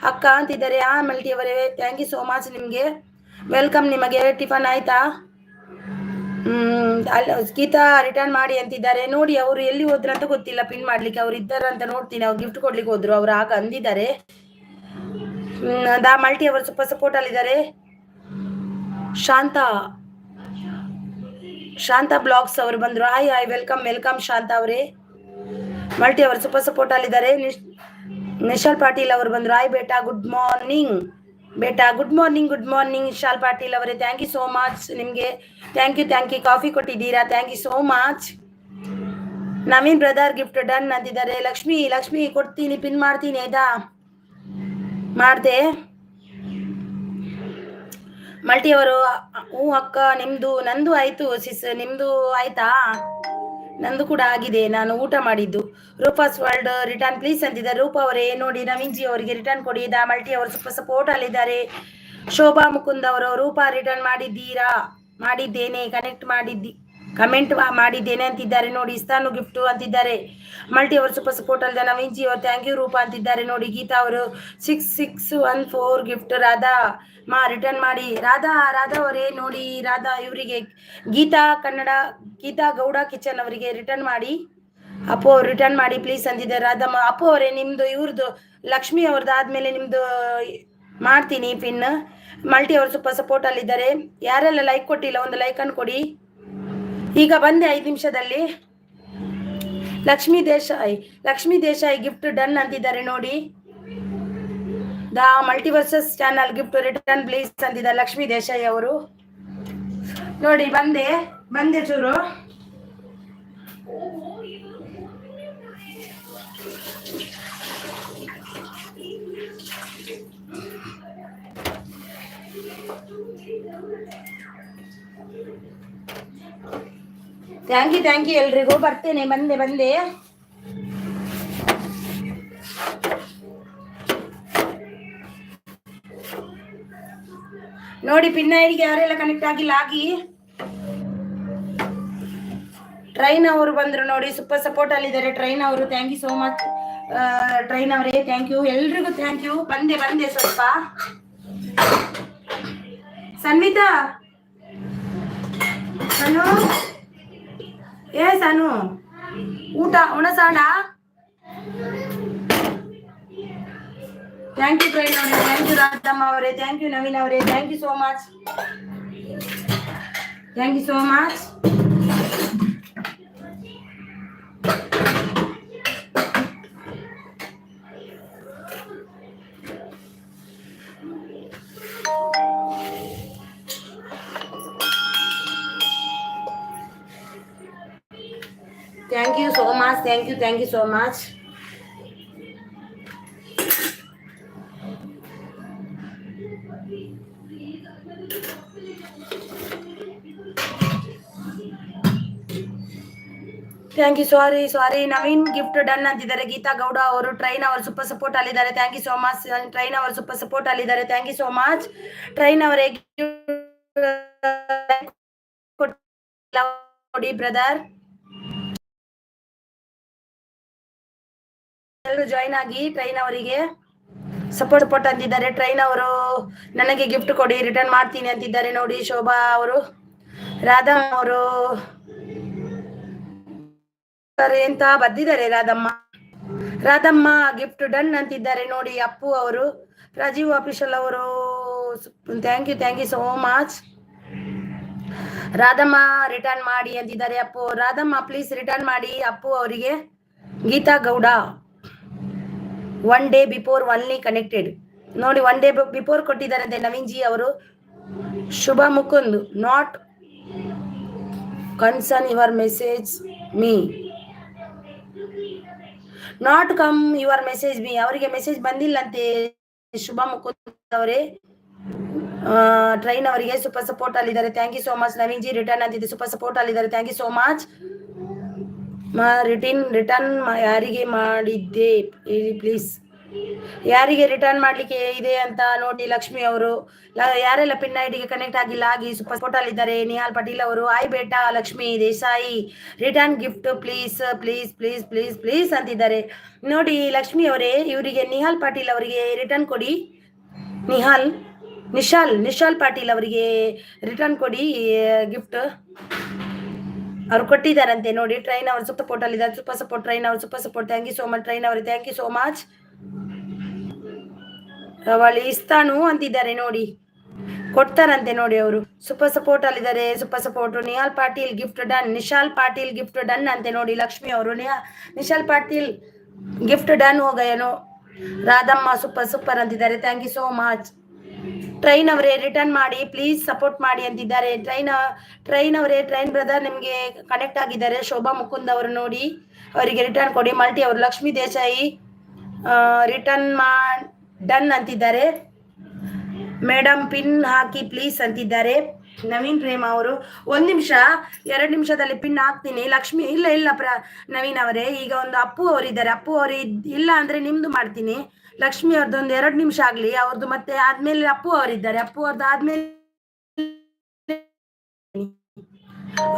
ಅಕ್ಕ ಅಂತಿದ್ದಾರೆ. ಮಲ್ಟಿ ಅವರೇ, ಥ್ಯಾಂಕ್ ಯು ಸೋ ಮಚ್, ನಿಮಗೆ ವೆಲ್ಕಮ್. ನಿಮಗೆ ಟಿಫನ್ ಆಯ್ತಾ? ಗೀತಾ ರಿಟರ್ನ್ ಮಾಡಿ ಅಂತಿದ್ದಾರೆ ನೋಡಿ. ಅವರು ಎಲ್ಲಿ ಹೋದ್ರು ಅಂತ ಗೊತ್ತಿಲ್ಲ ಪಿನ್ ಮಾಡ್ಲಿಕ್ಕೆ. ಅವ್ರು ಇದ್ದಾರ ಅಂತ ನೋಡ್ತೀನಿ. ಅವ್ರು ಗಿಫ್ಟ್ ಕೊಡ್ಲಿಕ್ಕೆ ಹೋದ್ರು, ಅವ್ರು ಆಗ ಅಂದಿದ್ದಾರೆ. ಮಲ್ಟಿ ಅವರು ಸೂಪರ್ ಸಪೋರ್ಟ್ ಅಲ್ಲಿದ್ದಾರೆ. ಶಾಂತಾ ಬ್ಲಾಗ್ಸ್ ಅವರು ಬಂದರು. ಹಾಯ್ ವೆಲ್ಕಮ್ ಶಾಂತಾ ಅವರೇ. ಮಲ್ಟಿ ಅವರು ಸೂಪರ್ ಸಪೋರ್ಟ್ ಅಲ್ಲಿದ್ದಾರೆ. ನಿಶಾಲ್ ಪಾಟೀಲ್ ಅವರು ಬಂದರು. ಹಾಯ್ ಬೇಟಾ, good morning. Good morning Vishal Patil ಅವರೇ, ಥ್ಯಾಂಕ್ ಯು ಸೋ ಮಚ್. ನಿಮಗೆ ಥ್ಯಾಂಕ್ ಯು. ಕಾಫಿ ಕೊಟ್ಟಿದ್ದೀರಾ, thank you so much. Naveen brother gift done ಅಂತಿದ್ದಾರೆ. ಲಕ್ಷ್ಮಿ ಕೊಡ್ತೀನಿ, ಪಿನ್ ಮಾಡ್ತೀನಿ ಆಯ್ತಾ? ಮಾಡಿದೆ. ಮಲ್ಟಿ ಅವರು, ಹ್ಞೂ ಅಕ್ಕ, ನಂದು ಆಯಿತು ಸಿಸ್, ನಿಮ್ಮದು ಆಯ್ತಾ? ನಂದು ಕೂಡ ಆಗಿದೆ, ನಾನು ಊಟ ಮಾಡಿದ್ದು. ರೂಪಾಸ್ ವರ್ಲ್ಡ್ ರಿಟರ್ನ್ ಪ್ಲೀಸ್ ಅಂತಿದ್ದಾರೆ. ರೂಪಾ ಅವರೇ ನೋಡಿ, ನವೀನ್ ಜಿ ಅವರಿಗೆ ರಿಟರ್ನ್ ಕೊಡಿ. ಮಲ್ಟಿ ಅವರು ಸ್ವಲ್ಪ ಸಪೋರ್ಟ್ ಅಲ್ಲಿದ್ದಾರೆ. ಶೋಭಾ ಮುಕುಂದ್ ಅವರು, ರೂಪಾ ರಿಟರ್ನ್ ಮಾಡಿದ್ದೇನೆ, ಕಮೆಂಟ್ ಮಾಡಿದ್ದೇನೆ ಅಂತಿದ್ದಾರೆ ನೋಡಿ. ಇಸ್ತಾನು ಗಿಫ್ಟ್ ಅಂತಿದ್ದಾರೆ. ಮಲ್ಟಿ ಅವರು ಸೂಪರ್ ಸಪೋರ್ಟ್ ಅಲ್ಲಿದ್ದಾರೆ. ನವೀನ್ ಜಿ ಅವರು ಥ್ಯಾಂಕ್ ಯು ರೂಪಾ ಅಂತಿದ್ದಾರೆ ನೋಡಿ. ಗೀತಾ ಅವರು 6614 ಗಿಫ್ಟ್. ರಾಧಾ ರಿಟರ್ನ್ ಮಾಡಿ. ರಾಧಾ ಅವರೇ ನೋಡಿ. ರಾಧಾ ಇವರಿಗೆ ಗೀತಾ ಗೌಡ ಕಿಚನ್ ಅವರಿಗೆ ರಿಟರ್ನ್ ಮಾಡಿ. ಅಪ್ಪು ಅವ್ರು ರಿಟರ್ನ್ ಮಾಡಿ ಪ್ಲೀಸ್ ಅಂತಿದ್ದಾರೆ. ರಾಧಮ್ಮ, ಅಪ್ಪು ಅವರೇ ನಿಮ್ದು ಇವ್ರದ್ದು ಲಕ್ಷ್ಮಿ ಅವ್ರದ್ದು ಆದ್ಮೇಲೆ ನಿಮ್ದು ಮಾಡ್ತೀನಿ ಪಿನ್. ಮಲ್ಟಿ ಅವರು ಸೂಪರ್ ಸಪೋರ್ಟ್ ಅಲ್ಲಿದ್ದಾರೆ. ಯಾರೆಲ್ಲ ಲೈಕ್ ಕೊಟ್ಟಿಲ್ಲ ಒಂದು ಲೈಕ್ ಅನ್ನು ಕೊಡಿ. ಈಗ ಬಂದೆ 5 ನಿಮಿಷದಲ್ಲಿ. ಲಕ್ಷ್ಮೀ ದೇಶಾಯಿ ಗಿಫ್ಟ್ ಡನ್ ಅಂತಿದ್ದಾರೆ ನೋಡಿ. The multiverses channel gift return please ಅಂತಿದ್ದಾರೆ ಲಕ್ಷ್ಮೀ ದೇಶಾಯಿ ಅವರು. ನೋಡಿ ಬಂದೆ ಚೂರು. ಥ್ಯಾಂಕ್ ಯು ಎಲ್ರಿಗೂ. ಬರ್ತೇನೆ, ಬಂದೆ. ನೋಡಿ ಪಿನ್ ಐಡಿಗೆ ಯಾರೆಲ್ಲ ಕನೆಕ್ಟ್ ಆಗಿಲ್ಲ ಆಗಿ. ಟ್ರೈನ್ ಅವರು ಬಂದ್ರು ನೋಡಿ, ಸೂಪರ್ ಸಪೋರ್ಟ್ ಅಲ್ಲಿದ್ದಾರೆ ಟ್ರೈನ್ ಅವರು. Thank you so much train ಅವರೇ, ಥ್ಯಾಂಕ್ ಯು ಎಲ್ರಿಗೂ ಥ್ಯಾಂಕ್ ಯು. ಬಂದೆ ಸ್ವಲ್ಪ. ಸನ್ವಿತಾ ಸನು ಸನು ಊಟ ಉಣಸಾಡ. ಥ್ಯಾಂಕ್ ಯು ಟ್ರೈನ್ ಅವರೇ, ಥ್ಯಾಂಕ್ ಯು ರಾಧಮ್ಮ ಅವರೇ, ಥ್ಯಾಂಕ್ ಯು ನವೀನ್ ಅವರೇ, thank you so much. Thank you so much. Thank you so much. Thank you. Sorry Naveen gift done ಅಂತಿದ್ದಾರೆ. ಗೀತಾ ಗೌಡ ಅವರು ಟ್ರೈನ್ ಅವರು ಸೂಪರ್ ಸಪೋರ್ಟ್ ಅಲ್ಲಿದ್ದಾರೆ. Thank you so much train ಅವರು super support ಅಲ್ಲಿದ್ದಾರೆ. Thank you so much train ಅವರೇ. ನೋಡಿ brother ಎಲ್ಲರೂ join ಆಗಿ. ಟ್ರೈನ್ ಅವರಿಗೆ ಸಪೋರ್ಟ್ ಅಂತಿದ್ದಾರೆ. ಟ್ರೈನ್ ಅವರು ನನಗೆ ಗಿಫ್ಟ್ ಕೊಡಿ ರಿಟರ್ನ್ ಮಾಡ್ತೀನಿ ಅಂತಿದ್ದಾರೆ ನೋಡಿ. ಶೋಭಾ ಅವರು, ರಾಧಮ್ಮ ಅವರು ಎಂತ ಬರ್ದಿದ್ದಾರೆ. ರಾಧಮ್ಮ ಗಿಫ್ಟ್ ಡನ್ ಅಂತಿದ್ದಾರೆ ನೋಡಿ. ಅಪ್ಪು ಅವರು, ರಾಜೀವ್ ಆಫೀಷಿಯಲ್ ಅವರು, thank you so much. Radhamma return ಮಾಡಿ ಅಂತಿದ್ದಾರೆ. ಅಪ್ಪು ರಾಧಮ್ಮ ಪ್ಲೀಸ್ ರಿಟರ್ನ್ ಮಾಡಿ ಅಪ್ಪು ಅವರಿಗೆ. Geeta Gowda 1 day before only connected ನೋಡಿ. 1 day ಬಿಫೋರ್ ಕೊಟ್ಟಿದ್ದಾರೆ ನವೀನ್ ಜಿ ಅವರು. Shubha Mukund not concern your message me, not come your message me. ಅವರಿಗೆ ಮೆಸೇಜ್ ಬಂದಿಲ್ಲಂತೆ ಶುಭ ಮುಕುಂದ್ ಅವರೇ. ಟ್ರೈನ್ ಅವರಿಗೆ ಸೂಪರ್ ಸಪೋರ್ಟ್ ಅಲ್ಲಿದ್ದಾರೆ. Thank you so much. Naveen ji return ಅಂತಿದೆ, ಸೂಪರ್ ಸಪೋರ್ಟ್ ಅಲ್ಲಿದ್ದಾರೆ. Thank you so much. Return ಯಾರಿಗೆ ಮಾಡಿದ್ದೆ ಹೇಳಿ ಪ್ಲೀಸ್. ಯಾರಿಗೆ ರಿಟರ್ನ್ ಮಾಡ್ಲಿಕ್ಕೆ ಇದೆ ಅಂತ ನೋಡಿ. ಲಕ್ಷ್ಮಿ ಅವರು, ಯಾರೆಲ್ಲ ಪಿನ್ ಐಡಿಗೆ ಕನೆಕ್ಟ್ ಆಗಿಲ್ಲ ಆಗಿ ಸೂಪರ್ ಸಪೋರ್ಟ್ ಅಲ್ಲಿದ್ದಾರೆ. ನಿಹಾಲ್ ಪಾಟೀಲ್ ಅವರು, ಆಯ್ ಬೇಟಾ Lakshmi Desai return gift please please please please please ಅಂತಿದ್ದಾರೆ ನೋಡಿ. ಲಕ್ಷ್ಮಿ ಅವರೇ, ಇವರಿಗೆ ನಿಹಾಲ್ ಪಾಟೀಲ್ ಅವರಿಗೆ ರಿಟರ್ನ್ ಕೊಡಿ. ನಿಶಾಲ್ ಪಾಟೀಲ್ ಅವರಿಗೆ ರಿಟರ್ನ್ ಕೊಡಿ ಗಿಫ್ಟ್. ಅವ್ರು ಕೊಟ್ಟಿದ್ದಾರಂತೆ ನೋಡಿ. ಟ್ರೈನ್ ಅವರು ಸೂಪರ್ ಸಪೋರ್ಟ್ ಅಲ್ಲಿದ್ದಾರೆ. ಸೂಪರ್ ಸಪೋರ್ಟ್ ಟ್ರೈನ್ ಅವರು super support. Thank you so much train ಅವರೇ, thank you so much. Ravali ಇಸ್ತಾನು ಅಂತಿದ್ದಾರೆ ನೋಡಿ, ಕೊಡ್ತಾರಂತೆ ನೋಡಿ. ಅವರು ಸೂಪರ್ ಸಪೋರ್ಟ್ ಅಲ್ಲಿದ್ದಾರೆ. Super support. Nihal Patil gift done. Nishal Patil gift done ಅಂತೆ ನೋಡಿ. ಲಕ್ಷ್ಮಿ ಅವರು, ನಿಶಾಲ್ ಪಾಟೀಲ್ ಗಿಫ್ಟ್ ಡನ್ ಹೋಗೇನೋ. ರಾಧಮ್ಮ ಸೂಪರ್ ಅಂತಿದ್ದಾರೆ. Thank you so much. Train ಅವರೇ ರಿಟರ್ನ್ ಮಾಡಿ ಪ್ಲೀಸ್ ಸಪೋರ್ಟ್ ಮಾಡಿ ಅಂತಿದ್ದಾರೆ. ಟ್ರೈನ್ ಅವರೇ, ಟ್ರೈನ್ ಬ್ರದರ್ ನಿಮಗೆ ಕನೆಕ್ಟ್ ಆಗಿದ್ದಾರೆ. ಶೋಭಾ ಮುಕುಂದ್ ಅವರು ನೋಡಿ, ಅವರಿಗೆ ರಿಟರ್ನ್ ಕೊಡಿ. ಮಲ್ಟಿ ಅವರು, ಲಕ್ಷ್ಮೀ ದೇಸಾಯಿ ರಿಟರ್ನ್ ಡನ್ ಅಂತಿದ್ದಾರೆ. ಮೇಡಮ್ ಪಿನ್ ಹಾಕಿ ಪ್ಲೀಸ್ ಅಂತಿದ್ದಾರೆ. ನವೀನ್ ಪ್ರೇಮ ಅವರು, 1 ನಿಮಿಷ 2 ನಿಮಿಷದಲ್ಲಿ ಪಿನ್ ಹಾಕ್ತೀನಿ. ಲಕ್ಷ್ಮಿ ಇಲ್ಲ ನವೀನ್ ಅವರೇ, ಈಗ ಒಂದು ಅಪ್ಪು ಅವರಿದ್ದಾರೆ. ಅಪ್ಪು ಅವರು ಇಲ್ಲ ಅಂದ್ರೆ ನಿಮ್ದು ಮಾಡ್ತೀನಿ. ಲಕ್ಷ್ಮಿ ಅವ್ರದ್ದು ಒಂದು 2 ನಿಮಿಷ ಆಗ್ಲಿ, ಅವ್ರದ್ದು ಮತ್ತೆ ಆದ್ಮೇಲೆ ಅಪ್ಪು ಅವರಿದ್ದಾರೆ. ಅಪ್ಪು ಅವ್ರದ್ದು ಆದ್ಮೇಲೆ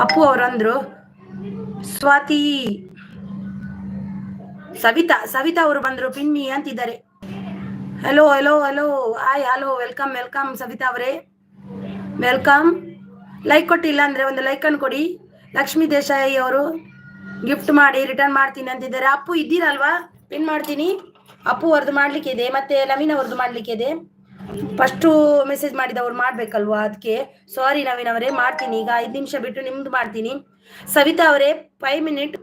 ಅಪ್ಪು ಅವರಂದ್ರು. ಸ್ವಾತಿ ಸವಿತಾ ಅವರು ಬಂದ್ರು. ಪಿನ್ನಿ ಅಂತಿದ್ದಾರೆ. Hello hi hello, welcome Savitha ಅವರೇ, ವೆಲ್ಕಮ್. ಲೈಕ್ ಕೊಟ್ಟಿಲ್ಲ ಅಂದ್ರೆ ಒಂದು ಲೈಕ್ ಅನ್ನು ಕೊಡಿ. ಲಕ್ಷ್ಮೀ ದೇಸಾಯಿ ಅವರು ಗಿಫ್ಟ್ ಮಾಡಿ ರಿಟರ್ನ್ ಮಾಡ್ತೀನಿ ಅಂತಿದ್ದಾರೆ. ಅಪ್ಪು ಇದ್ದೀರಲ್ವಾ? ಪಿನ್ ಮಾಡ್ತೀನಿ. ಅಪ್ಪು ಅವ್ರದ್ದು ಮಾಡ್ಲಿಕ್ಕೆ ಇದೆ, ಮತ್ತೆ ನವೀನ್ ಅವ್ರದ್ದು ಮಾಡ್ಲಿಕ್ಕೆ ಇದೆ. ಫಸ್ಟು ಮೆಸೇಜ್ ಮಾಡಿದವ್ರು ಮಾಡ್ಬೇಕಲ್ವಾ, ಅದಕ್ಕೆ ಸಾರಿ ನವೀನ್ ಅವರೇ, ಮಾಡ್ತೀನಿ ಈಗ 5 ನಿಮಿಷ ಬಿಟ್ಟು ನಿಮ್ದು ಮಾಡ್ತೀನಿ. ಸವಿತಾ ಅವರೇ 5 ಮಿನಿಟ್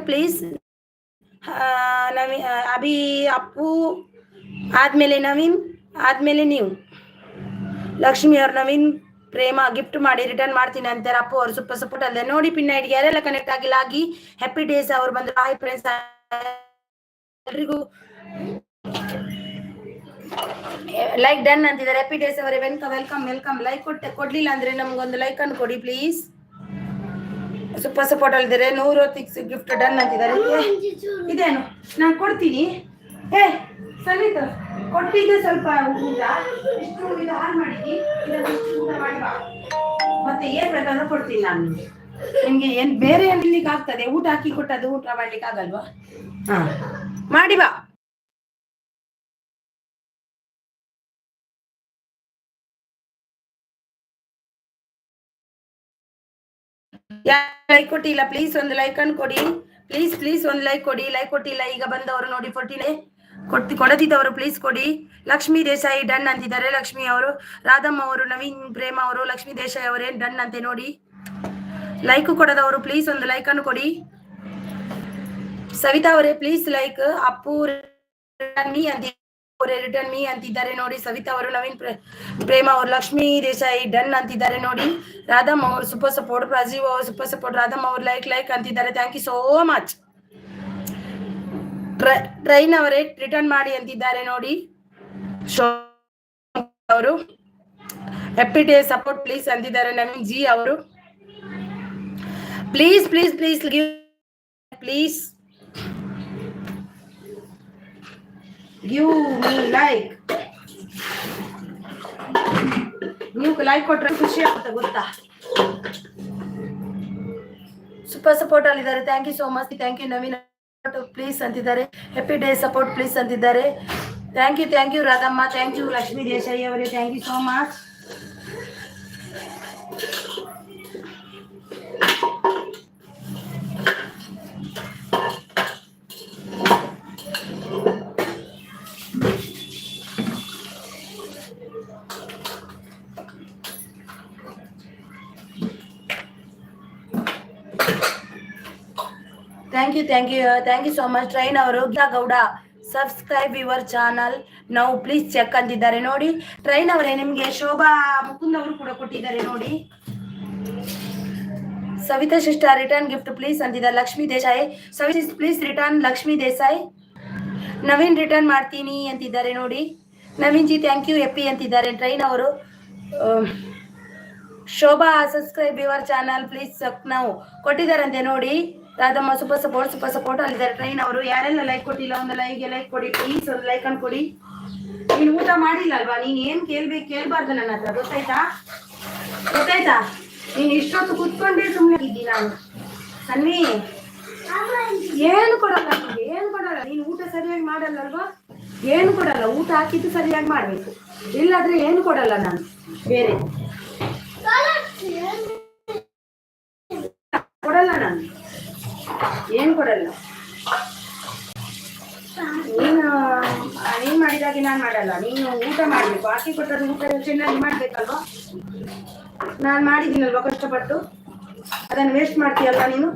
ಪ್ಲೀಸ್. ನವೀನ್ ಅಭಿ ಅಪ್ಪು ಆದ್ಮೇಲೆ ನವೀನ್, ಆದ್ಮೇಲೆ ನೀವು. ಲಕ್ಷ್ಮಿ ಅವ್ರು ನವೀನ್ ಪ್ರೇಮ ಗಿಫ್ಟ್ ಮಾಡಿ ರಿಟರ್ನ್ ಮಾಡ್ತೀನಿ ಅಂತಾರೆ. ಅಪ್ಪು ಅವ್ರು ಸೂಪರ್ ಸಪೋರ್ಟ್ ಅಲ್ಲದೆ ನೋಡಿ. ಪಿನ್ ಐಡಿಗೆ ಯಾರೆಲ್ಲ ಕನೆಕ್ಟ್ ಆಗಿಲ್ಲ ಆಗಿ. ಹ್ಯಾಪಿ ಡೇಸ್ ಅವ್ರು ಬಂದ್ರು. ಹಾಯ್ ಫ್ರೆಂಡ್ಸ್ ಎಲ್ರಿಗೂ ಲೈಕ್ ಡನ್ ಅಂತಿದ್ದಾರೆ. ಹ್ಯಾಪಿ ಡೇಸ್ ಅವರೇ ವೆಲ್ಕಮ್ ವೆಲ್ಕಮ್. ಲೈಕ್ ಕೊಡ್ಲಿಲ್ಲ ಅಂದ್ರೆ ನಮ್ಗೊಂದು ಲೈಕ್ ಅನ್ನು ಕೊಡಿ ಪ್ಲೀಸ್. ಸೂಪರ್ ಸಪೋರ್ಟ್ ಅಲ್ಲಿದ್ದಾರೆ. 100 ಗಿಫ್ಟ್ ಡನ್ ಅಂತಿದ್ದಾರೆ. ಇದೇನು ನಾನು ಕೊಡ್ತೀನಿ. ಏ ಸಂಗೀತ ಕೊಟ್ಟಿದ್ದೆ ಸ್ವಲ್ಪ ಊಟ, ಇಷ್ಟು ಇದು ಹಾಳು ಮಾಡಿದ್ವಿ, ಇದನ್ನು ಊಟ ಮಾಡಿ ಬಾ. ಮತ್ತೆ ಏನ್ ಬೇಕಾದ್ರೂ ಕೊಡ್ತೀನಿ ನಾನು ನಿಮ್ಗೆ. ಏನ್ ಬೇರೆ ಏನ್ಲಿಕ್ಕೆ ಆಗ್ತದೆ? ಊಟ ಹಾಕಿ ಕೊಟ್ಟದ್ದು ಊಟ ಮಾಡ್ಲಿಕ್ಕೆ ಆಗಲ್ವಾ? ಹಾ ಮಾಡಿ ಬಾ. ಲೈಕ್ ಕೊಟ್ಟಿಲ್ಲ ಪ್ಲೀಸ್ ಒಂದು ಲೈಕ್ ಅನ್ನು ಕೊಡಿ ಪ್ಲೀಸ್ ಒಂದು ಲೈಕ್ ಕೊಡಿ. ಲೈಕ್ ಕೊಟ್ಟಿಲ್ಲ ಈಗ ಬಂದವರು ನೋಡಿ 14 ಕೊಡದಿದ್ದವರು ಪ್ಲೀಸ್ ಕೊಡಿ. ಲಕ್ಷ್ಮೀ ದೇಸಾಯಿ ಡನ್ ಅಂತಿದ್ದಾರೆ. ಲಕ್ಷ್ಮಿ ಅವರು, ರಾಧಮ್ಮ ಅವರು, ನವೀನ್ ಪ್ರೇಮ ಅವರು, ಲಕ್ಷ್ಮೀ ದೇಸಾಯಿ ಅವರೇ ಡನ್ ಅಂತೆ ನೋಡಿ. ಲೈಕ್ ಕೊಡದವರು ಪ್ಲೀಸ್ ಒಂದು ಲೈಕ್ ಅನ್ನು ಕೊಡಿ. ಸವಿತಾ ಅವರೇ please like. Appu return me ಅಂತಿದ್ದಾರೆ ನೋಡಿ. ಸವಿತಾ ಅವರು, ನವೀನ್ ಪ್ರೇಮ ಅವರು, ಲಕ್ಷ್ಮೀ ದೇಸಾಯಿ ಡನ್ ಅಂತಿದ್ದಾರೆ ನೋಡಿ. ರಾಧಮ್ಮ ಅವರು ಸೂಪರ್ ಸಪೋರ್ಟ್, ರಾಜೀವ್ ಅವರು ಸೂಪರ್ ಸಪೋರ್ಟ್, ರಾಧಮ್ಮ ಅವರು ಲೈಕ್ ಅಂತಿದ್ದಾರೆ. Thank you so much. Train ಅವರೇ ರಿಟರ್ನ್ ಮಾಡಿ ಅಂತಿದ್ದಾರೆ ನೋಡಿ. ಅವರು ಹ್ಯಾಪಿ ಡೇ ಸಪೋರ್ಟ್ ಪ್ಲೀಸ್ ಅಂತಿದ್ದಾರೆ. ನವೀನ್ ಜಿ ಅವರು ಪ್ಲೀಸ್ ಗಿವ್ ಮೀ ಲೈಕ್. ನೀವು ಲೈಕ್ ಕೊಟ್ರೆ ಖುಷಿ ಆಗುತ್ತೆ ಗೊತ್ತಾ. ಸೂಪರ್ ಸಪೋರ್ಟ್ ಅಲ್ಲಿದ್ದಾರೆ. Thank you so much. Thank you Naveen please ಅಂತಿದ್ದಾರೆ. ಹ್ಯಾಪಿ ಡೇ ಸಪೋರ್ಟ್ ಪ್ಲೀಸ್ ಅಂತಿದ್ದಾರೆ. Thank you Radhamma. Thank you Lakshmi Desai ಅವರೇ. Thank you so much. Thank you so much. Train ಅವರು ಗೌಡ ಸಬ್ಸ್ಕ್ರೈಬ್ ಯುವರ್ ಚಾನಲ್ ನಾವು ಪ್ಲೀಸ್ ಚೆಕ್ ಅಂತಿದ್ದಾರೆ ನೋಡಿ. Train ಅವರೇ ನಿಮ್ಗೆ ಶೋಭಾ ಮುಕುಂದ್ ಅವರು ಕೂಡ ಕೊಟ್ಟಿದ್ದಾರೆ ನೋಡಿ. ಸವಿತಾ ಶಿಷ್ಟ ರಿಟರ್ನ್ ಗಿಫ್ಟ್ ಪ್ಲೀಸ್ ಅಂತಿದ್ದಾರೆ. Lakshmi Desai Savitha please return. Lakshmi Desai Naveen return ಮಾಡ್ತೀನಿ ಅಂತಿದ್ದಾರೆ ನೋಡಿ. ನವೀನ್ ಜಿ ಥ್ಯಾಂಕ್ ಯು ಎಪ್ಪಿ ಅಂತಿದ್ದಾರೆ. ಟ್ರೈನ್ ಅವರು Shobha subscribe your channel please ನಾವು ಕೊಟ್ಟಿದ್ದಾರಂತೆ ನೋಡಿ. ರಾಧಮ್ಮ ಸೂಪರ್ ಸಪೋರ್ಟ್ ಅಲ್ಲಿದ್ದಾರೆ. ಟ್ರೈನ್ ಅವರು ಯಾರೆಲ್ಲ ಲೈಕ್ ಕೊಟ್ಟಿಲ್ಲ ಒಂದು ಲೈಕ್ ಕೊಡಿ ಪ್ಲೀಸ್. ಒಂದು ಲೈಕ್ ಅನ್ನು ಕೊಡಿ. ನೀನು ಊಟ ಮಾಡಿಲ್ಲ ಅಲ್ವಾ? ನೀನ್ ಏನ್ ಕೇಳ್ಬಾರ್ದು ನನ್ನ ಹತ್ರ, ಗೊತ್ತಾಯ್ತಾ? ನೀನ್ ಇಷ್ಟೊತ್ತು ಕುತ್ಕೊಂಡೇ ಸುಮ್ಮನೆ ಇದ್ದಿ. ನಾನು ಸನ್ನಿ ಏನು ಕೊಡಲ್ಲ ನಿಮಗೆ, ಏನು ಕೊಡಲ್ಲ. ನೀನು ಊಟ ಸರಿಯಾಗಿ ಮಾಡಲ್ಲ ಅಲ್ವಾ? ಏನು ಕೊಡಲ್ಲ. ಊಟ ಹಾಕಿದ್ದು ಸರಿಯಾಗಿ ಮಾಡ್ಬೇಕು, ಇಲ್ಲಾದ್ರೆ ಏನು ಕೊಡಲ್ಲ ನಾನು. ಬೇರೆ ಕೊಡಲ್ಲ ನಾನು, ಏನ್ ಕೊಡಲ್ಲ. ನೀನ್ ಮಾಡಿದಾಗೆ ನಾನ್ ಮಾಡಲ್ಲ. ನೀನು ಊಟ ಮಾಡ್ಬೇಕು, ಹಾಕಿ ಕೊಟ್ಟರೆ ಊಟ ಚೆನ್ನಾಗಿ ಮಾಡ್ಬೇಕಲ್ವಾ? ನಾನ್ ಮಾಡಿದ್ದೀನಲ್ವಾ ಕಷ್ಟಪಟ್ಟು, ಅದನ್ನು ವೇಸ್ಟ್ ಮಾಡ್ತೀಯಲ್ವಾ ನೀನು?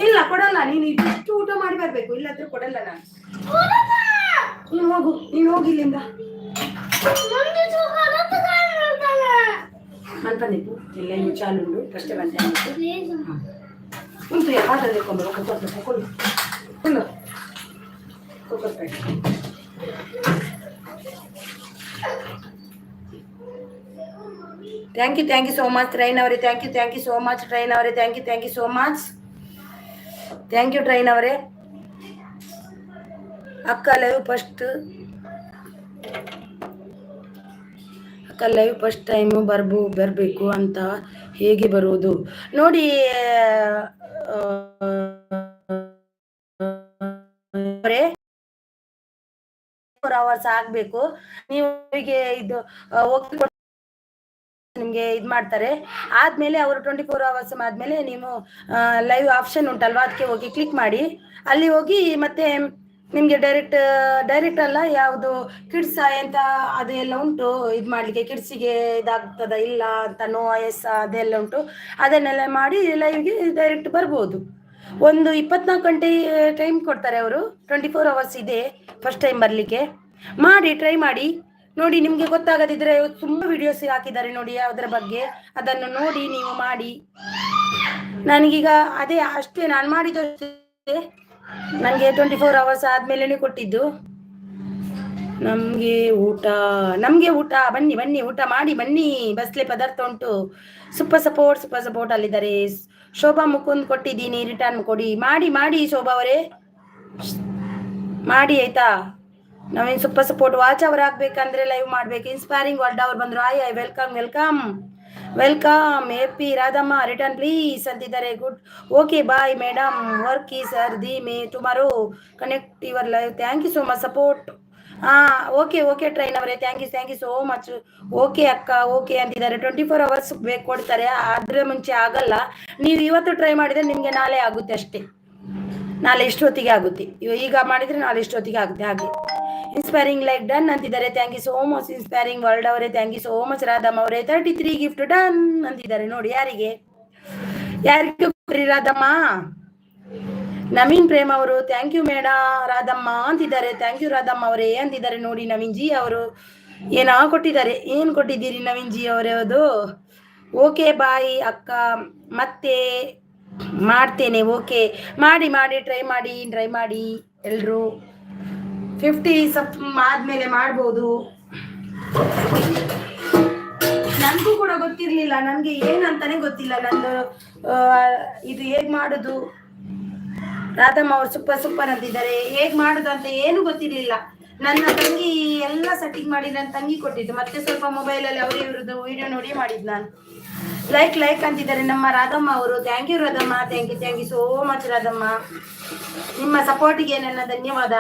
ಇಲ್ಲ ಕೊಡಲ್ಲ. ನೀನು ಇಷ್ಟು ಊಟ ಮಾಡಿ ಬರ್ಬೇಕು, ಇಲ್ಲಾದ್ರೆ ಕೊಡಲ್ಲ ನಾನು. ನೀನು ಹೋಗಿ ಇಲ್ಲಿಂದ. ಅನ್ಪಂದಿತ್ತು ಇಲ್ಲ ಇನ್ನು ಚಾಲುಂಡು ಫಸ್ಟೇ ಬಂದೆ ಉಂಟು. ಯಾವ್ದಾದ್ರು ಕೊಂಡು thank you so much train ಅವರೇ. Thank you so much train ಅವರೇ. Thank you so much. Thank you train ಅವರೇ. ಅಕ್ಕ ಲೈವ್ ಫಸ್ಟ್ ಟೈಮು ಬರಬೇಕು ಅಂತ ಹೇಗೆ ಬರುವುದು ನೋಡಿ. 4 hours ಆಗ್ಬೇಕು. ನೀವು ಇದು ನಿಮ್ಗೆ ಇದು ಮಾಡ್ತಾರೆ. ಆದ್ಮೇಲೆ ಅವರು 24 hours ಆದ್ಮೇಲೆ ನೀವು ಲೈವ್ ಆಪ್ಷನ್ ಉಂಟಲ್ವಾ, ಅದಕ್ಕೆ ಹೋಗಿ ಕ್ಲಿಕ್ ಮಾಡಿ. ಅಲ್ಲಿ ಹೋಗಿ ಮತ್ತೆ ನಿಮಗೆ ಡೈರೆಕ್ಟ್ ಅಲ್ಲ, ಯಾವುದು ಕಿಡ್ಸ್ ಅಂತ ಅದು ಎಲ್ಲ ಉಂಟು. ಇದು ಮಾಡಲಿಕ್ಕೆ ಕಿಡ್ಸಿಗೆ ಇದಾಗ್ತದ ಇಲ್ಲ ಅಂತ ನೋ ಎಸ್ ಅದೆಲ್ಲ ಉಂಟು. ಅದನ್ನೆಲ್ಲ ಮಾಡಿ ಲೈವ್ಗೆ ಡೈರೆಕ್ಟ್ ಬರ್ಬೋದು. ಒಂದು 24 ಗಂಟೆ ಟೈಮ್ ಕೊಡ್ತಾರೆ ಅವರು. 24 hours ಇದೆ ಫಸ್ಟ್ ಟೈಮ್ ಬರಲಿಕ್ಕೆ. ಮಾಡಿ ಟ್ರೈ ಮಾಡಿ ನೋಡಿ. ನಿಮಗೆ ಗೊತ್ತಾಗದಿದ್ರೆ ತುಂಬ ವಿಡಿಯೋಸ್ ಹಾಕಿದ್ದಾರೆ ನೋಡಿ ಅದರ ಬಗ್ಗೆ, ಅದನ್ನು ನೋಡಿ ನೀವು ಮಾಡಿ. ನನಗೀಗ ಅದೇ ಅಷ್ಟೇ ನಾನು ಮಾಡಿದ್ದು. ನನಗೆ 24 hours ಆದಮೇಲೆ ಕೊಟ್ಟಿದ್ದು. ನಮಗೆ ಊಟ ಬನ್ನಿ ಊಟ ಮಾಡಿ ಬನ್ನಿ. ಬಸ್ಲೆ ಪದಾರ್ಥ ಉಂಟು. ಸೂಪರ್ ಸಪೋರ್ಟ್ ಅಲ್ಲಿದ್ದಾರೆ. ಶೋಭಾ ಮುಕುಂದ್ ಕೊಟ್ಟಿದ್ದೀನಿ, ರಿಟರ್ನ್ ಕೊಡಿ. ಮಾಡಿ ಶೋಭಾ ಅವರೇ ಮಾಡಿ ಆಯ್ತಾ. ನಾವೇನು ಸೂಪರ್ ಸಪೋರ್ಟ್ ವಾಚ್ ಅವರ್ ಆಗ್ಬೇಕಂದ್ರೆ ಲೈವ್ ಮಾಡ್ಬೇಕು. ಇನ್ಸ್ಪೈರಿಂಗ್ ವರ್ಡ್ ಅವ್ರು ಬಂದ್ರು. Hi welcome. ಎಪಿ ರಾಧಮ್ಮ ರಿಟರ್ನ್ ಪ್ಲೀಸ್ ಅಂತಿದ್ದಾರೆ. Good, okay bye madam, work is already may tomorrow connect your live. Thank you so much support. Okay train ಅವರೇ, thank you so much. Okay ಅಕ್ಕ okay ಅಂತಿದ್ದಾರೆ. 24 hours ಬೇಕು ಕೊಡ್ತಾರೆ, ಅದ್ರ ಮುಂಚೆ ಆಗಲ್ಲ. ನೀವು ಇವತ್ತು ಟ್ರೈ ಮಾಡಿದರೆ ನಿಮಗೆ ನಾಳೆ ಆಗುತ್ತೆ ಅಷ್ಟೇ. ನಾಳೆ ಇಷ್ಟೊತ್ತಿಗೆ ಆಗುತ್ತೆ. ಈಗ ಮಾಡಿದರೆ ನಾಳೆ ಇಷ್ಟೊತ್ತಿಗೆ ಆಗುತ್ತೆ. ಹಾಗೆ ಇನ್ಸ್ಪೈರಿಂಗ್ ಲೈಕ್ ಡನ್ ಅಂತಿದ್ದಾರೆ. Thank you so much inspiring world ಅವರೇ. Thank you so much Radhamma ಅವರೇ. 33 ಗಿಫ್ಟ್ ಡನ್ ಅಂತಿದ್ದಾರೆ ನೋಡಿ. ಯಾರಿಗೆ ಕೊಡ್ರಿ ರಾಧಮ್ಮ? ನವೀನ್ ಪ್ರೇಮ್ ಅವರು ಥ್ಯಾಂಕ್ ಯು ಮೇಡ ರಾಧಮ್ಮ ಅಂತಿದ್ದಾರೆ. ಥ್ಯಾಂಕ್ ಯು ರಾಧಮ್ಮ ಅವರೇ ಅಂತಿದ್ದಾರೆ ನೋಡಿ. ನವೀನ್ ಜಿ ಅವರು ಏನೋ ಕೊಟ್ಟಿದ್ದಾರೆ. ಏನು ಕೊಟ್ಟಿದ್ದೀರಿ ನವೀನ್ ಜಿ ಅವರೇ? ಅದು ಓಕೆ ಬಾಯ್ ಅಕ್ಕ, ಮತ್ತೆ ಮಾಡ್ತೇನೆ. ಓಕೆ ಮಾಡಿ ಟ್ರೈ ಮಾಡಿ ಎಲ್ಲರೂ. 50 ಆದ್ಮೇಲೆ ಮಾಡ್ಬೋದು. ನನಗೂ ಕೂಡ ಗೊತ್ತಿರಲಿಲ್ಲ, ನನಗೆ ಏನಂತಾನೆ ಗೊತ್ತಿಲ್ಲ. ನಂದು ಇದು ಹೇಗೆ ಮಾಡೋದು. ರಾಧಮ್ಮ ಅವರು ಸೂಪರ್ ಅಂತಿದ್ದಾರೆ. ಹೇಗೆ ಮಾಡೋದು ಅಂತ ಏನು ಗೊತ್ತಿರಲಿಲ್ಲ. ನನ್ನ ತಂಗಿ ಎಲ್ಲ ಸೆಟ್ಟಿಂಗ್ ಮಾಡಿ ನನ್ನ ತಂಗಿ ಕೊಟ್ಟಿದ್ದು. ಮತ್ತೆ ಸ್ವಲ್ಪ ಮೊಬೈಲಲ್ಲಿ ಅವರು ಇವ್ರದ್ದು ವಿಡಿಯೋ ನೋಡಿ ಮಾಡಿದ್ದು ನಾನು. ಲೈಕ್ ಅಂತಿದ್ದಾರೆ ನಮ್ಮ ರಾಧಮ್ಮ ಅವರು. Thank you Radhamma. Thank you so much Radhamma. ನಿಮ್ಮ ಸಪೋರ್ಟಿಗೆ ನನ್ನ ಧನ್ಯವಾದ.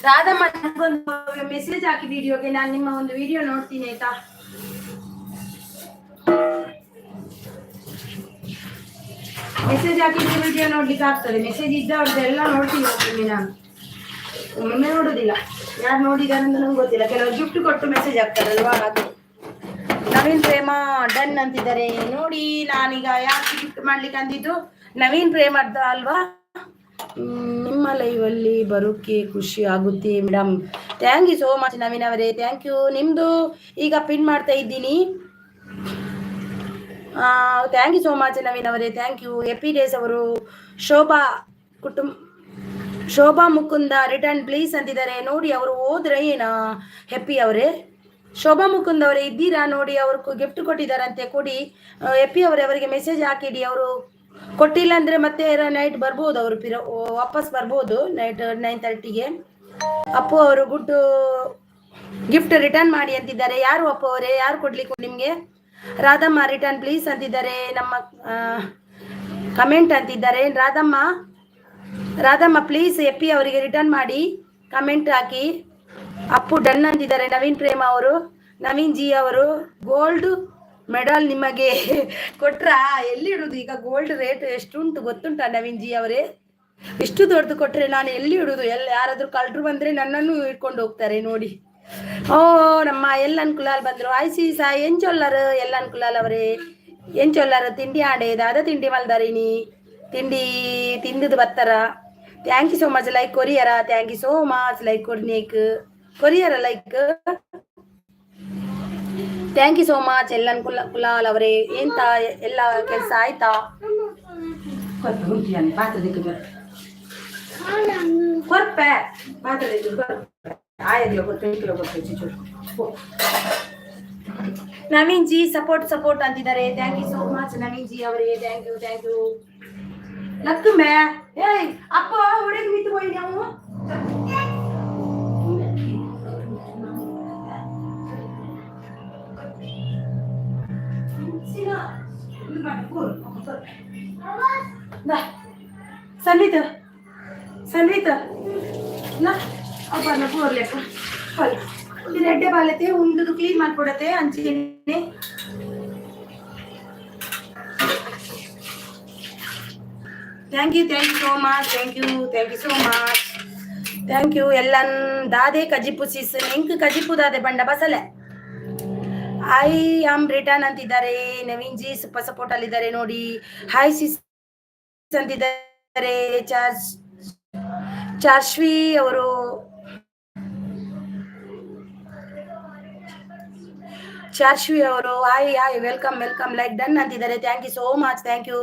ರಾಧಮ್ಮ ನನಗೊಂದು ಮೆಸೇಜ್ ಹಾಕಿ ವಿಡಿಯೋಗೆ. ನಾನು ನಿಮ್ಮ ಒಂದು ವಿಡಿಯೋ ನೋಡ್ತೀನಿ ಆಯ್ತಾ. ಮೆಸೇಜ್ ಹಾಕಿದ್ರೆ ವಿಡಿಯೋ ನೋಡ್ಲಿಕ್ಕೆ ಆಗ್ತದೆ. ಮೆಸೇಜ್ ಇದ್ದವ್ರದ್ದೆಲ್ಲ ನೋಡ್ತೀನಿ ನಾನು, ಒಮ್ಮೆ ನೋಡುದಿಲ್ಲ. ಯಾರು ನೋಡಿದಾರೆ ಅಂತ ನಂಗೆ ಗೊತ್ತಿಲ್ಲ. ಕೆಲವರು ಗಿಫ್ಟ್ ಕೊಟ್ಟು ಮೆಸೇಜ್ ಹಾಕ್ತಾರಲ್ವಾ, ಅದು. ನವೀನ್ ಪ್ರೇಮ ಡನ್ ಅಂತಿದ್ದಾರೆ ನೋಡಿ. ನಾನೀಗ ಯಾಕೆ ಗಿಫ್ಟ್ ಮಾಡ್ಲಿಕ್ಕೆ ಅಂದಿದ್ದು, ನವೀನ್ ಪ್ರೇಮ ಅಲ್ವಾ. ನಿಮ್ಮ ಲೈವಲ್ಲಿ ಬರೋಕ್ಕೆ ಖುಷಿ ಆಗುತ್ತೆ madam. Thank you so much Naveen ಅವರೇ. Thank you. ನಿಮ್ಮದು ಈಗ ಪಿನ್ ಮಾಡ್ತಾ ಇದ್ದೀನಿ. Thank you so much Naveen ಅವರೇ. Thank you. ಎಪಿ ಡೇಸ್ ಅವರು ಶೋಭಾ ಮುಕುಂದ ರಿಟರ್ನ್ ಪ್ಲೀಸ್ ಅಂತಿದ್ದಾರೆ ನೋಡಿ. ಅವರು ಹೋದ್ರೆ ಏನ ಹೆಪ್ಪಿ ಅವರೇ? ಶೋಭಾ ಮುಕುಂದ್ ಅವರೇ ಇದ್ದೀರಾ ನೋಡಿ. ಅವರು ಗಿಫ್ಟ್ ಕೊಟ್ಟಿದ್ದಾರಂತೆ, ಕೊಡಿ. ಎಪಿ ಅವರೇ ಅವರಿಗೆ ಮೆಸೇಜ್ ಹಾಕಿಡಿ. ಅವರು ಕೊಟ್ಟಿಲ್ಲ ಅಂದರೆ ಮತ್ತೆ ನೈಟ್ ಬರ್ಬೋದು. ಅವರು ವಾಪಸ್ ಬರ್ಬೋದು ನೈಟ್ 9:30ಗೆ. ಅಪ್ಪು ಅವರು ಗುಡ್ ಗಿಫ್ಟ್ ರಿಟರ್ನ್ ಮಾಡಿ ಅಂತಿದ್ದಾರೆ. ಯಾರು ಅಪ್ಪು ಅವರೇ? ಯಾರು ಕೊಡ್ಲಿಕ್ಕೆ ನಿಮಗೆ? ರಾಧಮ್ಮ ರಿಟರ್ನ್ ಪ್ಲೀಸ್ ಅಂತಿದ್ದಾರೆ. ನಮ್ಮ ಕಮೆಂಟ್ ಅಂತಿದ್ದಾರೆ. ರಾಧಮ್ಮ ಪ್ಲೀಸ್ ಎಪ್ಪಿ ಅವರಿಗೆ ರಿಟರ್ನ್ ಮಾಡಿ, ಕಮೆಂಟ್ ಹಾಕಿ. ಅಪ್ಪು ಡನ್ ಅಂತಿದ್ದಾರೆ. ನವೀನ್ ಪ್ರೇಮ ಅವರು, ನವೀನ್ ಜಿ ಅವರು ಗೋಲ್ಡ್ ಮೆಡಲ್ ನಿಮಗೆ ಕೊಟ್ರಾ? ಎಲ್ಲಿ ಇಡುದು ಈಗ? ಗೋಲ್ಡ್ ರೇಟ್ ಎಷ್ಟುಂಟು ಗೊತ್ತುಂಟಾ ನವೀನ್ ಜಿ ಅವರೇ? ಇಷ್ಟು ದೊಡ್ಡದು ಕೊಟ್ಟರೆ ನಾನು ಎಲ್ಲಿ ಇಡುದು? ಯಾರಾದರೂ ಕಳ್ಳರು ಬಂದರೆ ನನ್ನನ್ನು ಇಟ್ಕೊಂಡು ಹೋಗ್ತಾರೆ ನೋಡಿ. ಓ ನಮ್ಮ ಎಲ್ಲನ್ ಕುಲಾಲ್ ಬಂದರು. ಆಯ್ಸಿ ಸಾಯ್ ಏನ್ ಚೊಲ್ಲರು ಎಲ್ಲನ್ ಕುಲಾಲ್ ಅವರೇ? ಏನ್ ಚೊಲ್ಲರು? ತಿಂಡಿ ಆಡೆ ದಾದ ತಿಂಡಿ ಮಲ್ದಾರಿನಿ ತಿಂಡಿ ತಿಂದದು ಬತ್ತಾರ. Thank you so much like ಕೊರಿಯರ. Thank you so much like ಕೊರಿಯರ like. Thank you so much Ellan Kulal ಅವರೇ. ಎಂತ ಎಲ್ಲ ಕೆಲಸ ಆಯ್ತಾ? ಕೊರ್ಪೆ ನವೀನ್ ಜಿ ಸಪೋರ್ಟ್ ಅಂತಿದ್ದಾರೆ. Thank you so much Naveen ji ಅವರೇ. Thank you. ಲಕ್ಕುಮ್ಮೆ ಏಯ್ ಅಪ್ಪ ಒಳಗೆ ನಿಂತು ಹೋಗಿ ನಾವು ಸಂದೀತ ಅಪ್ಪ ಪೂರ್ಲೆಕ್ಕ ರೆಡ್ಡೆ ಬಾಲತೆ ಉಂಡು ಕ್ಲೀನ್ ಮಾಡ್ಕೊಡತ್ತೆ ಹಂಚಿಗೆ. Thank you so much, thank you so much, thank you. ಎಲ್ಲನ್ ದಾದೆ ಕಜಿಪು ಸಿಸ್ ಎಂಕ್ ಕಜಿಪು ದಾದೆ ಬಂಡ ಬಸಲೆ ಐ ಆಮ್ ರಿಟರ್ನ್ ಅಂತಿದ್ದಾರೆ. ನವೀನ್ ಜಿ ಸೂಪರ್ ಸಪೋರ್ಟ್ ಅಲ್ಲಿದ್ದಾರೆ ನೋಡಿ. ಹಾಯ್ ಸಿಸ್ ಅಂತಿದ್ದಾರೆ. ಚಾರ್ಶ್ವಿ ಅವರು ಹಾಯ್ ವೆಲ್ಕಮ್ ಲೈಕ್ ಡನ್ ಅಂತಿದ್ದಾರೆ. Thank you so much, thank you.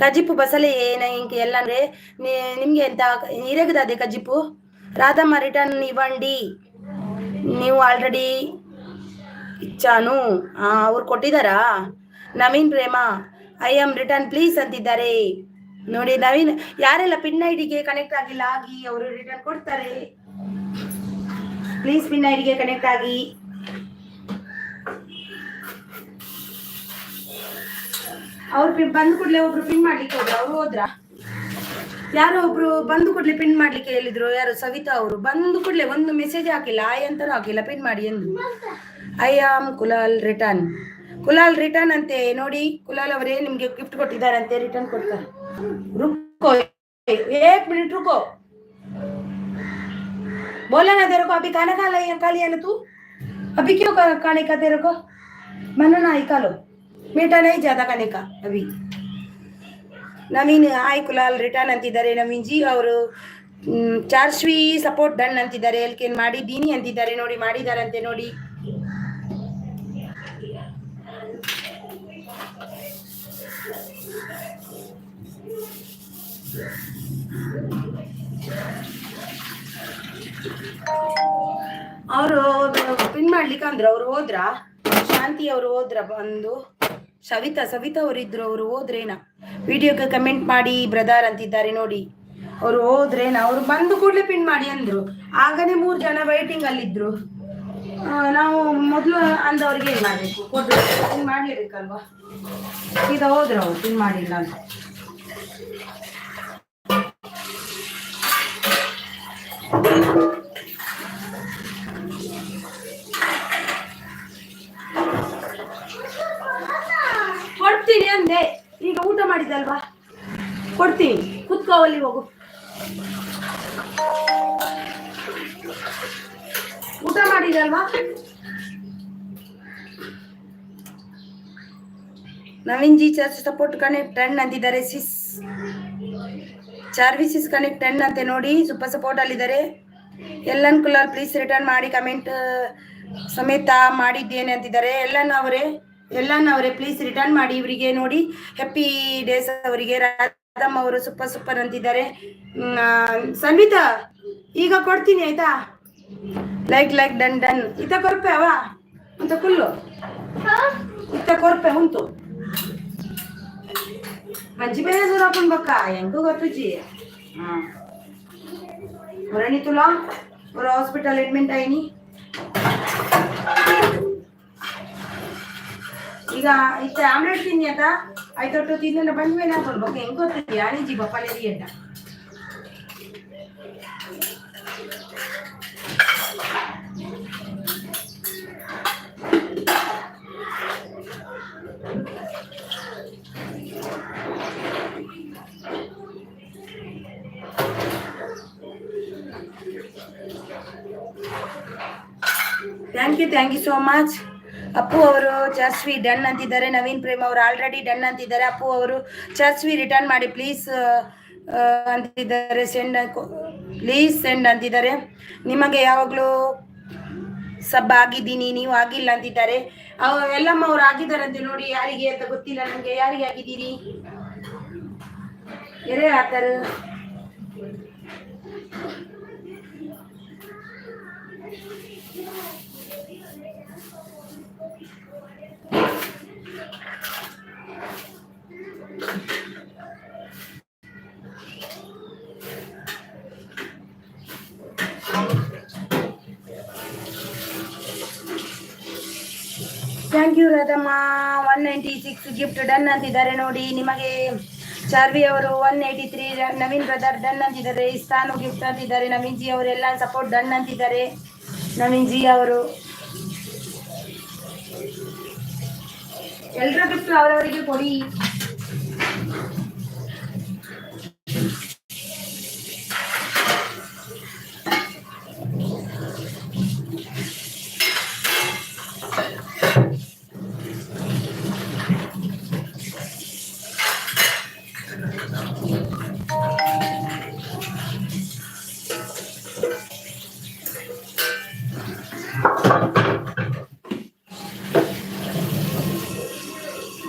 ಕಜಿಪು ಬಸಲೆ ಏನ ಇಂಕ ಎಲ್ಲಂದ್ರೆ ನಿಮ್ಗೆ ಎಂತ ಇರಗದಾದೆ ಕಜಿಪು ರಾಧಮ್ಮ ರಿಟರ್ನ್ ಇವಂಡಿ ನೀವು ಆಲ್ರೆಡಿ ಇಚ್ಚಾನು ಅವ್ರು ಕೊಟ್ಟಿದ್ದಾರಾ? ನವೀನ್ ಪ್ರೇಮ ಐ ಆಮ್ ರಿಟರ್ನ್ ಪ್ಲೀಸ್ ಅಂತಿದ್ದಾರೆ ನೋಡಿ. ನವೀನ್ ಯಾರೆಲ್ಲ ಪಿನ್ ಐಡಿಗೆ ಕನೆಕ್ಟ್ ಆಗಿಲ್ಲ ಆಗಿ ಅವರು ರಿಟರ್ನ್ ಕೊಡ್ತಾರೆ. ಪ್ಲೀಸ್ ಪಿನ್ ಐಡಿಗೆ ಕನೆಕ್ಟ್ ಆಗಿ. ಅವ್ರು ಬಂದು ಕೂಡಲೇ ಒಬ್ರು ಪಿನ್ ಮಾಡ್ಲಿಕ್ಕೆ ಹೋದ್ರು, ಅವ್ರು ಹೋದ್ರ? ಯಾರೋ ಒಬ್ರು ಬಂದು ಕೂಡಲೇ ಪಿನ್ ಮಾಡ್ಲಿಕ್ಕೆ ಹೇಳಿದ್ರು, ಯಾರು ಸವಿತಾ ಅವರು. ಬಂದು ಕೂಡಲೇ ಒಂದು ಮೆಸೇಜ್ ಹಾಕಿಲ್ಲ, ಆಯ್ ಅಂತಾನು ಹಾಕಿಲ್ಲ, ಪಿನ್ ಮಾಡಿ ಎಂದು. ಐ ಆಮ್ ಕುಲಾಲ್ ರಿಟರ್ನ್ ಅಂತೆ ನೋಡಿ. ಕುಲಾಲ್ ಅವರೇ ನಿಮ್ಗೆ ಗಿಫ್ಟ್ ಕೊಟ್ಟಿದ್ದಾರಂತೆ, ರಿಟರ್ನ್ ಕೊಡ್ತಾರೆ. रुको 1 मिनट रुको, बोला ना तेरे को अभी खाना खा लिया ना तू? अभी क्यों खाने का तेरे को? मना ना ही खा लो, मीठा नहीं ज्यादा खाने का अभी. ನವೀನ್ ಹಾಯ್ ಕುಲಾಲ್ ರಿಟರ್ನ್ ಅಂತಿದ್ದಾರೆ. ನವೀನ್ ಜಿ ಅವರು ಚಾರ್ಶ್ವಿ ಸಪೋರ್ಟ್ ಡನ್ ಅಂತಿದ್ದಾರೆ. ಎಲ್ಕೇನ್ ಮಾಡಿದ್ದೀನಿ ಅಂತಿದ್ದಾರೆ ನೋಡಿ, ಮಾಡಿದಾರಂತೆ ನೋಡಿ. ಅವರು ಪಿನ್ ಮಾಡ್ಲಿಕ್ಕೆ ಅಂದ್ರೆ ಅವ್ರು ಹೋದ್ರ? ಶಾಂತಿ ಅವರು ಹೋದ್ರ? ಬಂದು ಸವಿತಾ ಅವರು ಇದ್ರು, ಅವರು ಹೋದ್ರೇನ? ವಿಡಿಯೋಗೆ ಕಮೆಂಟ್ ಮಾಡಿ ಬ್ರದರ್ ಅಂತಿದ್ದಾರೆ ನೋಡಿ. ಅವ್ರು ಹೋದ್ರೇನ? ಅವ್ರು ಬಂದು ಕೂಡಲೇ ಪಿನ್ ಮಾಡಿ ಅಂದ್ರು. ಆಗನೇ 3 ಜನ ವೈಟಿಂಗ್ ಅಲ್ಲಿದ್ರು. ನಾವು ಮೊದಲು ಅಂದವ್ರಿಗೆ ಏನ್ ಮಾಡ್ಬೇಕು? ಪಿನ್ ಮಾಡ್ಲೇಬೇಕಲ್ವಾ? ಈಗ ಹೋದ್ರು ಅವ್ರು ಪಿನ್ ಮಾಡಿಲ್ಲ ಅಂತ. ಕೊಡ್ತೀನಿ ಅಂದೆ, ಈಗ ಊಟ ಮಾಡಿದಲ್ವಾ ಕೊಡ್ತೀನಿ, ಕುತ್ಕೋವಲ್ಲಿ ಹೋಗು. ಊಟ ಮಾಡಿದಲ್ವಾ? Naveen ji church support connect 10 ಅಂತಿದ್ದಾರೆ. ಚಾರ್ವಿ ಸಿಸ್ ಕನೆಕ್ಟ್ 10 ಅಂತೆ ನೋಡಿ. ಸೂಪರ್ ಸಪೋರ್ಟ್ ಅಲ್ಲಿದ್ದಾರೆ. ಎಲ್ಲನ್ ಕುಲಾಲ್ ಪ್ಲೀಸ್ ರಿಟರ್ನ್ ಮಾಡಿ, ಕಮೆಂಟ್ ಸಮೇತ ಮಾಡಿದ್ದೇನೆ ಅಂತಿದ್ದಾರೆ. ಎಲ್ಲನ್ ಅವರೇ ಪ್ಲೀಸ್ ರಿಟರ್ನ್ ಮಾಡಿ ಇವರಿಗೆ ನೋಡಿ. ಹ್ಯಾಪಿ ಡೇಸ್ ಅವರಿಗೆ. ರಾಧಮ್ಮ ಅವರು ಸೂಪರ್ ಅಂತಿದ್ದಾರೆ. ಸಂಗೀತಾ ಈಗ ಕೊಡ್ತೀನಿ ಆಯ್ತಾ? ಲೈಕ್ ಡನ್ ಇತ್ತ ಕೊರ್ಪೆ ಅವ ಅಂತ ಕುಲ್ಲು ಇತ್ತ ಕೊರ್ಪೆ ಉಂಟು ಮಂచి ಬೇರೆ ದೂರ ಹಾಕೊಂಡ್ಬಕ್ಕ ಹೆಂಗೂ ಗೊತ್ತುಜ್ಜಿ. ಬರಣಿ ತುಲಾ ஒரு ಹಾಸ್ಪಿಟಲ್ ಅಡ್ಮಿಟ್ ಆಯ್ನಿ. ಈಗ ಇತ್ತ ಆಮ್ಲೆಟ್ ತಿನ್ನಿ ಆತ ಆಯ್ತೊಟ್ಟು ತಿನ್ನ ಬಂದ್ಮೇಲೆ ಹಾಕೊಳ್ಬೇಕು. ಹೆಂಗ್ ಗೊತ್ತಿದ್ಯಾ ನಿಜಿ ಬಪ್ಪಲೇರಿ ಅಡ್ಡ. Thank you so much. Appu ಅವರು ಚರ್ಚ್ವಿ ಡನ್ ಅಂತಿದ್ದಾರೆ. ನವೀನ್ ಪ್ರೇಮ್ ಅವರು ಆಲ್ರೆಡಿ ಡನ್ ಅಂತಿದ್ದಾರೆ. ಅಪ್ಪು ಅವರು ಚರ್ಚ್ವಿ ರಿಟರ್ನ್ ಮಾಡಿ ಪ್ಲೀಸ್ ಅಂತಿದ್ದಾರೆ. ಪ್ಲೀಸ್ ಸೆಂಡ್ ಅಂತಿದ್ದಾರೆ. ನಿಮಗೆ ಯಾವಾಗಲೂ ಸಬ್ ಆಗಿದ್ದೀನಿ, ನೀವು ಆಗಿಲ್ಲ ಅಂತಿದ್ದಾರೆ. ಎಲ್ಲಮ್ಮ ಅವ್ರು ಆಗಿದ್ದಾರಂತೆ ನೋಡಿ. ಯಾರಿಗೆ ಅಂತ ಗೊತ್ತಿಲ್ಲ ನನಗೆ. ಯಾರಿಗೆ ಆಗಿದ್ದೀರಿ? ಎರೆ ಆತರ thank you Radhamma. 196 gift done ಅಂತಿದ್ದಾರೆ ನೋಡಿ. ನಿಮಗೆ ಚಾರ್ವಿ ಅವರು 183. ನವೀನ್ ಬ್ರದರ್ ಡನ್ ಅಂತಿದ್ದಾರೆ. ಇಸ್ತಾನು ಗಿಫ್ಟ್ ಅಂತಿದ್ದಾರೆ. ನವೀನ್ ಜಿ ಅವರೆಲ್ಲ ಸಪೋರ್ಟ್ ಡನ್ ಅಂತಿದ್ದಾರೆ. ನವೀನ್ ಜಿ ಅವರು ಎಲ್ಲರ ಗಿಫ್ಟ್ ಅವರವರಿಗೆ ಕೊಡಿ.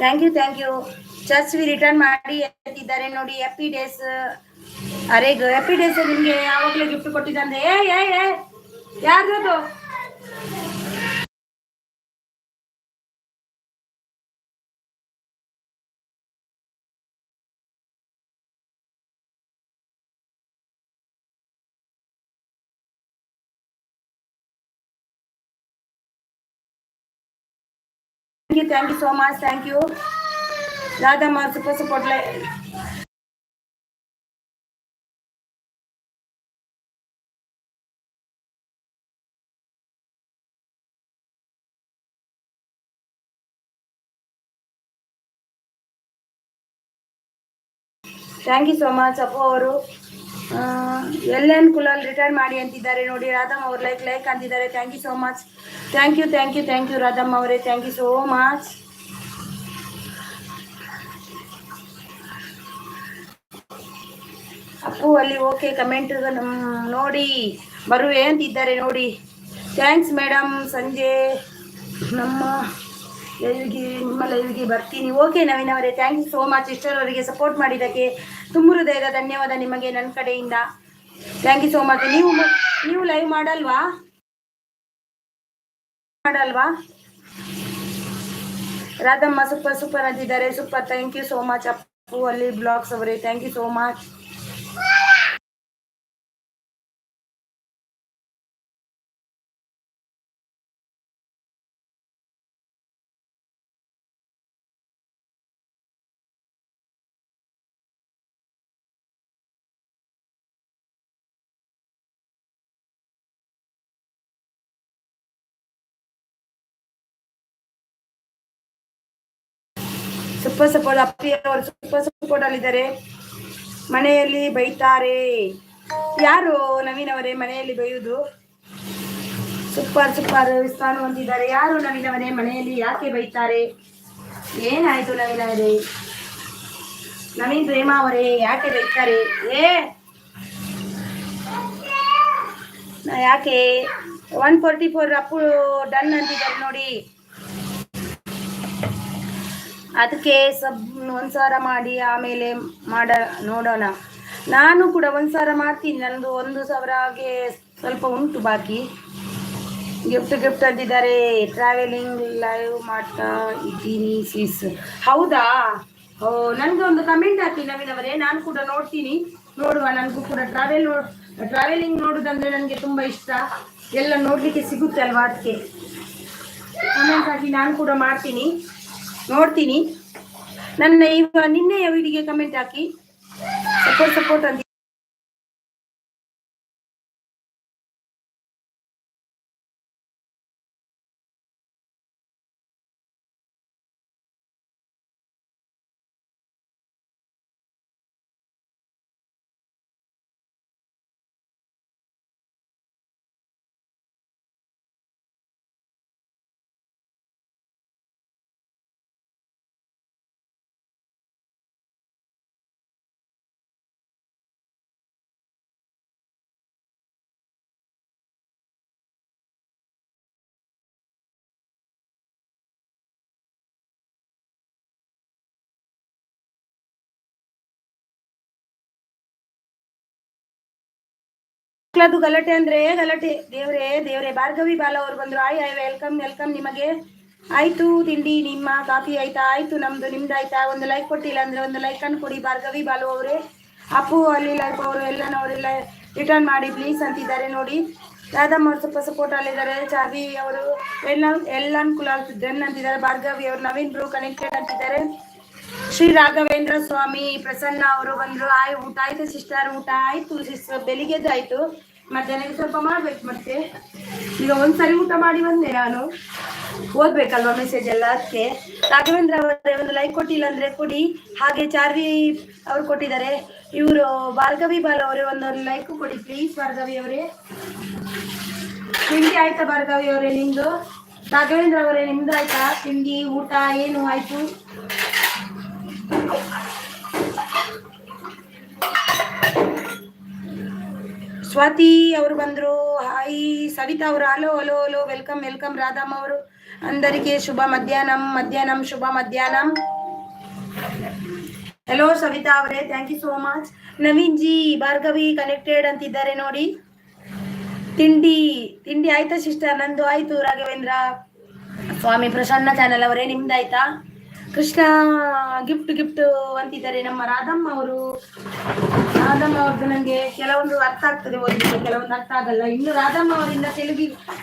ಥ್ಯಾಂಕ್ ಯು ಚರ್ಚ್ ರಿಟರ್ನ್ ಮಾಡಿ ಅಂತಿದ್ದಾರೆ ನೋಡಿ. Happy days. ಅರೆ ಹ್ಯಾಪಿ ಡೇಸ್. ನಿಮಗೆ ಯಾವಾಗಲೂ ಗಿಫ್ಟ್ ಕೊಟ್ಟಿದ್ದಂದ್ರೆ ಯಾರ್ದು? Thank you so much. Thank you Radhamma super support. Thank you so much Appu ಅವರು. ಕುಲಾಲ್ ರಿಟರ್ನ್ ಮಾಡಿ ಅಂತಿದ್ದಾರೆ ನೋಡಿ. ರಾಧಮ್ಮ ಅವ್ರು ಲೈಕ್ ಅಂತಿದ್ದಾರೆ. Thank you so much. Thank you Radhamma ಅವರೇ. Thank you so much. Appu ಅಲ್ಲಿ ಓಕೆ ಕಮೆಂಟ್ ನೋಡಿ ಬರುವೆ ಅಂತಿದ್ದಾರೆ ನೋಡಿ. Thanks madam. ಸಂಜೆ ನಿಮ್ಮ ಲೈವ್ಗೆ ಬರ್ತೀನಿ. ಓಕೆ ನವೀನ್ ಅವರೇ, ಥ್ಯಾಂಕ್ ಯು ಸೋ ಮಚ್. ಇಷ್ಟರವರೆಗೆ ಸಪೋರ್ಟ್ ಮಾಡಿದ್ದಕ್ಕೆ ತುಂಬ ಹೃದಯದ ಧನ್ಯವಾದ ನಿಮಗೆ ನನ್ನ ಕಡೆಯಿಂದ. Thank you so much. ನೀವು ಲೈವ್ ಮಾಡಲ್ವಾ? ರಾಧಮ್ಮ ಸೂಪರ್ ಅಂತಿದ್ದಾರೆ. Super. Thank you so much Appu ಅಲ್ಲಿ ಬ್ಲಾಗ್ಸ್ ಅವರೇ. Thank you so much. Super support. ಅಪ್ಪಿ ಅವರು ಸೂಪರ್ ಸಪೋರ್ಟ್ ಅಲ್ಲಿದ್ದಾರೆ. ಮನೆಯಲ್ಲಿ ಬೈತಾರೆ. ಯಾರು ನವೀನ್ ಅವರೇ ಮನೆಯಲ್ಲಿ ಬೈಯುವುದು? ಸೂಪರ್ ವಿಸ್ತಾನು ಅಂತಿದ್ದಾರೆ. ಯಾರು ನವೀನ್ ಅವರೇ ಮನೆಯಲ್ಲಿ ಯಾಕೆ ಬೈತಾರೆ? ಏನಾಯ್ತು ನವೀನ್ ಅವರೇ? ನವೀನ್ ಪ್ರೇಮಾ ಅವರೇ ಯಾಕೆ ಬೈತಾರೆ? ಯಾಕೆ 144 ಅಪ್ಪು ಡನ್ ಅಂತಿದ್ದಾರೆ ನೋಡಿ. ಅದಕ್ಕೆ ಒಂದ್ಸಾರ ಮಾಡಿ ಆಮೇಲೆ ನೋಡೋಣ. ನಾನು ಕೂಡ ಒಂದ್ಸಾರ ಮಾಡ್ತೀನಿ. ನಂದು 1,000ಗೆ ಸ್ವಲ್ಪ ಉಂಟು ಬಾಕಿ. ಗಿಫ್ಟ್ ಅಂತಿದ್ದಾರೆ. ಟ್ರಾವೆಲಿಂಗ್ ಲೈವ್ ಮಾಡ್ತಾ ಇದ್ದೀನಿ ಸೀಸ್. ಹೌದಾ? ನನಗೆ ಒಂದು ಕಮೆಂಟ್ ಹಾಕಿ ನವೀನ್ ಅವರೇ, ನಾನು ಕೂಡ ನೋಡ್ತೀನಿ. ನೋಡುವ. ನನಗೂ ಕೂಡ ಟ್ರಾವೆಲಿಂಗ್ ನೋಡೋದಂದ್ರೆ ನನಗೆ ತುಂಬ ಇಷ್ಟ. ಎಲ್ಲ ನೋಡಲಿಕ್ಕೆ ಸಿಗುತ್ತೆ ಅಲ್ವಾ? ಅದಕ್ಕೆ ಕಮೆಂಟ್ ಹಾಕಿ. ನಾನು ಕೂಡ ಮಾಡ್ತೀನಿ, ನೋಡ್ತೀನಿ. ನನ್ನ ನಿನ್ನೆಯ ವಿಡಿಯೋಗೆ ಕಮೆಂಟ್ ಹಾಕಿ. ಸಪೋರ್ಟ್ ಅಂತ. ಮಕ್ಕಳದು ಗಲಾಟೆ ಅಂದ್ರೆ ಗಲಾಟೆ. ದೇವ್ರೆ ಭಾರ್ಗವಿ ಬಾಲ ಅವ್ರು ಬಂದ್ರು. ವೆಲ್ಕಮ್ ನಿಮಗೆ. ಆಯ್ತು ತಿಂಡಿ? ನಿಮ್ಮ ಕಾಫಿ ಆಯ್ತಾ? ಆಯ್ತು ನಿಮ್ದು ಆಯ್ತಾ? ಒಂದು ಲೈಕ್ ಕೊಟ್ಟಿಲ್ಲ ಅಂದ್ರೆ ಒಂದು ಲೈಕ್ ಅನ್ನು ಕೊಡಿ ಭಾರ್ಗವಿ ಬಾಲು ಅವರೇ. ಅಪ್ಪು ಅಲ್ಲಿ ಲೈಕ್ ಅವರು ಎಲ್ಲನವರೆಲ್ಲ ರಿಟರ್ನ್ ಮಾಡಿ ಪ್ಲೀಸ್ ಅಂತಿದ್ದಾರೆ ನೋಡಿ. ರಾಧಮ್ಮ ಅವರು ಸ್ವಲ್ಪ ಸಪೋರ್ಟ್ ಅಲ್ಲಿದ್ದಾರೆ. ಚಾವಿ ಅವರು ಎಲ್ಲನ್ ಕುಲಾಲ್ ಡನ್ ಅಂತಿದ್ದಾರೆ. ಭಾರ್ಗವಿ ಅವರು ನವೀನ್ ಬ್ರೂ ಕನೆಕ್ಟೆಡ್ ಅಂತಿದ್ದಾರೆ. ಶ್ರೀ ರಾಘವೇಂದ್ರ ಸ್ವಾಮಿ ಪ್ರಸನ್ನ ಅವರು ಬಂದ್ರು. ಊಟ ಆಯ್ತು ಸಿಸ್ಟರ್? ಊಟ ಆಯ್ತು ಸಿಸ್ಟರ್, ಬೆಳಿಗ್ಗೆದ್ದು ಆಯ್ತು. ಮಧ್ಯಾಹ್ನಕ್ಕೆ ಸ್ವಲ್ಪ ಮಾಡ್ಬೇಕು. ಮತ್ತೆ ಈಗ ಒಂದ್ಸರಿ ಊಟ ಮಾಡಿ ಬಂದೆ. ನಾನು ಓದ್ಬೇಕಲ್ವಾ ಮೆಸೇಜ್ ಎಲ್ಲ. ಅದಕ್ಕೆ ರಾಘವೇಂದ್ರ ಅವರೇ ಒಂದು ಲೈಕ್ ಕೊಟ್ಟಿಲ್ಲ ಅಂದ್ರೆ ಕೊಡಿ. ಹಾಗೆ ಚಾರ್ವಿ ಅವ್ರು ಕೊಟ್ಟಿದ್ದಾರೆ. ಇವರು ಭಾರ್ಗವಿ ಬಾಲ್ ಅವರೇ ಒಂದು ಲೈಕ್ ಕೊಡಿ ಪ್ಲೀಸ್. ಭಾರ್ಗವಿ ಅವರೇ ತಿಂಡಿ ಆಯ್ತಾ? ಭಾರ್ಗವಿ ಅವರೇ ನಿಮ್ದು? ರಾಘವೇಂದ್ರ ಅವರೇ ನಿಮ್ದು ಆಯ್ತಾ ತಿಂಡಿ? ಊಟ ಏನು ಆಯ್ತು? ಸ್ವಾತಿ ಅವರು ಬಂದ್ರು. ಹಾಯ್ ಸವಿತಾ ಅವರು. Hello welcome. ರಾಧಮ್ಮ ಅವರು. అందరికీ ಶುಭ ಮಧ್ಯಾಹ್ನಂ. ಶುಭ ಮಧ್ಯಾಹ್ನಂ. ಹೆಲೋ ಸವಿತಾ ಅವರೇ, thank you so much. Naveen ji Bhargavi connected ಅಂತಿದ್ದಾರೆ ನೋಡಿ. ತಿಂಡಿ ತಿಂಡಿ ಆಯ್ತಾ ಸಿಸ್ಟರ್? ನಂದು ಆಯ್ತು. ರಾಘವೇಂದ್ರ ಸ್ವಾಮಿ ಪ್ರಸನ್ನ ಚಾನಲ್ ಅವರೇ, ನಿಮ್ದಾಯ್ತಾ? ಕೃಷ್ಣ ಗಿಫ್ಟ್ ಅಂತಿದ್ದಾರೆ ನಮ್ಮ ರಾಧಮ್ಮ ಅವರು. ರಾಧಮ್ಮ ಅವ್ರದ್ದು ನನಗೆ ಕೆಲವೊಂದು ಅರ್ಥ ಆಗ್ತದೆ ಓದಲಿಕ್ಕೆ, ಕೆಲವೊಂದು ಅರ್ಥ ಆಗಲ್ಲ. ಇನ್ನು ರಾಧಮ್ಮ ಅವರಿಂದ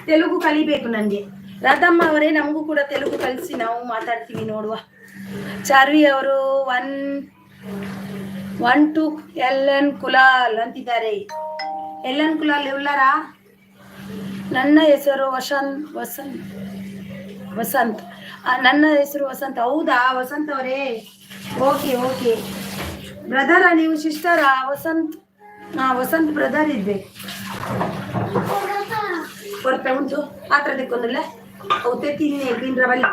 ತೆಲುಗು ಕಲಿಬೇಕು ನನಗೆ. ರಾಧಮ್ಮ ಅವರೇ, ನಮಗೂ ಕೂಡ ತೆಲುಗು ಕಲಿಸಿ, ನಾವು ಮಾತಾಡ್ತೀವಿ, ನೋಡುವ. ಚಾರ್ವಿ ಅವರು 1 2 LN ಕುಲಾಲ್ ಅಂತಿದ್ದಾರೆ. LN ಕುಲಾಲ್ ಇವ್ಲಾರಾ? ನನ್ನ ಹೆಸರು ವಸಂತ್. ನನ್ನ ಹೆಸರು ವಸಂತ್. ಹೌದಾ ವಸಂತ್ ಅವರೇ? ಓಕೆ ಬ್ರದರ ನೀವು ಸಿಸ್ಟರಾ? ವಸಂತ್ ವಸಂತ್ ಬ್ರದರ್ ಇರ್ಬೇಕು. ಕೊರತೆ ಉಂಟು ಪಾತ್ರ ತೆಕ್ಕೊಂದಿಲ್ಲ ಅವತ್ತೆ ತಿನ್ನಿರ ಬಲ್ಲಿ.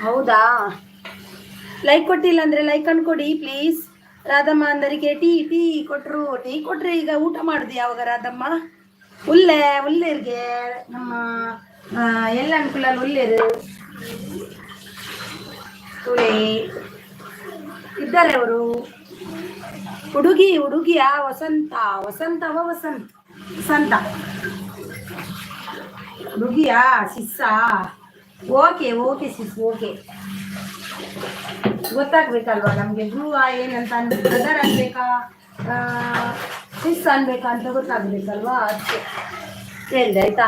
ಹೌದಾ? ಲೈಕ್ ಕೊಟ್ಟಿಲ್ಲ ಅಂದ್ರೆ ಲೈಕ್ ಅನ್ಕೊಡಿ ಪ್ಲೀಸ್. ರಾಧಮ್ಮ ಅಂದರಿಗೆ ಟೀ ಕೊಟ್ರೆ ಈಗ ಊಟ ಮಾಡುದು ಯಾವಾಗ ರಾಧಮ್ಮ? ಉಲ್ಲೇರ್ಗೆ ನಮ್ಮ ಎಲ್ಲ ಅನುಕೂಲ ಉಲ್ಲೇರು ಇದ್ದಾರೆ ಅವರು. ಹುಡುಗಿಯಾ? ವಸಂತ ಹುಡುಗಿಯಾ? ಸಿಸ್ಸಾ? ಓಕೆ ಸಿಸ್, ಓಕೆ. ಗೊತ್ತಾಗ್ಬೇಕಲ್ವಾ ನಮ್ಗೆ ಬ್ರೂ ಏನಂತ ಬ್ರದರ್ ಅನ್ಬೇಕಾ ಸಿಸ್ ಅನ್ಬೇಕಾ ಅಂತ ಗೊತ್ತಾಗ್ಬೇಕಲ್ವಾ, ಅದಕ್ಕೆ ಹೇಳಿದೆ ಆಯ್ತಾ.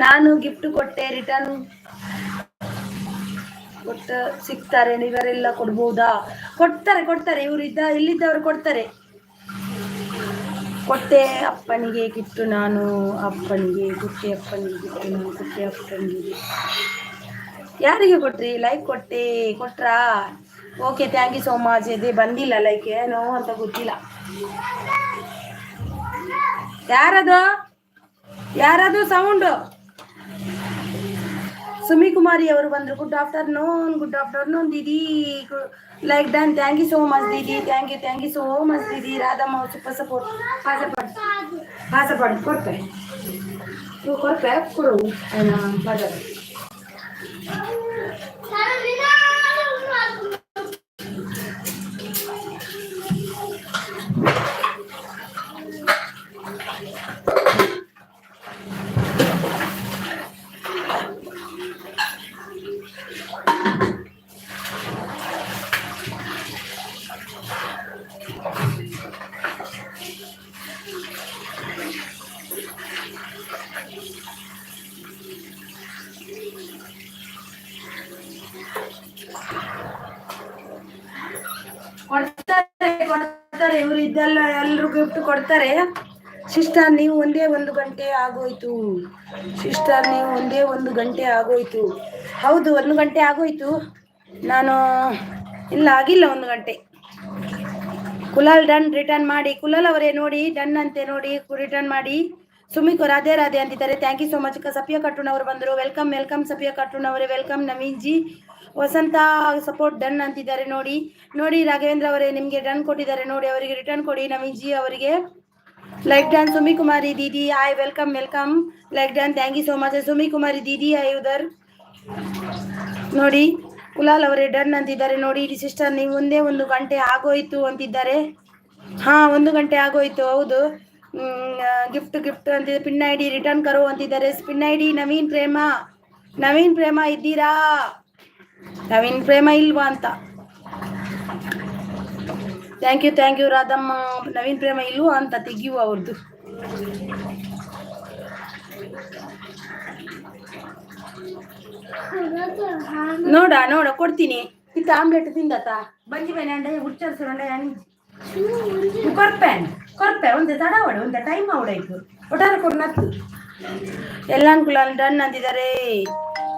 ನಾನು ಗಿಫ್ಟ್ ಕೊಟ್ಟೆ, ರಿಟರ್ನ್ ಸಿಗ್ತಾರೆ, ಇವರೆಲ್ಲ ಕೊಡ್ಬೋದಾ? ಕೊಡ್ತಾರೆ ಇವರು ಇಲ್ಲಿದ್ದವರು ಕೊಡ್ತಾರೆ. ಕೊಟ್ಟೆ ಅಪ್ಪನಿಗೆ ಗಿಫ್ಟ್ ನಾನು, ಅಪ್ಪನಿಗೆ ಯಾರಿಗೆ ಕೊಟ್ರಿ? ಲೈಕ್ ಕೊಟ್ರಾ? Okay, thank you so much. ಇದೆ ಬಂದಿಲ್ಲ ಲೈಕ್, ಏನೋ ಅಂತ ಗೊತ್ತಿಲ್ಲ. ಯಾರದು ಸೌಂಡು? ಸುಮಿ ಕುಮಾರಿ ಅವರು ಬಂದ್ರು. ಗುಡ್ ಆಫ್ಟರ್ನೂನ್ ದೀದಿ. Like done, thank you so much ದೀದಿ. ಥ್ಯಾಂಕ್ ಯು ಸೋ ಮಚ್ ದೀದಿ. Radhamma super support. ಪಾಸಪಡ್ ಕೊಡ್ತೆ ಕೊಡು ಬಜಾರ್. ಕೊಡ್ತಾರೆ ಇವರು ಇದೆಲ್ಲ ಎಲ್ಲರೂ ಗಿಫ್ಟ್ ಕೊಡ್ತಾರೆ. ಸಿಸ್ಟರ್ ನೀವು ಒಂದೇ 1 ಗಂಟೆ ಆಗೋಯ್ತು. ಹೌದು, 1 ಗಂಟೆ ಆಗೋಯ್ತು. ನಾನು ಇಲ್ಲ ಆಗಿಲ್ಲ 1 ಗಂಟೆ. ಕುಲಾಲ್ ಡನ್, ರಿಟರ್ನ್ ಮಾಡಿ. ಕುಲಾಲ್ ಅವರೇ ನೋಡಿ, ಡನ್ ಅಂತೆ ನೋಡಿ, ರಿಟರ್ನ್ ಮಾಡಿ. ಸುಮಿಕೋ ರಾಧೆ ಅಂತಿದ್ದಾರೆ. Thank you so much. Safiya Khatoon ಅವರು ಬಂದರು. ವೆಲ್ಕಮ್ ಸಫಿಯಾ ಕಟ್ಟೂನ್ ಅವರೇ, welcome. Naveen ji Vasantha support done ಅಂತಿದ್ದಾರೆ. ನೋಡಿ ರಾಘವೇಂದ್ರ ಅವರೇ, ನಿಮಗೆ ಡನ್ ಕೊಟ್ಟಿದ್ದಾರೆ ನೋಡಿ, ಅವರಿಗೆ ರಿಟರ್ನ್ ಕೊಡಿ. ನವೀನ್ ಜಿ ಅವರಿಗೆ ಲೈಕ್ ಡನ್. ಸುಮಿ ಕುಮಾರಿ ದೀದಿ hi, welcome. Like done, thank you so much. Sumi Kumari ದೀದಿ ಆಯ್ ಉದರ್ ನೋಡಿ. ಕುಲಾಲ್ ಅವರೇ ಡನ್ ಅಂತಿದ್ದಾರೆ ನೋಡಿ. ಸಿಸ್ಟರ್ ನೀವು ಒಂದೇ 1 ಗಂಟೆ ಆಗೋಯ್ತು ಅಂತಿದ್ದಾರೆ. 1 ಗಂಟೆ ಆಗೋಯ್ತು, ಹೌದು. ಗಿಫ್ಟ್ ಅಂತಿದೆ. ಪಿನ್ ಐಡಿ ರಿಟರ್ನ್ ಕರೋ ಅಂತಿದ್ದಾರೆ. ಪಿನ್ ಐಡಿ ನವೀನ್ ಪ್ರೇಮ ಇದ್ದೀರಾ? ನವೀನ್ ಪ್ರೇಮ ಇಲ್ವಾ ಅಂತ. Thank you Radhamma. ನವೀನ್ ಪ್ರೇಮ ಇಲ್ವಾ ಅಂತ ತೆಗಿಯುವ ಅವ್ರದ್ದು. ನೋಡ ಕೊಡ್ತೀನಿ. ಇತ್ತು ಆಮ್ಲೆಟ್ ತಿಂದತ ಬಂಜಿ ಬೇನೆ ಅಂಡ ಹುಚ್ಚರ್ಸಂಡ ಕೊರ್ಪೆ ಒಂದೇ ತಡವಾಡ ಒಂದೇ ಟೈಮ್ ಆವಡಾಯ್ತು ಒಟ್ಟಾರೆ ಕೊಡ್ನತ್ತು. ಎಲ್ಲ ಅನುಕೂಲ ಡನ್ ಅಂತಿದ್ದಾರೆ.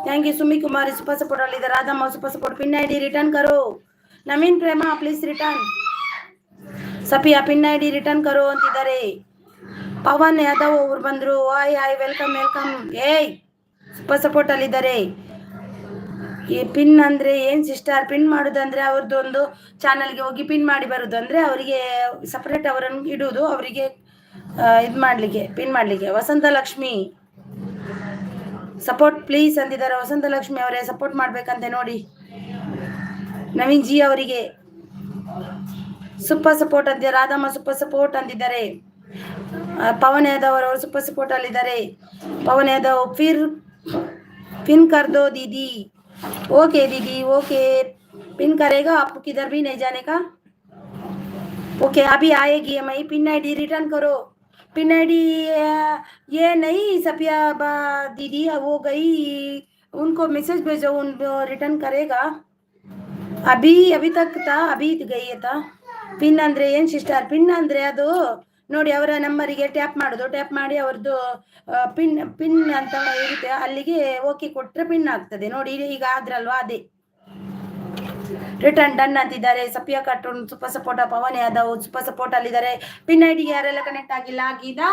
Thank you Sumi Kumari super support ಅಲ್ಲಿದ್ದಾರೆ. Radhamma super support. Pin ID return ಕರೋ. Naveen Prema please return. Safiya pin ID return ಕರೋ ಅಂತಿದ್ದಾರೆ. ಪವನ್ ಯಾದವ್ ಅವ್ರು ಬಂದರು. Hi welcome. ಏಯ್ ಸೂಪರ್ ಸಪೋರ್ಟ್ ಅಲ್ಲಿದ್ದಾರೆ. ಈ ಪಿನ್ ಅಂದರೆ ಏನು ಸಿಸ್ಟರ್? ಪಿನ್ ಮಾಡೋದಂದರೆ ಅವ್ರದ್ದು ಒಂದು ಚಾನಲ್ಗೆ ಹೋಗಿ ಪಿನ್ ಮಾಡಿ ಬರೋದು, ಅಂದರೆ ಅವರಿಗೆ ಸಪ್ರೇಟ್ ಅವರನ್ನು ಇಡುವುದು, ಅವರಿಗೆ ಇದು ಮಾಡಲಿಕ್ಕೆ ಪಿನ್ ಮಾಡಲಿಕ್ಕೆ. ವಸಂತ ಲಕ್ಷ್ಮಿ ಸಪೋರ್ಟ್ ಪ್ಲೀಸ್ ಅಂದಿದ್ದಾರೆ. ವಸಂತಲಕ್ಷ್ಮಿ ಅವರೇ ಸಪೋರ್ಟ್ ಮಾಡ್ಬೇಕಂತೆ ನೋಡಿ. ನವೀನ್ ಜಿ ಅವರಿಗೆ ಸೂಪರ್ ಸಪೋರ್ಟ್ ಅಂದಿದ್ದಾರೆ. ರಾಧಮ್ಮ ಸೂಪರ್ ಸಪೋರ್ಟ್ ಅಂದಿದ್ದಾರೆ. ಪವನ್ ಯಾದವ್ ಅವರು ಸೂಪರ್ ಸಪೋರ್ಟ್ ಅಲ್ಲಿದ್ದಾರೆ. पवन यादव फिर पिन कर दो दीदी. ओके दीदी ओके, पिन करेगा. आपको किधर भी नहीं जाने का. ओके अभी आएगी मैं. पिन आईडी रिटर्न करो. पिन आईडी ये नहीं सफिया दीदी वो गई, उनको मैसेज भेजो, उन रिटर्न करेगा. अभी तक था, अभी गई था. पिन ಅಂದ್ರೆ ಏನು ಸಿಸ್ಟರ್? ಪಿನ್ ಅಂದ್ರೆ ಅದು ನೋಡಿ ಅವರ ನಂಬರಿಗೆ ಟ್ಯಾಪ್ ಮಾಡೋದು. ಟ್ಯಾಪ್ ಮಾಡಿ ಅವ್ರದ್ದು ಪಿನ್ ಅಂತ ಇರುತ್ತೆ, ಅಲ್ಲಿಗೆ ಓಕೆ ಕೊಟ್ಟರೆ ಪಿನ್ ಆಗ್ತದೆ ನೋಡಿ. ಈಗ ಆದ್ರಲ್ವಾ ಅದೇ. ರಿಟರ್ನ್ ಡನ್ ಅಂತಿದ್ದಾರೆ. Safiya cartoon super support. Pavan Yadav super support ಅಲ್ಲಿದ್ದಾರೆ. ಪಿನ್ ಐಡಿಗೆ ಯಾರೆಲ್ಲ ಕನೆಕ್ಟ್ ಆಗಿಲ್ಲ ಆಗಿದಾ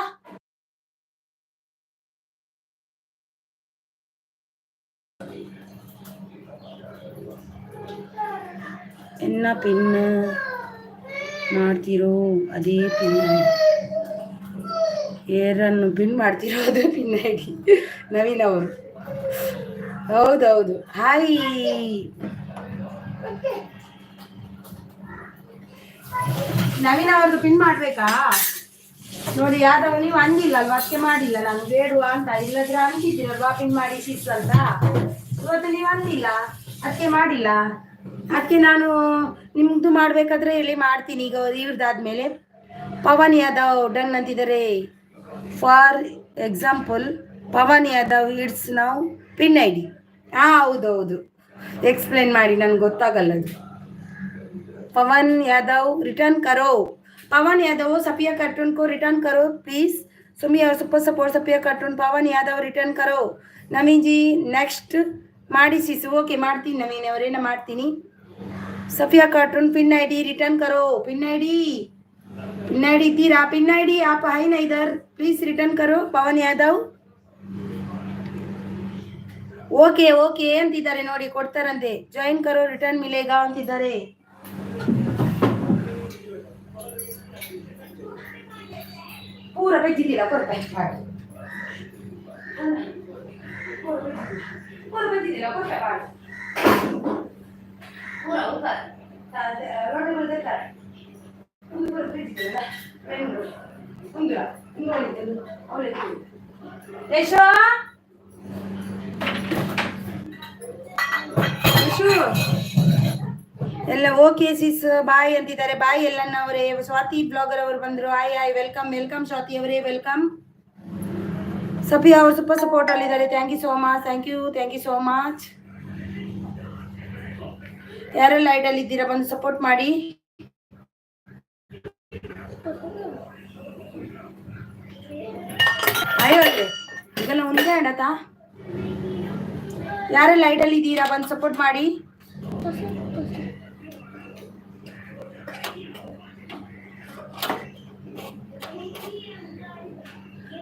ಎನ್ನ ಪಿನ್ ಮಾಡ್ತಿರೋ ಅದೇ ಪಿನ್, ಏರನ್ನು ಪಿನ್ ಮಾಡ್ತಿರೋ ಅದೇ ಪಿನ್ ಐಡಿ. ನವೀನ್ ಅವರು ಹೌದೌದು. ಹಾಯ್ ನವೀನ್ ಅವ್ರದ್ದು ಪಿನ್ ಮಾಡ್ಬೇಕಾ ನೋಡಿ. ಯಾವ್ದವ ನೀವು ಅಂದಿಲ್ಲ ಅಲ್ವಾ, ಅದಕ್ಕೆ ಮಾಡಿಲ್ಲ. ನಾನು ಬೇಡುವ ಅಂತ, ಇಲ್ಲದ್ರೆ ಅಂತಿದ್ದೀರಲ್ವಾ ಪಿನ್ ಮಾಡಿ ಸಿಸ್ ಅಂತ. ಇವತ್ತು ನೀವು ಅಂದಿಲ್ಲ ಅದಕ್ಕೆ ಮಾಡಿಲ್ಲ. ಅದಕ್ಕೆ ನಾನು ನಿಮ್ದು ಮಾಡ್ಬೇಕಾದ್ರೆ ಹೇಳಿ ಮಾಡ್ತೀನಿ. ಈಗ ಇವ್ರದ್ದಾದ್ಮೇಲೆ ಪವನ್ ಯಾದವ್ ಡನ್ ಅಂತಿದ್ದಾರೆ. For example Pavan Yadav it's ನಾವು ಪಿನ್ ಐ ಡಿ. ಹೌದೌದು, ಎಕ್ಸ್ಪ್ಲೇನ್ ಮಾಡಿ, ನನಗೆ ಗೊತ್ತಾಗಲ್ಲ ಅದು. पवन यादव रिटर्न करो. पवन यादव सफिया कार्टून को रिटर्न करो प्लीज. सुमी और super support Safiya cartoon. Pavan Yadav return करो. नवीन जी नेक्स्ट ಮಾಡಿ ಸಿಸ್. ಓಕೆ ಮಾಡ್ತೀನಿ ನವೀನ್ ಅವರೇನ ಮಾಡ್ತೀನಿ. Safiya cartoon pin ID return करो. पिन आईडी इದ್ದೀರಾ? पिन आईडी आप है ना इधर, प्लीज रिटर्न करो. पवन यादव ಓಕೆ ಓಕೆ ಅಂತಿದ್ದಾರೆ ನೋಡಿ, ಕೊಡ್ತಾರಂತೆ. ಜಾಯಿನ್ ಕರೋ ರಿಟರ್ನ್ ಮಿಲೇಗಾ ಅಂತಿದ್ದಾರೆ. पूरा भेजिदिला पूरा भेजिदिला पूरा भेजिदिला पूरा ऊपर रोड में देखा पूरा भेजिदिला उंगला इंगोली ओले यशो ಯಶು ಎಲ್ಲ ಓಕೆ ಸಿಸ್ ಬಾಯ್ ಅಂತಿದ್ದಾರೆ. ಬಾಯ್ ಎಲ್ಲಣ್ಣ ಅವರೇ. ಸ್ವಾತಿ ಬ್ಲಾಗರ್ ಅವರು ಬಂದರು. Hi hi, welcome welcome Swathi ಅವರೇ, ವೆಲ್ಕಮ್. ಸಫಿಯಾ ಅವರು ಸೂಪರ್ ಸಪೋರ್ಟ್ ಅಲ್ಲಿದ್ದಾರೆ. Thank you so much, thank you so much. ಯಾರೆಲ್ಲ ಐಡಲ್ ಇದ್ದೀರಾ ಬಂದು ಸಪೋರ್ಟ್ ಮಾಡಿ. ಅಯ್ಯೋ ಇದೆಲ್ಲ ಒಂದೇ ಅಡತಾ. ಯಾರೆಲ್ಲ ಐಡಲ್ ಇದ್ದೀರಾ ಬಂದು ಸಪೋರ್ಟ್ ಮಾಡಿ.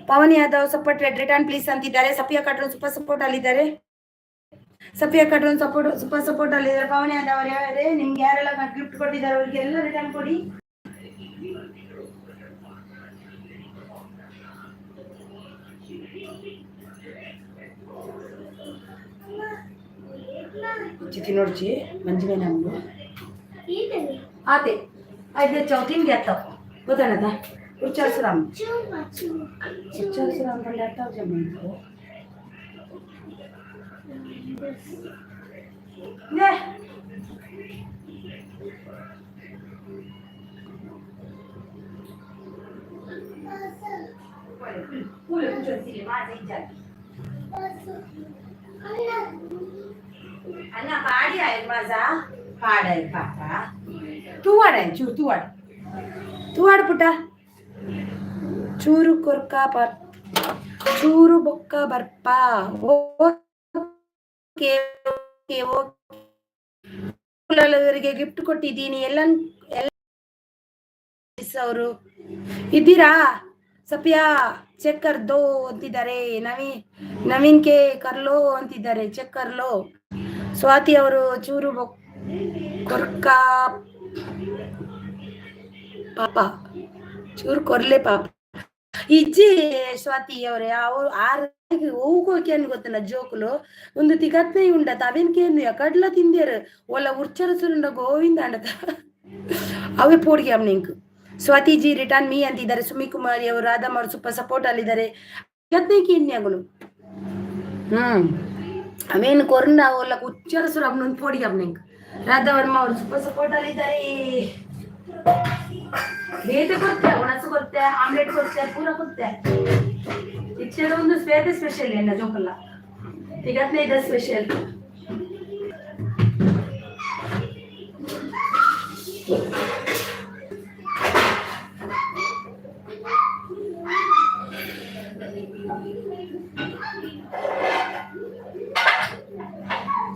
Pavan Yadav support return please ಅಂತಿದ್ದಾರೆ. ಸಫಿಯಾ ಕಾರ್ಟೂನ್ ಸೂಪರ್ ಸಪೋರ್ಟ್ ಅಲ್ಲಿದ್ದಾರೆ. ಸಫಿಯಾ ಕಾರ್ಟೂನ್ ಸೂಪರ್ ಸಪೋರ್ಟ್ ಅಲ್ಲಿದ್ದಾರೆ. ಪವನ್ ಯಾದವ್ ಅವರೇ, ನಿಮ್ಗೆ ಯಾರೆಲ್ಲ ಗಿಫ್ಟ್ ಕೊಟ್ಟಿದ್ದಾರೆ ಅವರಿಗೆ ಎಲ್ಲ ರಿಟರ್ನ್ ಕೊಡಿ. चिठी नोडची मंजी नम्बर आते आयदे चौथीन घेता होता ना था उच्चासराम पण लॅपटॉप जमतो ने पुले पुचोती माझे इच्छा अन्ना पाडी आहे माझा. पाड आहे पापा. तू वाड आहे चूर, तू वाड पुटा. ಚೂರು ಕೊರ್ಕ ಚೂರು ಬೊಕ್ಕ ಬರ್ಪ. ಓಕೆ ಓಕೆ ಓಕೆ ಗಿಫ್ಟ್ ಕೊಟ್ಟಿದ್ದೀನಿ. ಎಲ್ಲ ಅವರು ಇದ್ದೀರಾ? ಸಫಿಯಾ ಚೆಕ್ ಕರ್ ದೋ ಅಂತಿದ್ದಾರೆ. ನವೀನ್ ಕೆ ಕರ್ಲೋ ಅಂತಿದ್ದಾರೆ. ಚೆಕ್ ಕರ್ಲೋ. ಸ್ವಾತಿ ಅವರು ಚೂರು ಕೊರ್ಕ ಪಾಪ ಚೂರು ಕೊರ್ಲೆ ಪಾಪ. ಇಜ್ಜಿ ಸ್ವಾತಿ ಅವರೇ ಅವ್ರು ಹೋಗೋಕೆ అని ಗೊತ್ತನ ಜೋಕುಲು ಒಂದು ತಿಗತ್ನೆ ಉಂಡತ ಅವೆನ್ಕೇನು ಕಡ್ಲ ತಿಂದೇರು ಒಲ್ಲ ಉರ್ಚರ ಸುರುಂಡ ಗೋವಿಂದ ಅಂಡತ ಅವೇ ಪೋಡ್ಗೆ ಅಮ್ನಿಂಕ್ ಸ್ವಾತಿ ಜಿ ರಿಟರ್ನ್ ಮೀ ಅಂತಿದ್ದಾರೆ. ಸುಮಿ ಕುಮಾರಿ ಅವರು ರಾಧಮ್ಮ ಅವರು ಸೂಪರ್ ಸಪೋರ್ಟ್ ಅಲ್ಲಿದ್ದಾರೆ. ತಿಗತ್ನೆಗೆ ಎನ್ಯಾಗಳು ಅವೇನು ಕೊರಂಡ ಒಲ್ಲ ಉಚ್ಚರ ಸುರ ಅಮ್ನೊಂದು ಪೋಡಿಗೆ ಅಮ್ನಿಂಕ್ ರಾಧಾ ವರ್ಮ ಅವರು ಸೂಪರ್ ಸಪೋರ್ಟ್ ಅಲ್ಲಿದ್ದಾರೆ. ಬೇತೆ ಕೊಡ್ತೆ ಒಣಸು ಕೊಡ್ತೆ ಆಮ್ಲೆಟ್ ಕೊಡ್ತೆ ಪೂರ ಕೊಡ್ತೆ ಇಚ್ಚದ ಒಂದು ಸ್ವೇತೆ ಸ್ಪೆಷಲ್ ಎನ್ನ ಜೋಕಲ್ಲ ತಿಗತ್ನೆ ಇದೆ ಸ್ಪೆಷಲ್.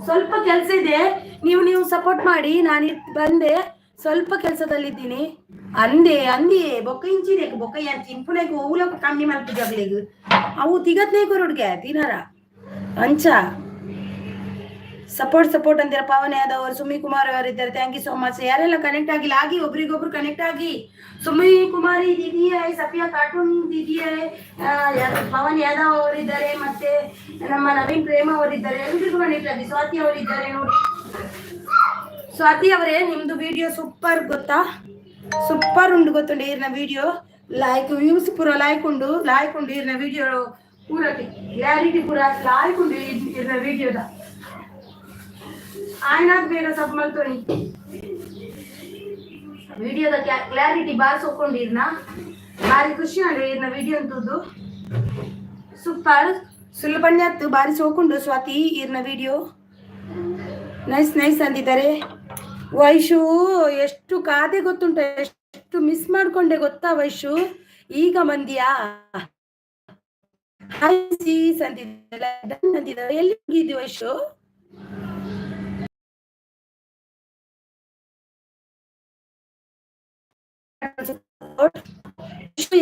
ಸ್ವಲ್ಪ ಕೆಲಸ ಇದೆ, ನೀವು ಸಪೋರ್ಟ್ ಮಾಡಿ. ನಾನು ಬಂದೆ, ಸ್ವಲ್ಪ ಕೆಲಸದಲ್ಲಿದ್ದೀನಿ. ಅಂದಿ ಬೊಕ್ಕ ಇಂಚಿದೆ ಬೊಕ್ಕ ಇಂಪುನೆಗೆ ಊಲಕ ಕಮ್ಮಿ ಮಲ್ಪಿದಾಗ್ಲಿಗ ಅವು ತಿಗತ್ನೇ ಕೊರಡ್ಗೆ ತಿನಾರ ಅಂಚ ಸಪೋರ್ಟ್ ಅಂತೀರ. ಪವನ್ ಯಾದವ್ ಅವರು, ಸುಮಿ ಕುಮಾರ್ ಅವರು ಇದ್ದಾರೆ. Thank you so much. ಯಾರೆಲ್ಲ ಕನೆಕ್ಟ್ ಆಗಿಲ್ಲ ಆಗಿ, ಒಬ್ರಿಗೊಬ್ರು ಕನೆಕ್ಟ್ ಆಗಿ. ಸುಮಿ ಕುಮಾರಿ ದೀದಿ ಸಫಿಯಾ ಕಾರ್ಟೂನ್ ದೀದಿ ಪವನ್ ಯಾದವ್ ಅವರಿದ್ದಾರೆ, ಮತ್ತೆ ನಮ್ಮ ನವೀನ್ ಪ್ರೇಮ ಅವರಿದ್ದಾರೆ. ಎಲ್ರಿಗೂ ಕನೆಕ್ಟ್ ಆಗಿ. ಸ್ವಾತಿ ಅವರಿದ್ದಾರೆ ನೋಡಿ. ಸ್ವಾತಿ ಅವರೇ, ನಿಮ್ದು ವಿಡಿಯೋ ಸೂಪರ್ ಗೊತ್ತಾ, ಸೂಪರ್ ಉಂಡು ಗೊತ್ತುಂಡು ಈರ್ನ ವಿಡಿಯೋ. ಲೈಕ್ ವ್ಯೂಸ್ ಪೂರ ಲಾಯ್ಕ್ ಉಂಡು ಈರ್ನ ವಿಡಿಯೋ ಪೂರ ಕ್ಲಾರಿಟಿ ಪೂರ ಲಾಯ್ಕ್ ಉಂಡು ಈರ್ನ ವಿಡಿಯೋದ. ಆಯ್ನಾದ್ ಬೇಗ ಸಬ್ ಮಲ್ತೋನಿ ವಿಡಿಯೋದ ಕ್ಲಾರಿಟಿ ಬಾರಿ ಸೊಕ್ಕೊಂಡಿರ್ನ ಬಾರಿ ಖುಷಿ ಅಂಡ್ರೆ ಈರ್ನ ವಿಡಿಯೋ ಅಂತದ್ದು ಸೂಪರ್ ಸುಲಭಣ್ಯತ್ತು ಬಾರಿ ಸೋಕೊಂಡು. ಸ್ವಾತಿ ಈರ್ನ ವಿಡಿಯೋ ನೈಸ್ ಅಂದಿದ್ದಾರೆ. ವೈಶು ಎಷ್ಟು ಕಾದೆ ಗೊತ್ತುಂಟ, ಎಷ್ಟು ಮಿಸ್ ಮಾಡ್ಕೊಂಡೆ ಗೊತ್ತಾ ವೈಶು. ಈಗ ಮಂದಿಯಾ ಅಂತಿದ್ದಾರೆ. ಎಲ್ಲಿ ಹೋಗಿದ್ದಿ ವೈಶು?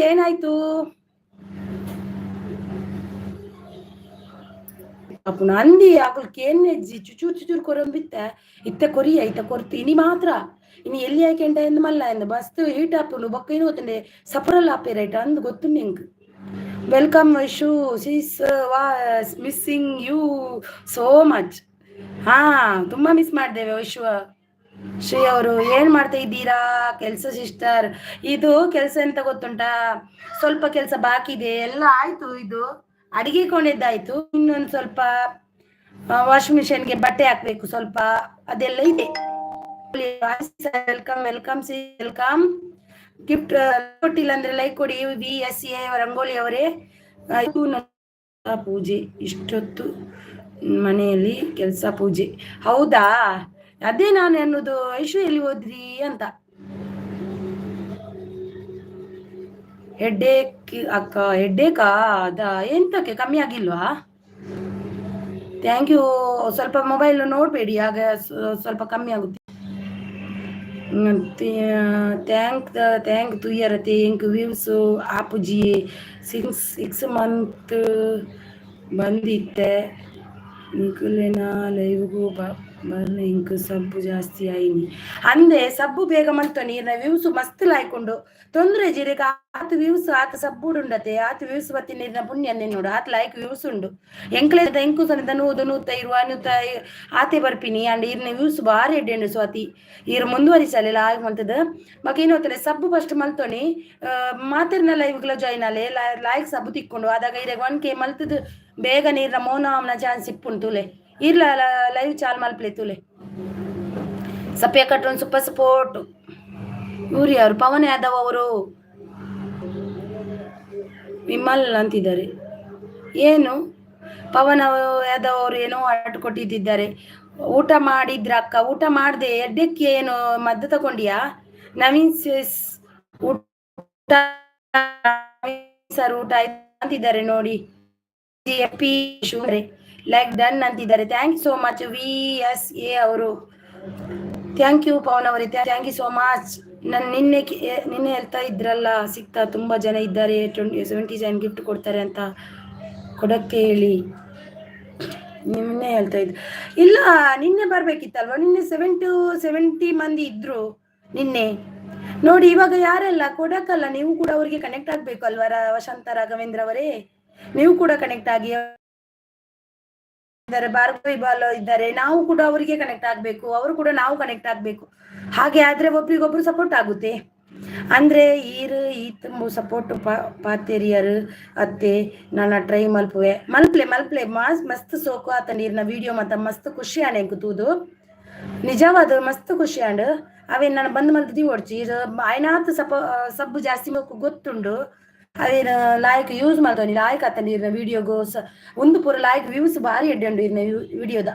ಏನಾಯ್ತು? ಅಪ್ಪುನ ಅಂದಿ ಆಕಲ್ಕೆ ಎಣ್ಣೆಜ್ಜಿ ಚುಚೂರು ಕೊರಂಬಿತ್ತೆ ಇತ್ತೆ ಕೊರಿಯ ಇತ್ತ ಕೊರ್ತಿ ಇನಿ ಮಾತ್ರ ಇನಿ ಎಲ್ಲಿ ಯಾಕೆಂಟ ಎಂದು ಮಲ್ಲ ಎಂದು ಮಸ್ತ್ ಹೀಟ್ ಆಪುನು ಬೊಕ್ಕ ಏನು ಗೊತ್ತಂಡೆ ಸಪರಲ್ ಆಪೆ ರೈಟ್ ಅಂದ್ ಗೊತ್ತು ನಿಂಗ್. Welcome Vaishu, sis was missing you so much. ತುಂಬಾ ಮಿಸ್ ಮಾಡ್ದೇವೆ ವೈಶು. ಶ್ರೀ ಅವರು ಏನ್ ಮಾಡ್ತಾ ಇದ್ದೀರಾ? ಕೆಲ್ಸ ಸಿಸ್ಟರ್. ಇದು ಕೆಲ್ಸ ಎಂತ ಗೊತ್ತುಂಟಾ, ಸ್ವಲ್ಪ ಕೆಲ್ಸ ಬಾಕಿ ಇದೆ, ಎಲ್ಲ ಆಯ್ತು. ಇದು ಅಡಿಗೆ ಕೊಂಡಿದ್ದಾಯ್ತು, ಇನ್ನೊಂದು ಸ್ವಲ್ಪ ವಾಷಿಂಗ್ ಮಿಷಿನ್ಗೆ ಬಟ್ಟೆ ಹಾಕ್ಬೇಕು ಸ್ವಲ್ಪ, ಅದೆಲ್ಲ ಇದೆ. Welcome C welcome. ಗಿಫ್ಟ್ ಕೊಟ್ಟಿಲ್ಲ ಅಂದ್ರೆ ಲೈಕ್ ಕೊಡಿ. VSA ರಂಗೋಲಿ ಅವರೇ. ಪೂಜೆ ಇಷ್ಟೊತ್ತು ಮನೆಯಲ್ಲಿ ಕೆಲಸ ಪೂಜೆ. ಹೌದಾ? ಅದೇ ನಾನು ಅನ್ನೋದು ಐಶು ಎಲ್ಲಿ ಹೋದ್ರಿ ಅಂತ. ಹೆಡ್ಡೇಕ್ ಅಕ್ಕ, ಹೆಡ್ಡೇಕಾ? ಅದ ಎಂತಕ್ಕೆ ಕಮ್ಮಿ ಆಗಿಲ್ವಾ? Thank you. ಸ್ವಲ್ಪ ಮೊಬೈಲ್ ನೋಡಬೇಡಿ, ಆಗ ಸ್ವಲ್ಪ ಕಮ್ಮಿ ಆಗುತ್ತೆ. ಥ್ಯಾಂಕ್ ತುಯ್ಯರ ಥ್ಯಾಂಕ್ ವ್ಯೂಸು ಆಪುಜಿ 6 ಮಂತ್ ಬಂದಿತ್ತೆ ನಿಖಿಲೇನ ಲೈವ್ಗೂ ಬರ್ಲಿ ಇಂಕ್ ಸಬ್ಬು ಜಾಸ್ತಿ ಆಯ್ನಿ ಅಂದೆ ಸಬ್ಬು ಬೇಗ ಮಲ್ತು ನೀರ್ನ ವ್ಯೂಸ್ ಮಸ್ತ್ ಲಾಯ್ಕೊಂಡು ತೊಂದ್ರೆ ಜಿರೇಗ ಆತ ವ್ಯೂಸ್ ಆತ ಸಬ್ಬುಡುಂಡತೆ ಆತ ವ್ಯೂಸ್ ಬತ್ತಿ ನೀರ್ನ ಪುಣ್ಯ ನೋಡು ಆತ ಲೈಕ್ ವ್ಯೂಸ್ ಉಂಡು ಎಂಕ್ಲೆ ಎಂಕು ಸನಿದ ನೂತ ಇರುವ ಆತೆ ಬರ್ಪಿನಿ ಅಂಡ್ ಇರ್ನ ವ್ಯೂಸ್ ಬಾರಿ ಎಡ್ಡೆಂಡು ಸ್ವಾತಿ ಇರ್ ಮುಂದುವರಿಸಲಿಲ್ಲ ಆಗ ಮಲ್ತದ ಮಗ ಏನು ಹೋಗ್ತಾನೆ ಸಬ್ಬು ಫಸ್ಟ್ ಮಲ್ತೋನಿ ಮಾತಿರ್ನ ಲೈವ್ಗಳ ಜಾಯ್ನ್ ಅಲೆ ಲೈಕ್ ಸಬ್ಬು ತಿಕ್ಕೊಂಡು ಆದಾಗ ಇರಾಗ 1K ಮಲ್ತದ ಬೇಗ ನೀರ್ನ ಮೌನ ಚಾನ್ಸ್ ಇಪ್ಪುಂಟು ತುಲೆ ಇರ್ಲ ಲೈವ್ ಚಾಲ್ ಮಲ್ಪ್ಲೆ ತುಲೆ ಸಪ್ಪೆ ಕಟ್ಟೊಂದು ಸೂಪರ್ ಸಪೋರ್ಟ್ ಇವ್ರು ಯಾರು ಪವನ್ ಯಾದವ್ ಅವರು ವಿಮಲ್ ಅಂತಿದ್ದಾರೆ ಏನು ಪವನ್ ಯಾದವ್ ಅವರು ಏನೋ ಆಟ ಕೊಟ್ಟಿದ್ದಾರೆ ಊಟ ಮಾಡಿದ್ರ ಅಕ್ಕ ಊಟ ಮಾಡ್ದೆ ಎಡ್ಡಕ್ಕೆ ಏನು ಮದ್ದು ತಗೊಂಡಿಯಾ ನವೀನ್ ಊಟ ಸರ್ ಊಟ ಅಂತಿದ್ದಾರೆ ನೋಡಿ ಲೈಕ್ ಡನ್ ಅಂತಿದ್ದಾರೆ thank you so much VSA ಅವರು ಥ್ಯಾಂಕ್ ಯು ಪವನ್ ಅವರೇ ಥ್ಯಾಂಕ್ ಯು ಸೋ ಮಚ್ ನಾನು ನಿನ್ನೆ ಹೇಳ್ತಾ ಇದ್ರಲ್ಲ ಸಿಗ್ತಾ ತುಂಬಾ ಜನ ಇದ್ದಾರೆ 70 ಗಿಫ್ಟ್ ಕೊಡ್ತಾರೆ ಅಂತ ಕೊಡಕ್ಕೆ ಹೇಳಿ ನಿನ್ನೆ ಹೇಳ್ತಾ ಇದ್ರು ಇಲ್ಲ ನಿನ್ನೆ ಬರ್ಬೇಕಿತ್ತಲ್ವಾ ನಿನ್ನೆ 70 ಮಂದಿ ಇದ್ರು ನಿನ್ನೆ ನೋಡಿ ಇವಾಗ ಯಾರೆಲ್ಲ ಕೊಡಕ್ಕಲ್ಲ, ನೀವು ಕೂಡ ಅವರಿಗೆ ಕನೆಕ್ಟ್ ಆಗ್ಬೇಕು ಅಲ್ವಾ ವಸಂತ ರಾಘವೇಂದ್ರ ಅವರೇ, ನೀವು ಕೂಡ ಕನೆಕ್ಟ್ ಆಗಿ ಇದ್ದಾರೆ, ಭಾರ್ಗವಿ ಬಾಲ್ ಇದ್ದಾರೆ, ನಾವು ಕೂಡ ಅವರಿಗೆ ಕನೆಕ್ಟ್ ಆಗ್ಬೇಕು, ಅವರು ಕೂಡ ನಾವು ಕನೆಕ್ಟ್ ಆಗ್ಬೇಕು. ಹಾಗೆ ಆದ್ರೆ ಒಬ್ರಿಗೊಬ್ರು ಸಪೋರ್ಟ್ ಆಗುತ್ತೆ. ಅಂದ್ರೆ ಈತ ಸಪೋರ್ಟ್ ಪಾತೇರಿಯರು ಅತ್ತೆ ನಾನು ಟ್ರೈ ಮಲ್ಪುವೆ ಮಲ್ಪ್ಲೆ ಮಸ್ತ್ ಸೋಕು ಆತ ನೀರಿನ ವಿಡಿಯೋ ಮತ್ತ ಮಸ್ತ್ ಖುಷಿ ಆಣೆ ಕೂತುದು ನಿಜವಾದ ಮಸ್ತ್ ಖುಷಿ ಆಂಡ್ ಅವೇನು ನಾನು ಬಂದ್ ಮಲ್ತದಿ ಓಡ್ಚಿ ಆಯ್ನಾತ್ ಸಬ್ಬು ಜಾಸ್ತಿ ಗೊತ್ತುಂಡು ಅವೇನು ಲಾಯ್ಕ್ ಯೂಸ್ ಮಾಡ್ತಾನೆ ಲಾಯ್ಕ್ ಆತಂಡಿ ಇರ್ನ ವಿಡಿಯೋಗು ಒಂದು ಪೂರ ಲಾಯ್ಕ್ ವ್ಯೂಸ್ ಭಾರಿ ಎಡ್ಡಂಡು ಇರ್ನ ವಿಡಿಯೋದ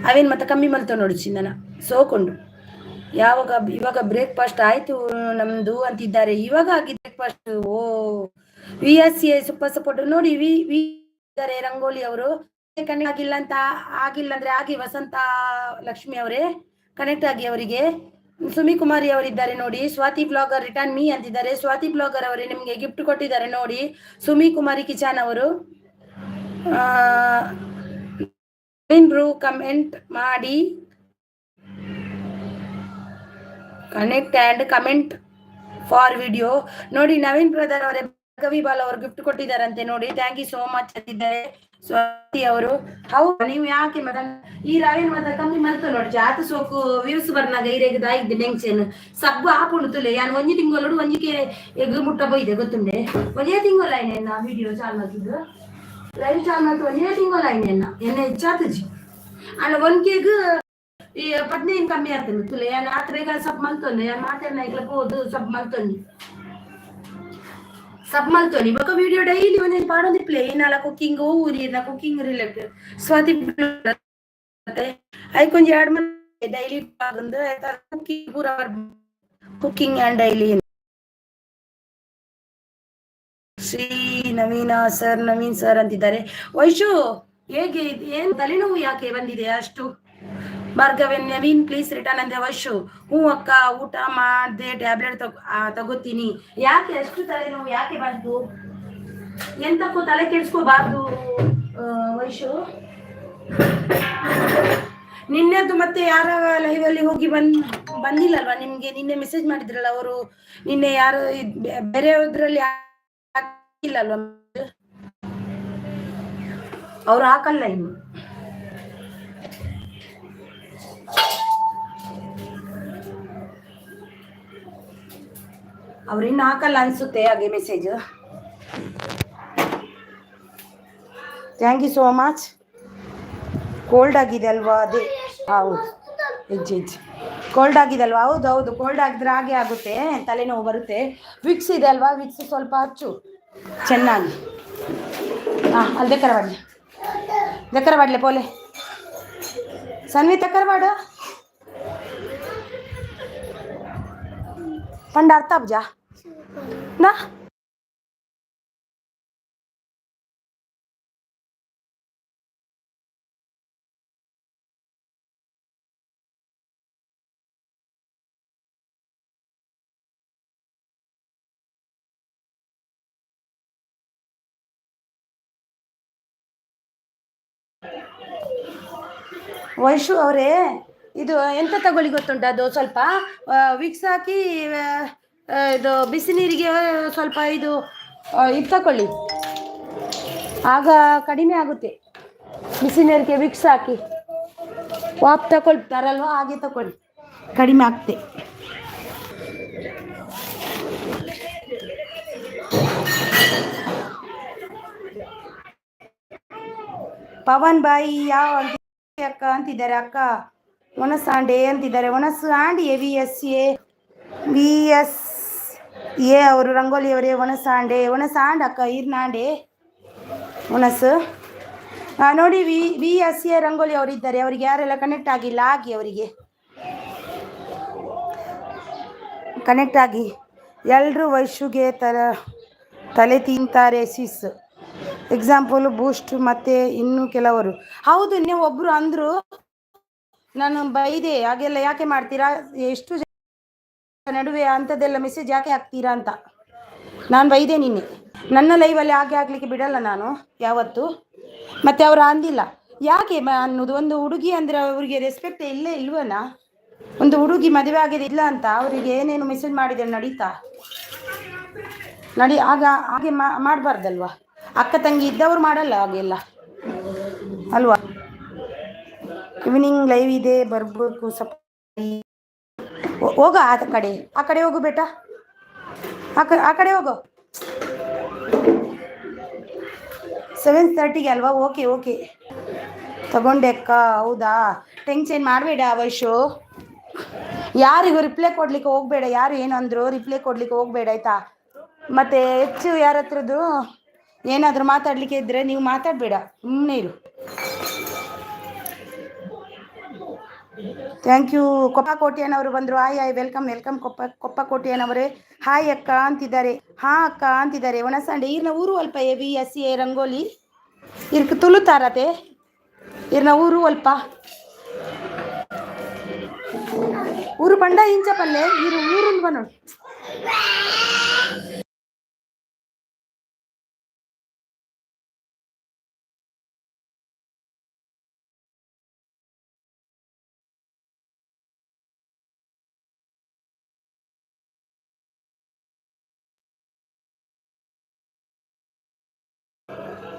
ಅವೇನು ಮತ್ತೆ ಕಮ್ಮಿ ಮಲ್ತಾವ ನೋಡಿಸಿ ನಾನು ಸೋಕೊಂಡು ಇವಾಗ ಬ್ರೇಕ್ಫಾಸ್ಟ್ ಆಯ್ತು ನಮ್ದು ಅಂತಿದ್ದಾರೆ. ಇವಾಗ ಆಗಿ ಬ್ರೇಕ್ಫಾಸ್ಟ್. ಓ VSA ಸೂಪರ್ ಸಪೋರ್ಟ್ ನೋಡಿ ಇದ್ದಾರೆ ರಂಗೋಲಿ ಅವರು ಕನೆಕ್ಟ್ ಆಗಿಲ್ಲ ಅಂದ್ರೆ ಆಗಿ ವಸಂತ ಲಕ್ಷ್ಮಿ ಅವರೇ ಕನೆಕ್ಟ್ ಆಗಿ ಅವರಿಗೆ. ಸುಮಿ ಕುಮಾರಿ ಅವರಿದ್ದಾರೆ ನೋಡಿ. ಸ್ವಾತಿ ಬ್ಲಾಗರ್ ರಿಟರ್ನ್ ಮೀ ಅಂತಿದ್ದಾರೆ. ಸ್ವಾತಿ ಬ್ಲಾಗರ್ ಅವರೇ ನಿಮ್ಗೆ ಗಿಫ್ಟ್ ಕೊಟ್ಟಿದ್ದಾರೆ ನೋಡಿ. ಸುಮಿ ಕುಮಾರಿ ಕಿಚಾನ್ ಅವರು ಬ್ರೂ ಕಮೆಂಟ್ ಮಾಡಿ connect and comment for video ನೋಡಿ. ನವೀನ್ ಬ್ರದರ್ ಅವರೇ ಭಾರ್ಗವಿ ಬಾಲ್ ಅವರು ಗಿಫ್ಟ್ ಕೊಟ್ಟಿದ್ದಾರಂತೆ ನೋಡಿ. ಥ್ಯಾಂಕ್ ಯು ಸೋ ಮಚ್ ಅಂತಿದ್ದಾರೆ ಸ್ವಾತಿ ಅವರು. ಹೌದು ನೀವು ಯಾಕೆ ಈ ರಾವಿನ ಮತ ಕಮ್ಮಿ ಮಲ್ತು ನೋಡಿ ಜಾತ ಸೋಕು ವ್ಯೂಸ್ ಬರ್ನಾಗ ಇರೇಗದ ಇದ್ದೆ ನೆಂಚೇನು ಸಬ್ಬು ಆಪುಂಡು ತುಲೆ ಯಾನು ಒಂಜಿ ತಿಂಗಳು ಒಂಜಿಕೆ ಎಗ್ ಮುಟ್ಟ ಬೈದೆ ಗೊತ್ತುಂಡೆ ಒಂಜೇ ತಿಂಗಳು ಆಯ್ನೆನ್ನ ವಿಡಿಯೋ ಚಾಲ್ ಮಾಡ್ತಿದ್ದು ಲೈವ್ ಚಾಲ್ ಮಾಡ್ತು ಒಂಜೇ ತಿಂಗಳು ಆಯ್ನೆನ್ನ ಎನ್ನ ಹೆಚ್ಚಾತಜಿ ಅಲ್ಲ ಒಂದ್ಕೆಗ್ ಈ 15 ಕಮ್ಮಿ ಆಗ್ತದೆ ತುಲೆ ಯಾನು ಆತ್ರೇಗ ಸಬ್ ಮಲ್ತೊಂಡೆ ಯಾನು ಮಾತಾಡ್ನ ಇಕ್ಲ ಹೋದು ಸಬ್ ಮಲ್ತೊಂಡಿ ಇವಾಗ ವಿಡಿಯೋ ಡೈಲಿ ಒಂದೇನು ಪಾಡೋದಿಪ್ಲೆ ಏನಾಲ ಕುಕ್ಕಿಂಗ್ ಊರಿನ ಕುಕ್ಕಿಂಗ್ ರಿಲೇಟೆಡ್ ಸ್ವಾತಿ ಐಕೊಂಜಿ 2 ಮಂದಿ ಡೈಲಿ ಆಗುಂದು ಕುಕ್ಕಿಂಗ್ ಪೂರ cooking and daily. Shri Naveen sir ಅಂತಿದ್ದಾರೆ. ವೈಶು ಹೇಗೆ ಏನು ತಲೆನೋವು ಯಾಕೆ ಬಂದಿದೆ ಅಷ್ಟು? ಭಾರ್ಗವಿ ನವೀನ್ ಪ್ಲೀಸ್ ರಿಟರ್ನ್ ಅಂದ್ರೆ ವೈಶು ಹ್ಞೂ ಅಕ್ಕ ಊಟ ಮಾಡದೆ ಟ್ಯಾಬ್ಲೆಟ್ ತಗೋತೀನಿ. ಯಾಕೆ ಅಷ್ಟು ತಲೆನೋವು ಯಾಕೆ ಬಂತು? ಎಂತಕ್ಕೂ ತಲೆ ಕೆಡ್ಸ್ಕೋಬಾರ್ದು ವೈಶು. ನಿನ್ನೆದ್ದು ಮತ್ತೆ ಯಾರ ಲೈವ್ ಅಲ್ಲಿ ಹೋಗಿ ಬಂದಿಲ್ಲಲ್ವಾ ನಿಮ್ಗೆ? ನಿನ್ನೆ ಮೆಸೇಜ್ ಮಾಡಿದ್ರಲ್ಲ ಅವರು, ನಿನ್ನೆ ಯಾರು ಬೇರೆಯದ್ರಲ್ಲಿ ಹಾಕಿಲ್ಲಲ್ವಾ? ಅವ್ರು ಹಾಕಲ್ಲ ಇನ್ನು. ಅವ್ರಿನ್ನು ಹಾಕಲ್ಲ ಅನ್ಸುತ್ತೆ ಹಾಗೆ message. Thank you so much. Cold ಆಗಿದೆ ಅಲ್ವಾ? ಅದೇ ಹೌದು ಹೆಜ್ಜೆ ಕೋಲ್ಡ್ ಆಗಿದೆ ಅಲ್ವಾ? ಹೌದು ಕೋಲ್ಡ್ ಆಗಿದ್ರೆ ಹಾಗೆ ಆಗುತ್ತೆ, ತಲೆನೋವು ಬರುತ್ತೆ. ವಿಕ್ಸ್ ಇದೆ ಅಲ್ವಾ? ವಿಕ್ಸ್ ಸ್ವಲ್ಪ ಹಚ್ಚು ಚೆನ್ನಾಗಿ. ಅಲ್ಲಿ ದಕ್ಕರ ಬಾಡ್ಲೆ ಪೋಲೆ ಸನ್ವಿ ತಕ್ಕರ ಪಂಡ ಅರ್ಥ ಅಬ್ಜಾ ನಾ ವೈಶು ಅವರೇ ಇದು ಎಂತ ತಗೊಳ್ಳಿ ಗೊತ್ತುಂಟ? ಅದು ಸ್ವಲ್ಪ ವಿಕ್ಸ್ ಹಾಕಿ ಇದು ಬಿಸಿ ನೀರಿಗೆ ಸ್ವಲ್ಪ ಇದು ತಗೊಳ್ಳಿ, ಆಗ ಕಡಿಮೆ ಆಗುತ್ತೆ. ಬಿಸಿ ನೀರಿಗೆ ವಿಕ್ಸ್ ಹಾಕಿ ವಾಪ್ ತಗೊಳ್ತಾರಲ್ವ ಹಾಗೆ ತಗೊಳ್ಳಿ, ಕಡಿಮೆ ಆಗ್ತೆ. ಪವನ್ ಬಾಯಿ ಯಾವ ಅಕ್ಕ ಅಂತಿದ್ದಾರೆ. ಅಕ್ಕ ಒಣಸಾಂಡೆ ಅಂತಿದ್ದಾರೆ. ಒಣಸು ಆಂಡಿ VSA ಅವರು ರಂಗೋಲಿಯವರೇ ಒಣಸಾಂಡೆ ಅಕ್ಕ ಇರ್ನಾಂಡೆ ಒಣಸು ನೋಡಿ. VSA ರಂಗೋಲಿ ಅವರು ಇದ್ದಾರೆ. ಅವರಿಗೆ ಯಾರೆಲ್ಲ ಕನೆಕ್ಟ್ ಆಗಿಲ್ಲ ಆಗಿ, ಅವರಿಗೆ ಕನೆಕ್ಟ್ ಆಗಿ. ಎಲ್ಲರೂ ವೈಶುಗೆ ತಲೆ ತಿಂತಾರೆ ಸಿಸ್. ಎಕ್ಸಾಂಪಲ್ ಬೂಸ್ಟ್ ಮತ್ತೆ ಇನ್ನು ಕೆಲವರು. ಹೌದು ನೀವು ಒಬ್ರು ಅಂದ್ರು, ನಾನು ಬೈದೆ ಹಾಗೆಲ್ಲ ಯಾಕೆ ಮಾಡ್ತೀರಾ, ಎಷ್ಟು ನಡುವೆ ಅಂಥದ್ದೆಲ್ಲ ಮೆಸೇಜ್ ಯಾಕೆ ಹಾಕ್ತೀರಾ ಅಂತ ನಾನು ಬೈದೆ ನಿನ್ನೆ. ನನ್ನ ಲೈವಲ್ಲಿ ಹಾಗೆ ಹಾಕ್ಲಿಕ್ಕೆ ಬಿಡಲ್ಲ ನಾನು ಯಾವತ್ತು. ಮತ್ತೆ ಅವರು ಅಂದಿಲ್ಲ ಯಾಕೆ ಅನ್ನೋದು. ಒಂದು ಹುಡುಗಿ ಅಂದ್ರೆ ಅವ್ರಿಗೆ ರೆಸ್ಪೆಕ್ಟ್ ಇಲ್ಲೇ ಇಲ್ವನಾ? ಒಂದು ಹುಡುಗಿ ಮದುವೆ ಆಗಿದೆ ಇಲ್ಲ ಅಂತ ಅವರಿಗೆ ಏನೇನು ಮೆಸೇಜ್ ಮಾಡಿದರೆ ನಡೀತಾ ಆಗ ಹಾಗೆ ಮಾಡಬಾರ್ದಲ್ವಾ? ಅಕ್ಕ ತಂಗಿ ಇದ್ದವ್ರು ಮಾಡಲ್ಲ ಹಾಗೆಲ್ಲ ಅಲ್ವಾ? ಈವ್ನಿಂಗ್ ಲೈವ್ ಇದೆ ಬರ್ಬೇಕು ಹೋಗ ಆ ಕಡೆ ಹೋಗು ಬೇಟಾ, ಆ ಕಡೆ ಹೋಗು. 7:30ಗೆ ಅಲ್ವಾ? ಓಕೆ ತಗೊಂಡೆ ಅಕ್ಕ. ಹೌದಾ? ಟೆನ್ಷನ್ ಮಾಡಬೇಡ ವೈಶು, ಯಾರಿಗೂ ರಿಪ್ಲೈ ಕೊಡ್ಲಿಕ್ಕೆ ಹೋಗಬೇಡ. ಯಾರು ಏನಂದ್ರು ರಿಪ್ಲೈ ಕೊಡ್ಲಿಕ್ಕೆ ಹೋಗಬೇಡ ಆಯ್ತಾ? ಮತ್ತೆ ಹೆಚ್ಚು ಯಾರ ಹತ್ರದ್ದು ಏನಾದರೂ ಮಾತಾಡಲಿಕ್ಕೆ ಇದ್ದರೆ ನೀವು ಮಾತಾಡಬೇಡ, ಸುಮ್ಮನೆ ಇರು. Thank you. ಕೊಪ್ಪ ಕೋಟಿಯನವರು ಬಂದರು. ಹಾಯ್ ವೆಲ್ಕಮ್ ಕೊಪ್ಪ ಕೋಟಿಯನವರೇ. ಹಾಯ್ ಅಕ್ಕ ಅಂತಿದ್ದಾರೆ. ಹಾಂ ಅಕ್ಕ ಅಂತಿದ್ದಾರೆ. ಒಣಸಂಡೆ ಇರ್ನ ಊರು ಅಲ್ಪ ಎವಿ ಎಸ್ಸಿ ರಂಗೋಲಿ ಇರ್ಕ ತುಳುತ್ತಾರತೆ ಇರ್ನ ಊರು ಅಲ್ಪ ಊರು ಬಂಡ ಇಂಚಪಲ್ಲೆ ಇರು ಊರು ಬನ್ನೋಡು.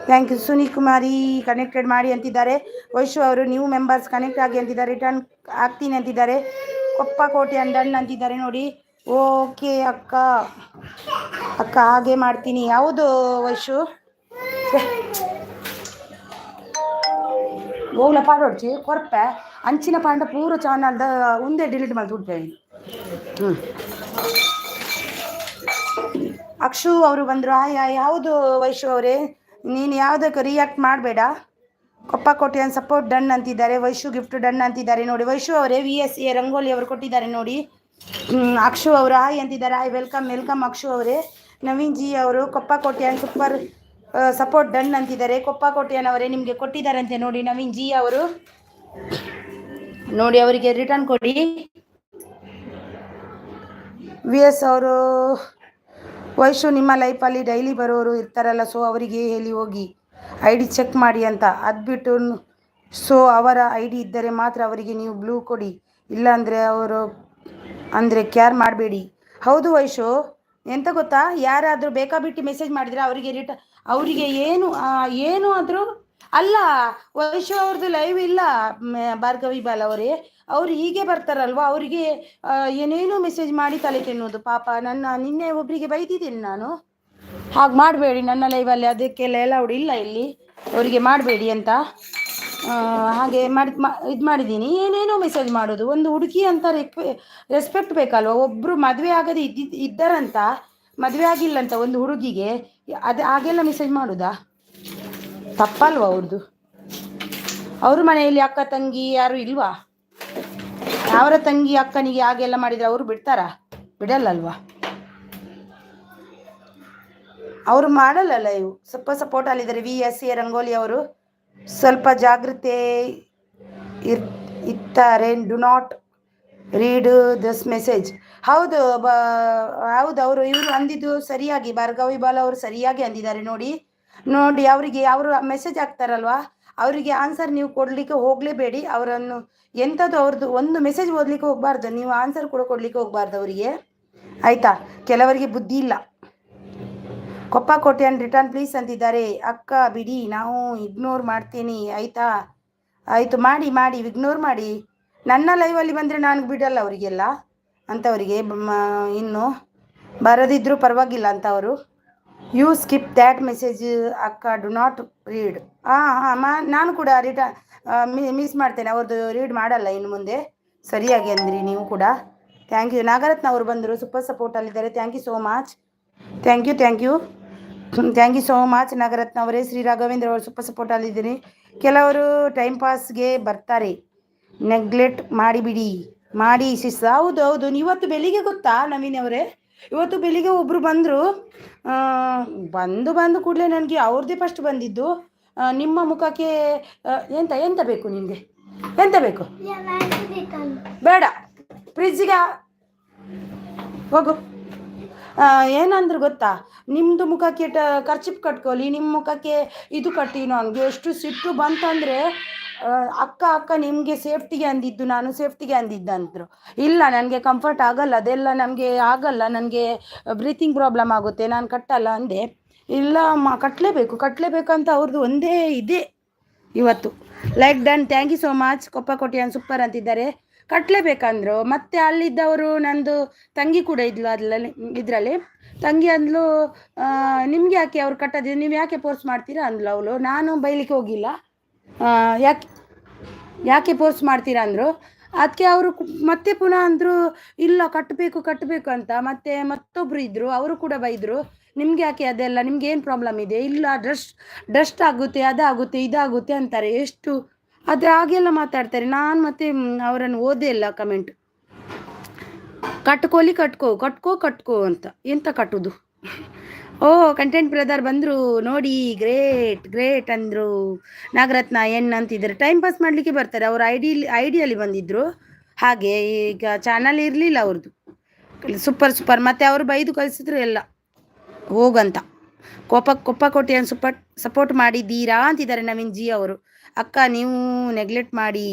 Thank you. Suni Kumari connected ಮಾಡಿ ಅಂತಿದ್ದಾರೆ. ವೈಶು ಅವರು ನ್ಯೂ ಮೆಂಬರ್ಸ್ ಕನೆಕ್ಟ್ ಆಗಿ ಅಂತಿದ್ದಾರೆ. ರಿಟರ್ನ್ ಆಗ್ತೀನಿ ಅಂತಿದ್ದಾರೆ. ಕೊಪ್ಪ ಕೋಟೆ ಡನ್ ಅಂತಿದ್ದಾರೆ ನೋಡಿ. ಓಕೆ ಅಕ್ಕ ಹಾಗೆ ಮಾಡ್ತೀನಿ. ಯಾವುದು ವೈಶು? ಹೋಗ್ಲ ಪಾಡೋಡ್ಚಿ ಕೊರಪೆ ಅಂಚಿನ ಪಾಂಡ ಪೂರ ಚಾನಲ್ದ ಒಂದೇ ಡಿಲೀಟ್ ಮಾಡಿ ಬಿಡ್ತೇವೆ. ಅಕ್ಷು ಅವರು ಬಂದರು. ಯಾವುದು ವೈಶು ಅವರೇ? ನೀನು ಯಾವುದಕ್ಕೆ ರಿಯಾಕ್ಟ್ ಮಾಡಬೇಡ. ಕೊಪ್ಪ ಕೋಟೆಯನ್ನು ಸಪೋರ್ಟ್ ಡನ್ ಅಂತಿದ್ದಾರೆ. ವೈಶು ಗಿಫ್ಟ್ ಡನ್ ಅಂತಿದ್ದಾರೆ ನೋಡಿ. ವೈಶು ಅವರೇ VSA ರಂಗೋಲಿ ಅವರು ಕೊಟ್ಟಿದ್ದಾರೆ ನೋಡಿ. ಅಕ್ಷು ಅವರು ಹಾಯ್ ಅಂತಿದ್ದಾರೆ. ವೆಲ್ಕಮ್ ಅಕ್ಷು ಅವರೇ. ನವೀನ್ ಜಿ ಅವರು ಕೊಪ್ಪ ಕೋಟೆಯನ್ನು ಸೂಪರ್ ಸಪೋರ್ಟ್ ಡನ್ ಅಂತಿದ್ದಾರೆ. ಕೊಪ್ಪ ಕೋಟೆಯನ್ನವರೇ ನಿಮಗೆ ಕೊಟ್ಟಿದ್ದಾರಂತೆ ನೋಡಿ. ನವೀನ್ ಜಿ ಅವರು ನೋಡಿ, ಅವರಿಗೆ ರಿಟರ್ನ್ ಕೊಡಿ. VS ಅವರು ವೈಶು ನಿಮ್ಮ ಲೈಫಲ್ಲಿ ಡೈಲಿ ಬರೋರು ಇರ್ತಾರಲ್ಲ, ಸೊ ಅವರಿಗೆ ಹೇಳಿ ಹೋಗಿ ID ಚೆಕ್ ಮಾಡಿ ಅಂತ. ಅದ್ಬಿಟ್ಟು ಸೊ ಅವರ ID ಇದ್ದರೆ ಮಾತ್ರ ಅವರಿಗೆ ನೀವು ಬ್ಲೂ ಕೊಡಿ, ಇಲ್ಲಾಂದರೆ ಅವರು ಅಂದರೆ ಕ್ಯಾರ್ ಮಾಡಬೇಡಿ. ಹೌದು ವೈಶು, ಎಂತ ಗೊತ್ತಾ, ಯಾರಾದರೂ ಬೇಕಾಬಿಟ್ಟು ಮೆಸೇಜ್ ಮಾಡಿದರೆ ಅವರಿಗೆ ಏನು ಆದರೂ ಅಲ್ಲ. ವೈಶು ಅವ್ರದ್ದು ಲೈವ್ ಇಲ್ಲ ಭಾರ್ಗವಿ ಬಾಲ್ ಅವರೇ, ಅವರು ಹೀಗೆ ಬರ್ತಾರಲ್ವ, ಅವರಿಗೆ ಏನೇನು ಮೆಸೇಜ್ ಮಾಡಿ ತಲೆ ತಿನ್ನೋದು ಪಾಪ. ನಿನ್ನೆ ಒಬ್ಬರಿಗೆ ಬೈದಿದ್ದೀನಿ ನಾನು, ಹಾಗೆ ಮಾಡಬೇಡಿ ನನ್ನ ಲೈವಲ್ಲಿ, ಅದಕ್ಕೆಲ್ಲ ಅಲೌಡ್ ಇಲ್ಲ ಇಲ್ಲಿ, ಅವರಿಗೆ ಮಾಡಬೇಡಿ ಅಂತ ಹಾಗೆ ಇದು ಮಾಡಿದ್ದೀನಿ. ಏನೇನೋ ಮೆಸೇಜ್ ಮಾಡೋದು. ಒಂದು ಹುಡುಗಿ ಅಂತ ರೆಸ್ಪೆಕ್ಟ್ ಬೇಕಲ್ವ? ಒಬ್ಬರು ಮದುವೆ ಆಗದೆ ಇದ್ದಾರಂತ, ಮದುವೆ ಆಗಿಲ್ಲಂತ ಒಂದು ಹುಡುಗಿಗೆ ಹಾಗೆಲ್ಲ ಮೆಸೇಜ್ ಮಾಡೋದಾ? ತಪ್ಪಲ್ವ ಅವ್ರದ್ದು? ಅವ್ರ ಮನೆಯಲ್ಲಿ ಅಕ್ಕ ತಂಗಿ ಯಾರು ಇಲ್ವಾ? ಅವರ ತಂಗಿ ಅಕ್ಕನಿಗೆ ಹಾಗೆಲ್ಲ ಮಾಡಿದರೆ ಅವರು ಬಿಡ್ತಾರಾ? ಬಿಡಲ್ಲಲ್ವಾ? ಅವರು ಮಾಡಲ್ಲಲ್ಲ. ಇವು ಸ್ವಲ್ಪ ಸಪೋರ್ಟಲ್ಲಿದ್ದಾರೆ. VSA ರಂಗೋಲಿ ಅವರು ಸ್ವಲ್ಪ ಜಾಗೃತೆ ಇರ್ತಾರೆ. Do not read this message. ಹೌದು ಅವರು ಇವರು ಅಂದಿದ್ದು ಸರಿಯಾಗಿ, ಭಾರ್ಗವಿ ಬಾಲ್ ಅವರು ಸರಿಯಾಗಿ ಅಂದಿದ್ದಾರೆ ನೋಡಿ. ಅವರಿಗೆ ಅವರು ಮೆಸೇಜ್ ಹಾಕ್ತಾರಲ್ವಾ, ಅವರಿಗೆ ಆನ್ಸರ್ ನೀವು ಕೊಡಲಿಕ್ಕೆ ಹೋಗಲೇಬೇಡಿ. ಅವರನ್ನು ಎಂಥದ್ದು ಅವ್ರದ್ದು ಒಂದು ಮೆಸೇಜ್ ಓದಲಿಕ್ಕೆ ಹೋಗಬಾರ್ದು, ನೀವು ಆನ್ಸರ್ ಕೂಡ ಕೊಡಲಿಕ್ಕೆ ಹೋಗಬಾರ್ದು ಅವರಿಗೆ, ಆಯಿತಾ? ಕೆಲವರಿಗೆ ಬುದ್ಧಿ ಇಲ್ಲ. ಕೊಪ್ಪ ಕೋಟೆಯನ್ನು ರಿಟರ್ನ್ ಪ್ಲೀಸ್ ಅಂತಿದ್ದಾರೆ. ಅಕ್ಕ ಬಿಡಿ, ನಾವು ಇಗ್ನೋರ್ ಮಾಡ್ತೀನಿ ಆಯಿತಾ? ಆಯಿತು, ಮಾಡಿ ಇಗ್ನೋರ್ ಮಾಡಿ. ನನ್ನ ಲೈವಲ್ಲಿ ಬಂದರೆ ನಾನು ಬಿಡಲ್ಲ ಅವರಿಗೆಲ್ಲ ಅಂಥವರಿಗೆ. ಇನ್ನು ಬರದಿದ್ದರೂ ಪರವಾಗಿಲ್ಲ ಅಂತ ಅವರು. ಯು ಸ್ಕಿಪ್ ದ್ಯಾಟ್ ಮೆಸೇಜ್ ಅಕ್ಕ, ಡು ನಾಟ್ ರೀಡ್. ನಾನು ಕೂಡ ಮಿಸ್ ಮಾಡ್ತೇನೆ, ಅವ್ರದ್ದು ರೀಡ್ ಮಾಡಲ್ಲ ಇನ್ನು ಮುಂದೆ. ಸರಿಯಾಗಿ ಅಂದ್ರಿ ನೀವು ಕೂಡ. Thank you. ನಾಗರತ್ನ ಅವರು ಬಂದರು, ಸೂಪರ್ ಸಪೋರ್ಟಲ್ಲಿದ್ದಾರೆ. Thank you so much. Thank you so much Nagaratna ಅವರೇ. ಶ್ರೀ ರಾಘವೇಂದ್ರ ಅವರು ಸೂಪರ್ ಸಪೋರ್ಟಲ್ಲಿದ್ದೀನಿ. ಕೆಲವರು ಟೈಮ್ ಪಾಸ್ಗೆ ಬರ್ತಾರೆ, ನೆಗ್ಲೆಕ್ಟ್ ಮಾಡಿ ಸಿಸ್. ಹೌದು. ಇವತ್ತು ಬೆಳಿಗ್ಗೆ ಗೊತ್ತಾ ನವೀನ್ ಅವರೇ, ಇವತ್ತು ಬೆಳಿಗ್ಗೆ ಒಬ್ಬರು ಬಂದರು. ಬಂದು ಕೂಡಲೇ ನನಗೆ ಅವ್ರದ್ದೇ ಫಸ್ಟ್ ಬಂದಿದ್ದು. ನಿಮ್ಮ ಮುಖಕ್ಕೆ ಎಂತ ಬೇಕು ನಿನಗೆ? ಎಂತ ಬೇಕು? ಬೇಡ, ಫ್ರಿಜ್ಜಿಗೆ ಹೋಗು. ಏನಂದ್ರು ಗೊತ್ತಾ, ನಿಮ್ಮದು ಮುಖಕ್ಕೆ ಖರ್ಚಿಪ್ ಕಟ್ಕೊಳ್ಳಿ, ನಿಮ್ಮ ಮುಖಕ್ಕೆ ಇದು ಕಟ್ಟಿ. ನನಗೆ ಎಷ್ಟು ಸಿಟ್ಟು ಬಂತಂದರೆ ಅಕ್ಕ ನಿಮಗೆ ಸೇಫ್ಟಿಗೆ ಅಂದಿದ್ದು, ನಾನು ಸೇಫ್ಟಿಗೆ ಅಂದಿದ್ದಂದ್ರು. ಇಲ್ಲ ನನಗೆ ಕಂಫರ್ಟ್ ಆಗಲ್ಲ, ಅದೆಲ್ಲ ನಮಗೆ ಆಗಲ್ಲ, ನನಗೆ ಬ್ರೀತಿಂಗ್ ಪ್ರಾಬ್ಲಮ್ ಆಗುತ್ತೆ, ನಾನು ಕಟ್ಟಲ್ಲ ಅಂದೆ. ಇಲ್ಲ ಕಟ್ಟಲೇಬೇಕಂತ ಅವ್ರದ್ದು ಒಂದೇ ಇದೆ ಇವತ್ತು. Like done, thank you so much. Koppa Kottian super ಅಂತಿದ್ದಾರೆ. ಕಟ್ಟಲೇಬೇಕಂದ್ರು. ಮತ್ತೆ ಅಲ್ಲಿದ್ದವರು, ನಂದು ತಂಗಿ ಕೂಡ ಇದ್ಲು ಇದರಲ್ಲಿ. ತಂಗಿ ಅಂದ್ಲು, ನಿಮ್ಗೆ ಯಾಕೆ ಅವ್ರು ಕಟ್ಟೋದಿಲ್ಲ, ನೀವು ಯಾಕೆ ಫೋರ್ಸ್ ಮಾಡ್ತೀರಾ ಅಂದ್ಲು ಅವಳು. ನಾನು ಬೈಲಿಕ್ಕೆ ಹೋಗಿಲ್ಲ, ಯಾಕೆ ಫೋರ್ಸ್ ಮಾಡ್ತೀರಾ ಅಂದರು. ಅದಕ್ಕೆ ಅವರು ಮತ್ತೆ ಪುನಃ ಅಂದರು, ಇಲ್ಲ ಕಟ್ಟಬೇಕು ಅಂತ. ಮತ್ತೆ ಮತ್ತೊಬ್ರು ಇದ್ದರು, ಅವರು ಕೂಡ ಬೈದರು, ನಿಮ್ಗೆ ಯಾಕೆ ಅದೆಲ್ಲ, ನಿಮ್ಗೆ ಏನು ಪ್ರಾಬ್ಲಮ್ ಇದೆ, ಇಲ್ಲ ಡಸ್ಟ್ ಆಗುತ್ತೆ, ಅದಾಗುತ್ತೆ, ಇದಾಗುತ್ತೆ ಅಂತಾರೆ. ಎಷ್ಟು ಅದು ಹಾಗೆಲ್ಲ ಮಾತಾಡ್ತಾರೆ. ನಾನು ಮತ್ತೆ ಅವರನ್ನು ಓದೇ ಇಲ್ಲ ಕಮೆಂಟ್. ಕಟ್ಕೋ ಅಂತ. ಎಂತ ಕಟ್ಟುದು? ಓ ಕಂಟೆಂಟ್ ಬ್ರದರ್ ಬಂದರು ನೋಡಿ, ಗ್ರೇಟ್ ಅಂದರು. ನಾಗರತ್ನ ಅಂತಿದ್ದಾರೆ. ಟೈಮ್ ಪಾಸ್ ಮಾಡಲಿಕ್ಕೆ ಬರ್ತಾರೆ, ಅವ್ರು ಐಡಿಯಲ್ಲಿ ಬಂದಿದ್ದರು. ಹಾಗೆ ಈಗ ಚಾನಲ್ ಇರಲಿಲ್ಲ ಅವ್ರದ್ದು. ಸೂಪರ್. ಮತ್ತು ಅವರು ಬೈದು ಕಳಿಸಿದ್ರು ಎಲ್ಲ ಹೋಗಂತ. ಕೊಪ್ಪ ಕೊಟ್ಟಿಯನ್ನು ಸಪೋರ್ಟ್ ಮಾಡಿದ್ದೀರಾ ಅಂತಿದ್ದಾರೆ ನವೀನ್ ಜಿ ಅವರು. ಅಕ್ಕ ನೀವು ನೆಗ್ಲೆಕ್ಟ್ ಮಾಡಿ.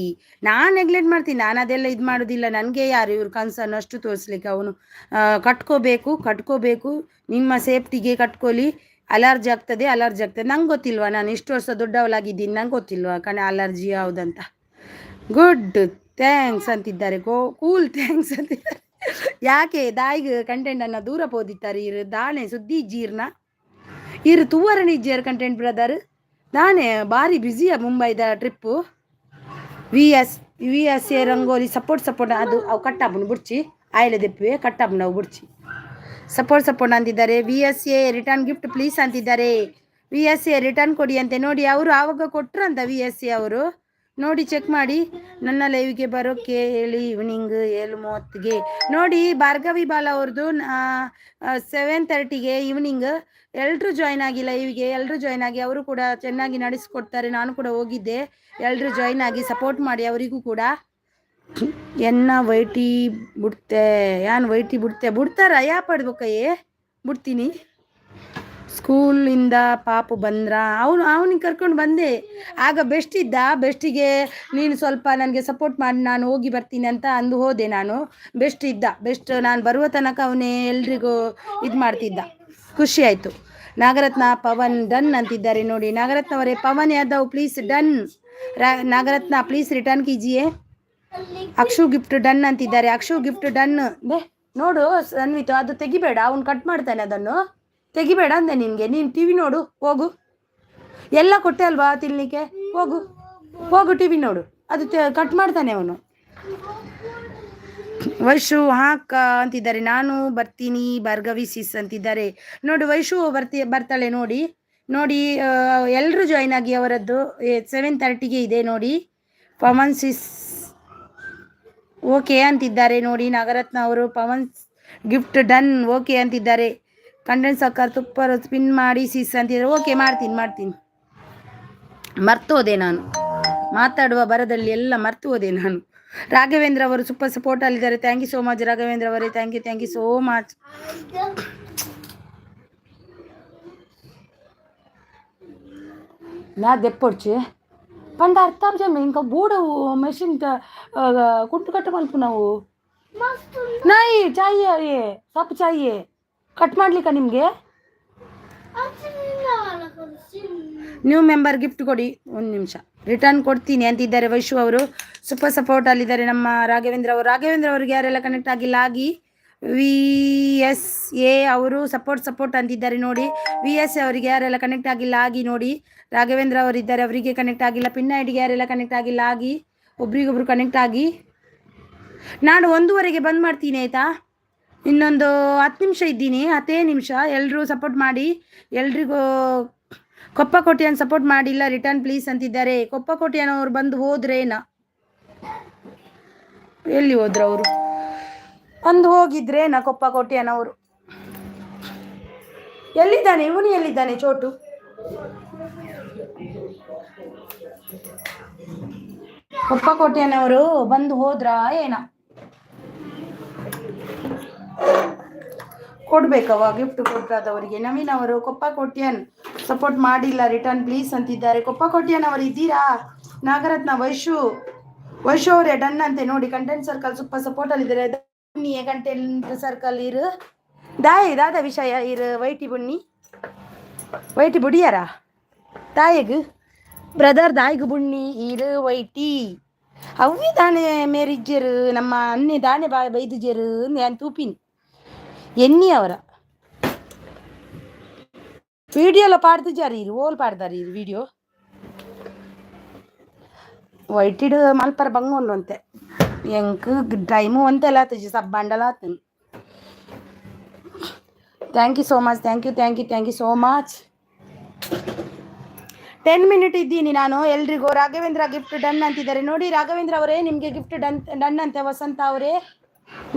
ನಾನು ನೆಗ್ಲೆಕ್ಟ್ ಮಾಡ್ತೀನಿ, ನಾನು ಅದೆಲ್ಲ ಇದು ಮಾಡೋದಿಲ್ಲ. ನನಗೆ ಯಾರು ಇವ್ರು ಕನ್ಸರ್ನ್ ಅಷ್ಟು ತೋರಿಸ್ಲಿಕ್ಕೆ. ಅವನು ಕಟ್ಕೋಬೇಕು, ನಿಮ್ಮ ಸೇಫ್ಟಿಗೆ ಕಟ್ಕೊಳ್ಳಿ. ಅಲರ್ಜಿ ಆಗ್ತದೆ. ನಂಗೆ ಗೊತ್ತಿಲ್ವಾ, ನಾನು ಇಷ್ಟು ವರ್ಷ ದೊಡ್ಡವಳಾಗಿದ್ದೀನಿ, ನಂಗೆ ಗೊತ್ತಿಲ್ವಾ ಅಲರ್ಜಿ ಯಾವುದಂತ. ಗುಡ್ ಥ್ಯಾಂಕ್ಸ್ ಅಂತಿದ್ದಾರೆ. ಕೂಲ್ ಥ್ಯಾಂಕ್ಸ್ ಅಂತಿದ್ದಾರೆ. ಯಾಕೆ ದಾಯಿಗೆ ಕಂಟೆಂಟನ್ನು ದೂರ ಪೋದಿತ್ತಾರೆ ಇರು ದಾಣೆ ಸುದ್ದಿ ಜೀರ್ಣ ಇರು ತೂವರಣಿ ಇಜ್ಜೇರು ಕಂಟೆಂಟ್ ಬ್ರದರ್. ನಾನೇ ಭಾರಿ ಬ್ಯುಸಿಯ ಮುಂಬೈದ ಟ್ರಿಪ್ಪು. VS ರಂಗೋಲಿ ಸಪೋರ್ಟ್ ಅದು ಅವು ಕಟ್ಟಾಪನು ಬುಡ್ಚಿ ಆಯ್ಲೆ ದೆಪ್ಪುವೆ ಕಟ್ಟಾಪನ ಅವು ಬುಡ್ಚಿ ಸಪೋರ್ಟ್ ಅಂತಿದ್ದಾರೆ. VSA ರಿಟರ್ನ್ ಗಿಫ್ಟ್ ಪ್ಲೀಸ್ ಅಂತಿದ್ದಾರೆ. VSA ರಿಟರ್ನ್ ಕೊಡಿ ಅಂತೆ. ನೋಡಿ ಅವರು ಆವಾಗ ಕೊಟ್ಟರು ಅಂತ VSA ಅವರು. ನೋಡಿ ಚೆಕ್ ಮಾಡಿ. ನನ್ನ ಲೈವ್ಗೆ ಬರೋಕ್ಕೆ ಹೇಳಿ ಈವ್ನಿಂಗ್ 7:30ಗೆ. ನೋಡಿ ಭಾರ್ಗವಿ ಬಾಲ ಅವ್ರದ್ದು 7:30ಗೆ ಈವ್ನಿಂಗ್. ಎಲ್ಲರೂ ಜಾಯ್ನ್ ಆಗಿ ಲೈವ್ಗೆ, ಎಲ್ಲರೂ ಜಾಯ್ನ್ ಆಗಿ. ಅವರು ಕೂಡ ಚೆನ್ನಾಗಿ ನಡೆಸ್ಕೊಡ್ತಾರೆ. ನಾನು ಕೂಡ ಹೋಗಿದ್ದೆ. ಎಲ್ಲರೂ ಜಾಯ್ನ್ ಆಗಿ ಸಪೋರ್ಟ್ ಮಾಡಿ ಅವರಿಗೂ ಕೂಡ. ವೈಟಿ ಬಿಡ್ತಾರ ಯಾ ಪಡ್ಬೇಕಯ್ಯೇ ಬಿಡ್ತೀನಿ. ಸ್ಕೂಲಿಂದ ಪಾಪು ಬಂದ್ರ ಅವನಿಗೆ ಕರ್ಕೊಂಡು ಬಂದೆ. ಆಗ ಬೆಸ್ಟಿಗೆ ನೀನು ಸ್ವಲ್ಪ ನನಗೆ ಸಪೋರ್ಟ್ ಮಾಡಿ ನಾನು ಹೋಗಿ ಬರ್ತೀನಿ ಅಂತ ಅಂದು ಹೋದೆ. ನಾನು ಬೆಸ್ಟ್ ನಾನು ಬರುವ ತನಕ ಅವನೇ ಎಲ್ರಿಗೂ ಇದು ಮಾಡ್ತಿದ್ದ. ಖುಷಿ ಆಯಿತು. ನಾಗರತ್ನ ಪವನ್ ಡನ್ ಅಂತಿದ್ದಾರೆ. ನೋಡಿ ನಾಗರತ್ನ ಅವರೇ, Pavan Yadav please done. Nagaratna please return ಕೀಜಿಯೇ. ಅಕ್ಷು ಗಿಫ್ಟ್ ಡನ್ ಅಂತಿದ್ದಾರೆ. Akshu gift done. ನೋಡು ಅನ್ವಿತು, ಅದು ತೆಗಿಬೇಡ, ಅವ್ನು ಕಟ್ ಮಾಡ್ತಾನೆ. ಅದನ್ನು ತೆಗಿಬೇಡ ಅಂದೆ ನಿನಗೆ. ನೀನು TV ನೋಡು, ಹೋಗು. ಎಲ್ಲ ಕೊಟ್ಟೆ ಅಲ್ವಾ ತಿನ್ಲಿಕ್ಕೆ, ಹೋಗು TV ನೋಡು. ಅದು ಕಟ್ ಮಾಡ್ತಾನೆ ಅವನು. ವೈಶು ಹಾಕ ಅಂತಿದ್ದಾರೆ. ನಾನು ಬರ್ತೀನಿ ಭಾರ್ಗವಿ ಸಿಸ್ ಅಂತಿದ್ದಾರೆ. ನೋಡಿ ವೈಶು ಬರ್ತಾಳೆ. ನೋಡಿ ಎಲ್ಲರೂ ಜಾಯ್ನ್ ಆಗಿ. ಅವರದ್ದು 7:30ಗೆ ಇದೆ ನೋಡಿ. ಪವನ್ ಸಿಸ್ ಓಕೆ ಅಂತಿದ್ದಾರೆ. ನೋಡಿ ನಾಗರತ್ನ ಅವರು ಪವನ್ ಗಿಫ್ಟ್ ಡನ್ ಓಕೆ ಅಂತಿದ್ದಾರೆ. ಕಂಡೆನ್ಸ್ ಅಕ್ಕರ್ ತುಪ್ಪರ್ ಸ್ಪಿನ್ ಮಾಡಿ ಸಿಸ್ ಅಂತಿದ್ದಾರೆ. ಓಕೆ ಮಾಡ್ತೀನಿ. ಮರ್ತೋದೆ ನಾನು ಮಾತಾಡುವ ಬರದಲ್ಲಿ ಎಲ್ಲ ಮರ್ತು ಹೋದೆ ನಾನು. ರಾಘವೇಂದ್ರ ಅವರು ಸೂಪರ್ ಸಪೋರ್ಟ್ ಅಲ್ಲಿದ್ದಾರೆ. Thank you so much Raghavendra ಅವರೇ. Thank you so much. ನಾ ದೆಪ್ಪೊಡ್ಚೆ ಪಂಡ ಅರ್ಥ ఇంకా బూడ మెషిన్ కుట్టు కట్టమనుకున్నావు. ನಾಯಿ ಚಾಯಿ ಸೊಪ್ಪು ಚಾಯಿ ಕಟ್ ಮಾಡ್ಲಿಕ್ಕ ನಿಮಗೆ. ನ್ಯೂ ಮೆಂಬರ್ ಗಿಫ್ಟ್ ಕೊಡಿ. 1 ನಿಮಿಷ ರಿಟರ್ನ್ ಕೊಡ್ತೀನಿ ಅಂತಿದ್ದಾರೆ. ವೈಶು ಅವರು ಸೂಪರ್ ಸಪೋರ್ಟ್ ಅಲ್ಲಿದ್ದಾರೆ. ನಮ್ಮ ರಾಘವೇಂದ್ರ ಅವರಿಗೆ ಯಾರೆಲ್ಲ ಕನೆಕ್ಟ್ ಆಗಿಲ್ಲ ಆಗಿ. VSA ಅವರು ಸಪೋರ್ಟ್ ಅಂತಿದ್ದಾರೆ. ನೋಡಿ VSA ಅವರಿಗೆ ಯಾರೆಲ್ಲ ಕನೆಕ್ಟ್ ಆಗಿಲ್ಲ ಆಗಿ. ನೋಡಿ ರಾಘವೇಂದ್ರ ಅವರಿದ್ದಾರೆ, ಅವರಿಗೆ ಕನೆಕ್ಟ್ ಆಗಿಲ್ಲ. ಪಿನ್ ಐಡಿಗೆ ಯಾರೆಲ್ಲ ಕನೆಕ್ಟ್ ಆಗಿಲ್ಲ ಆಗಿ. ಒಬ್ರಿಗೊಬ್ರು ಕನೆಕ್ಟ್ ಆಗಿ. ನಾನು 1:15ಗೆ ಬಂದ್ ಮಾಡ್ತೀನಿ ಆಯಿತಾ. ಇನ್ನೊಂದು 10 ನಿಮಿಷ ಇದ್ದೀನಿ, 10 ನಿಮಿಷ. ಎಲ್ಲರೂ ಸಪೋರ್ಟ್ ಮಾಡಿ. ಎಲ್ರಿಗೂ ಕೊಪ್ಪ ಕೋಟಿಯನ್ನು ಸಪೋರ್ಟ್ ಮಾಡಿಲ್ಲ ರಿಟರ್ನ್ ಪ್ಲೀಸ್ ಅಂತಿದ್ದಾರೆ. ಕೊಪ್ಪ ಕೋಟಿಯನ್ನವರು ಬಂದು ಹೋದ್ರೇನ, ಎಲ್ಲಿ ಹೋದ್ರು ಅವರು? ಬಂದು ಹೋಗಿದ್ರೇನ ಕೊಪ್ಪ ಕೋಟಿಯನ್ನವರು? ಎಲ್ಲಿದ್ದಾನೆ ಇವನು? ಎಲ್ಲಿದ್ದಾನೆ ಚೋಟು? ಕೊಪ್ಪ ಕೋಟೆಯನ್ನವರು ಬಂದು ಹೋದ್ರಾ ಏನ? ಕೊಡ್ಬೇಕವ ಗಿಫ್ಟ್ ಕೊಟ್ಟಾದವರಿಗೆ. ನವೀನ್ ಅವರು ಕೊಪ್ಪ ಕೋಟ್ಯನ್ ಸಪೋರ್ಟ್ ಮಾಡಿಲ್ಲ ರಿಟರ್ನ್ ಪ್ಲೀಸ್ ಅಂತಿದ್ದಾರೆ. ಕೊಪ್ಪ ಕೋಟ್ಯನ್ ಅವರು ಇದ್ದೀರಾ? ನಾಗರತ್ನ ವೈಶು ಅವರೇ ಡನ್ ಅಂತೆ ನೋಡಿ. ಕಂಟೆಂಟ್ ಸರ್ಕಲ್ ಸೂಪರ್ ಸಪೋರ್ಟ್ ಅಲ್ಲಿ ಇದ್ದಾರೆ. ಬುಣ್ಣಿ ಕಂಟೆಂಟ್ ಸರ್ಕಲ್ ಇರು ದಾದ ವಿಷಯ ಇರು ವೈಟಿ ಬುಡಿಯಾರ ತಾಯಿಗ್ ಬ್ರದರ್ ದಾಯಿಗ್ ಬುಣ್ಣಿ ಇರು ವೈಟಿ ಅವಿ ದಾನೆ ಮೇರಿಜ್ಜರು ನಮ್ಮ ಅನ್ನೆ ದಾನೆ ಬೈದಿಜ್ಜರು ನಾನು ತೂಪಿನಿ ಎನ್ನಿ ಅವರ వీడియోలో పాడుతున్నారు ఇరు ఓలు పాడతారు ఇరు వీడియೋ ವೈಟಿಡು ಮಲ್ಪರ ಬಂಗೋನು ಅಂತೆ ಎಂಕ್ ಟೈಮು ಅಂತೆಲ್ಲ ಆತಜಿ ಸಬ್ ಬಂಡಲ ಆತನು. Thank you so much, thank you so much. 10 minute ಇದ್ದೀನಿ ನಾನು. ಎಲ್ರಿಗೂ ರಾಘವೇಂದ್ರ ಗಿಫ್ಟ್ ಡನ್ ಅಂತಿದ್ದಾರೆ ನೋಡಿ. ರಾಘವೇಂದ್ರ ಅವರೇ ನಿಮಗೆ ಗಿಫ್ಟ್ ಡನ್ ಅಂತೆ. ವಸಂತ ಅವರೇ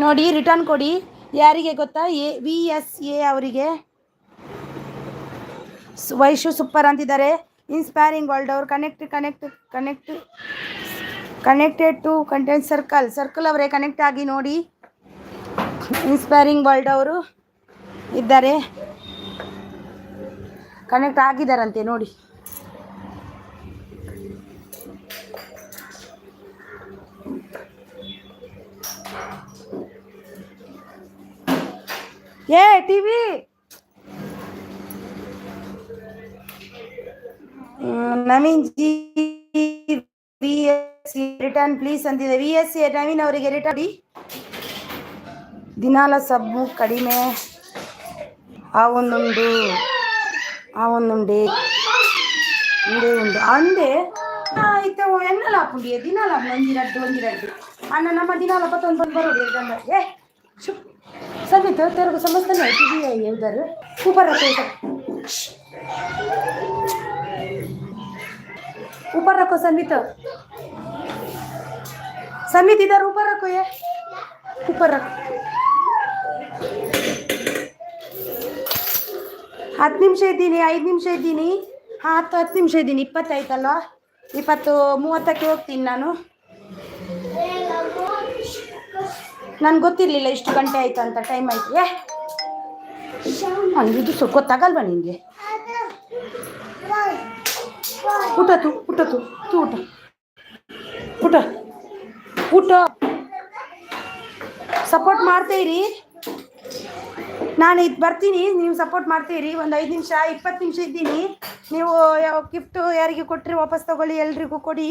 ನೋಡಿ ರಿಟರ್ನ್ ಕೊಡಿ. ಯಾರಿಗೆ ಗೊತ್ತಾ? VSA ಅವರಿಗೆ. ವೈಶು ಸೂಪರ್ ಅಂತಿದ್ದಾರೆ. ಇನ್ಸ್ಪೈರಿಂಗ್ ವರ್ಲ್ಡ್ ಅವರು ಕನೆಕ್ಟೆಡ್ ಟು ಕಂಟೆಂಟ್ ಸರ್ಕಲ್ ಅವರೇ ಕನೆಕ್ಟ್ ಆಗಿ ನೋಡಿ. ಇನ್ಸ್ಪೈರಿಂಗ್ ವರ್ಲ್ಡ್ ಅವರು ಇದ್ದಾರೆ, ಕನೆಕ್ಟ್ ಆಗಿದ್ದಾರಂತೆ ನೋಡಿ. TV Naveen G VSA return please ಅಂತಿದೆ. VSA ನವೀನ್ ಅವರಿಗೆ ರಿಟರ್ನ್. ದಿನಾಲ ಸಬ್ಬು ಕಡಿಮೆ ಆವೊಂದುಂಡು ఉండే అందే అయితే ఎన్నలా పుండి దినాల ಒಂದಿರಡ್ಡು ಅಣ್ಣ ನಮ್ಮ ದಿನಾಲ ಪತ್ತೊಂದು ಬರೋದು ఏ ಸಂಗೀತ ತೆರಗು ಸಮಸ್ಯೆ ಟಿವಿ ಹೇಳ್ದಾರು ऊपर रखो संगीत इधर ऊपर रखो, ये ऊपर रखो. 10 ನಿಮಿಷ ಇದ್ದೀನಿ, 5 ನಿಮಿಷ ಇದ್ದೀನಿ. 10 ನಿಮಿಷ ಇದ್ದೀನಿ. 20 ಆಯ್ತಲ್ವಾ? 20:30ಕ್ಕೆ ಹೋಗ್ತೀನಿ ನಾನು. ನನ್ಗೆ ಗೊತ್ತಿರಲಿಲ್ಲ ಇಷ್ಟು ಗಂಟೆ ಆಯ್ತು ಅಂತ. ಟೈಮ್ ಆಯ್ತು. ಇದು ಸ್ವಲ್ಪ ಗೊತ್ತಾಗಲ್ವಾ ನಿನಗೆ? ಊಟ ಸಪೋರ್ಟ್ ಮಾಡ್ತೀರಿ. ನಾನು ಇದು ಬರ್ತೀನಿ, ನೀವು ಸಪೋರ್ಟ್ ಮಾಡ್ತೀರಿ. ಒಂದು 5 ನಿಮಿಷ 20 ನಿಮಿಷ ಇದ್ದೀನಿ. ನೀವು ಯಾವ ಗಿಫ್ಟು ಯಾರಿಗೆ ಕೊಟ್ಟರೆ ವಾಪಸ್ ತಗೊಳ್ಳಿ, ಎಲ್ರಿಗೂ ಕೊಡಿ,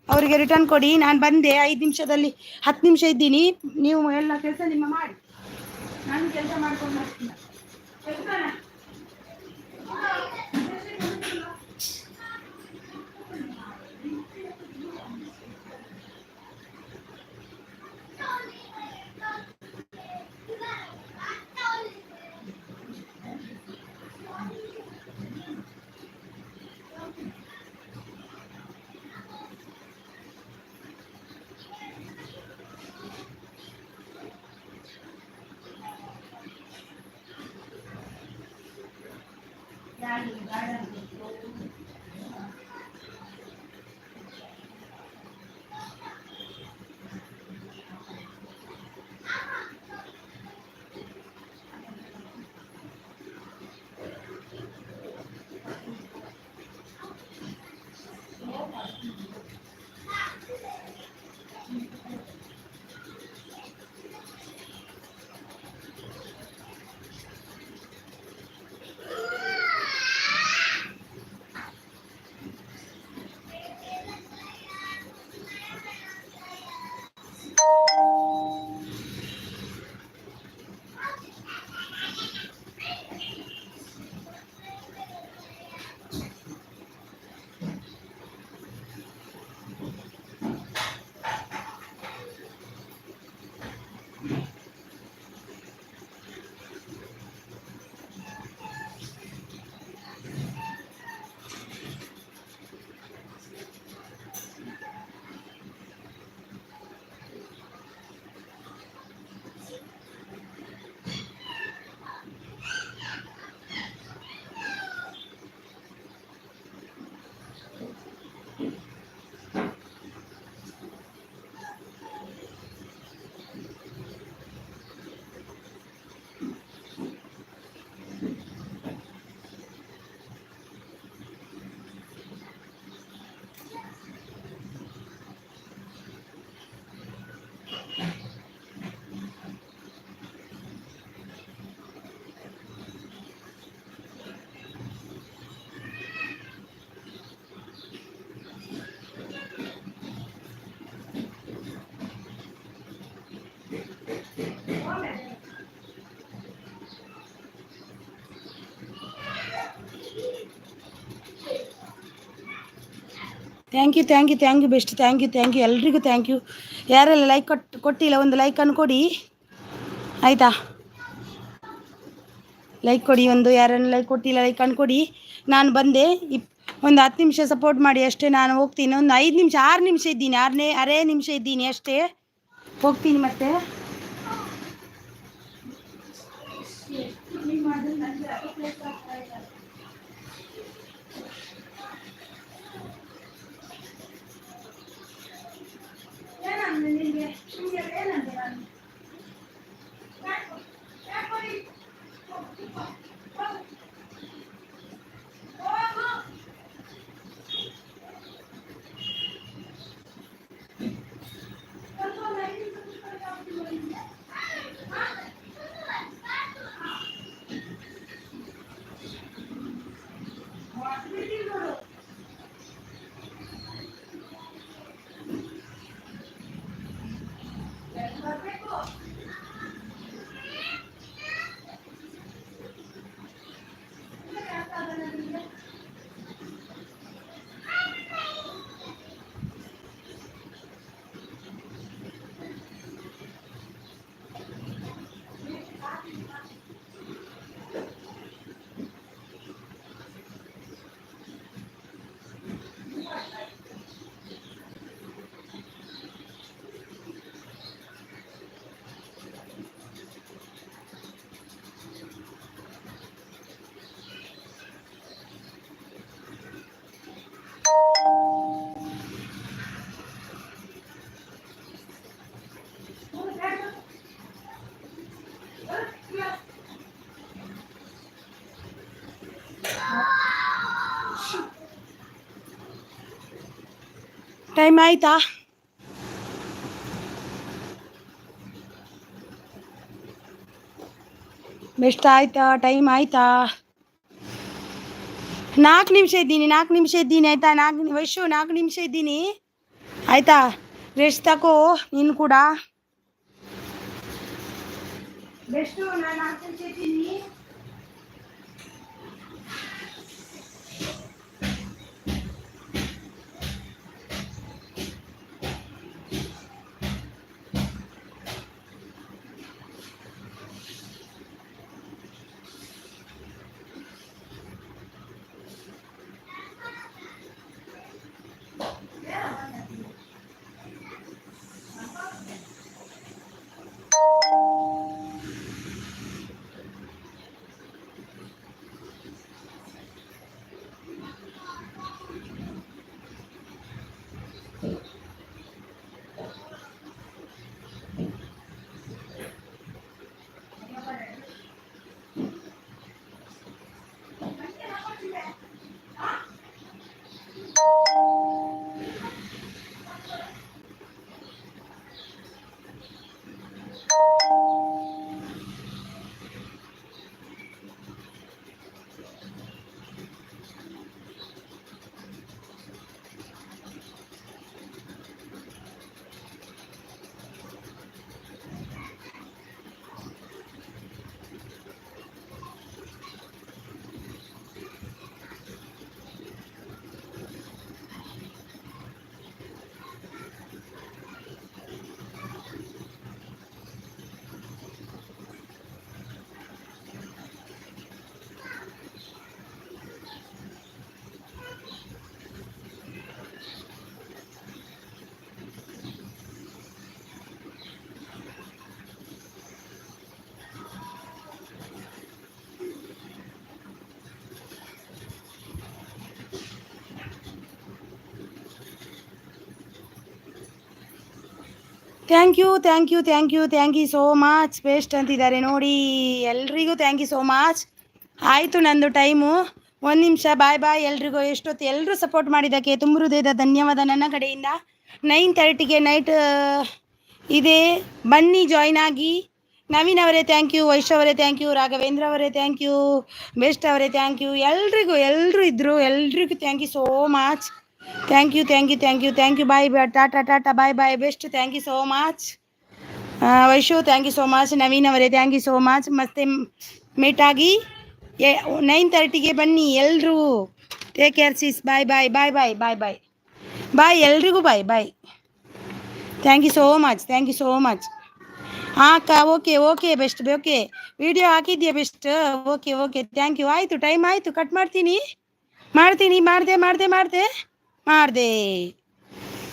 ಅವರಿಗೆ ರಿಟರ್ನ್ ಕೊಡಿ. ನಾನು ಬಂದೆ 5 ನಿಮಿಷದಲ್ಲಿ 10 ನಿಮಿಷ ಇದ್ದೀನಿ. ನೀವು ಎಲ್ಲ ಕೆಲಸ ನಿಮ್ಮ ಮಾಡಿ, ನಾನು ಕೆಲಸ ಮಾಡ್ಕೊಂಡು ಬರ್ತೀನಿ. Thank you best, thank you ಎಲ್ರಿಗೂ ಥ್ಯಾಂಕ್ ಯು. ಯಾರೆಲ್ಲ ಲೈಕ್ ಕೊಟ್ಟಿಲ್ಲ ಒಂದು ಲೈಕನ್ನು ಕೊಡಿ ಆಯಿತಾ. ಲೈಕ್ ಕೊಡಿ, ಒಂದು ಯಾರನ್ನು ಲೈಕ್ ಕೊಟ್ಟಿಲ್ಲ ಲೈಕನ್ನು ಕೊಡಿ. ನಾನು ಬಂದೆ, ಒಂದು 10 ನಿಮಿಷ ಸಪೋರ್ಟ್ ಮಾಡಿ ಅಷ್ಟೇ. ನಾನು ಹೋಗ್ತೀನಿ, ಒಂದು 5 ನಿಮಿಷ 6 ನಿಮಿಷ ಇದ್ದೀನಿ, ಅರೇ ನಿಮಿಷ ಇದ್ದೀನಿ ಅಷ್ಟೇ, ಹೋಗ್ತೀನಿ ಮತ್ತೆ. ಟೈಮ್ ಆಯ್ತಾ? ಬೆಸ್ಟ್ ಆಯ್ತಾ? ಟೈಮ್ ಆಯ್ತಾ? 4 ನಿಮಿಷ ಇದ್ದೀನಿ ಆಯ್ತಾ? 4 ನಿಮಿಷ ಇದ್ದೀನಿ ಆಯ್ತಾ? ರೆಸ್ಟ್ ತಗೋ ನೀನು ಕೂಡ. ಬೆಸ್ಟು ನಾನು 4 ನಿಮಿಷ ಇದ್ದೀನಿ. Thank you so much best ಅಂತಿದ್ದಾರೆ ನೋಡಿ. ಎಲ್ರಿಗೂ ಥ್ಯಾಂಕ್ ಯು ಸೋ ಮಚ್. ಆಯಿತು ನಂದು ಟೈಮು, 1 ನಿಮಿಷ. ಬಾಯ್ ಎಲ್ರಿಗೂ. ಎಷ್ಟೊತ್ತು ಎಲ್ಲರೂ ಸಪೋರ್ಟ್ ಮಾಡಿದ್ದಕ್ಕೆ ತುಂಬ ಹೃದಯದ ಧನ್ಯವಾದ ನನ್ನ ಕಡೆಯಿಂದ. 9:30ಗೆ ನೈಟ್ ಇದೆ, ಬನ್ನಿ ಜಾಯ್ನ್ ಆಗಿ. ನವೀನ್ ಅವರೇ ಥ್ಯಾಂಕ್ ಯು, ವೈಶ್ ಅವರೇ ಥ್ಯಾಂಕ್ ಯು, ರಾಘವೇಂದ್ರ ಅವರೇ ಥ್ಯಾಂಕ್ ಯು, ಬೆಸ್ಟ್ ಅವರೇ ಥ್ಯಾಂಕ್ ಯು, ಎಲ್ಲರೂ ಇದ್ದರು, ಎಲ್ರಿಗೂ thank you so much. Thank you thank you thank you thank you. Bye bye, tata tata, bye bye, best thank you so much. Vaishu thank you so much. Naveen ಅವರೇ thank you so much. ಮತ್ತೆ meet ಆಗಿ 9:30ಗೆ ಬನ್ನಿ ಎಲ್ಲರೂ. Take care sis. Bye bye bye bye bye bye bye, ಎಲ್ರಿಗೂ bye bye. Thank you so much, thank you so much. ಹಾಂ ಅಕ್ಕ, okay okay best, okay video ಹಾಕಿದ್ಯಾ best, okay okay thank you. ಆಯಿತು, time ಆಯಿತು, cut ಮಾಡ್ತೀನಿ. ಮಾಡ್ದೆ